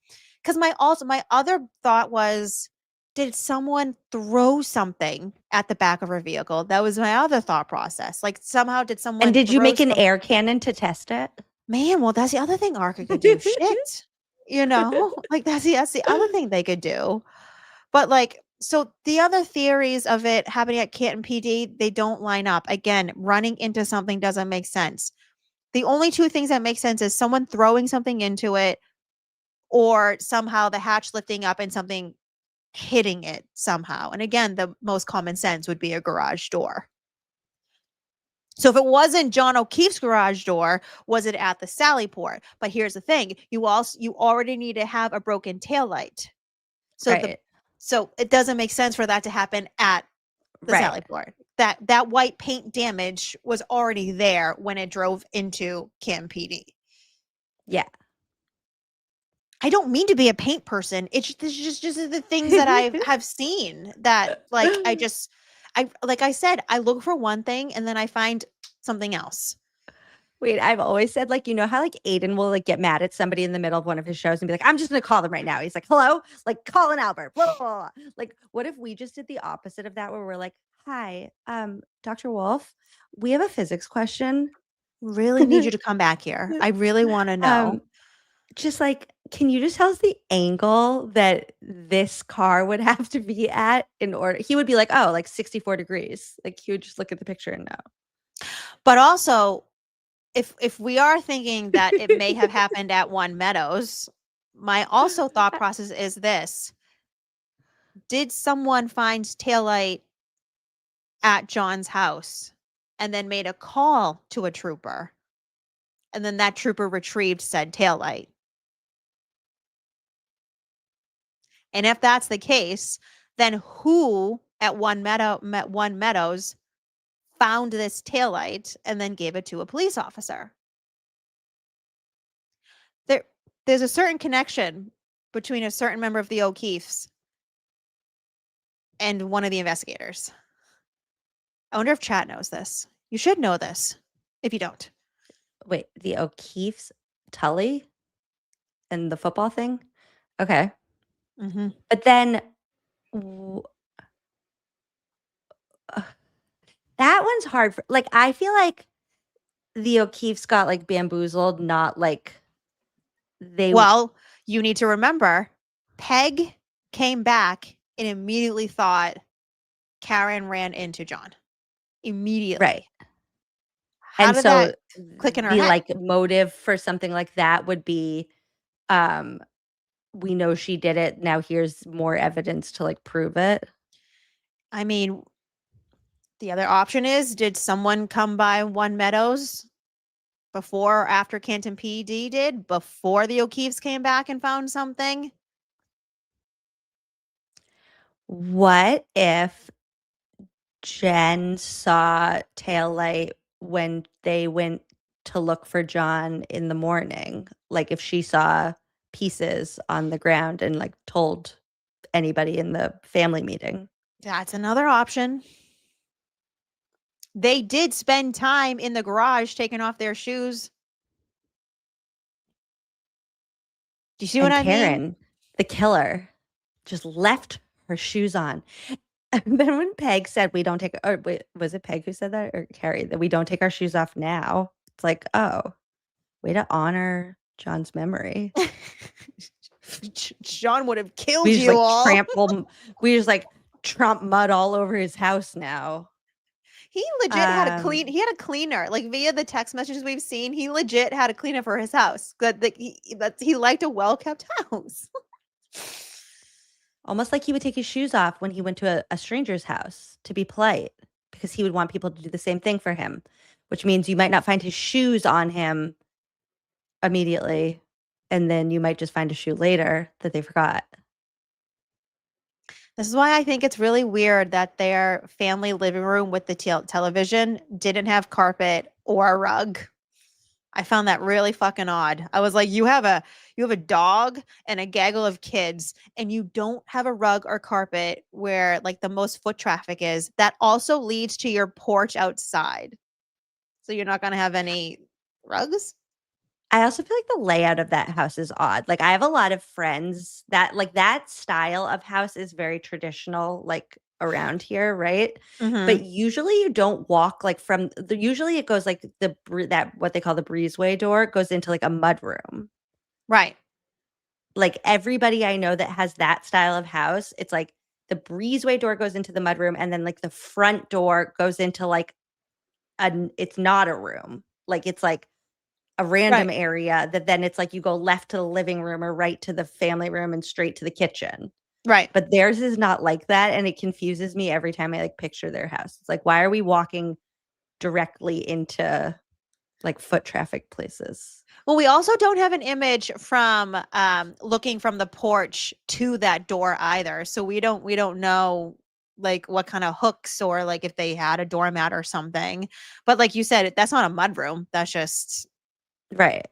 Because my other thought was, did someone throw something at the back of her vehicle? That was my other thought process. Like somehow did someone? And did you make an air cannon to test it? Man, well, that's the other thing ARCA could do. Shit, you know, like that's the other thing they could do. But like, so the other theories of it happening at Canton PD, they don't line up. Again, running into something doesn't make sense. The only two things that make sense is someone throwing something into it, or somehow the hatch lifting up and something hitting it somehow. And again, the most common sense would be a garage door. So if it wasn't John O'Keefe's garage door, was it at the Sally Port? But here's the thing: you already need to have a broken taillight. So so it doesn't make sense for that to happen at the Sally Port. That white paint damage was already there when it drove into Canton PD. Yeah. I don't mean to be a paint person. It's just the things that I have seen that like I like I said, I look for one thing and then I find something else. Wait, I've always said, like, you know how, like, Aiden will, like, get mad at somebody in the middle of one of his shows and be like, I'm just going to call them right now. He's like, hello? Like, Colin Albert, blah, blah, blah. Like, what if we just did the opposite of that where we're like, hi, Dr. Wolf, we have a physics question. Really need you to come back here. I really want to know. Just like, can you just tell us the angle that this car would have to be at in order? He would be like, oh, like 64 degrees. Like, he would just look at the picture and know. But also, if we are thinking that it may have happened at One Meadows, my also thought process is this. Did someone find taillight at John's house and then made a call to a trooper? And then that trooper retrieved said taillight. And if that's the case, then who at One Meadows found this taillight and then gave it to a police officer? There's a certain connection between a certain member of the O'Keefes and one of the investigators. I wonder if chat knows this. You should know this if you don't. Wait, the O'Keefe's Tully and the football thing? Okay. Mm-hmm. But then that one's hard. Like, I feel like the O'Keefe's got, like, bamboozled, not like they. Well, you need to remember, Peg came back and immediately thought Karen ran into John. Immediately. Right. How And did so that click in her the head? like motive for something like that would be, we know she did it. Now here's more evidence to, like, prove it. I mean, the other option is, did someone come by One Meadows before or after Canton PD did? Before the O'Keefes came back and found something? What if Jen saw taillight when they went to look for John in the morning? Like, if she saw pieces on the ground and, like, told anybody in the family meeting. That's another option. They did spend time in the garage taking off their shoes. Do you see what I Karen, mean? the killer, just left her shoes on. And then when Peg said, we don't take, or wait, was it Peg who said that, or Carrie, that we don't take our shoes off now? It's like, oh, way to honor John's memory. John would have killed We just, you like, all. we just, like, trump mud all over his house now. He legit had a cleaner, like, via the text messages we've seen. He legit had a cleaner for his house. He liked a well-kept house. Almost like he would take his shoes off when he went to a stranger's house to be polite, because he would want people to do the same thing for him, which means you might not find his shoes on him immediately, and then you might just find a shoe later that they forgot. This is why I think it's really weird that their family living room with the television didn't have carpet or a rug. I found that really fucking odd. I was like, you have a dog and a gaggle of kids, and you don't have a rug or carpet where, like, the most foot traffic is. That also leads to your porch outside. So you're not going to have any rugs? I also feel like the layout of that house is odd. Like, I have a lot of friends that, like, that style of house is very traditional, like, around here, right? Mhm. But usually you don't walk, like, from usually it goes, like, that what they call the breezeway door goes into, like, a mud room. Right. Like, everybody I know that has that style of house, it's like the breezeway door goes into the mud room, and then, like, the front door goes into, like, it's not a room. Like, it's like a random area that then it's like you go left to the living room or right to the family room and straight to the kitchen. Right. But theirs is not like that, and it confuses me every time I, like, picture their house. It's like, why are we walking directly into, like, foot traffic places? Well, we also don't have an image from looking from the porch to that door either. So we don't know, like, what kind of hooks, or, like, if they had a doormat or something. But like you said, that's not a mud room. That's just right.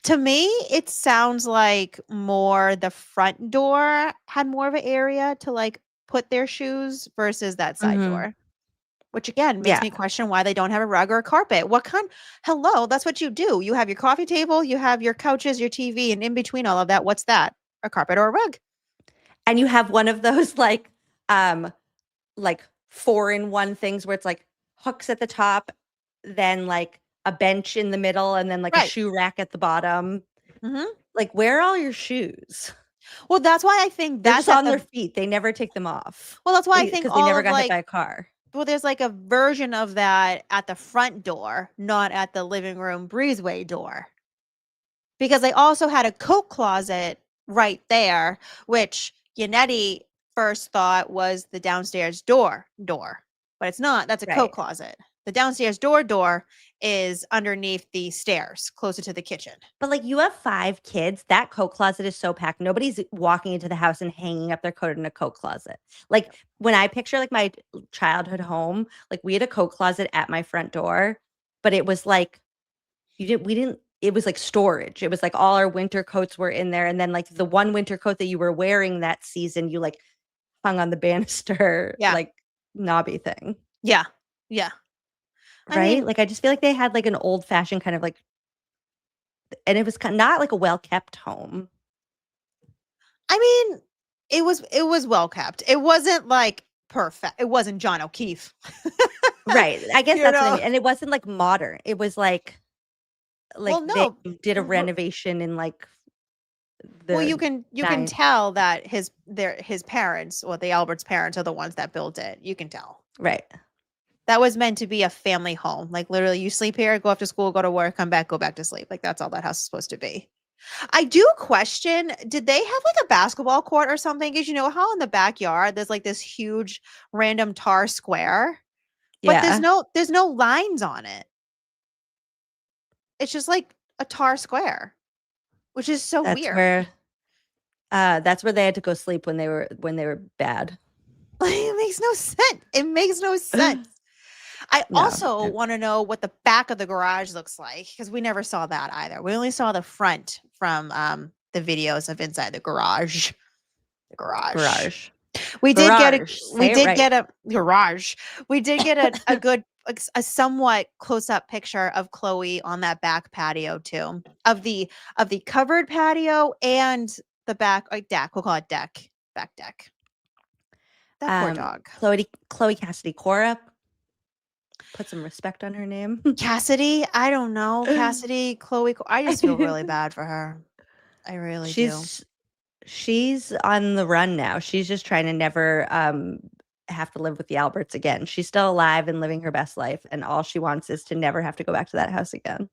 To me, it sounds like more the front door had more of an area to, like, put their shoes versus that side door. which again makes me question why they don't have a rug or a carpet. Hello, that's what you do. You have your coffee table, you have your couches, your TV, and in between all of that, what's that? A carpet or a rug? And you have one of those like 4-in-1 things where it's like hooks at the top, then like a bench in the middle, and then like a shoe rack at the bottom. Mm-hmm. Like, where are all your shoes? Well, that's why I think They're that's just on their feet. They never take them off. Well, that's why I think because they all never of got hit like by a car. well, there's like a version of that at the front door, not at the living room breezeway door. Because they also had a coat closet right there, which Yannetti first thought was the downstairs door, but it's not. That's a coat closet. The downstairs door is underneath the stairs, closer to the kitchen. But like, you have 5 kids. That coat closet is so packed. Nobody's walking into the house and hanging up their coat in a coat closet. Like, when I picture like my childhood home, like we had a coat closet at my front door, but it was like it was like storage. It was like all our winter coats were in there, and then like the one winter coat that you were wearing that season, you like hung on the banister, like knobby thing. Yeah. Right? I mean, like, I just feel like they had like an old fashioned kind of like, and it was not like a well kept home. I mean, it was well kept. It wasn't like perfect. It wasn't John O'Keefe. Right. I guess You that's what I know? mean. And it wasn't like modern. It was like they did a renovation in like the you can tell that his parents, or the Alberts' parents, are the ones that built it. You can tell. Right. That was meant to be a family home. Like, literally, you sleep here, go off to school, go to work, come back, go back to sleep. Like, that's all that house is supposed to be. I do question, did they have like a basketball court or something? Because you know how in the backyard there's like this huge random tar square, but there's no lines on it. It's just like a tar square, which is so weird. That's where they had to go sleep when they were bad. It makes no sense. It makes no sense. I also want to know what the back of the garage looks like, because we never saw that either. We only saw the front from the videos of inside the garage. The garage. We did get a garage. We did get a good, a somewhat close up picture of Chloe on that back patio too, of the covered patio and the back deck. We'll call it back deck. That poor dog. Chloe Cassidy Cora. Put some respect on her name. Cassidy? I don't know. Cassidy, Chloe. I just feel really bad for her. I really do. She's on the run now. She's just trying to never have to live with the Alberts again. She's still alive and living her best life, and all she wants is to never have to go back to that house again.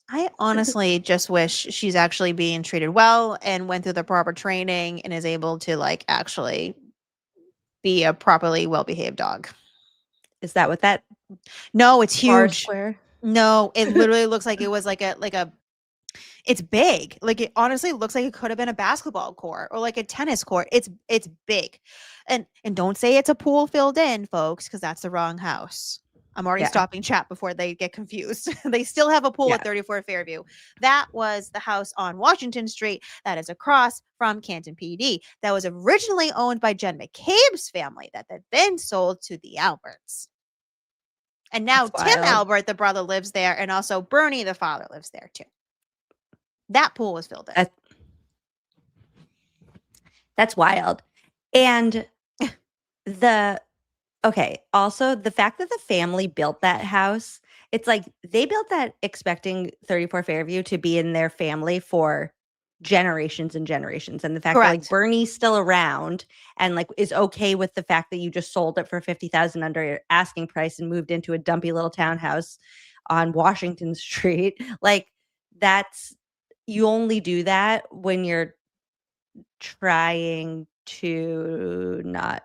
I honestly just wish she's actually being treated well and went through the proper training and is able to like actually be a properly well-behaved dog. Is that what that? No, it's huge. Square? No, it literally looks like it was like a. It's big. Like, it honestly looks like it could have been a basketball court or like a tennis court. It's big, and don't say it's a pool filled in, folks, because that's the wrong house. I'm already stopping chat before they get confused. They still have a pool at 34 Fairview. That was the house on Washington Street that is across from Canton PD. That was originally owned by Jen McCabe's family that then sold to the Alberts. And now Tim Albert, the brother, lives there, and also Bernie, the father, lives there too. That pool was filled in. That's wild. And also the fact that the family built that house, it's like they built that expecting 34 Fairview to be in their family for generations and generations. And the fact that like Bernie's still around and like is okay with the fact that you just sold it for $50,000 under your asking price and moved into a dumpy little townhouse on Washington Street. Like, you only do that when you're trying to not.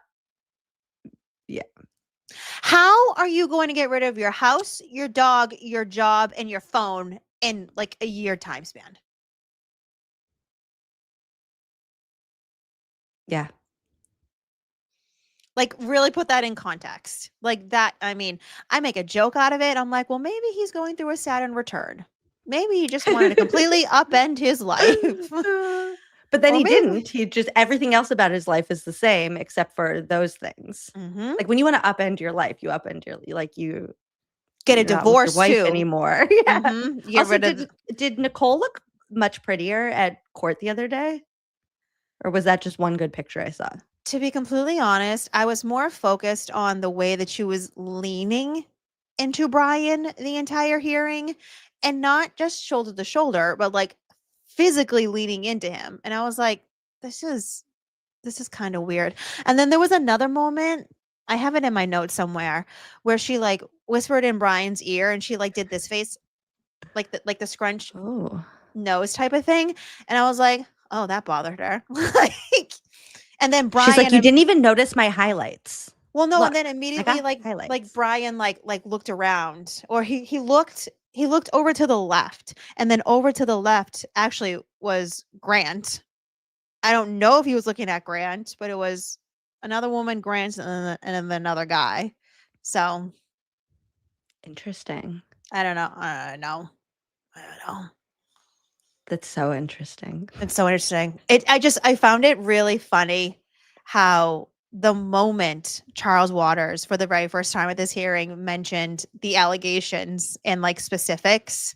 Yeah. How are you going to get rid of your house, your dog, your job, and your phone in like a year time span? Yeah. Like, really put that in context. Like that, I mean, I make a joke out of it. I'm like, well, maybe he's going through a Saturn return. Maybe he just wanted to completely upend his life. But then Or he maybe- didn't. He just everything else about his life is the same except for those things. Mhm. Like when you want to upend your life, you upend your like you Get a you're not with divorce your wife too. anymore. Yeah. Mhm. You get Also, rid of did Nicole look much prettier at court the other day? Or was that just one good picture I saw? To be completely honest, I was more focused on the way that she was leaning into Brian the entire hearing and not just shoulder to shoulder, but like physically leaning into him. And I was like, this is kind of weird. And then there was another moment, I have it in my notes somewhere, where she like whispered in Brian's ear and she like did this face like the scrunch nose type of thing. And I was like, oh, that bothered her. Like, and then Brian She's like, you didn't even notice my highlights. well, no, Look, and then I immediately got like highlights. Brian like looked around, or he looked over to the left, and then over to the left actually was Grant. I don't know if he was looking at Grant, but it was another woman, Grant, and then another guy. So Interesting. I don't know. I don't know. That's so interesting. It's so interesting. I found it really funny how the moment Charles Waters, for the very first time at this hearing, mentioned the allegations and like specifics,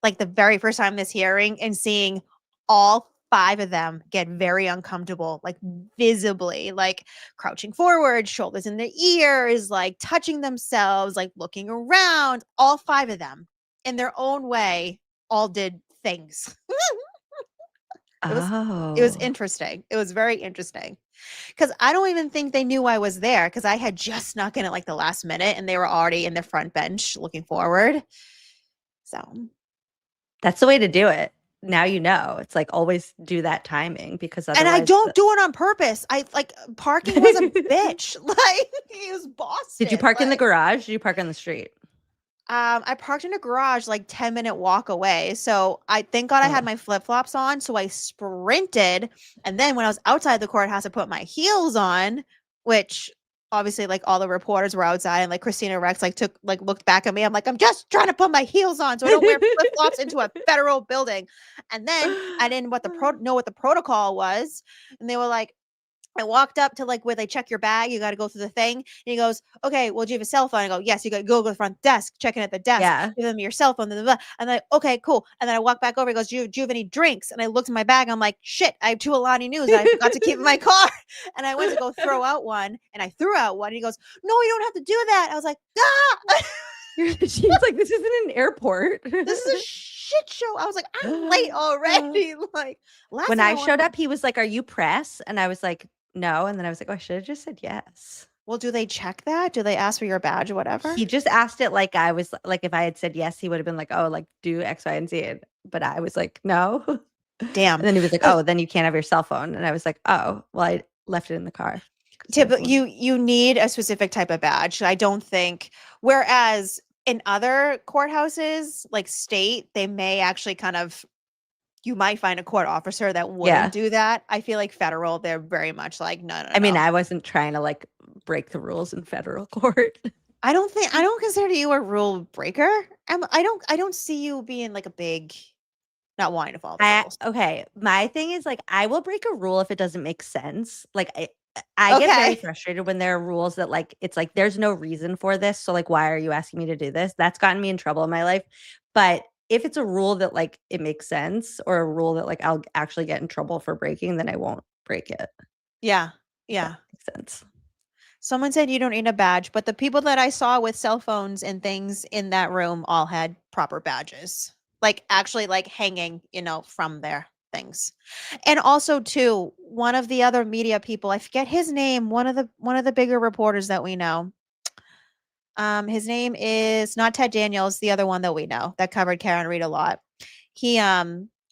like the very first time this hearing, and seeing all 5 of them get very uncomfortable, like visibly, like crouching forward, shoulders in their ears, like touching themselves, like looking around, all 5 of them in their own way, all did things. It was interesting. It was very interesting. Because I don't even think they knew I was there, because I had just snuck in at like the last minute and they were already in the front bench looking forward. So That's the way to do it. Now you know. It's like always do that timing because otherwise. and I don't do it on purpose. I like parking was a bitch. Like he was Boston. Did you park in the garage? Did you park on the street? I parked in a garage like 10-minute walk away. So I thank God I had my flip-flops on. So I sprinted. And then when I was outside the courthouse, I put my heels on, which obviously like all the reporters were outside, and like Christina Rex looked back at me. I'm like, I'm just trying to put my heels on so I don't wear flip-flops into a federal building. And then I didn't know what the protocol was. And they were like, I walked up to like where they check your bag. You got to go through the thing. And he goes, okay, well, do you have a cell phone? I go, yes. You got to go to the front desk, check in at the desk. Yeah. Give them your cell phone. Blah, blah, blah. And then, okay, cool. And then I walk back over. He goes, do you have any drinks? And I looked in my bag. I'm like, shit, I have 2 Alani News that I forgot to keep in my car. And I went to go throw out one, and I threw out one. And he goes, no, you don't have to do that. I was like, ah. She's like, this isn't an airport. This is a shit show. I was like, I'm late already. Like when I showed up, he was like, are you press? And I was like, no. And then I was like, oh, I should have just said yes. Well, do they check that? Do they ask for your badge or whatever? He just asked it like I was like, if I had said yes, he would have been like, oh, like do X, Y, and Z. But I was like, no. Damn. And then he was like, oh, then you can't have your cell phone. And I was like, oh, well, I left it in the car. You need a specific type of badge. I don't think, whereas in other courthouses, like state, they may actually you might find a court officer that wouldn't do that. I feel like federal, they're very much like, no. I mean, I wasn't trying to like break the rules in federal court. I don't consider you a rule breaker. I don't see you being like a big, not wanting to follow the rules. Okay. My thing is like, I will break a rule if it doesn't make sense. Like I get very frustrated when there are rules that like, it's like, there's no reason for this. So like, why are you asking me to do this? That's gotten me in trouble in my life. But if it's a rule that like, it makes sense, or a rule that like, I'll actually get in trouble for breaking, then I won't break it. Yeah. Yeah. Makes sense. Someone said you don't need a badge, but the people that I saw with cell phones and things in that room all had proper badges. Like actually like hanging, from their things. And also too, one of the other media people, I forget his name, one of the bigger reporters that we know. His name is not Ted Daniels, the other one that we know that covered Karen Reed a lot. He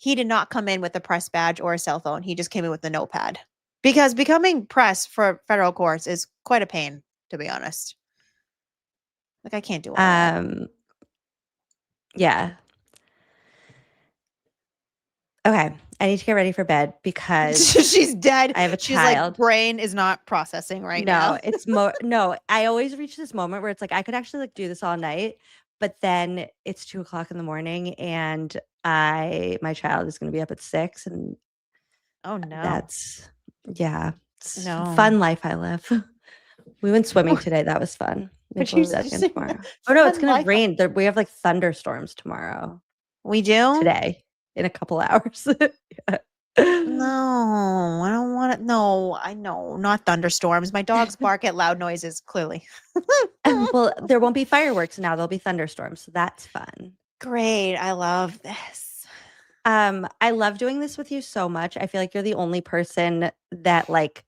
did not come in with a press badge or a cell phone. He just came in with the notepad. Because becoming press for federal courts is quite a pain, to be honest. Like I can't do all that. Yeah. Okay, I need to get ready for bed because she's dead. I have a She's child. Like, brain is not processing now. No, it's more. No, I always reach this moment where it's like I could actually like do this all night, but then it's 2:00 in the morning, and my child is going to be up at 6, and Oh no. It's No. fun life I live. We went swimming today. That was fun. Maybe we'll do that again tomorrow. Oh no, it's Fun gonna life. rain. We have like thunderstorms tomorrow. We do? Today in a couple hours. Yeah. No, I don't want it. No, I know, not thunderstorms. My dogs bark at loud noises, clearly. Well, there won't be fireworks now. There'll be thunderstorms. So that's fun. Great. I love this. I love doing this with you so much. I feel like you're the only person that like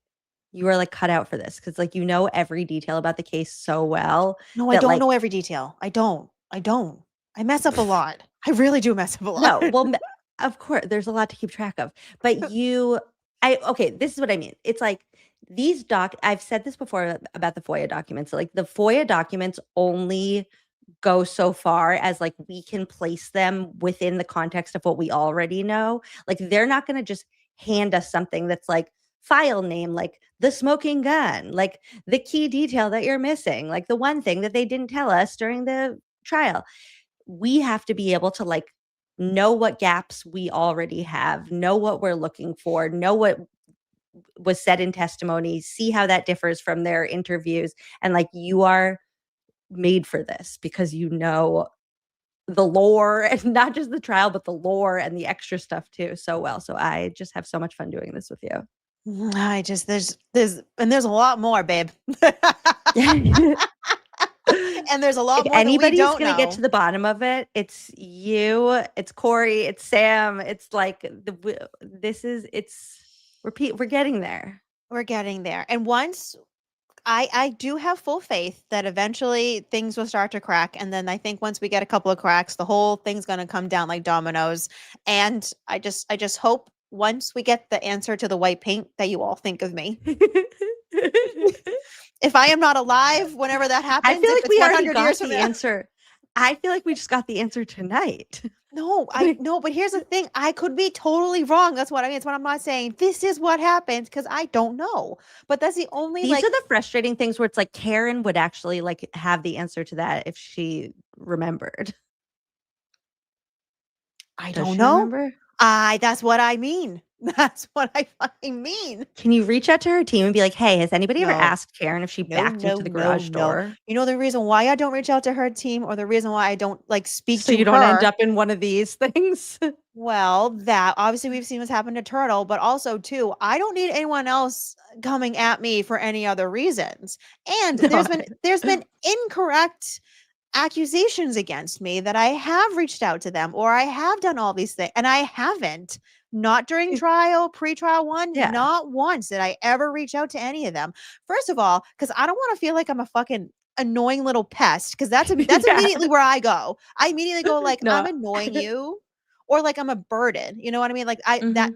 you are like cut out for this because like you know every detail about the case so well. No, I that, don't like, know every detail. I don't. I mess up a lot. I really do mess up a lot. No, well, of course, there's a lot to keep track of. But okay, this is what I mean. It's like these I've said this before about the FOIA documents. Like the FOIA documents only go so far as like we can place them within the context of what we already know. Like they're not going to just hand us something that's like file name, like the smoking gun, like the key detail that you're missing, like the one thing that they didn't tell us during the trial. We have to be able to like know what gaps we already have, know what we're looking for, know what was said in testimony, see how that differs from their interviews. And like you are made for this because you know the lore and not just the trial, but the lore and the extra stuff too so well. So I just have so much fun doing this with you. There's a lot more, babe. And there's a lot more anybody's that we don't gonna know. get to the bottom of it. It's you, it's Corey, it's Sam. It's like we're getting there. We're getting there. And once I do have full faith that eventually things will start to crack. And then I think once we get a couple of cracks, the whole thing's gonna come down like dominoes. And I just hope once we get the answer to the white paint that you all think of me. If I am not alive, whenever that happens, I feel like if we it's already 100 got years the from now. answer. I feel like we just got the answer tonight. No, but here's the thing. I could be totally wrong. That's what I mean. It's what I'm not saying. This is what happens because I don't know. But that's the only These are the frustrating things where it's like Karen would actually like have the answer to that if she remembered. I Does don't she know. remember? That's what I mean. That's what I fucking mean. Can you reach out to her team and be like, hey, has anybody ever No. asked Karen if she backed into the garage door? You know the reason why I don't reach out to her team, or the reason why I don't like speak So to you don't end her? up in one of these things? Well, that obviously we've seen what's happened to Turtle, but also too, I don't need anyone else coming at me for any other reasons. And there's been incorrect accusations against me that I have reached out to them or I have done all these things, and I haven't. Not during trial, pre-trial one, not once did I ever reach out to any of them. First of all, because I don't want to feel like I'm a fucking annoying little pest, because that's immediately where I go. I immediately go like, No. I'm annoying you, or like I'm a burden. You know what I mean? Like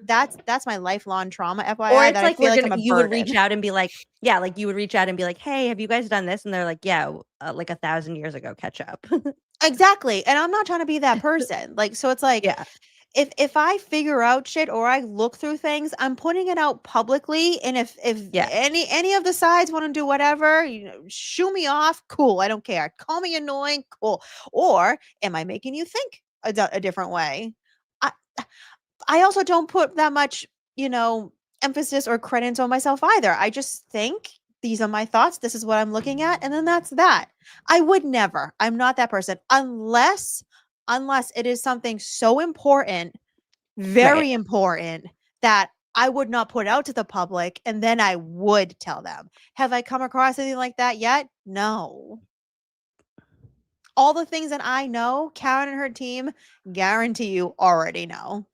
that's my lifelong trauma, FYI. Or it's that like I feel like I'm a you would reach burden. out and be like, yeah, like you would reach out and be like, hey, have you guys done this? And they're like, yeah, like 1,000 years ago, catch up. Exactly. And I'm not trying to be that person. Like, so it's like, Yeah. if I figure out shit or I look through things, I'm putting it out publicly. And if any of the sides want to do whatever, shoo me off, cool. I don't care. Call me annoying, cool. Or am I making you think a different way? I also don't put that much, emphasis or credence on myself either. I just think these are my thoughts. This is what I'm looking at. And then that's that. I would never. I'm not that person unless it is something so important, very important, that I would not put out to the public, and then I would tell them. Have I come across anything like that yet? No. All the things that I know, Karen and her team guarantee you already know.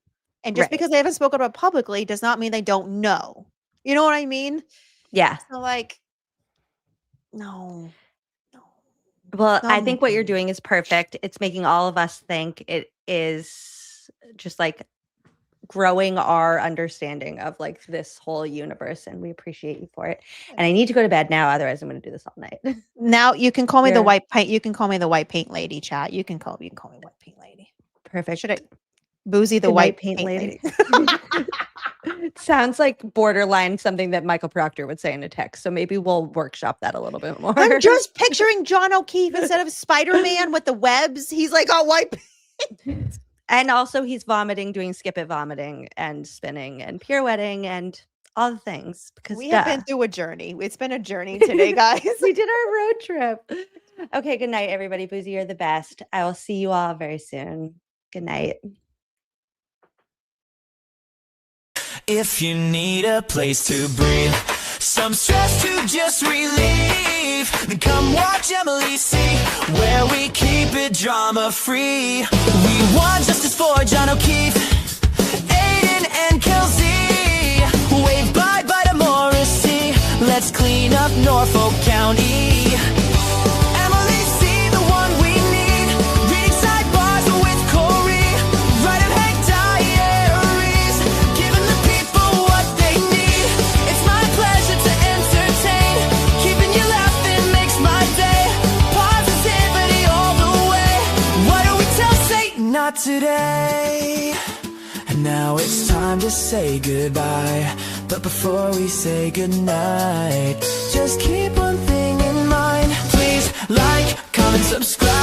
And just because they haven't spoken about publicly does not mean they don't know. You know what I mean? Yeah. So like, no. Well, I think what you're doing is perfect. It's making all of us think. It is just like growing our understanding of like this whole universe, and we appreciate you for it. And I need to go to bed now, otherwise I'm going to do this all night. Now you can call me the white paint. You can call me the white paint lady, chat. You can call me white paint lady. Perfect. Should I Boozey the white paint lady? It sounds like borderline something that Michael Proctor would say in a text. So maybe we'll workshop that a little bit more. I'm just picturing John O'Keefe instead of Spider-Man with the webs. He's like all white paint. And also he's vomiting, doing skip it vomiting and spinning and pirouetting and all the things because We have been through a journey. It's been a journey today, guys. we did our road trip. Okay, good night, everybody. Boozey, you're the best. I will see you all very soon. Good night. If you need a place to breathe, some stress to just relieve, then come watch Emily see, where we keep it drama free. We want justice for John O'Keefe, Aiden and Kelsey, waved bye bye to Morrissey. Let's clean up Norfolk County. Emily C, the one we need, reading sidebars with Corey, writing hate diaries, giving the people what they need. It's my pleasure to entertain, keeping you laughing makes my day. Positivity all the way. Why don't we tell Satan not today? And now it's time to say goodbye. But before we say goodnight, just keep one thing in mind. Please like, comment, subscribe.